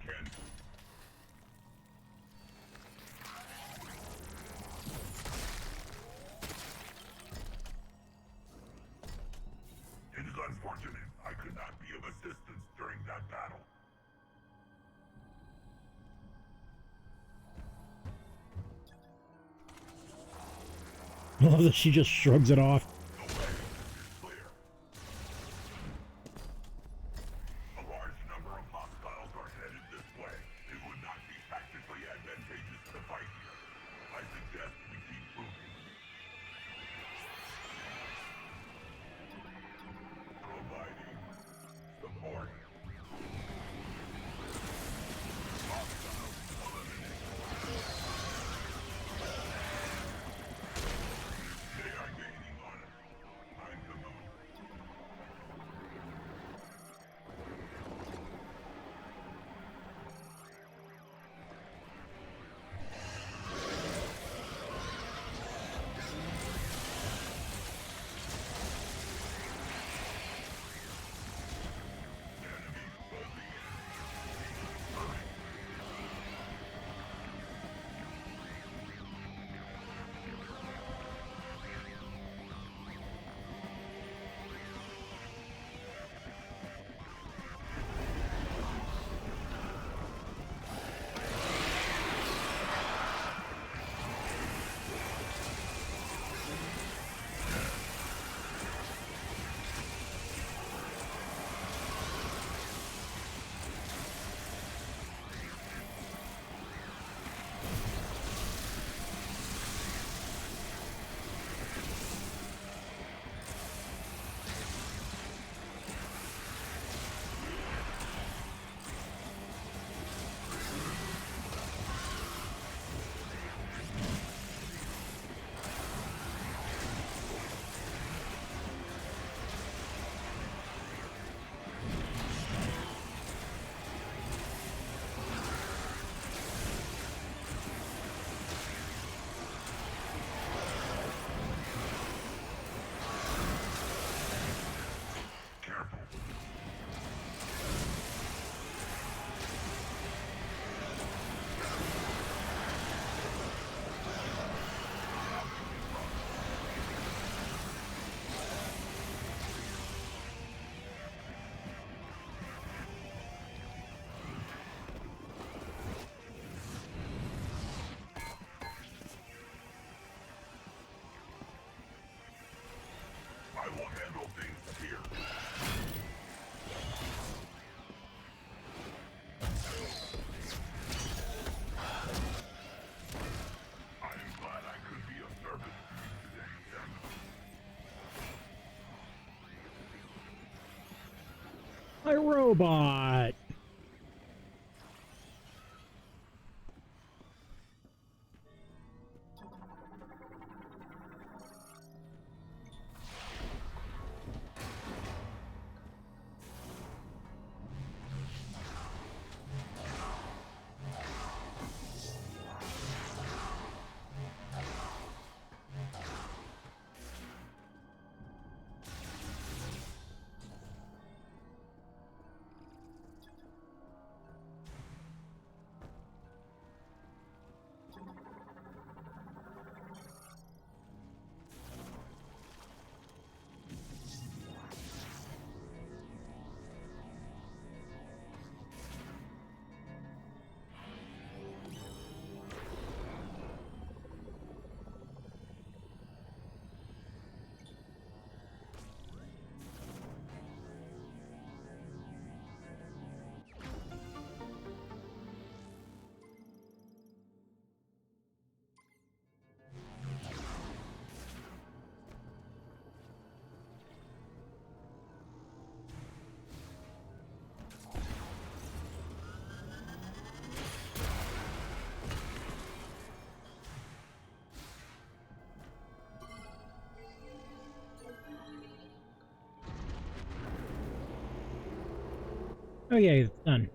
Speaker 11: can. It is unfortunate I could not be of assistance during that battle.
Speaker 1: I love that she just shrugs it off.
Speaker 11: The way is clear. A large number of hostiles are headed this way. It would not be tactically advantageous to fight here. I suggest we keep moving. Providing support. Hostiles eliminated. They are gaining on us. Time to move. Careful. I will handle things here. I am glad I could be of service to you today, Sam.
Speaker 1: My robot. Okay, it's done.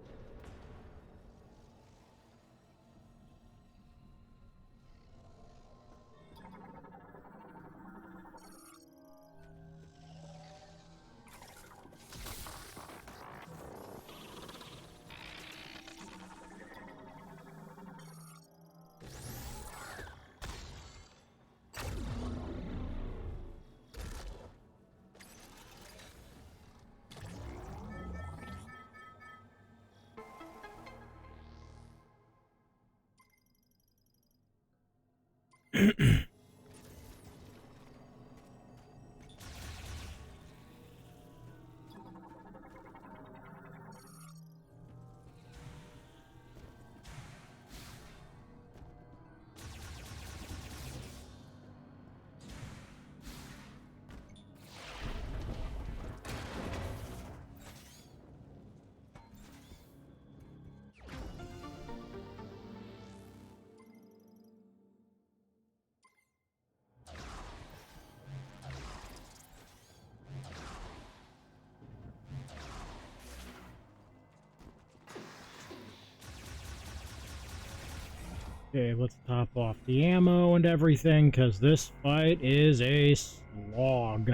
Speaker 1: Okay, let's top off the ammo and everything, because this fight is a slog.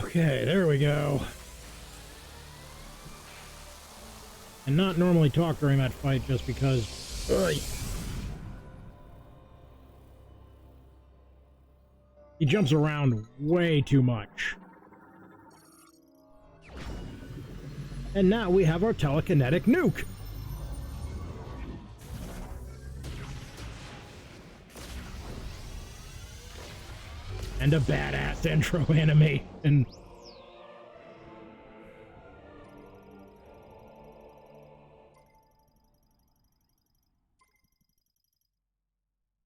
Speaker 1: Okay, there we go. And not normally talk during that fight just because... Ugh. He jumps around way too much. And now we have our telekinetic nuke. And a badass intro enemy. And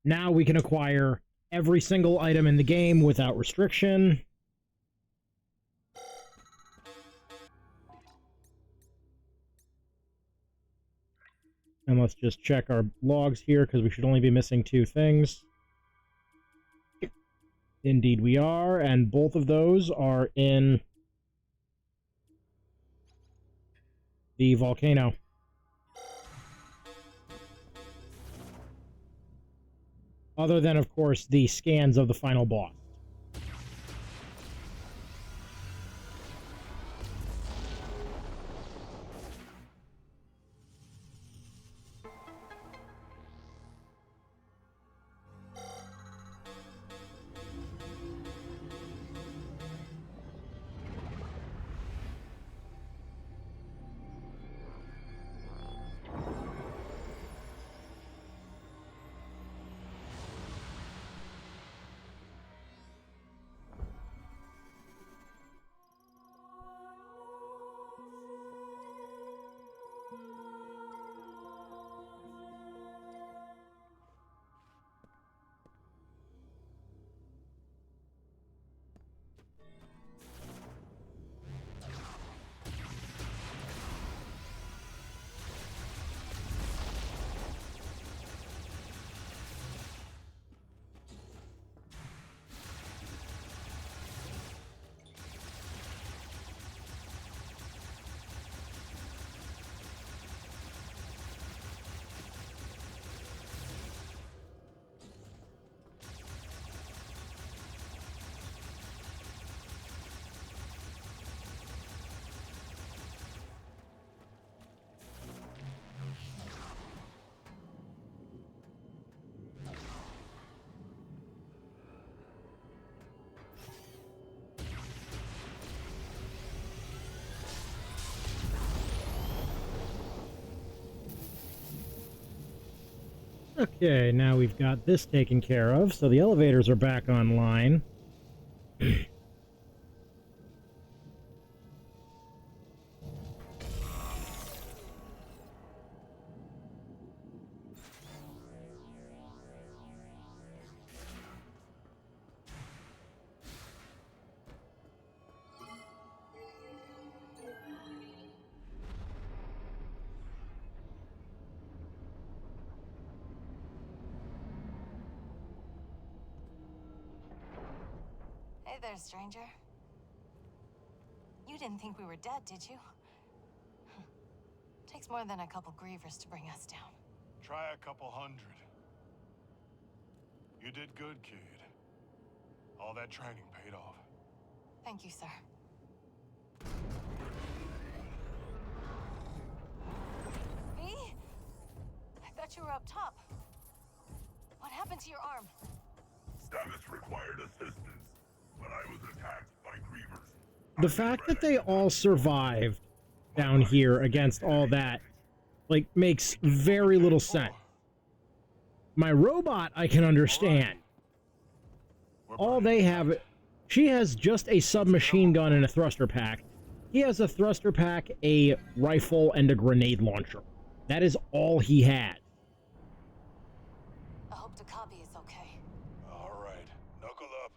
Speaker 1: now we can acquire every single item in the game without restriction. And let's just check our logs here, because we should only be missing 2 things. Indeed we are, and both of those are in the volcano. Other than, of course, the scans of the final boss. Okay, now we've got this taken care of, so the elevators are back online.
Speaker 8: Hey there, stranger. You didn't think we were dead, did you? Takes more than a couple grievers to bring us down.
Speaker 11: Try a couple hundred. You did good, kid. All that training paid off.
Speaker 8: Thank you, sir. Me? I thought you were up top. What happened to your arm?
Speaker 11: Status required assistance, but I was attacked by grievers.
Speaker 1: The fact that they all survived down here against all that, like, makes very little sense. My robot, I can understand. All they have... She has just a submachine gun and a thruster pack. He has a thruster pack, a rifle, and a grenade launcher. That is all he had.
Speaker 8: I hope Takabi is okay.
Speaker 11: All right, knuckle up.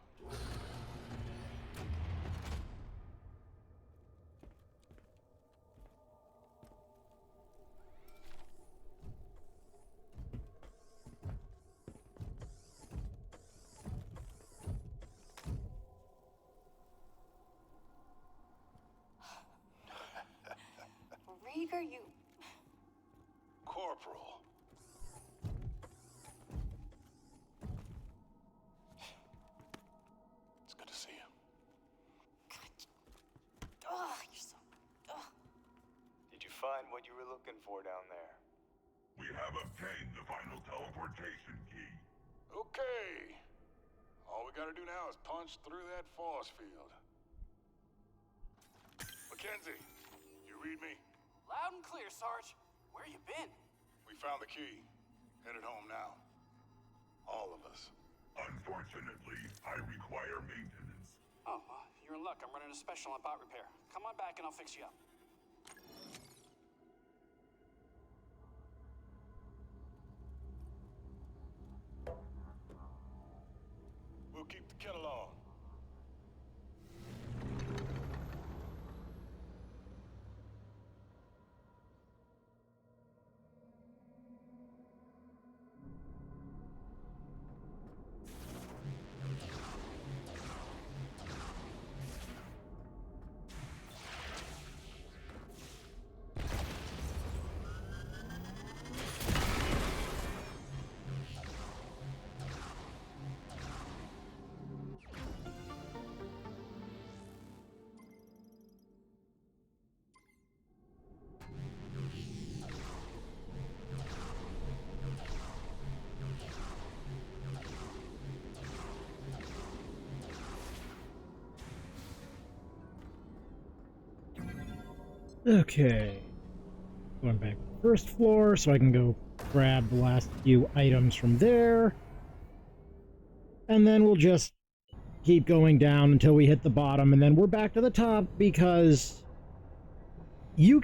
Speaker 8: Rieger, you...
Speaker 11: Corporal. It's good to see you.
Speaker 8: God,
Speaker 3: looking for down there?
Speaker 11: We have obtained the final teleportation key.
Speaker 12: Okay. All we gotta do now is punch through that force field. Mackenzie, you read me?
Speaker 6: Loud and clear, Sarge. Where you been?
Speaker 12: We found the key. Headed home now. All of us.
Speaker 11: Unfortunately, I require maintenance.
Speaker 6: Oh, well, you're in luck. I'm running a special on bot repair. Come on back and I'll fix you up.
Speaker 12: We'll keep the kettle on.
Speaker 1: Okay. Going back to the first floor so I can go grab the last few items from there. And then we'll just keep going down until we hit the bottom, and then we're back to the top because you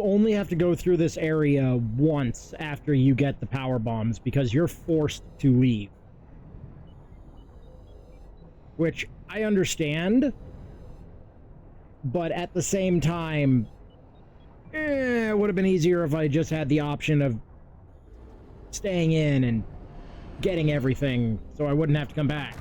Speaker 1: only have to go through this area once after you get the power bombs because you're forced to leave. Which I understand, but at the same time, it would have been easier if I just had the option of staying in and getting everything so I wouldn't have to come back.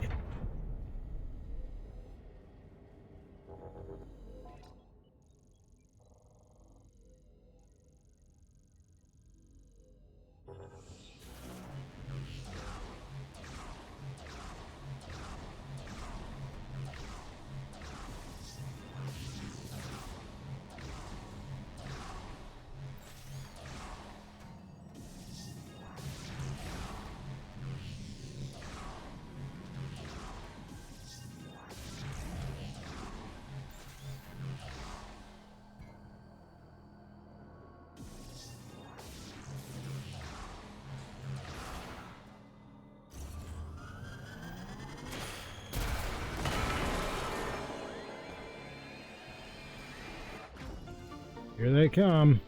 Speaker 1: Here they come.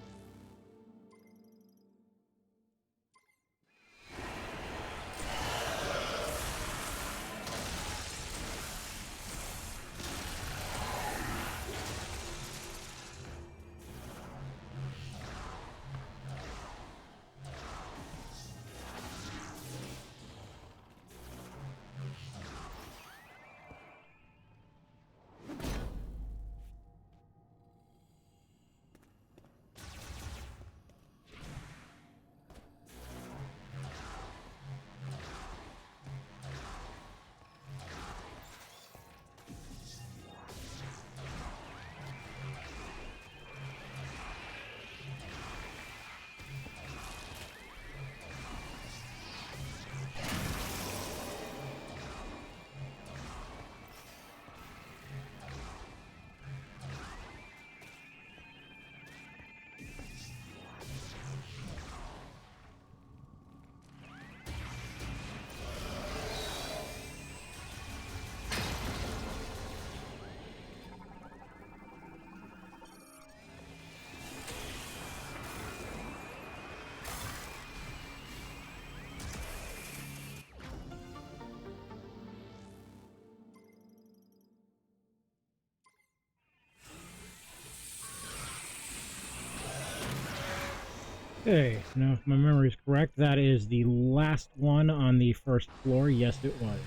Speaker 1: Okay, now if my memory is correct, that is the last one on the first floor. Yes, it was.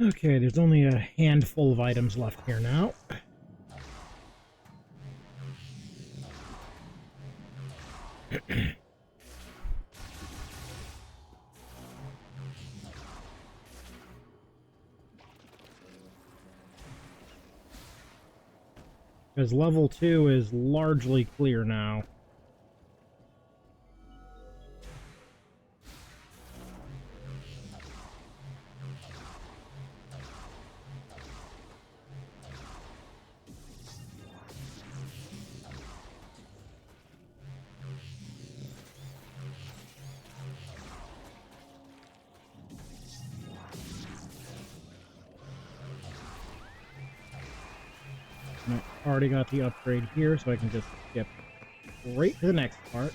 Speaker 1: Okay, there's only a handful of items left here now. Because level 2 is largely clear now. I already got the upgrade here, so I can just skip right to the next part.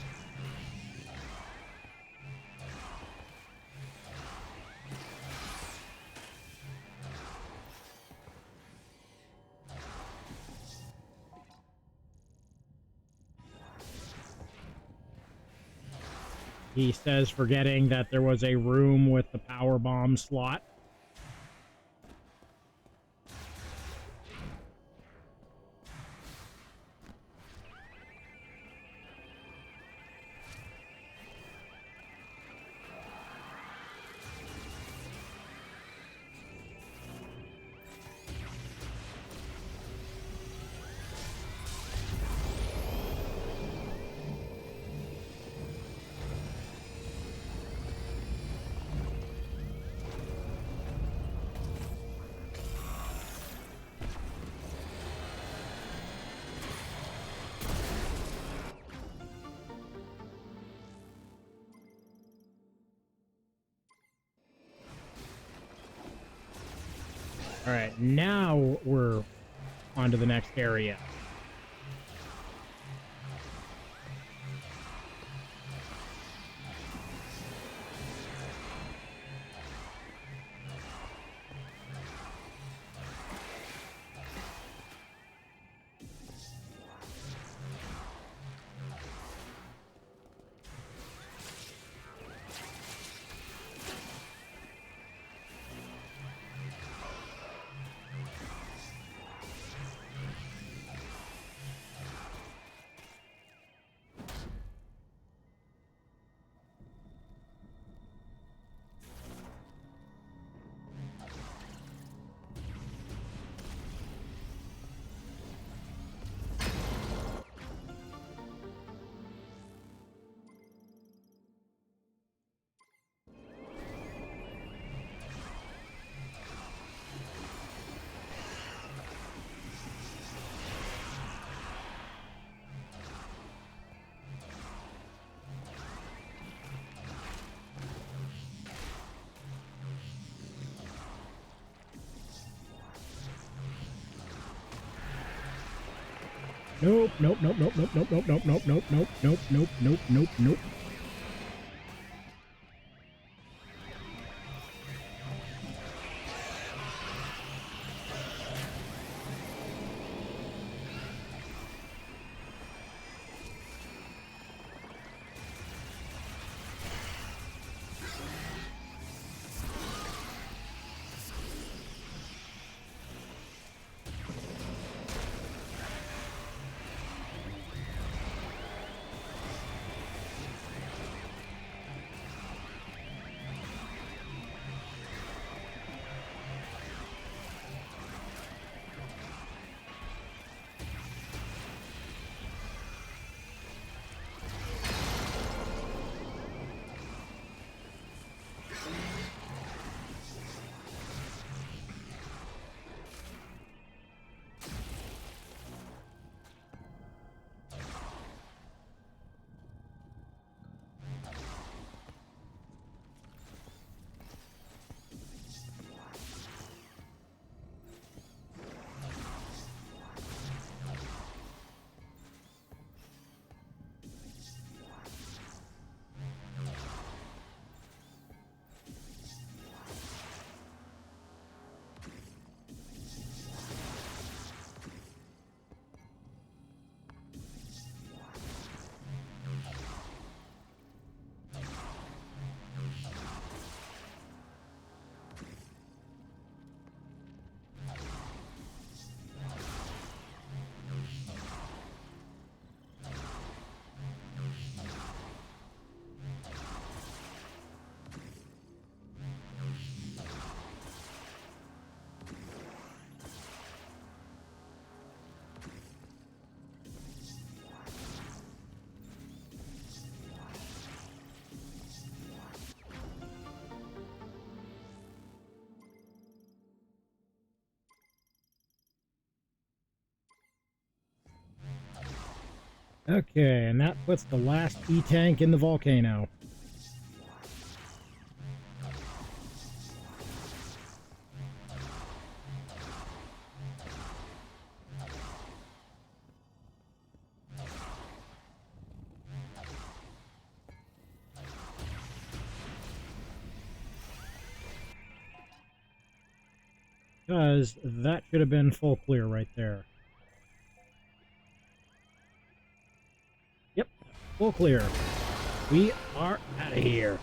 Speaker 1: He says, forgetting that there was a room with the power bomb slot. Alright, now we're on to the next area. Nope, nope, nope, nope, nope, nope, nope, nope, nope, nope, nope, nope, nope, nope, nope. Okay, and that puts the last E-tank in the volcano. Because that should have been full clear right there. Yep, full clear. We are out of here.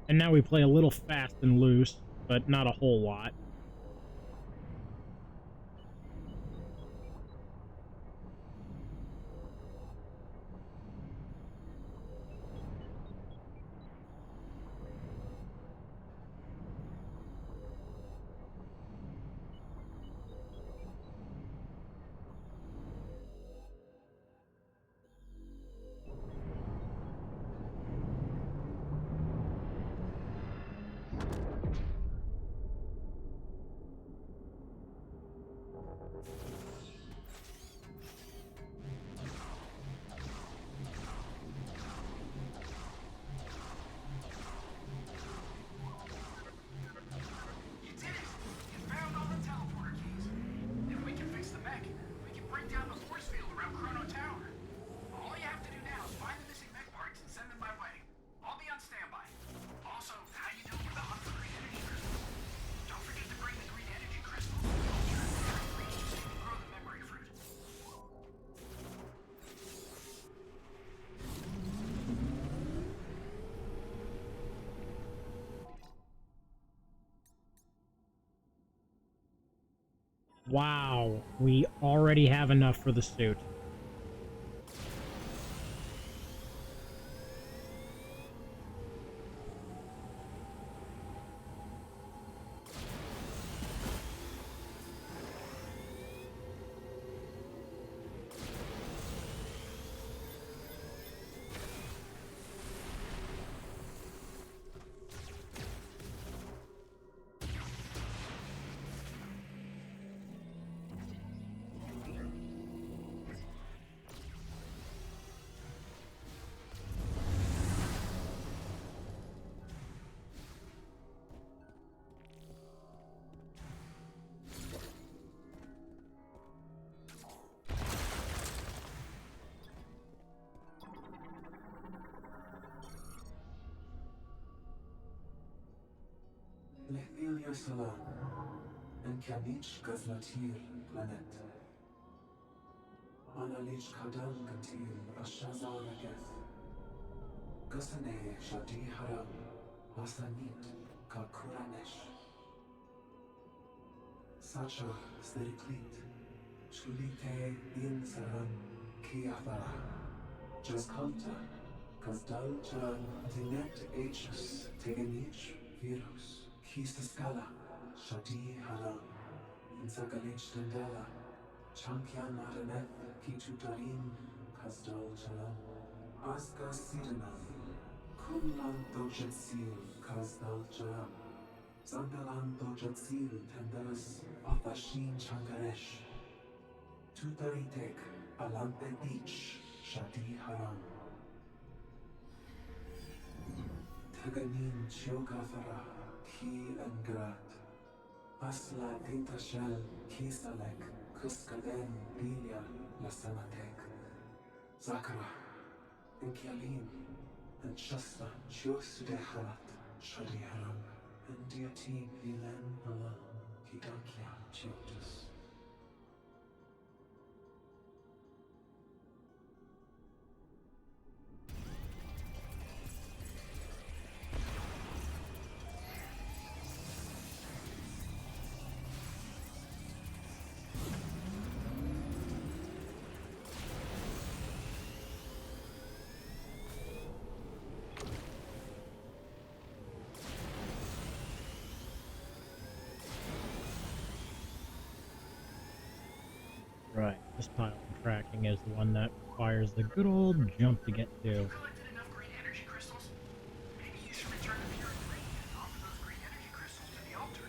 Speaker 1: And now we play a little fast and loose, but not a whole lot.
Speaker 5: You did it! You found all the teleporter keys. If we can fix the mech, we can break down the force field around Chrono Tower. All you have to do now is find the missing mech parts and send them my way. I'll be on standby. Also, how you doing with the hunt for green energy crystals? Don't forget to bring the green energy crystals. So you can grow the memory fruit.
Speaker 1: Wow, we already have enough for the suit.
Speaker 4: Lethelia Salam, and Kanich Gazlatir Planet. Analich Kadam Gatil Ashazar Ageth. Gusane Shadi Haram, Asanit Kakuranesh. Sacha Steriklit, Shulite Din Saram, Kiathara. Jaskalta, Kazdalcha, Tinet Hs, Teganich, Virus, Kistaskala, Shadi Haram, Insagalich Dandala, Champion Araneth, Kitutarin, Kazdalcha, Aska Sidanam, Kumlan Dojatsil, Kazdalcha, Zandalan Dojatsil, Tendalas, Athashin Changaresh, Tutaritek, Alante Beach, Shadi Haram. Taganin Chiogathara, Ki and Grat. Asla Dintashel, Kisalek, Kuskaden Lilia Lasamatek Zakara and Kialin and Shasta Shusudeharat Shadihara and Diatim Vilen Allah Kidakia Chiotus.
Speaker 1: Right, this pile I'm tracking is the one that requires the good old jump to get to.
Speaker 5: Collected enough green energy crystals? Maybe you should return to Fury 3 and offer those green energy crystals to the altar.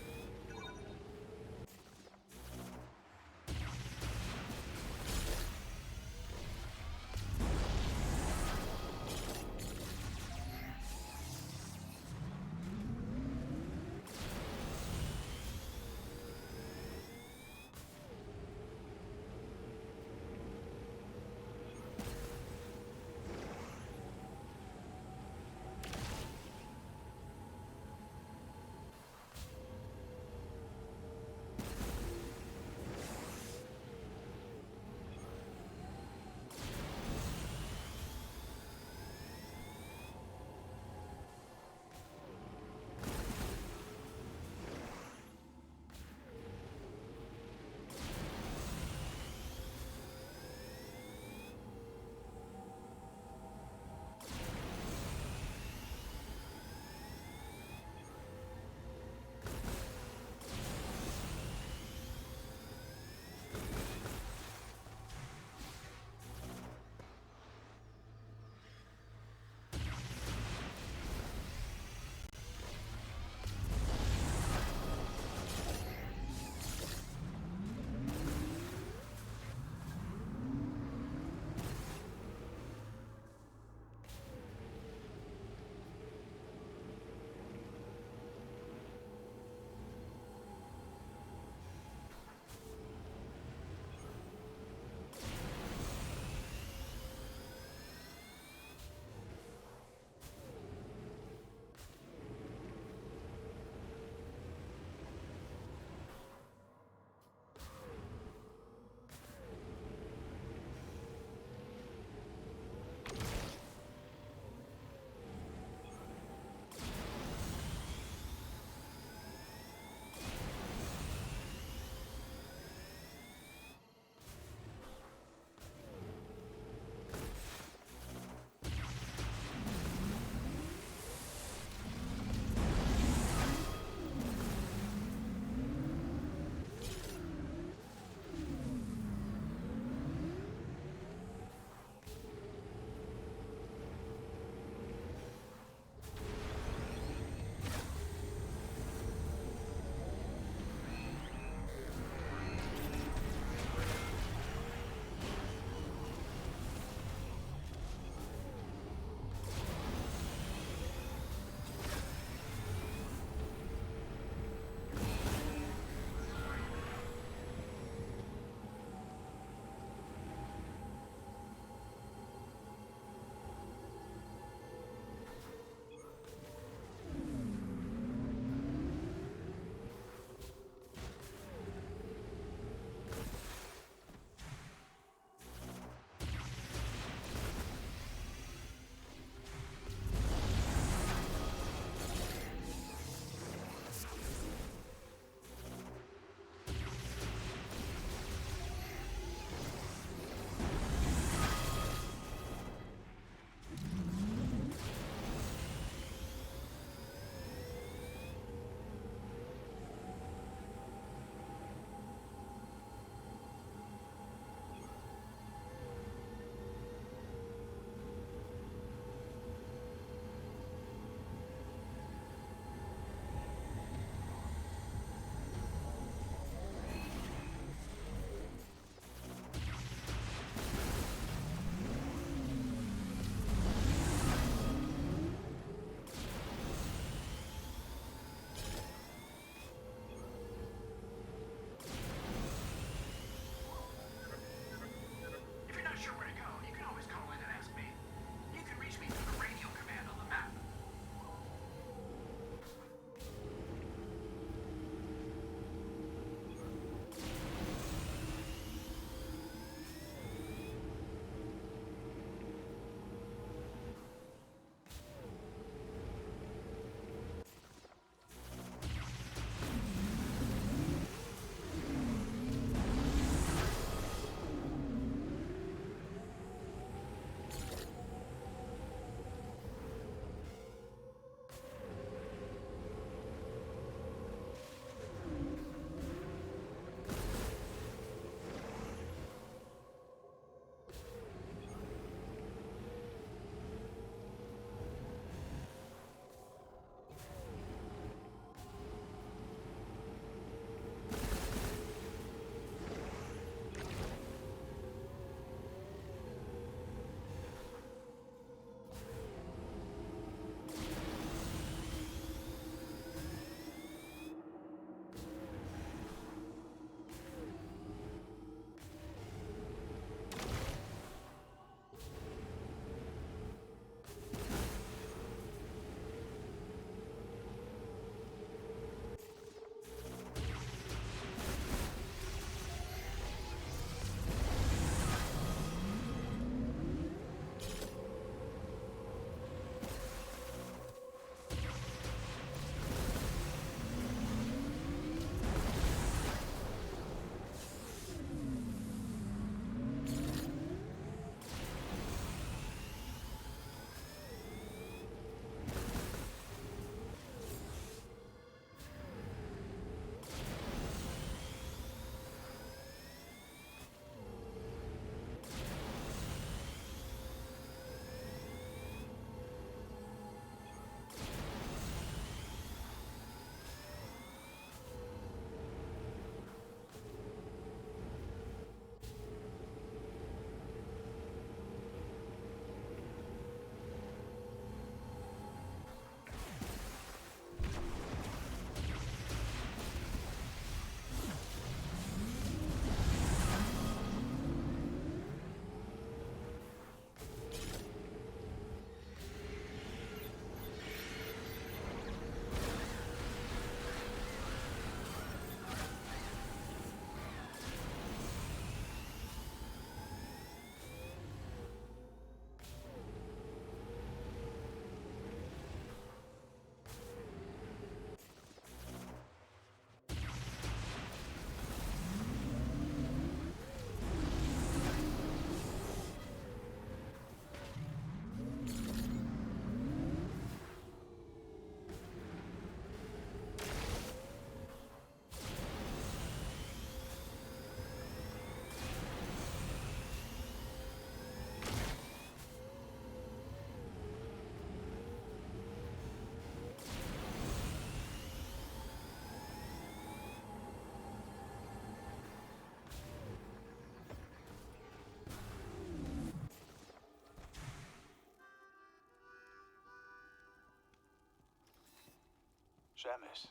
Speaker 3: Samus,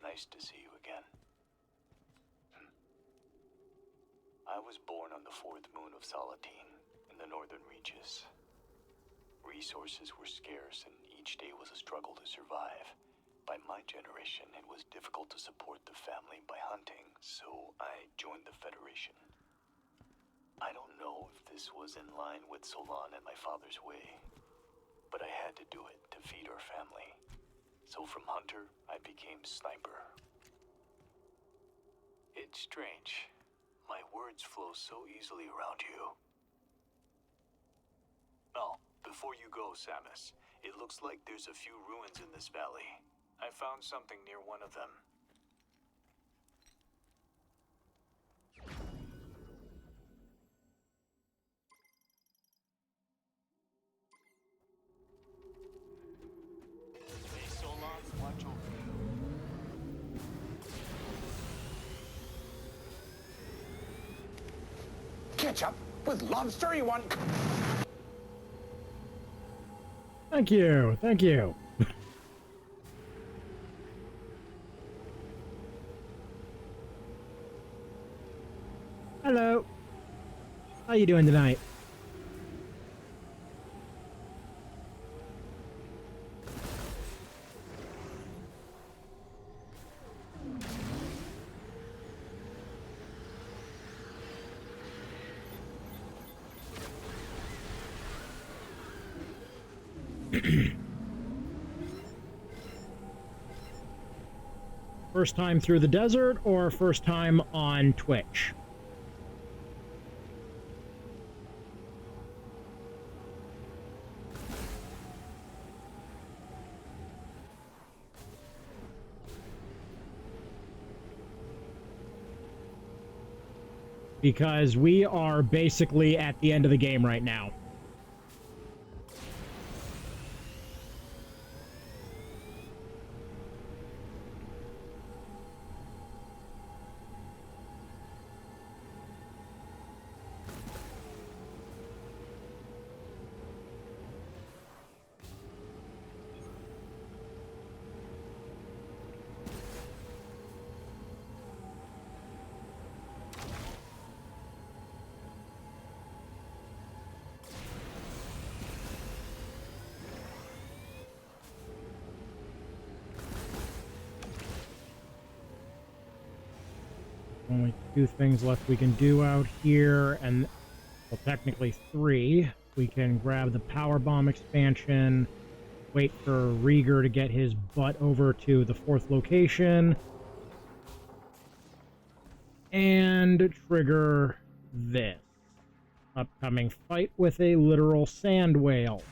Speaker 3: nice to see you again. I was born on the fourth moon of Salatine, in the northern reaches. Resources were scarce, and each day was a struggle to survive. By my generation, it was difficult to support the family by hunting, so I joined the Federation. I don't know if this was in line with Solon and my father's way, but I had to do it to feed our family. So from hunter, I became sniper. It's strange. My words flow so easily around you. Oh, before you go, Samus, it looks like there's a few ruins in this valley. I found something near one of them. May Solon watch over you.
Speaker 5: Ketchup with lobster, you want?
Speaker 1: Thank you. Thank you. Hello. How you doing tonight? First time through the desert or first time on Twitch? Because we are basically at the end of the game right now. Only 2 things left we can do out here, and well, technically 3. We can grab the power bomb expansion, wait for Rieger to get his butt over to the 4th location, and trigger this upcoming fight with a literal sand whale.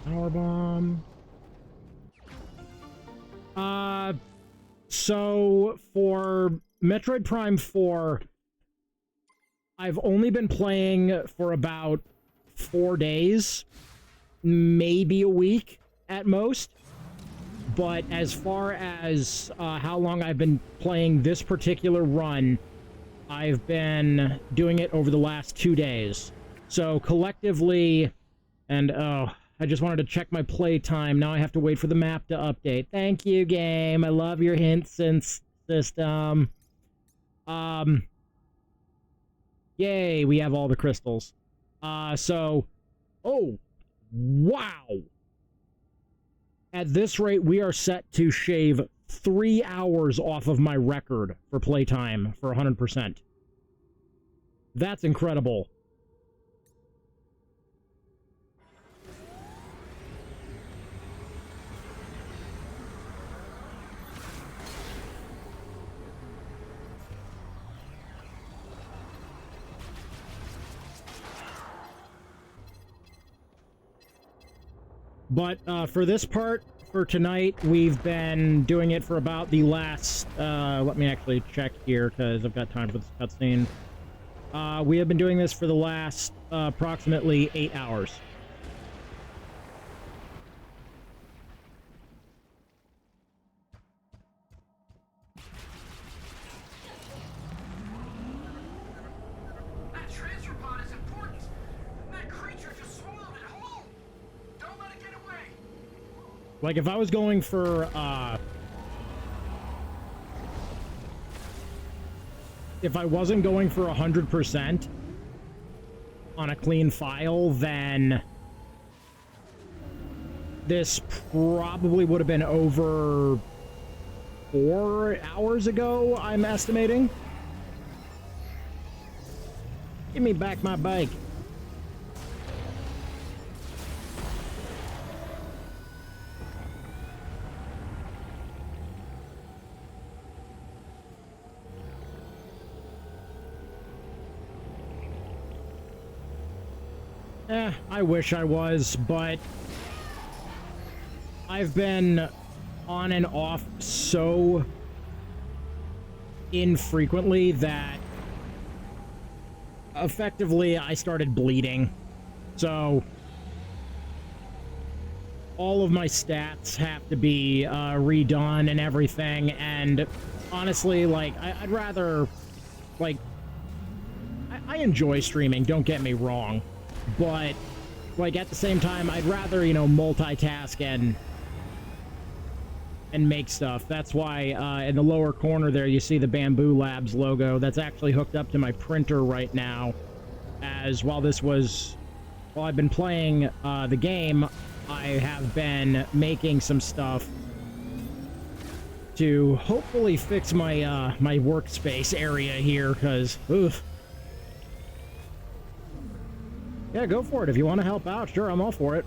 Speaker 1: Power bomb. So for Metroid Prime 4, I've only been playing for about 4 days, maybe a week at most. But as far as how long I've been playing this particular run, I've been doing it over the last 2 days. So collectively, and I just wanted to check my playtime. Now I have to wait for the map to update. Thank you, game. I love your hints and system. Yay, we have all the crystals. Oh, wow. At this rate, we are set to shave 3 hours off of my record for playtime for 100%. That's incredible. But for this part, for tonight. We've been doing it for about the last, let me actually check here because I've got time for this cutscene. We have been doing this for the last approximately 8 hours.
Speaker 5: That transfer pod is important. That creature just swallowed it whole. Don't let it get away.
Speaker 1: Like, if I was going for, if I wasn't going for 100% on a clean file, then this probably would have been over 4 hours ago, I'm estimating. Give me back my bike. I wish I was, but I've been on and off so infrequently that effectively I started bleeding. So all of my stats have to be redone and everything, and honestly, like, I'd rather, like, I enjoy streaming, don't get me wrong, but, like, at the same time, I'd rather, you know, multitask and make stuff. That's why in the lower corner there you see the Bamboo Labs logo. That's actually hooked up to my printer right now, as while I've been playing the game, I have been making some stuff to hopefully fix my my workspace area here, because oof. Yeah, go for it. If you want to help out, sure, I'm all for it.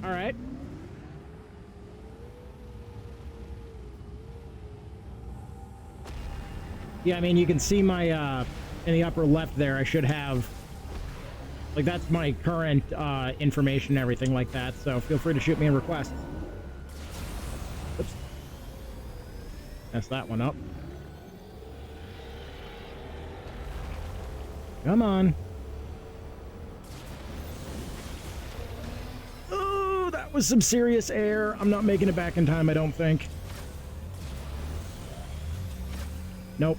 Speaker 1: All right. Yeah, I mean, you can see my, in the upper left there, I should have, like, that's my current, information and everything like that, so feel free to shoot me a request. Oops. Mess that one up. Come on. Oh, that was some serious air. I'm not making it back in time, I don't think. Nope.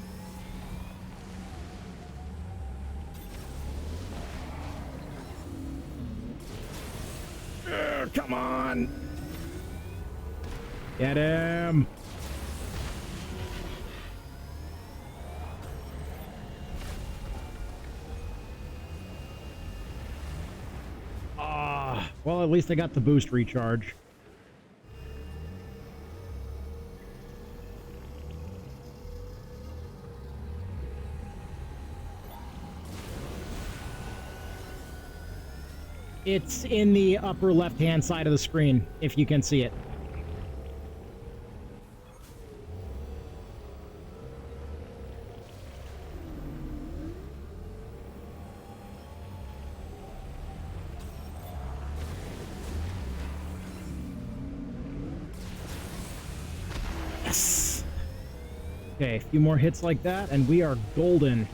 Speaker 1: Come on! Get him! Well, at least I got the boost recharge. It's in the upper left-hand side of the screen, if you can see it. Yes! Okay, a few more hits like that, and we are golden.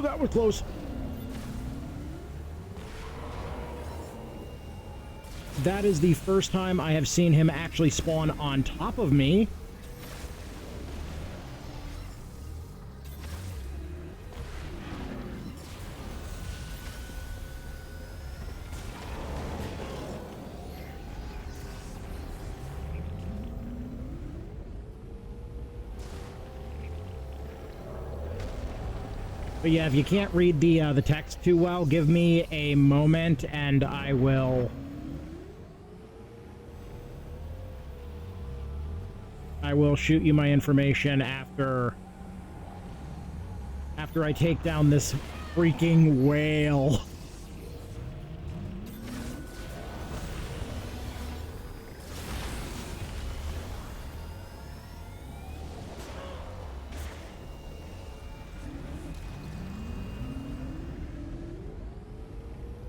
Speaker 1: That was close. That is the first time I have seen him actually spawn on top of me. But yeah, if you can't read the text too well, give me a moment and I will shoot you my information after I take down this freaking whale.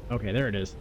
Speaker 1: Okay, there it is.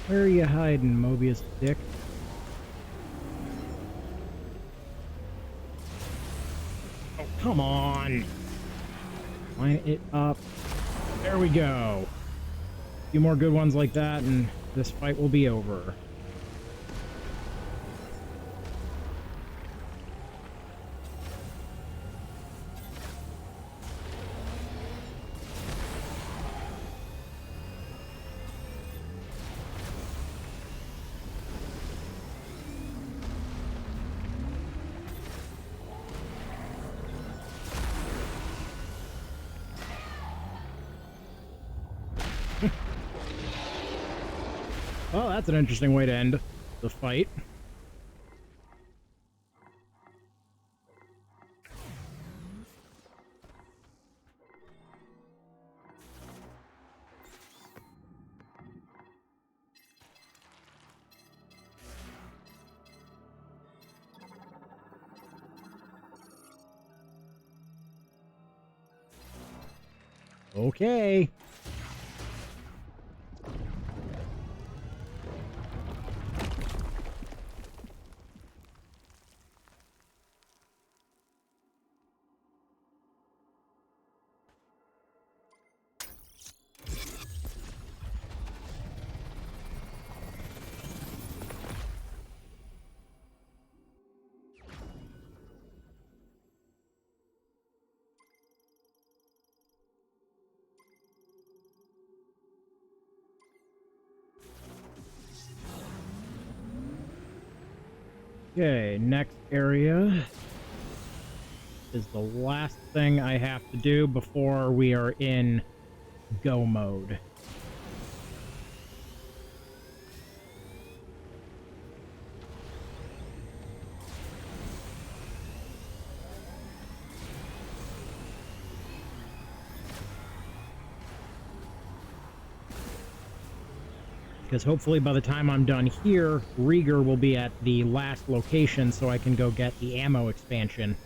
Speaker 1: Where are you hiding, Mobius dick? Oh, come on! Line it up. There we go. A few more good ones like that, and this fight will be over. Well, that's an interesting way to end the fight. Okay. Okay, next area is the last thing I have to do before we are in go mode. Because hopefully by the time I'm done here, Rieger will be at the last location so I can go get the ammo expansion.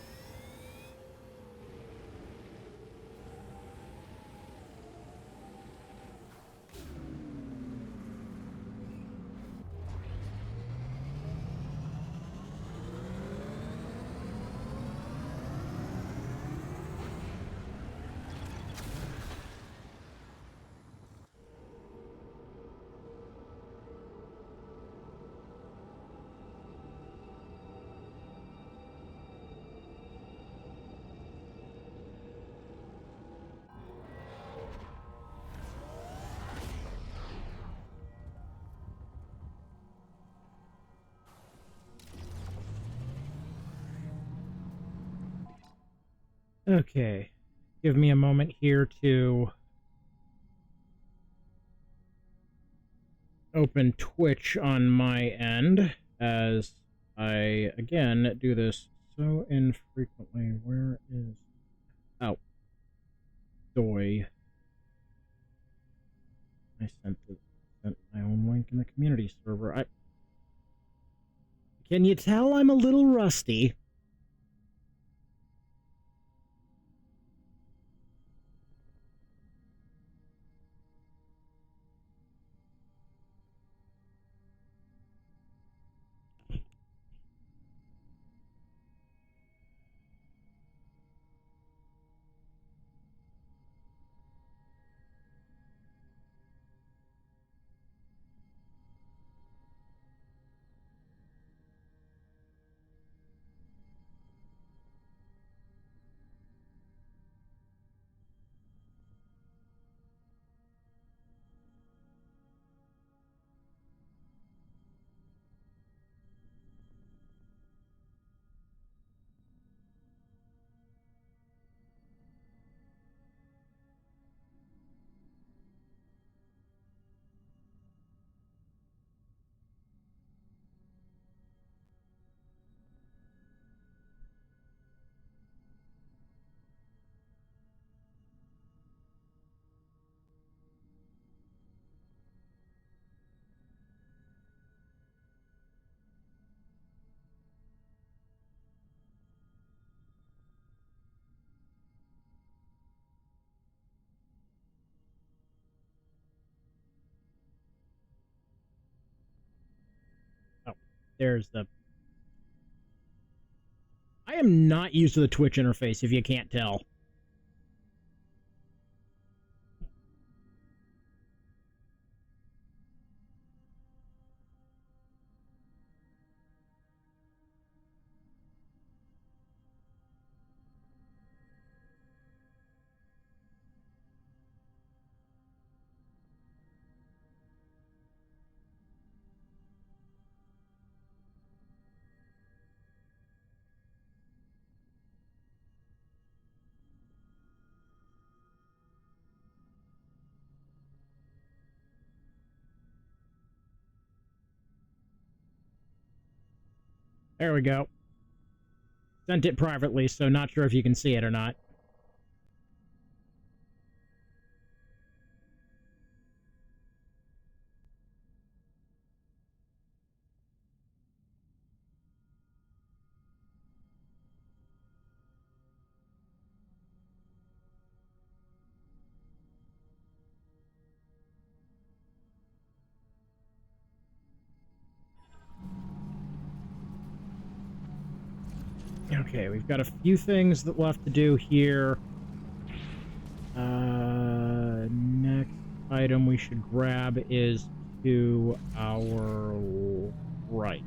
Speaker 1: Okay, give me a moment here to open Twitch on my end as I, again, do this so infrequently. Where is... Oh. Doi. I sent my own link in the community server. Can you tell I'm a little rusty? there's the... I am not used to the Twitch interface, if you can't tell. There we go. Sent it privately, so not sure if you can see it or not. Okay, we've got a few things that we'll have to do here. Next item we should grab is to our right.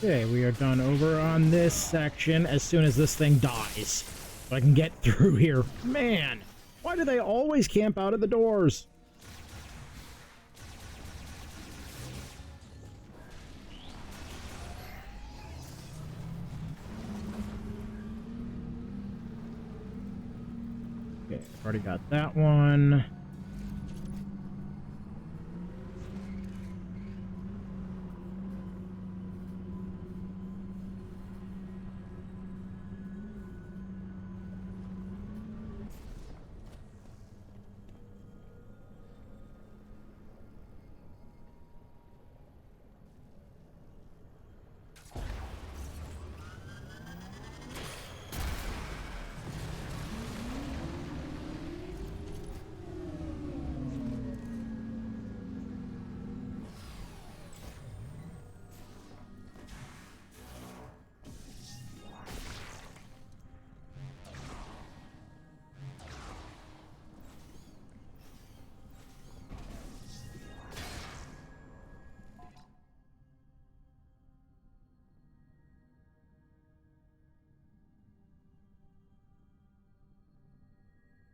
Speaker 1: Okay, we are done over on this section as soon as this thing dies. So I can get through here. Man, why do they always camp out at the doors? Okay, I've already got that one.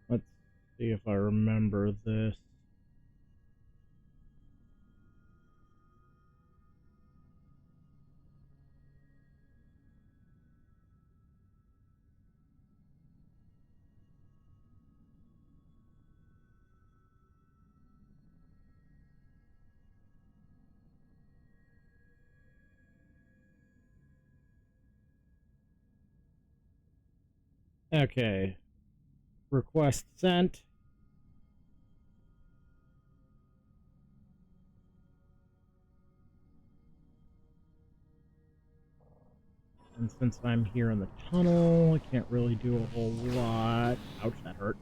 Speaker 1: Let's see if I remember this. Okay. Request sent. And since I'm here in the tunnel, I can't really do a whole lot. Ouch, that hurt.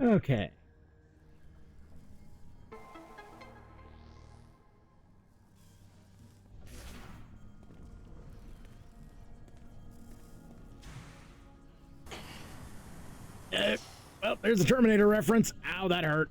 Speaker 1: Okay. Well, there's the Terminator reference. Ow, that hurt.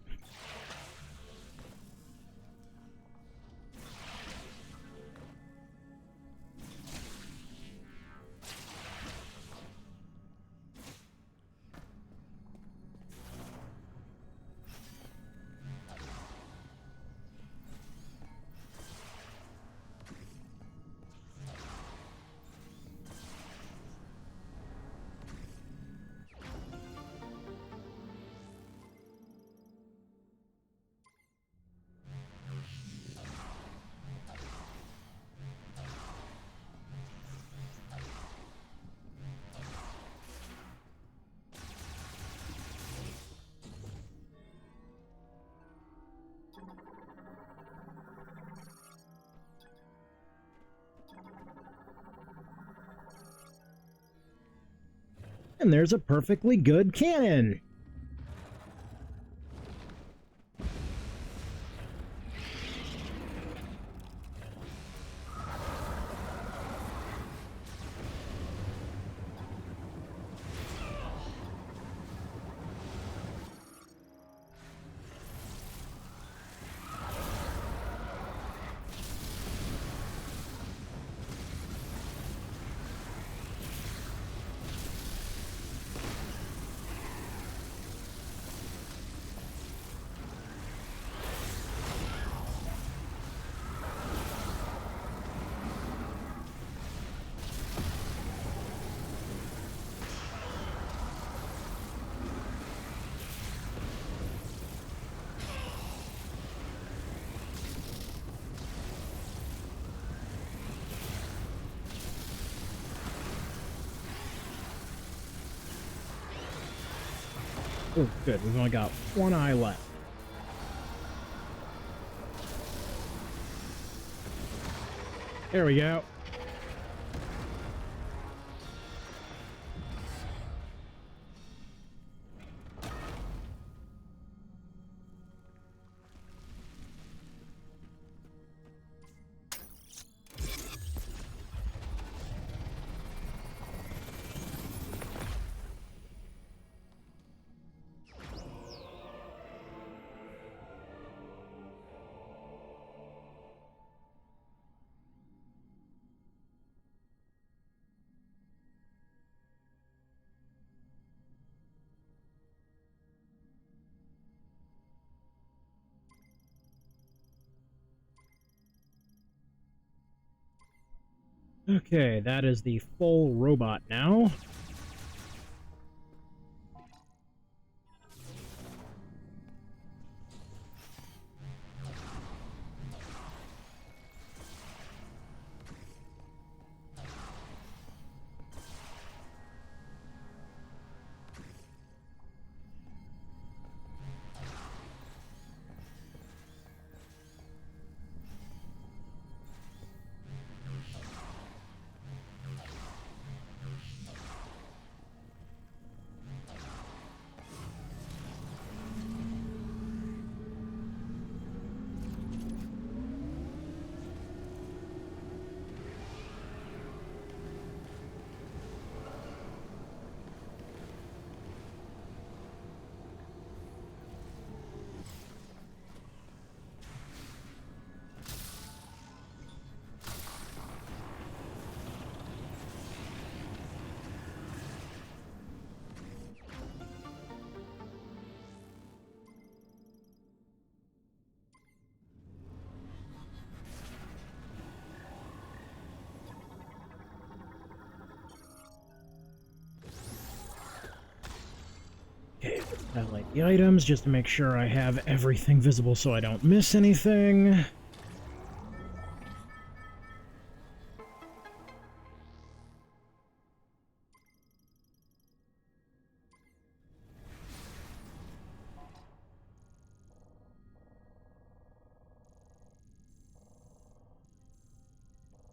Speaker 1: And there's a perfectly good cannon. Oh, good. We've only got one eye left. There we go. Okay, that is the full robot now. Okay, highlight the items just to make sure I have everything visible so I don't miss anything.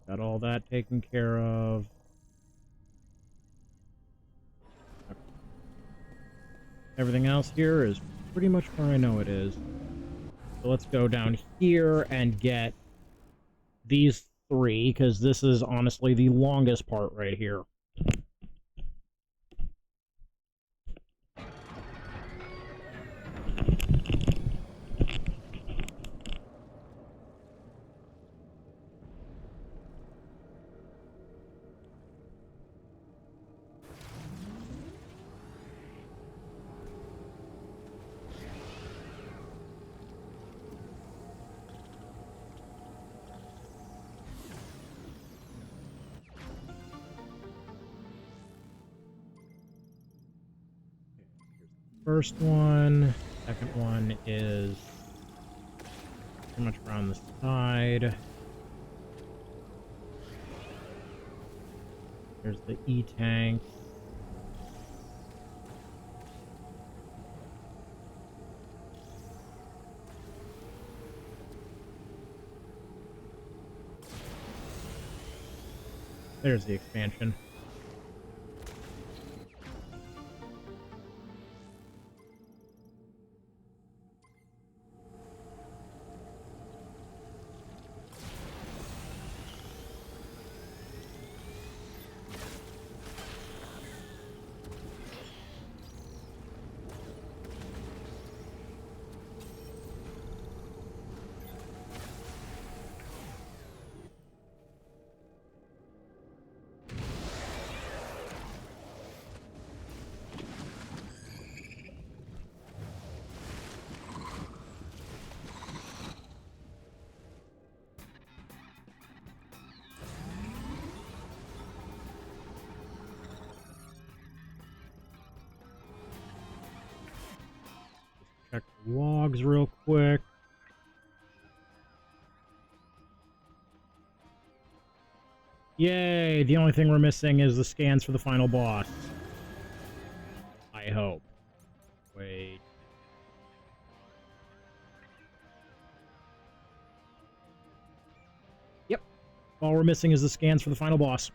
Speaker 1: Got all that taken care of. Everything else here is pretty much where I know it is. So let's go down here and get these 3, because this is honestly the longest part right here. First one, second one is pretty much around the side. There's the E-tank. There's the expansion. Check the logs real quick. Yay! The only thing we're missing is the scans for the final boss. I hope. Wait. Yep. All we're missing is the scans for the final boss.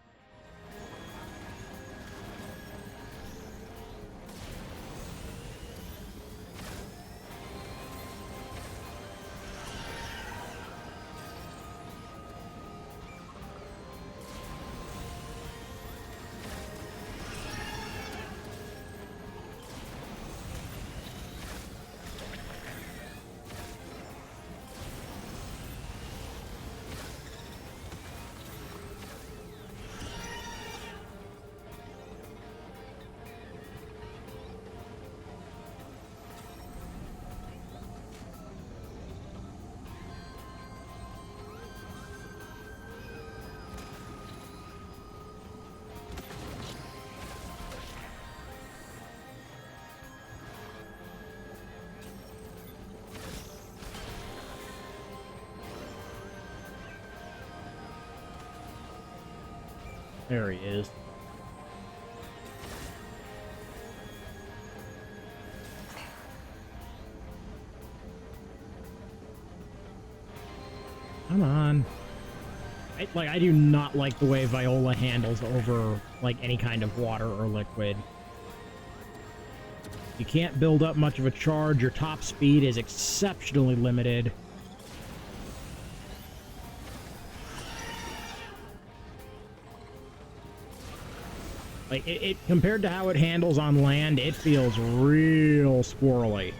Speaker 1: There he is. Come on. I do not like the way Viola handles over, like, any kind of water or liquid. You can't build up much of a charge. Your top speed is exceptionally limited. Like, it compared to how it handles on land, it feels real squirrely.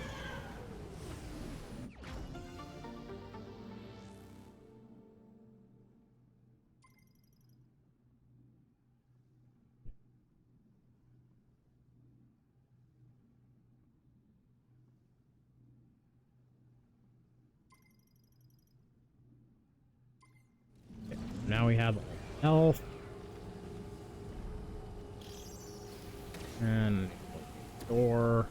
Speaker 1: Okay, now we have health. And door.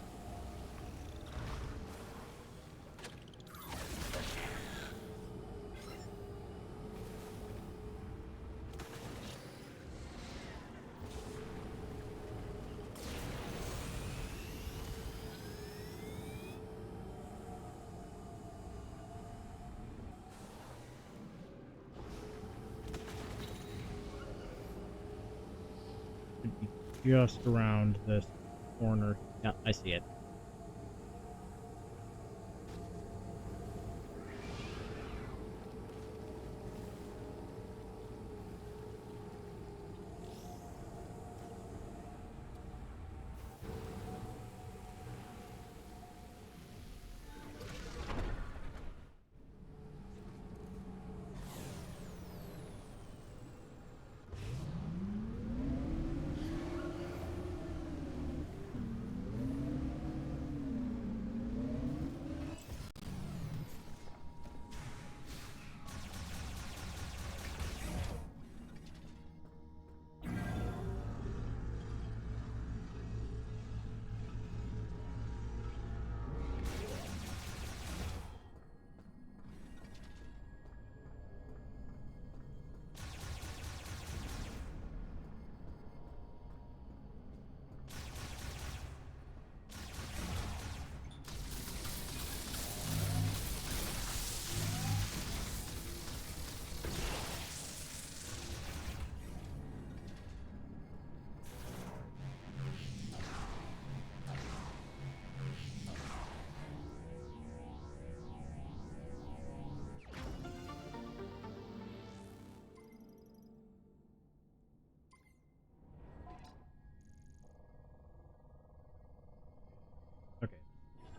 Speaker 1: Should be just around this corner. Yeah, I see it.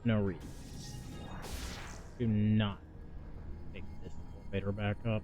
Speaker 1: No reason. Do not take this elevator back up.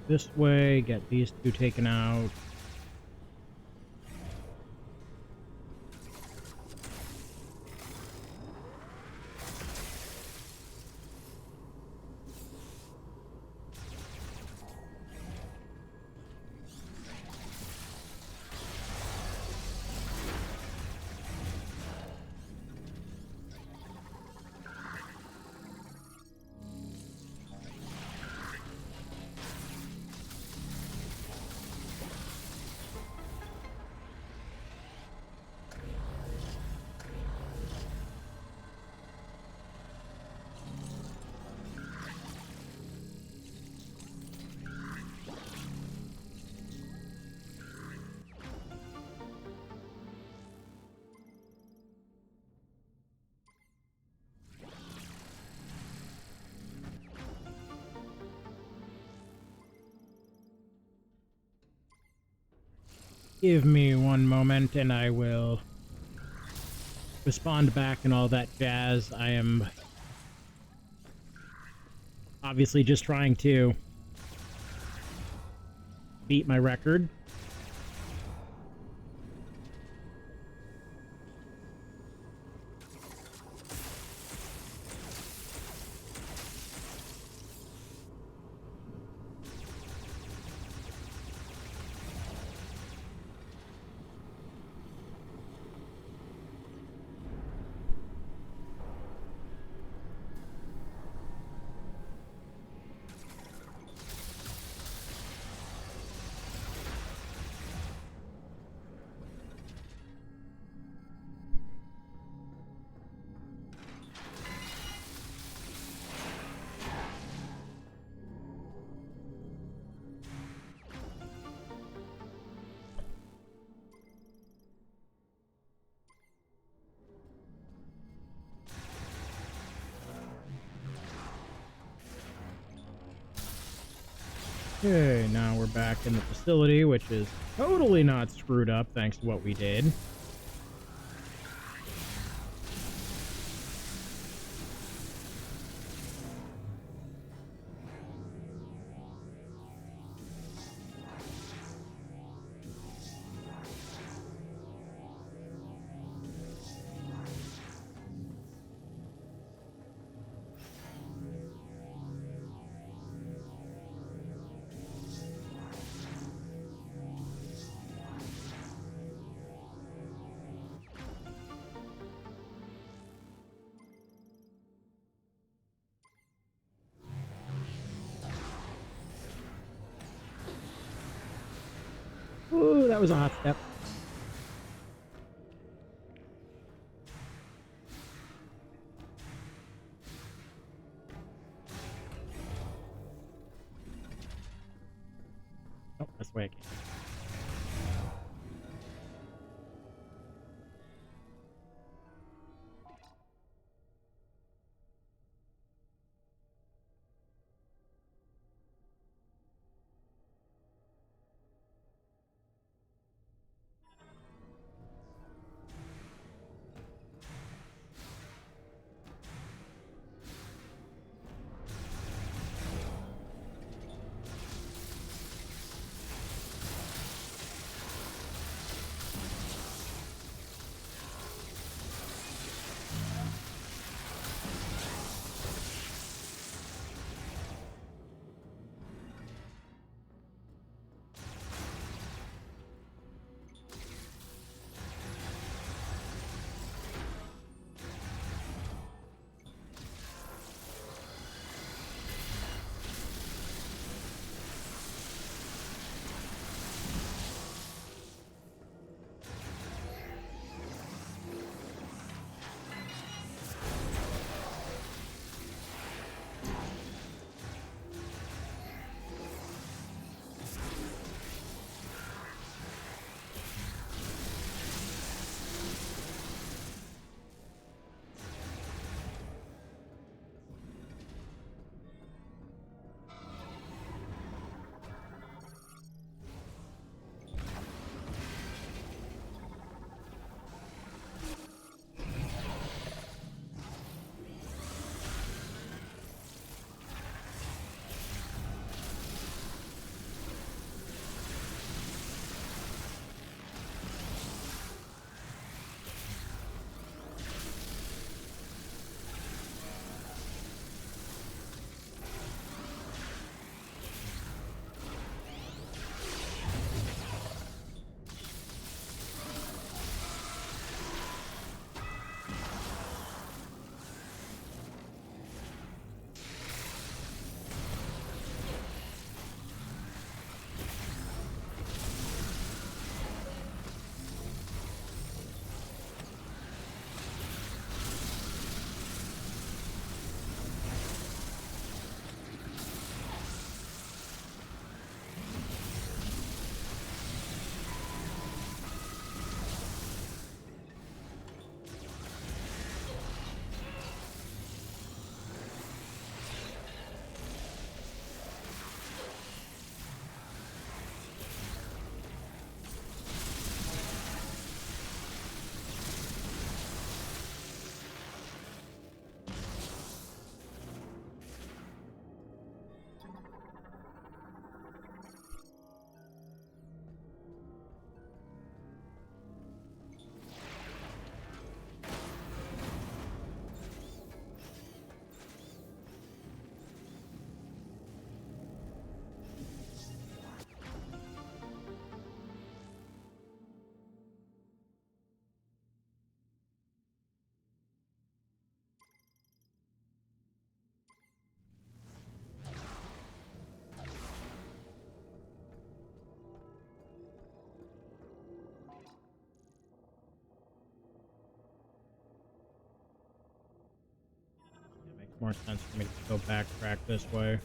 Speaker 1: This way, get these two taken out. Give me one moment and I will respond back and all that jazz. I am obviously just trying to beat my record. Okay, now we're back in the facility, which is totally not screwed up thanks to what we did. Ooh, that was a hot step. Oh, that's the way I came. more sense for me to go backtrack this way.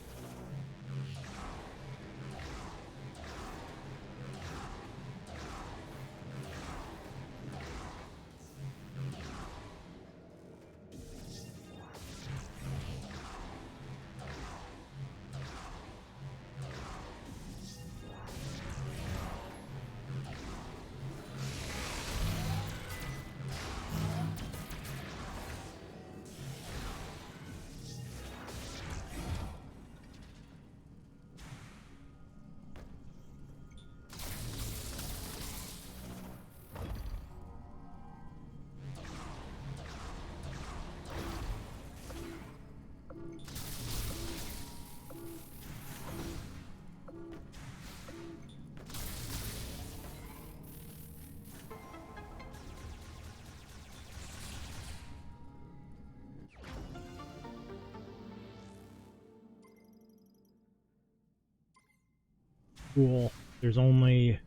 Speaker 1: Cool. There's only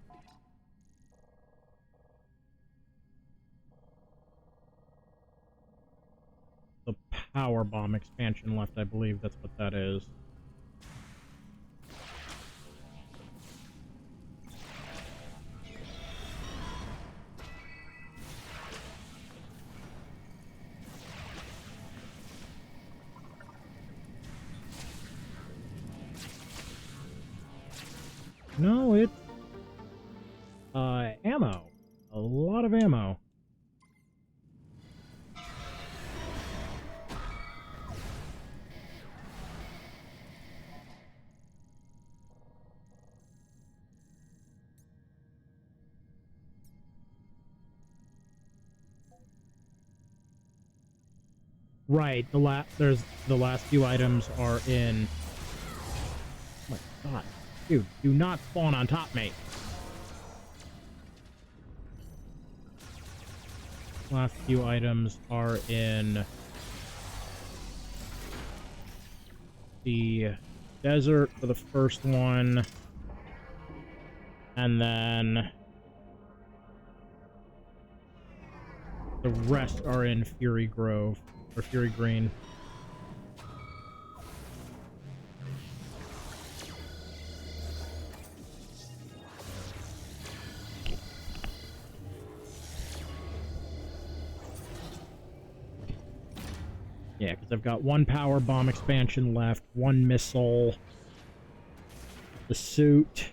Speaker 1: the power bomb expansion left, I believe that's what that is. No, it's ammo. A lot of ammo. Right, there's the last few items are in. Oh my god. Dude, do not spawn on top, mate. Last few items are in the desert for the first one, and then the rest are in Fury Grove, or Fury Green. Yeah, because I've got one power bomb expansion left, one missile, the suit.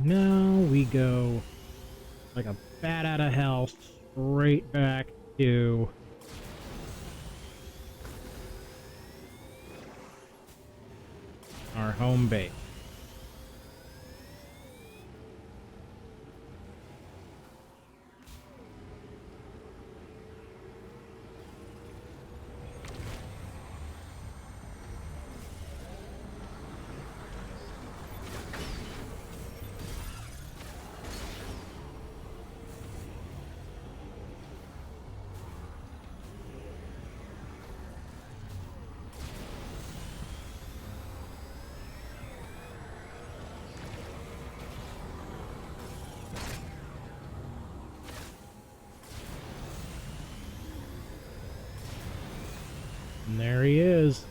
Speaker 1: now we go like a bat out of hell straight back to our home base. And there he is.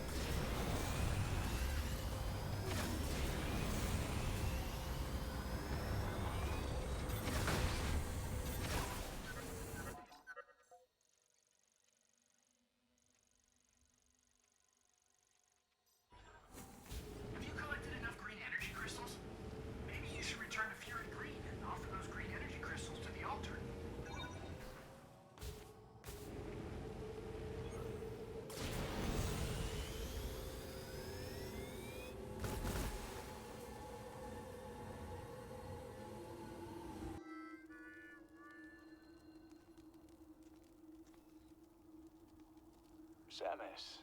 Speaker 5: Have you collected enough green energy crystals? Maybe you should return to Fury Green and offer those green energy crystals to the altar.
Speaker 3: Samus,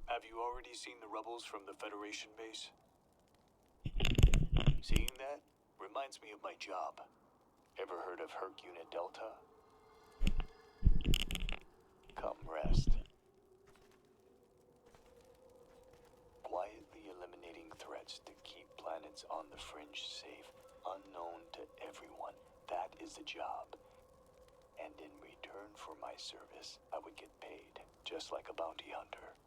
Speaker 3: have you already seen the rebels from the Federation base? Seeing that reminds me of my job. Ever heard of Herc Unit Delta? Come rest. Quietly eliminating threats to keep planets on the fringe safe, unknown to everyone. That is the job. And in return for my service, I would get paid, just like a bounty hunter.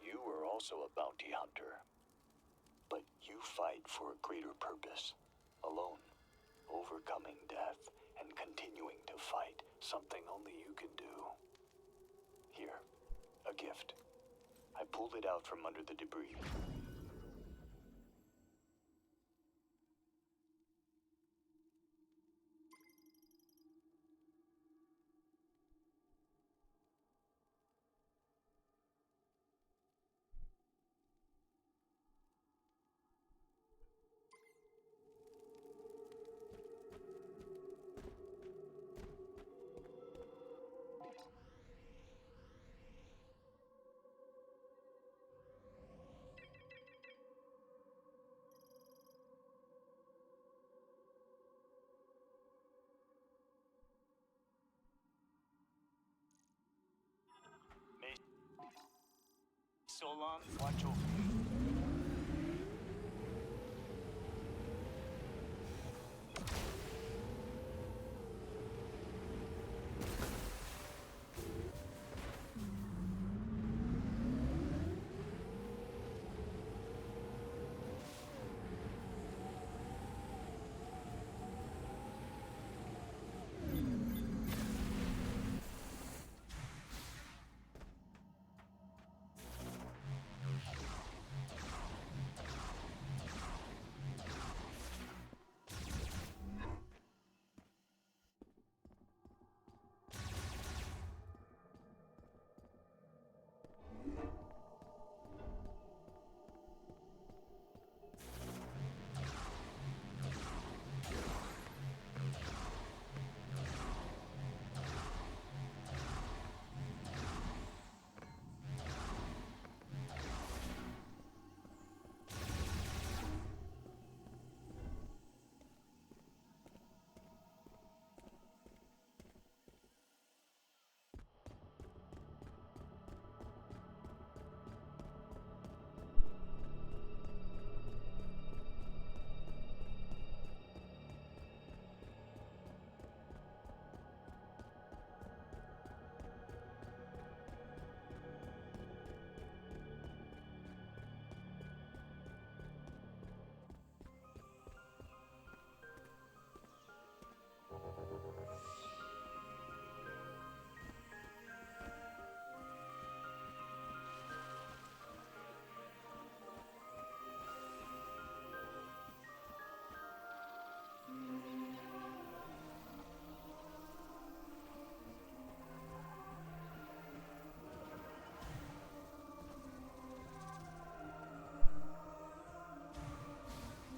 Speaker 3: You are also a bounty hunter. But you fight for a greater purpose. Alone. Overcoming death and continuing to fight. Something only you can do. Here. A gift. I pulled it out from under the debris. Solon, watch over you.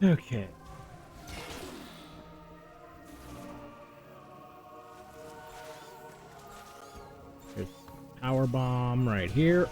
Speaker 1: Okay. There's power bomb right here.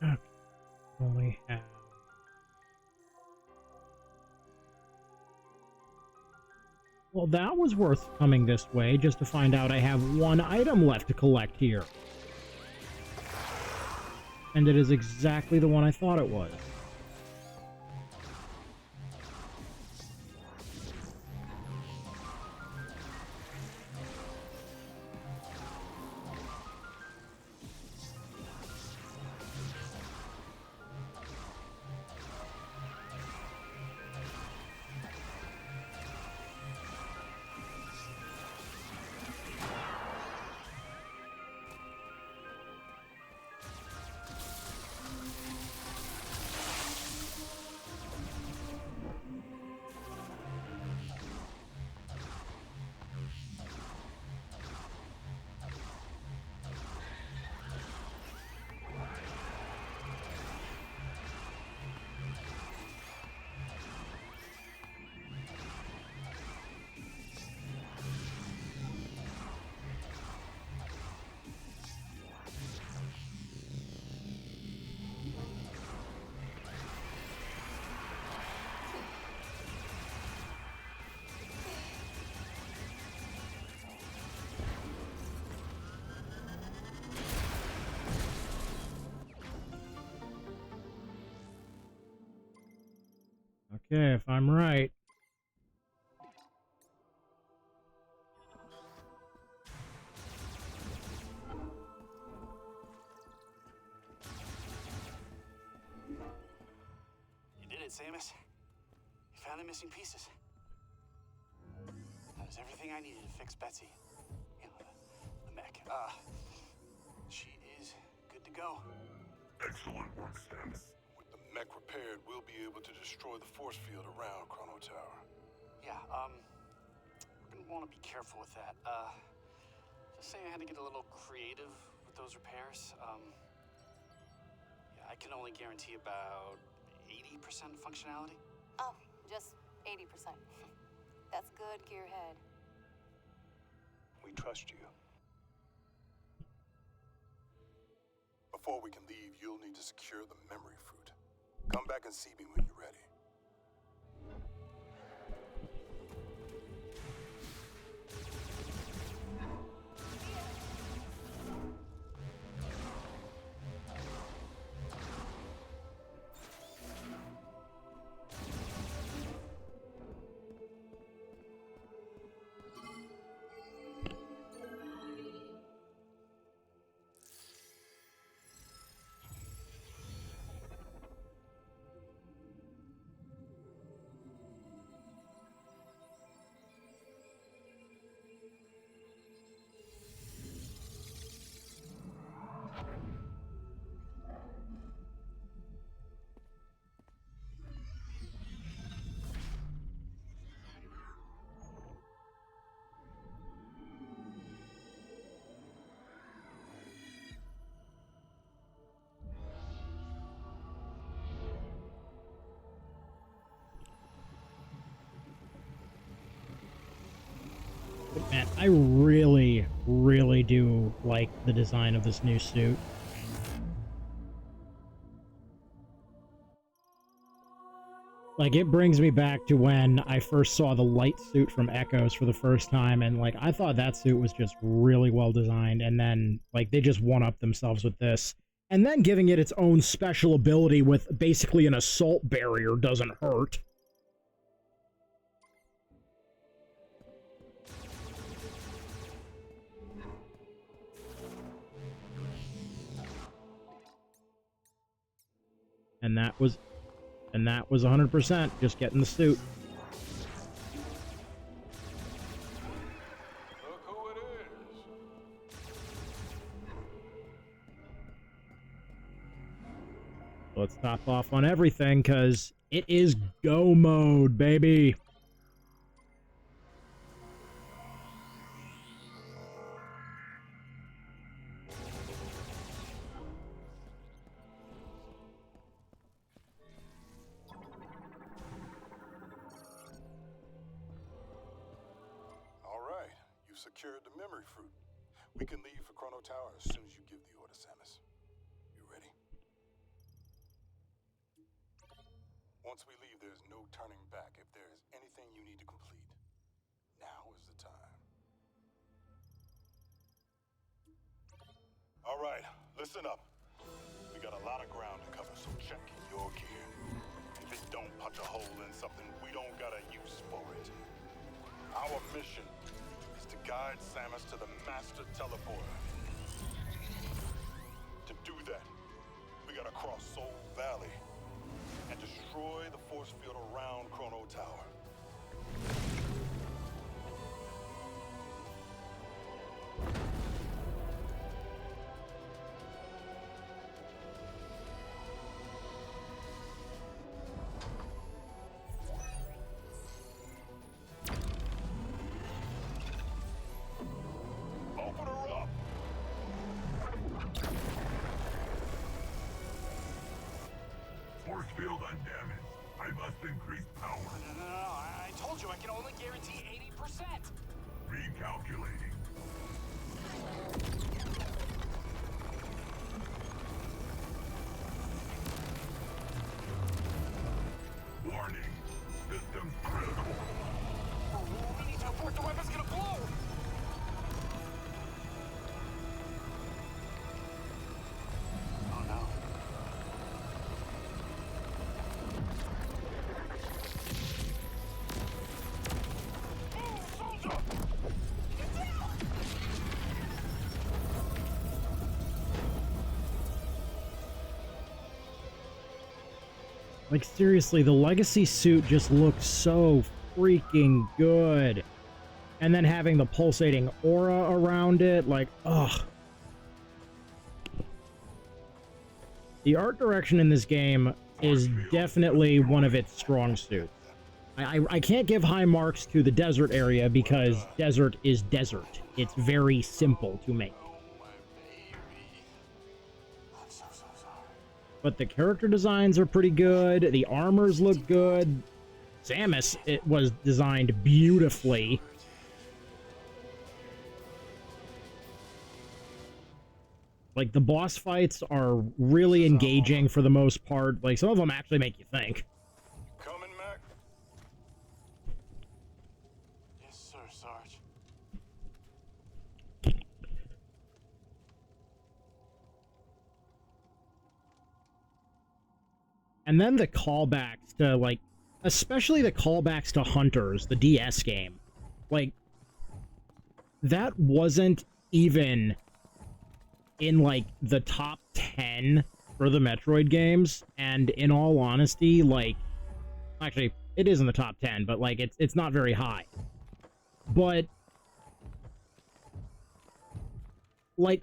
Speaker 1: Okay. Only have. Well, that was worth coming this way just to find out I have one item left to collect here. And it is exactly the one I thought it was. Okay, if I'm right.
Speaker 6: You did it, Samus. You found the missing pieces. That was everything I needed to fix Betsy. You know, the mech. She is good to go.
Speaker 11: Excellent work, Samus.
Speaker 12: With the mech repaired, we'll be able to destroy the force field around Chrono Tower.
Speaker 6: Yeah, we're gonna want to be careful with that. Just saying I had to get a little creative with those repairs. Yeah, I can only guarantee about 80% functionality.
Speaker 8: Oh, just 80%. That's good, Gearhead.
Speaker 12: We trust you. Before we can leave, you'll need to secure the memory fruit. Come back and see me when you're ready.
Speaker 1: And I really, really do like the design of this new suit. Like, it brings me back to when I first saw the light suit from Echoes for the first time, and, like, I thought that suit was just really well designed, and then, like, they just one-up themselves with this. And then giving it its own special ability with basically an assault barrier doesn't hurt. And that was 100% just getting the suit.
Speaker 12: Look who it is.
Speaker 1: Let's top off on everything, because it is go mode, baby.
Speaker 12: Secured the memory fruit. We can leave for Chrono Tower as soon as you give the order, Samus. You ready? Once we leave, there's no turning back. If there is anything you need to complete, now is the time. All right, listen up. We got a lot of ground to cover, so check your gear. If it don't punch a hole in something, we don't got a use for it. Our mission is to guide Samus to the Master Teleporter. To do that, we gotta cross Soul Valley and destroy the force field around Chrono Tower.
Speaker 11: Force field undamaged. I must increase power.
Speaker 6: No, I told you I can only guarantee 80%.
Speaker 11: Recalculating. Warning. Systems critical.
Speaker 6: We need to abort. The weapon's gonna blow. Oh no.
Speaker 1: Like, seriously, the Legacy suit just looks so freaking good. And then having the pulsating aura around it, like, ugh. The art direction in this game is definitely one of its strong suits. I can't give high marks to the desert area because desert is desert. It's very simple to make. But the character designs are pretty good. The armors look good. Samus, it was designed beautifully. Like, the boss fights are really engaging for the most part. Like, some of them actually make you think.
Speaker 12: Coming, Mac?
Speaker 6: Yes, sir, Sarge.
Speaker 1: And then the callbacks to, like, especially the callbacks to Hunters, the DS game. Like, that wasn't even in, like, the top 10 for the Metroid games. And in all honesty, like, actually, it is in the top 10, but, like, it's not very high. But, like,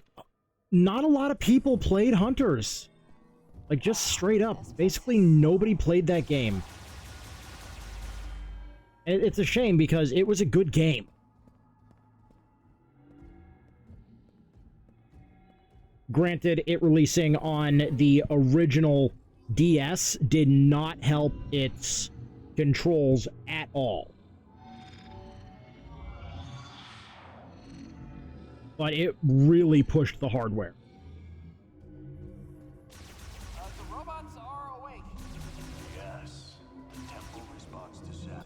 Speaker 1: not a lot of people played Hunters. Like, just straight up. Basically, nobody played that game. It's a shame because it was a good game. Granted, it releasing on the original DS did not help its controls at all. but it really pushed the hardware.
Speaker 6: The robots are awake.
Speaker 3: Yes, the temple responds to Samus.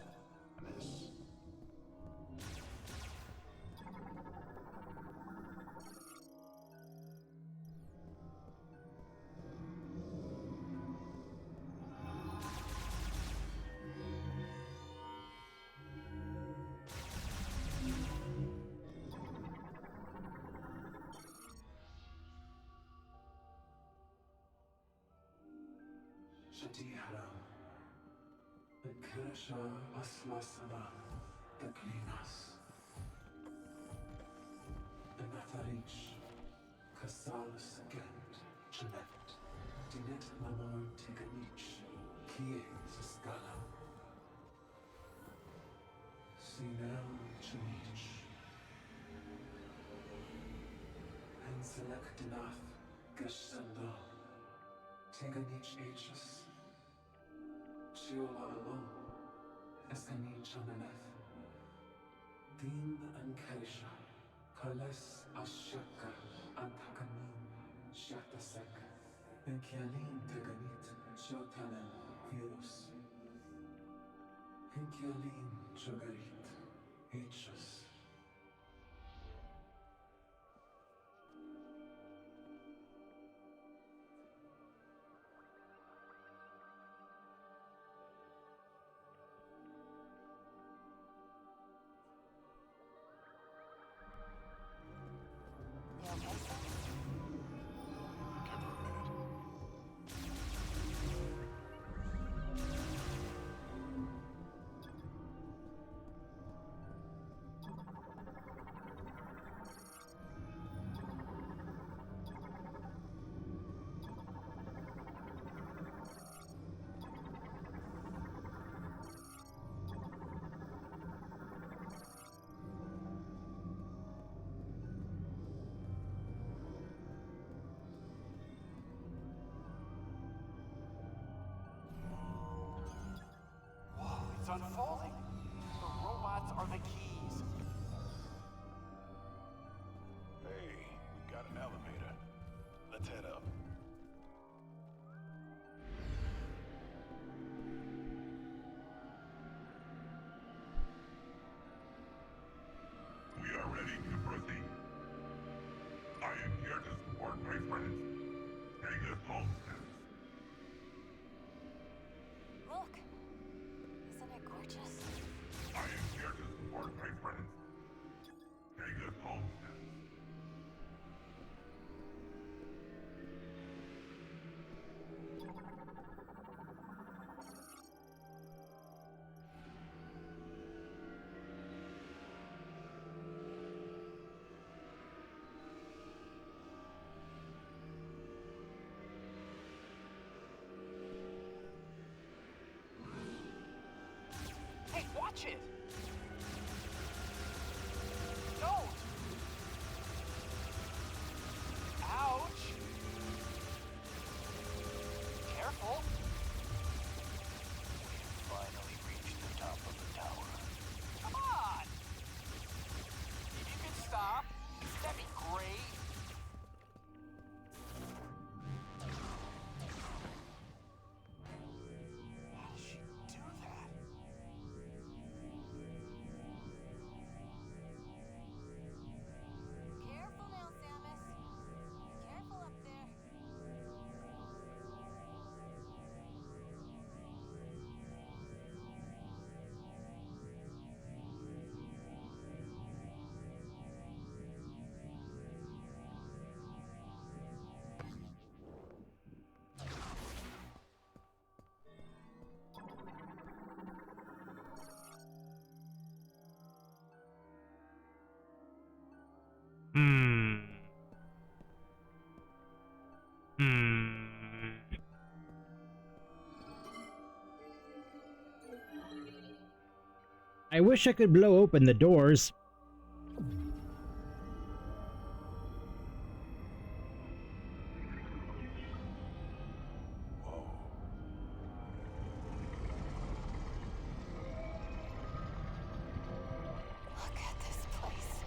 Speaker 4: شتيحة انكرشا أصل السماء تكليناس النثريج كسال السكند جنت دينت نمور تيغنيج كيه سسكالا سيناو جنيج انسلك دناث قشتندا تيغنيج ايجس شيولا alone اسكني جانلث دين انكرشا كالس الشكا انتاكمين شاتسك انكيالين تغنيت شوتالن فيروس انكيالين جوغريت ايتشس
Speaker 6: It's unfolding. The robots are the keys.
Speaker 12: Hey, we got an elevator. Let's head up.
Speaker 11: We are ready to proceed. I am here to support my friends. Take us home, Samus.
Speaker 8: Look! Isn't it gorgeous?
Speaker 11: I am here to support my friends. Take us home, Samus.
Speaker 6: Hey, watch it! Don't! Ouch! Careful!
Speaker 3: Finally reached the top of the tower.
Speaker 6: Come on! If you could stop, that'd be great. How did she do that?
Speaker 8: Careful now, Samus. Careful up there.
Speaker 1: I wish I could blow open the doors.
Speaker 8: Look at this place.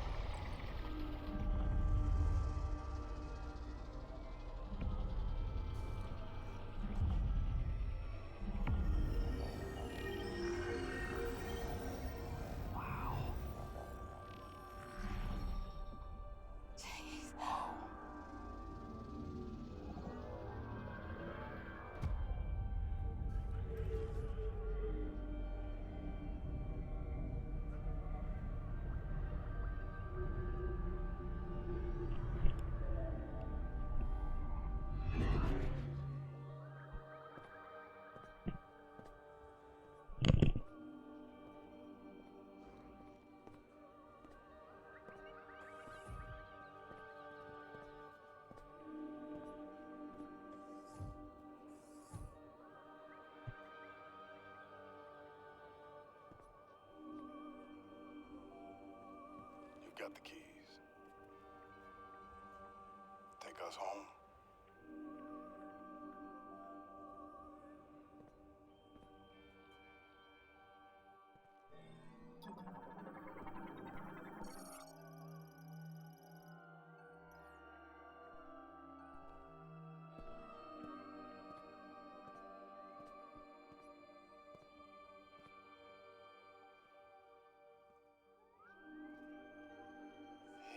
Speaker 12: us home.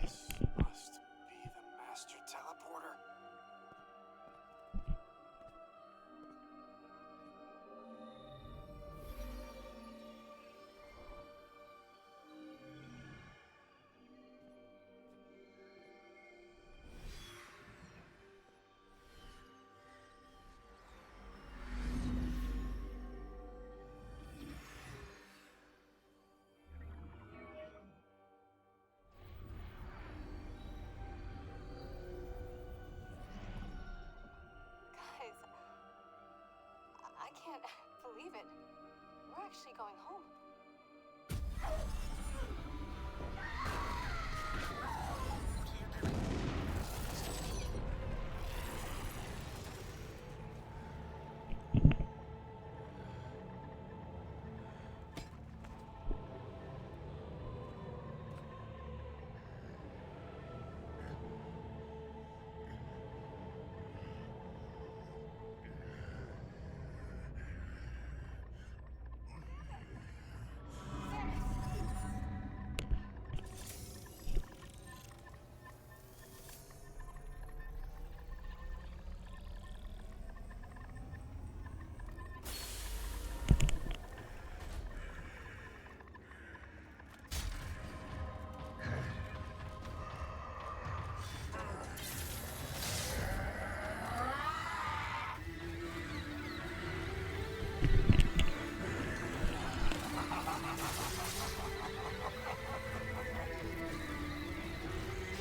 Speaker 6: This must be the master teleporter.
Speaker 8: Guys, I can't believe it. We're actually going home.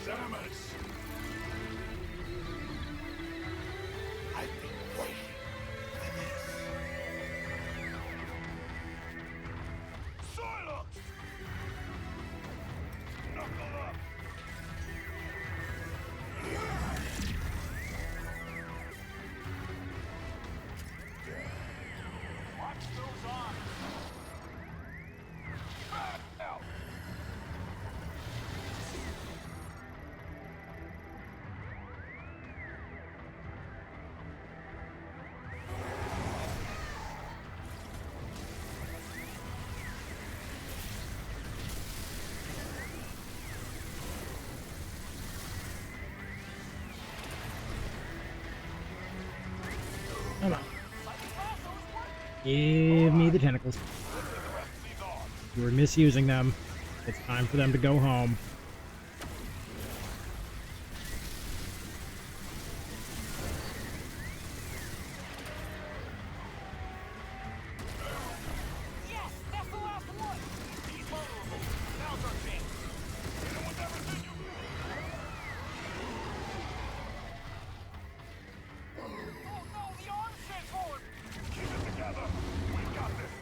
Speaker 11: Samus! I've been waiting for this. Silence! Knuckle up! Watch those arms! Back out!
Speaker 1: Come on. Give me the tentacles. You were misusing them. It's time for them to go home.
Speaker 6: Yes, that's the last one. He's vulnerable. Now's our chance. Hit him with everything you Oh no, the arm's transformed.
Speaker 11: Keep it together! We got this!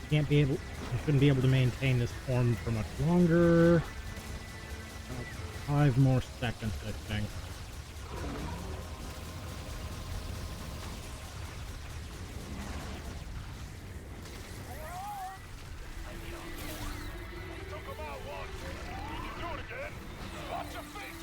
Speaker 1: Can't be able, I shouldn't be able to maintain this form for much longer. About 5 more seconds, I think.
Speaker 11: Took him out once! You can do it again! Watch your feet!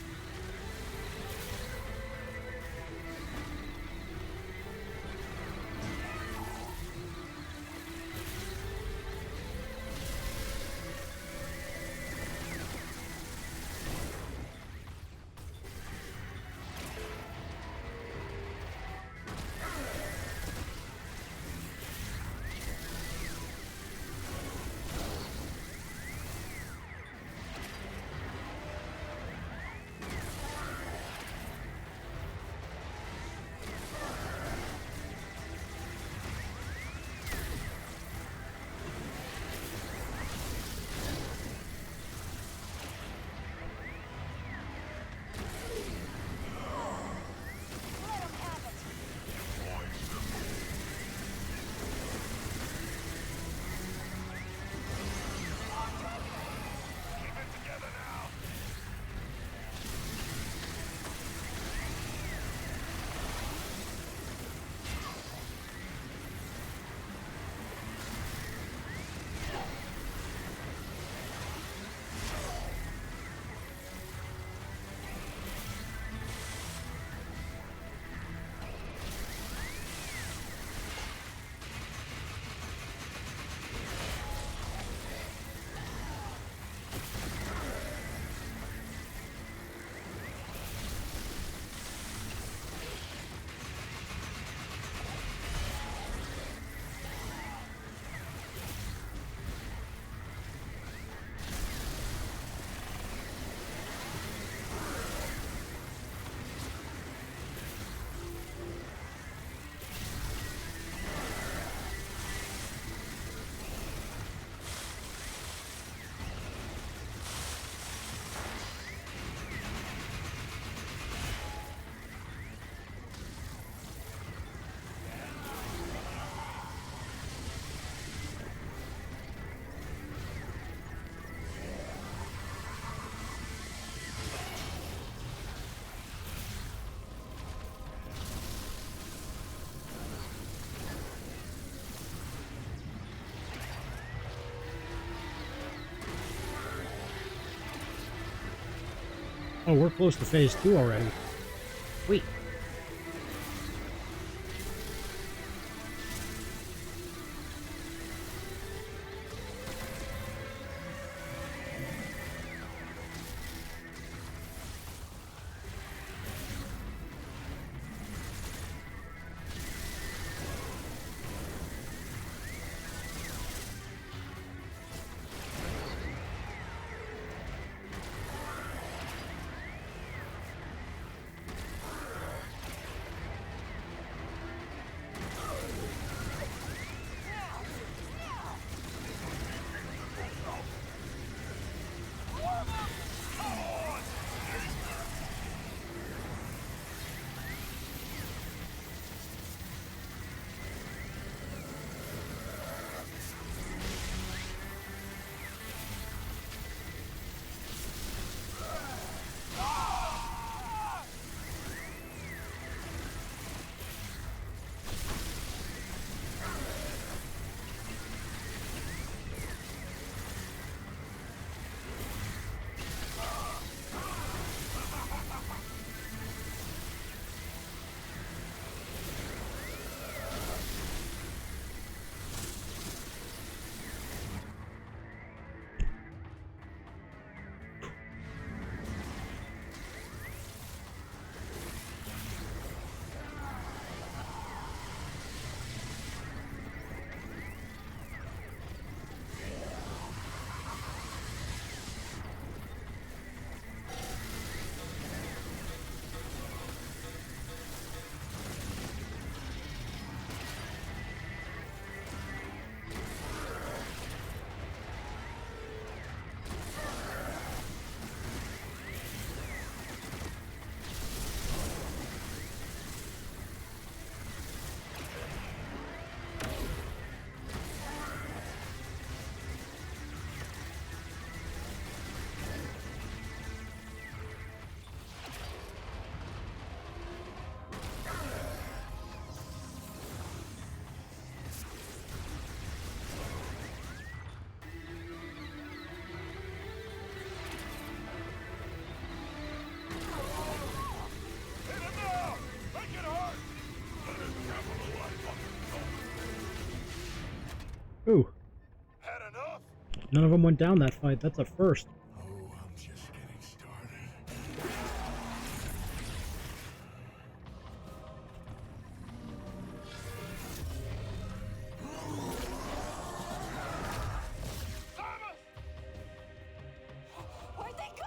Speaker 1: Oh, we're close to phase 2 already. Sweet. Ooh.
Speaker 12: Had enough?
Speaker 1: None of them went down that fight. That's a first.
Speaker 12: Oh, I'm just getting started.
Speaker 8: Where'd they go?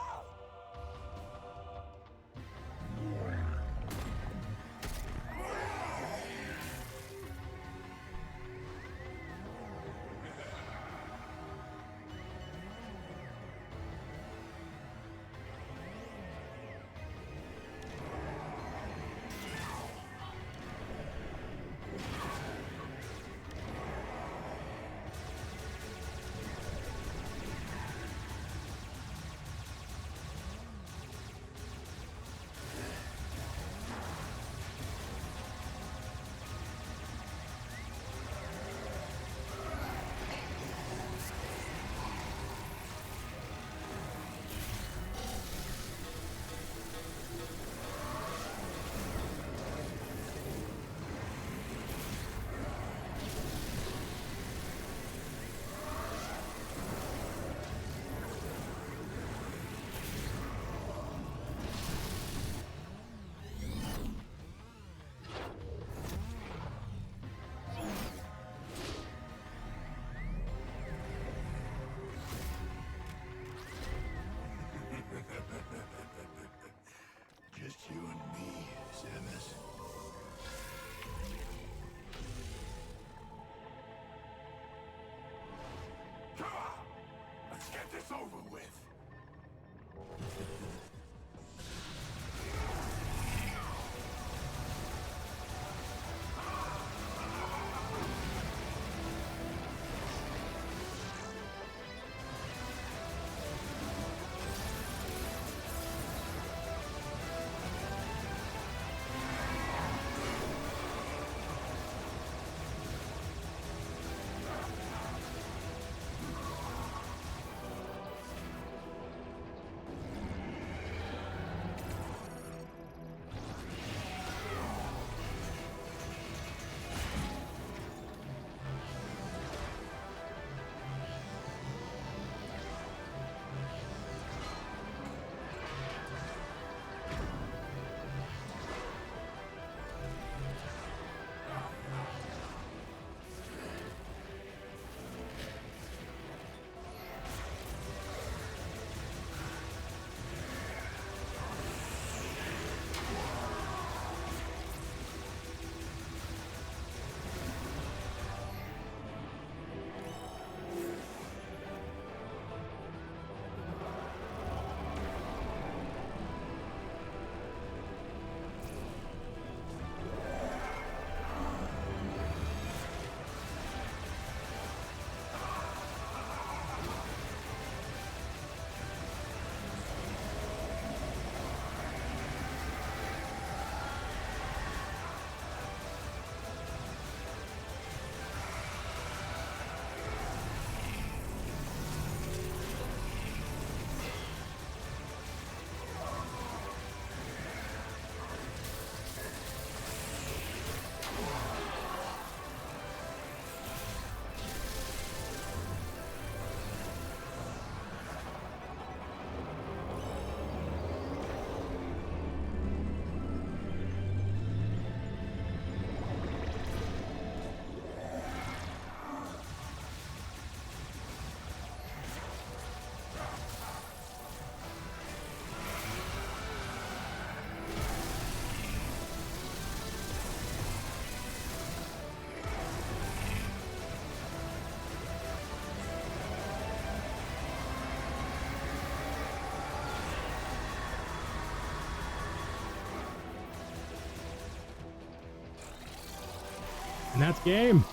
Speaker 1: And that's game.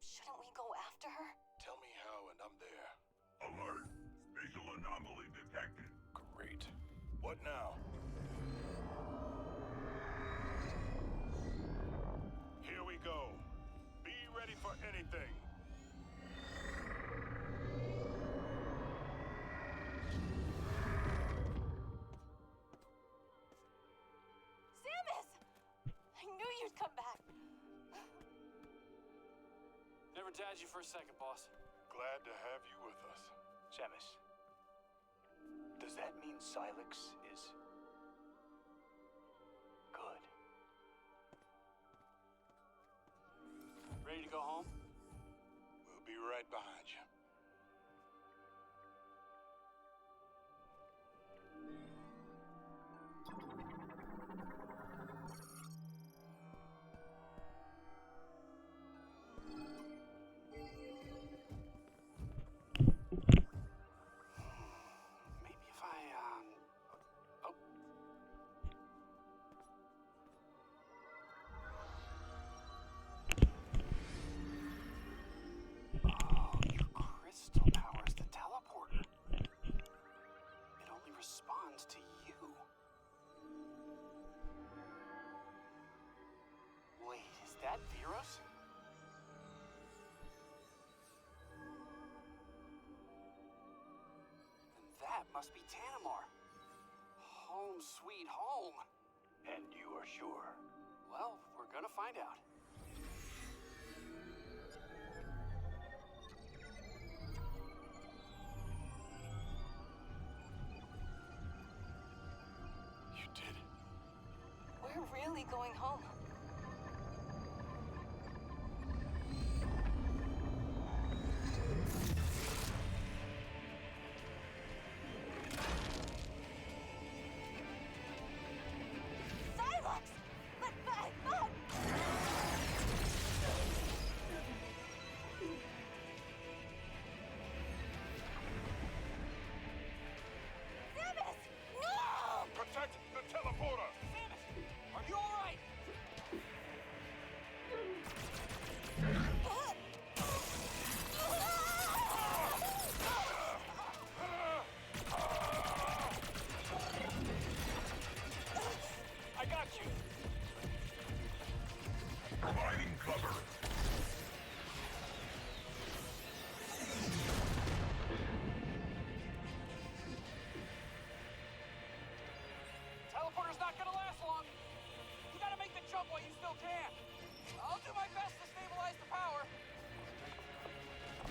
Speaker 8: Shouldn't we go after her?
Speaker 12: Tell me how and I'm there.
Speaker 11: Alert. Spatial anomaly detected.
Speaker 12: Great. What now? Here we go. Be ready for anything.
Speaker 8: Samus! I knew you'd come back.
Speaker 6: Never doubted you for a second, boss.
Speaker 12: Glad to have you with us.
Speaker 3: Samus, does that mean Silex is good?
Speaker 6: Ready to go home?
Speaker 12: We'll be right behind you.
Speaker 6: Maybe if I, oh. Oh, your crystal powers the teleporter. It only responds to you. Wait, is that Veros? Then that must be Tanamar. Home sweet home.
Speaker 3: And you are sure?
Speaker 6: Well, we're gonna find out.
Speaker 12: You did it.
Speaker 8: We're really going home. Silex! But! Samus! No!
Speaker 12: Protect the teleporter!
Speaker 6: Samus, are you alright?
Speaker 12: I got you.
Speaker 11: Providing cover.
Speaker 6: Teleporter's not gonna last long. You gotta make the jump while you still can. I'll do my best to stabilize the power.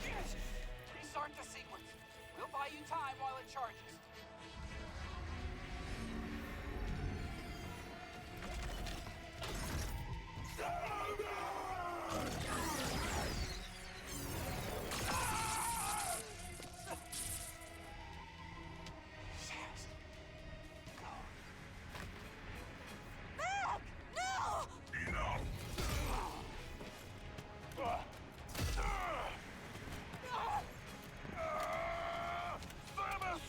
Speaker 6: Yes. Restart the sequence. We'll buy you time while it charges. Samus, go.
Speaker 8: Back! No!
Speaker 11: Enough.
Speaker 12: Samus!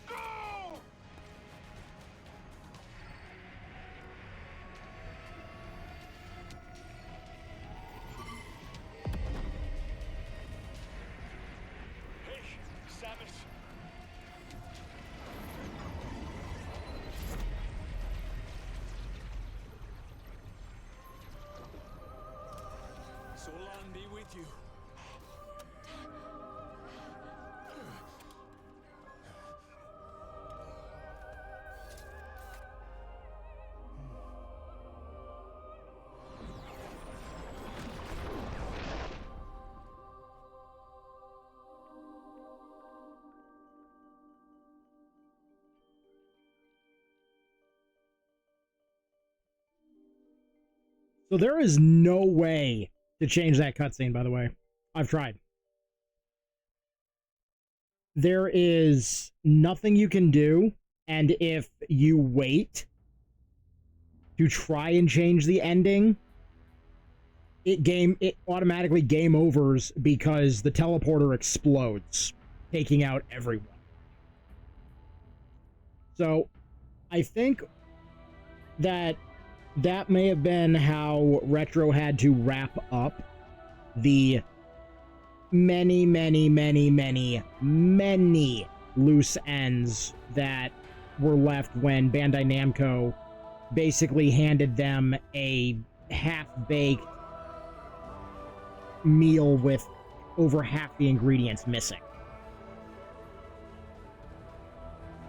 Speaker 12: Go! Hey, Samus.
Speaker 2: Solon be with you.
Speaker 1: So there is no way to change that cutscene, by the way. I've tried. There is nothing you can do, and if you wait to try and change the ending, it automatically game overs because the teleporter explodes, taking out everyone. So I think that may have been how Retro had to wrap up the many loose ends that were left when Bandai Namco basically handed them a half-baked meal with over half the ingredients missing.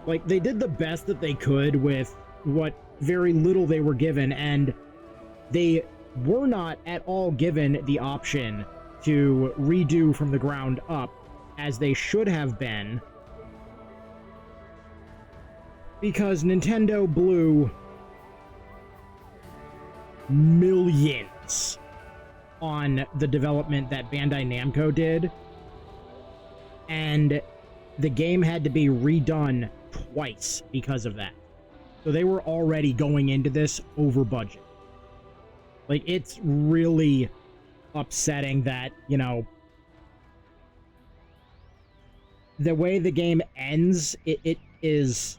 Speaker 1: Like, they did the best that they could with what very little they were given, and they were not at all given the option to redo from the ground up, as they should have been, because Nintendo blew millions on the development that Bandai Namco did, and the game had to be redone twice because of that. So they were already going into this over budget. Like, it's really upsetting that, you know, the way the game ends, it is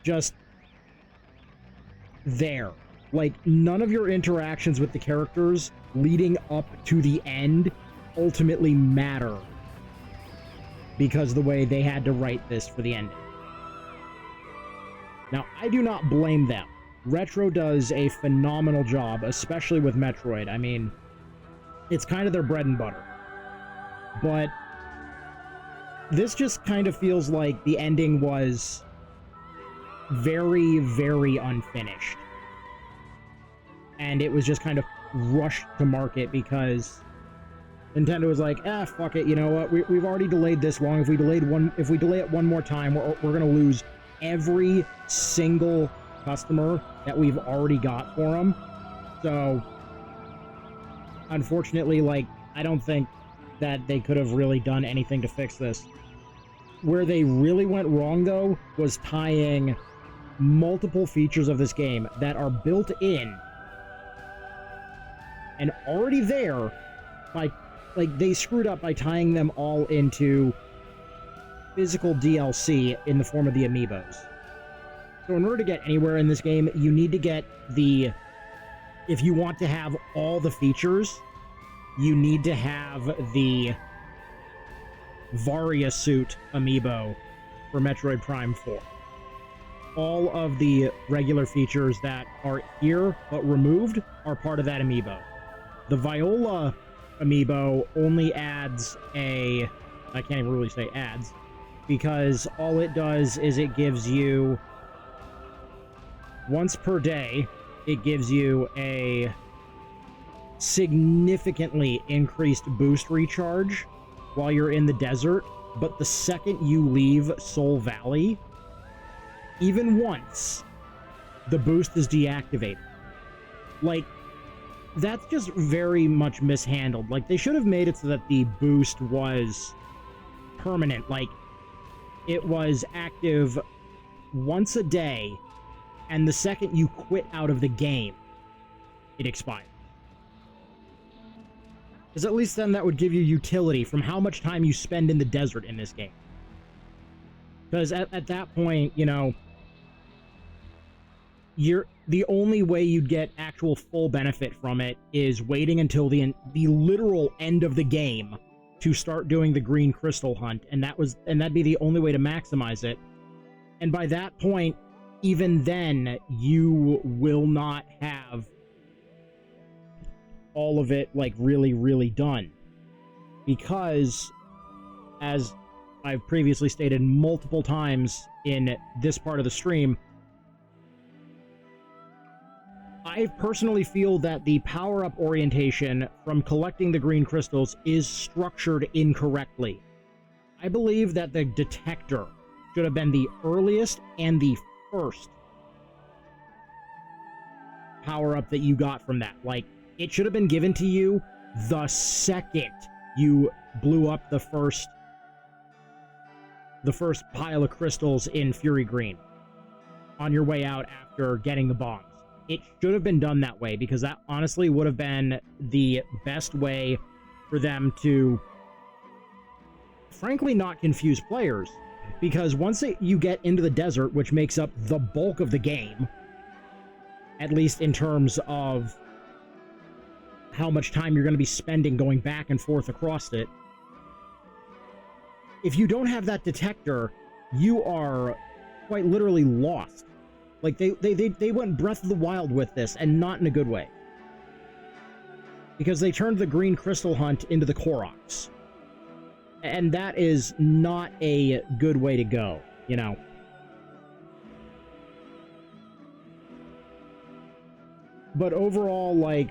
Speaker 1: just there. Like, none of your interactions with the characters leading up to the end ultimately matter because the way they had to write this for the ending. Now, I do not blame them. Retro does a phenomenal job, especially with Metroid. I mean, it's kind of their bread and butter. But this just kind of feels like the ending was very, very unfinished. And it was just kind of rushed to market because Nintendo was like, fuck it, you know what? We've already delayed this long. If we delay it one more time, we're gonna lose every single customer that we've already got for them. So, unfortunately, like, I don't think that they could have really done anything to fix this. Where they really went wrong, though, was tying multiple features of this game that are built in and already there by, like, they screwed up by tying them all into physical DLC in the form of the amiibos. So in order to get anywhere in this game, you need to get if you want to have all the features, you need to have the Varia suit amiibo for Metroid Prime 4. All of the regular features that are here but removed are part of that amiibo. The Viola amiibo only adds I can't even really say adds, because all it does is it gives you, once per day, it gives you a significantly increased boost recharge while you're in the desert, but the second you leave Soul Valley, even once, the boost is deactivated. Like, that's just very much mishandled. Like, they should have made it so that the boost was permanent. Like, it was active once a day, and the second you quit out of the game, it expired. Because at least then that would give you utility from how much time you spend in the desert in this game. Because at that point, you know, the only way you'd get actual full benefit from it is waiting until the literal end of the game to start doing the green crystal hunt, and that'd be the only way to maximize it. And by that point, even then, you will not have all of it, like, really, really done. Because, as I've previously stated multiple times in this part of the stream, I personally feel that the power-up orientation from collecting the green crystals is structured incorrectly. I believe that the detector should have been the earliest and the first power-up that you got from that. Like, it should have been given to you the second you blew up the first pile of crystals in Fury Green on your way out after getting the bombs. it should have been done that way, because that honestly would have been the best way for them to, frankly, not confuse players. Because once you get into the desert, which makes up the bulk of the game, at least in terms of how much time you're going to be spending going back and forth across it, if you don't have that detector, you are quite literally lost. Like, they went Breath of the Wild with this, and not in a good way. Because they turned the green crystal hunt into the Koroks. And that is not a good way to go, you know? But overall, like,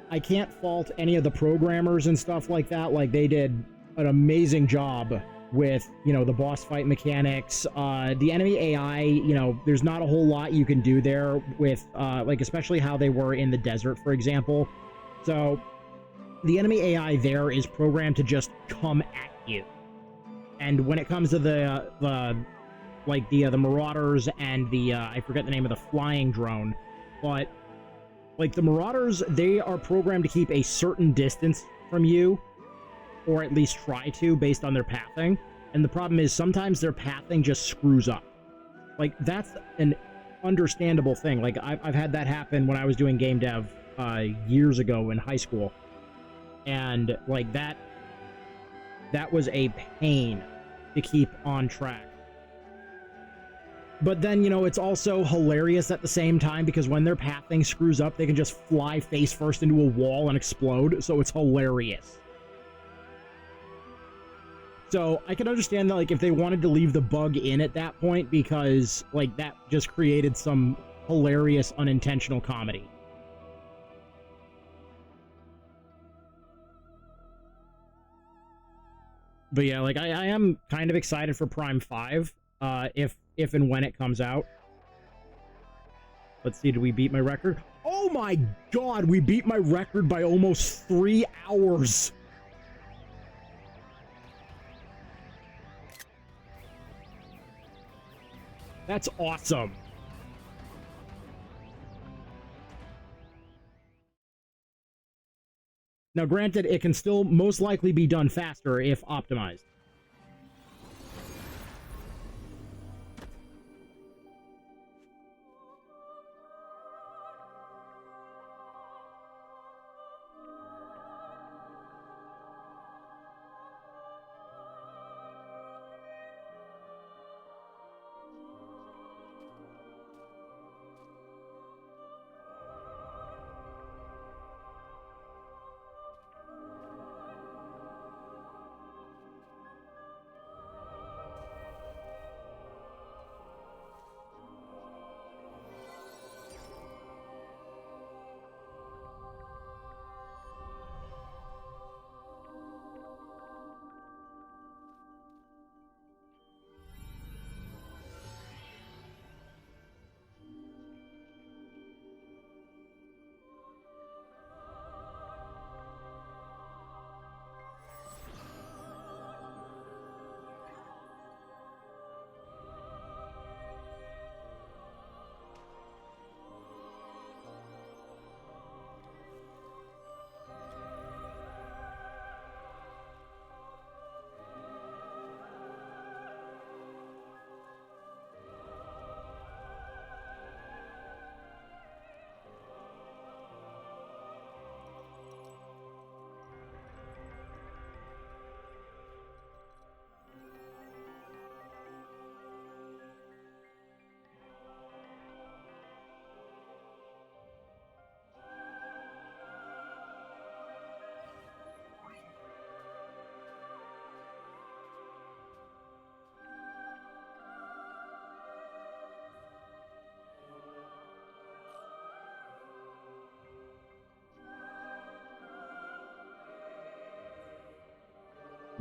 Speaker 1: I can't fault any of the programmers and stuff like that. Like, they did an amazing job with, you know, the boss fight mechanics. The enemy AI, you know, there's not a whole lot you can do there with, like, especially how they were in the desert, for example. So, the enemy AI there is programmed to just come at you. And when it comes to the Marauders and the, I forget the name of the flying drone, but, like, the Marauders, they are programmed to keep a certain distance from you, or at least try to, based on their pathing. And the problem is, sometimes their pathing just screws up. Like, that's an understandable thing. Like, I've had that happen when I was doing game dev years ago in high school. And, like, that was a pain to keep on track. But then, you know, it's also hilarious at the same time, because when their pathing screws up, they can just fly face first into a wall and explode, so it's hilarious. So, I can understand that, like, if they wanted to leave the bug in at that point, because, like, that just created some hilarious unintentional comedy. But yeah, like, I am kind of excited for Prime 5, if and when it comes out. Let's see, did we beat my record? Oh my god, we beat my record by almost 3 hours! That's awesome. Now, granted, it can still most likely be done faster if optimized.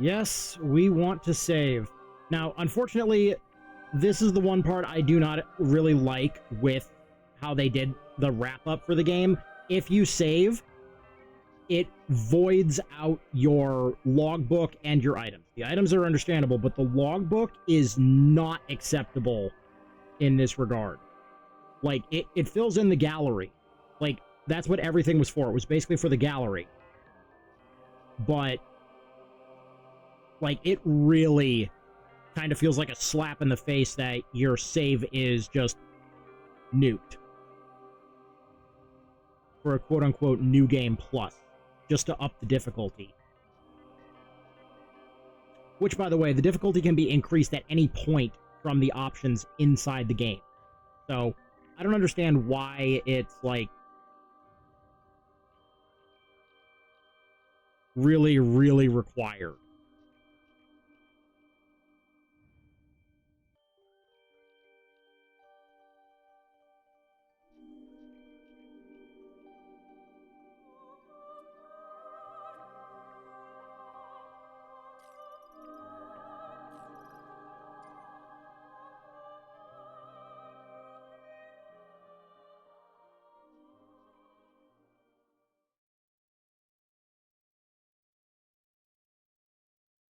Speaker 1: Yes, we want to save. Now, unfortunately, this is the one part I do not really like with how they did the wrap-up for the game. If you save, it voids out your logbook and your items. The items are understandable, but the logbook is not acceptable in this regard. Like, it fills in the gallery. Like, that's what everything was for. It was basically for the gallery. But, like, it really kind of feels like a slap in the face that your save is just nuked. For a quote-unquote new game plus. Just to up the difficulty. Which, by the way, the difficulty can be increased at any point from the options inside the game. So, I don't understand why it's, like, really, really required.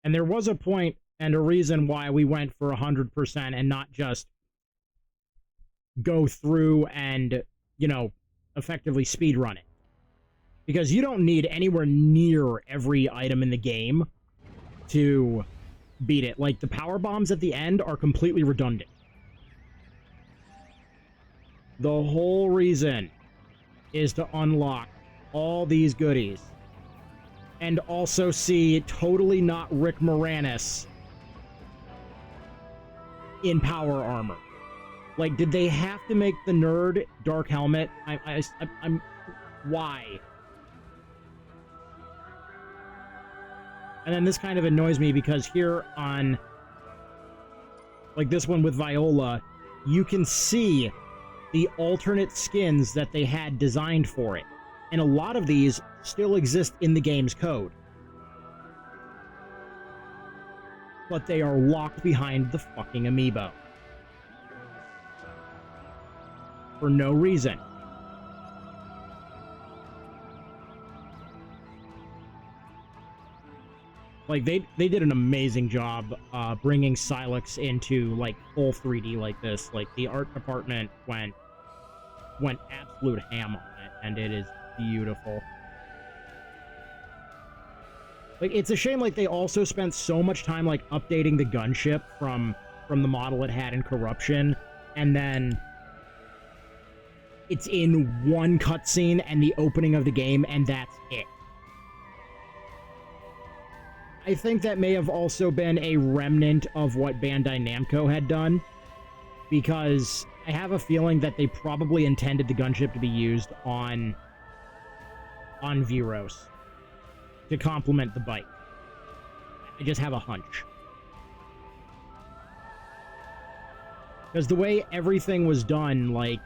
Speaker 1: And there was a point and a reason why we went for 100% and not just go through and, you know, effectively speedrun it. Because you don't need anywhere near every item in the game to beat it. Like, the power bombs at the end are completely redundant. The whole reason is to unlock all these goodies. And also see totally not Rick Moranis in power armor. Like, did they have to make the nerd Dark Helmet? I'm why? And then this kind of annoys me because here on, like this one with Viola, you can see the alternate skins that they had designed for it. And a lot of these still exist in the game's code. But they are locked behind the fucking amiibo. For no reason. Like, they did an amazing job bringing Silex into, like, full 3D like this. Like, the art department went absolute ham on it, and it is beautiful. Like, it's a shame, like, they also spent so much time, like, updating the gunship from the model it had in Corruption, and then it's in one cutscene and the opening of the game, and that's it. I think that may have also been a remnant of what Bandai Namco had done, because I have a feeling that they probably intended the gunship to be used on Viros to complement the bike. I just have a hunch. Because the way everything was done, like,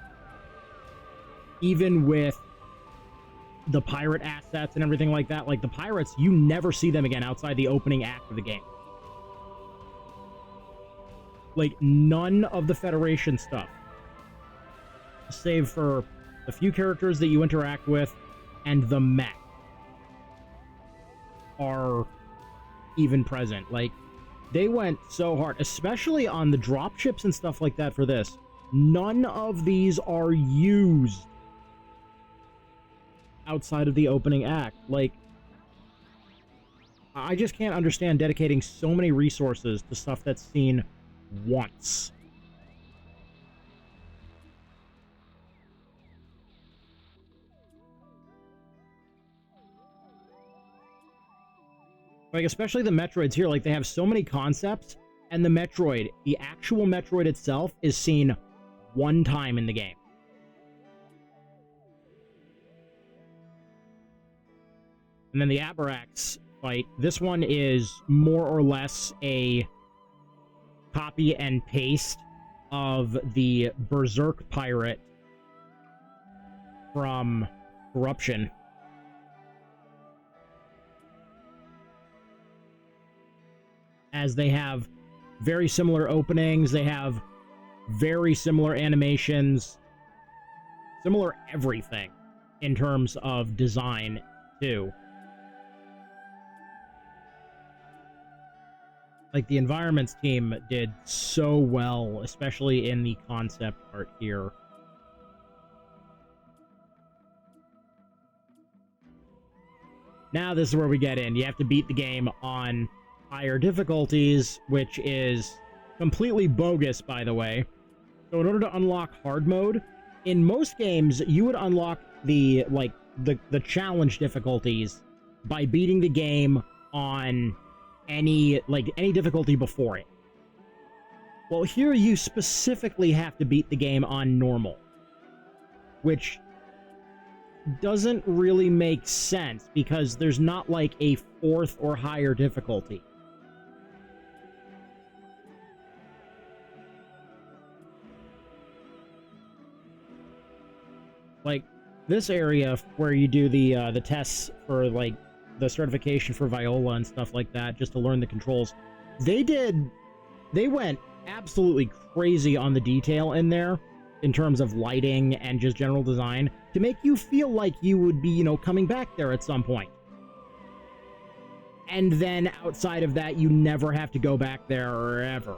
Speaker 1: even with the pirate assets and everything like that, like, the pirates, you never see them again outside the opening act of the game. Like, none of the Federation stuff, save for the few characters that you interact with and the mech, are even present. Like, they went so hard, especially on the dropships and stuff like that for this. None of these are used outside of the opening act. Like, I just can't understand dedicating so many resources to stuff that's seen once. Like, especially the Metroids here, like, they have so many concepts, and the Metroid, the actual Metroid itself, is seen one time in the game. And then the Abarax fight, this one is more or less a copy and paste of the Berserk pirate from Corruption. As they have very similar openings, they have very similar animations, similar everything in terms of design, too. Like, the environments team did so well, especially in the concept art here. Now this is where we get in. You have to beat the game on higher difficulties, which is completely bogus, by the way. So in order to unlock hard mode, in most games, you would unlock the challenge difficulties by beating the game on any difficulty before it. Well, here you specifically have to beat the game on normal, which doesn't really make sense because there's not like a fourth or higher difficulty. Like this area where you do the tests for like the certification for Viola and stuff like that, just to learn the controls. They went absolutely crazy on the detail in there in terms of lighting and just general design to make you feel like you would be, coming back there at some point. And then outside of that, you never have to go back there ever.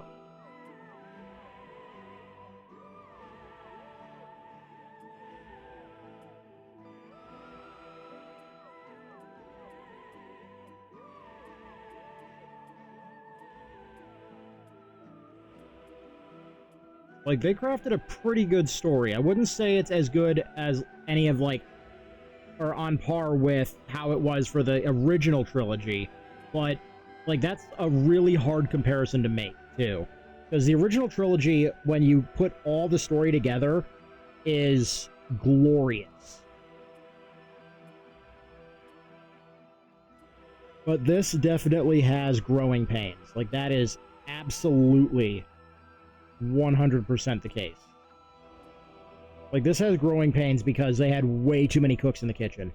Speaker 1: Like, they crafted a pretty good story. I wouldn't say it's as good as any of, or on par with how it was for the original trilogy, but, that's a really hard comparison to make, too. Because the original trilogy, when you put all the story together, is glorious. But this definitely has growing pains. That is absolutely 100% the case. This has growing pains because they had way too many cooks in the kitchen.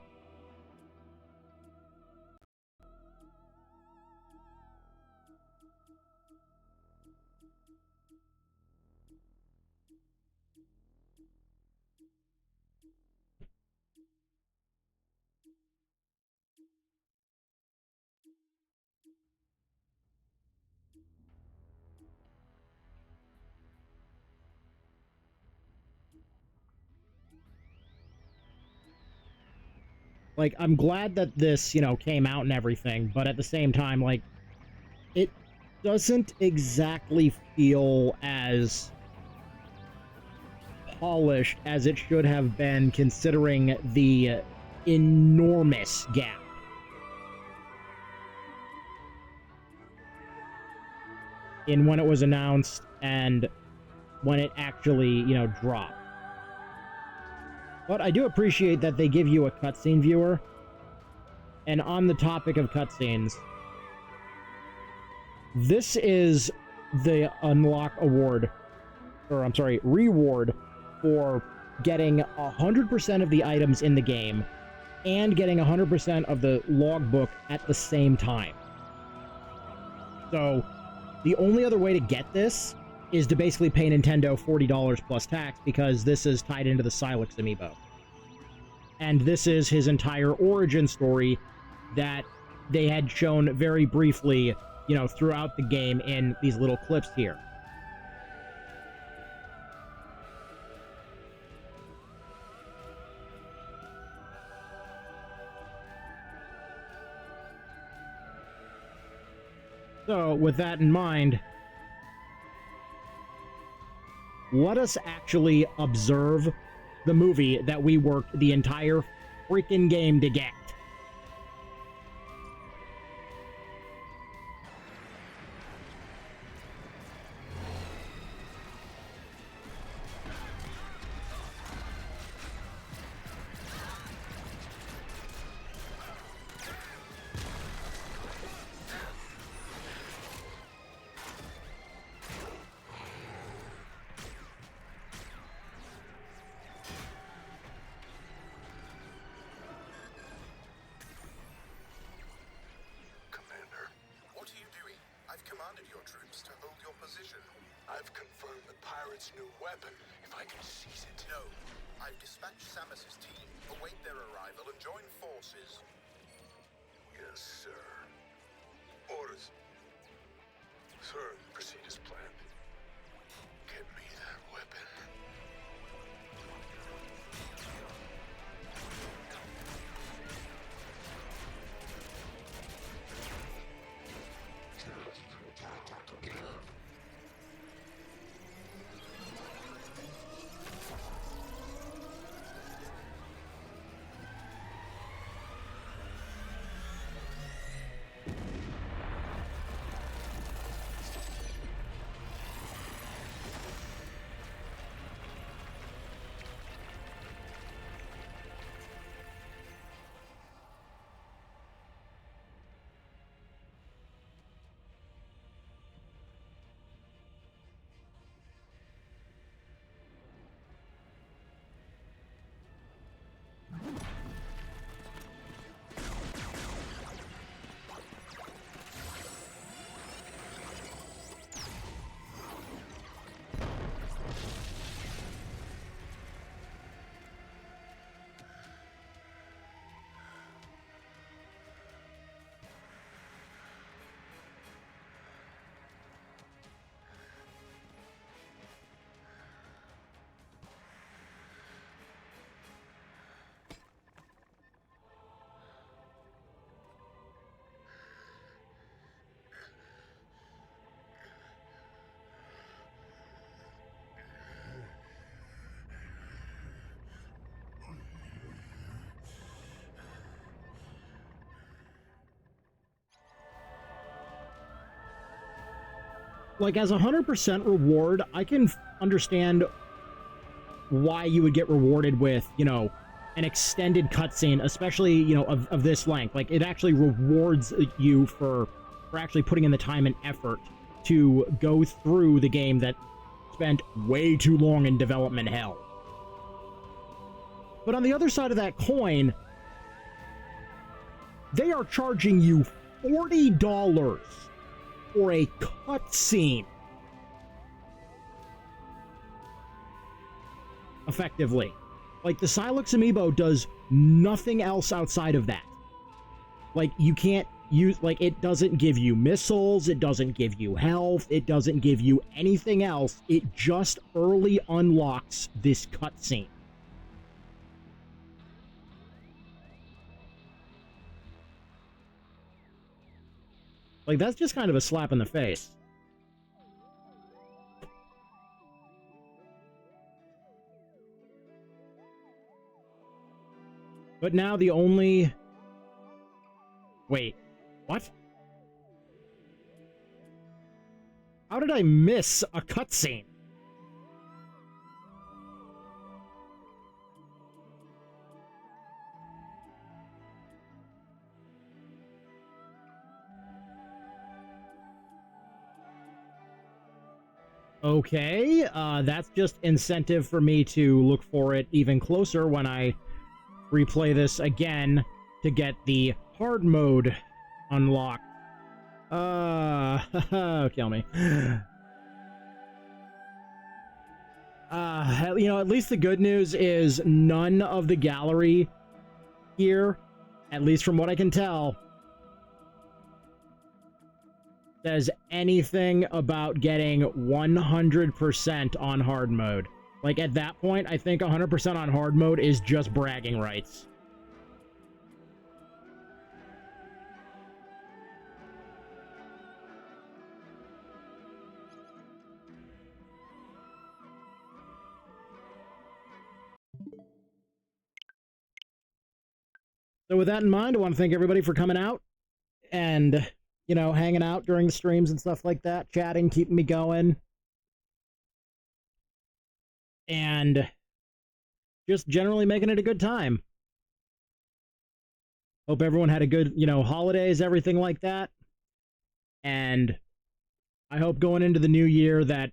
Speaker 1: I'm glad that this, came out and everything, but at the same time, it doesn't exactly feel as polished as it should have been, considering the enormous gap in when it was announced and when it actually, dropped. But I do appreciate that they give you a cutscene viewer. And on the topic of cutscenes, this is the unlock award, or I'm sorry, reward for getting 100% of the items in the game and getting 100% of the logbook at the same time. So, the only other way to get this is to basically pay Nintendo $40 plus tax, because this is tied into the Silex amiibo. And this is his entire origin story that they had shown very briefly, throughout the game in these little clips here. So, with that in mind, let us actually observe the movie that we worked the entire freaking game to get.
Speaker 12: I've confirmed the pirate's new weapon. If I can seize it.
Speaker 13: No. I've dispatched Samus's team. Await their arrival and join forces.
Speaker 12: Yes, sir. Orders. Sir, proceed as planned. Get me that weapon.
Speaker 1: like, as 100% reward, I can understand why you would get rewarded with, you know, an extended cutscene, especially, you know, of this length. Like, it actually rewards you for actually putting in the time and effort to go through the game that spent way too long in development hell. But on the other side of that coin, they are charging you $40 for a cutscene. Effectively. Like, the Silex amiibo does nothing else outside of that. Like, you can't use, like, it doesn't give you missiles, it doesn't give you health, it doesn't give you anything else. It just early unlocks this cutscene. Like, that's just kind of a slap in the face. But now the only... Wait, what? How did I miss a cutscene? Okay, that's just incentive for me to look for it even closer when I replay this again to get the hard mode unlocked. Kill me. You know, at least the good news is none of the gallery here, at least from what I can tell, says anything about getting 100% on hard mode. Like, at that point, I think 100% on hard mode is just bragging rights. So with that in mind, I want to thank everybody for coming out and, you know, hanging out during the streams and stuff like that, chatting, keeping me going. And just generally making it a good time. Hope everyone had a good, you know, holidays, everything like that. And I hope going into the new year that,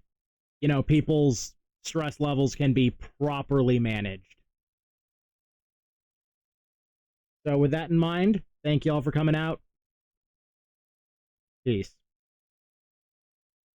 Speaker 1: you know, people's stress levels can be properly managed. So with that in mind, thank you all for coming out. Peace.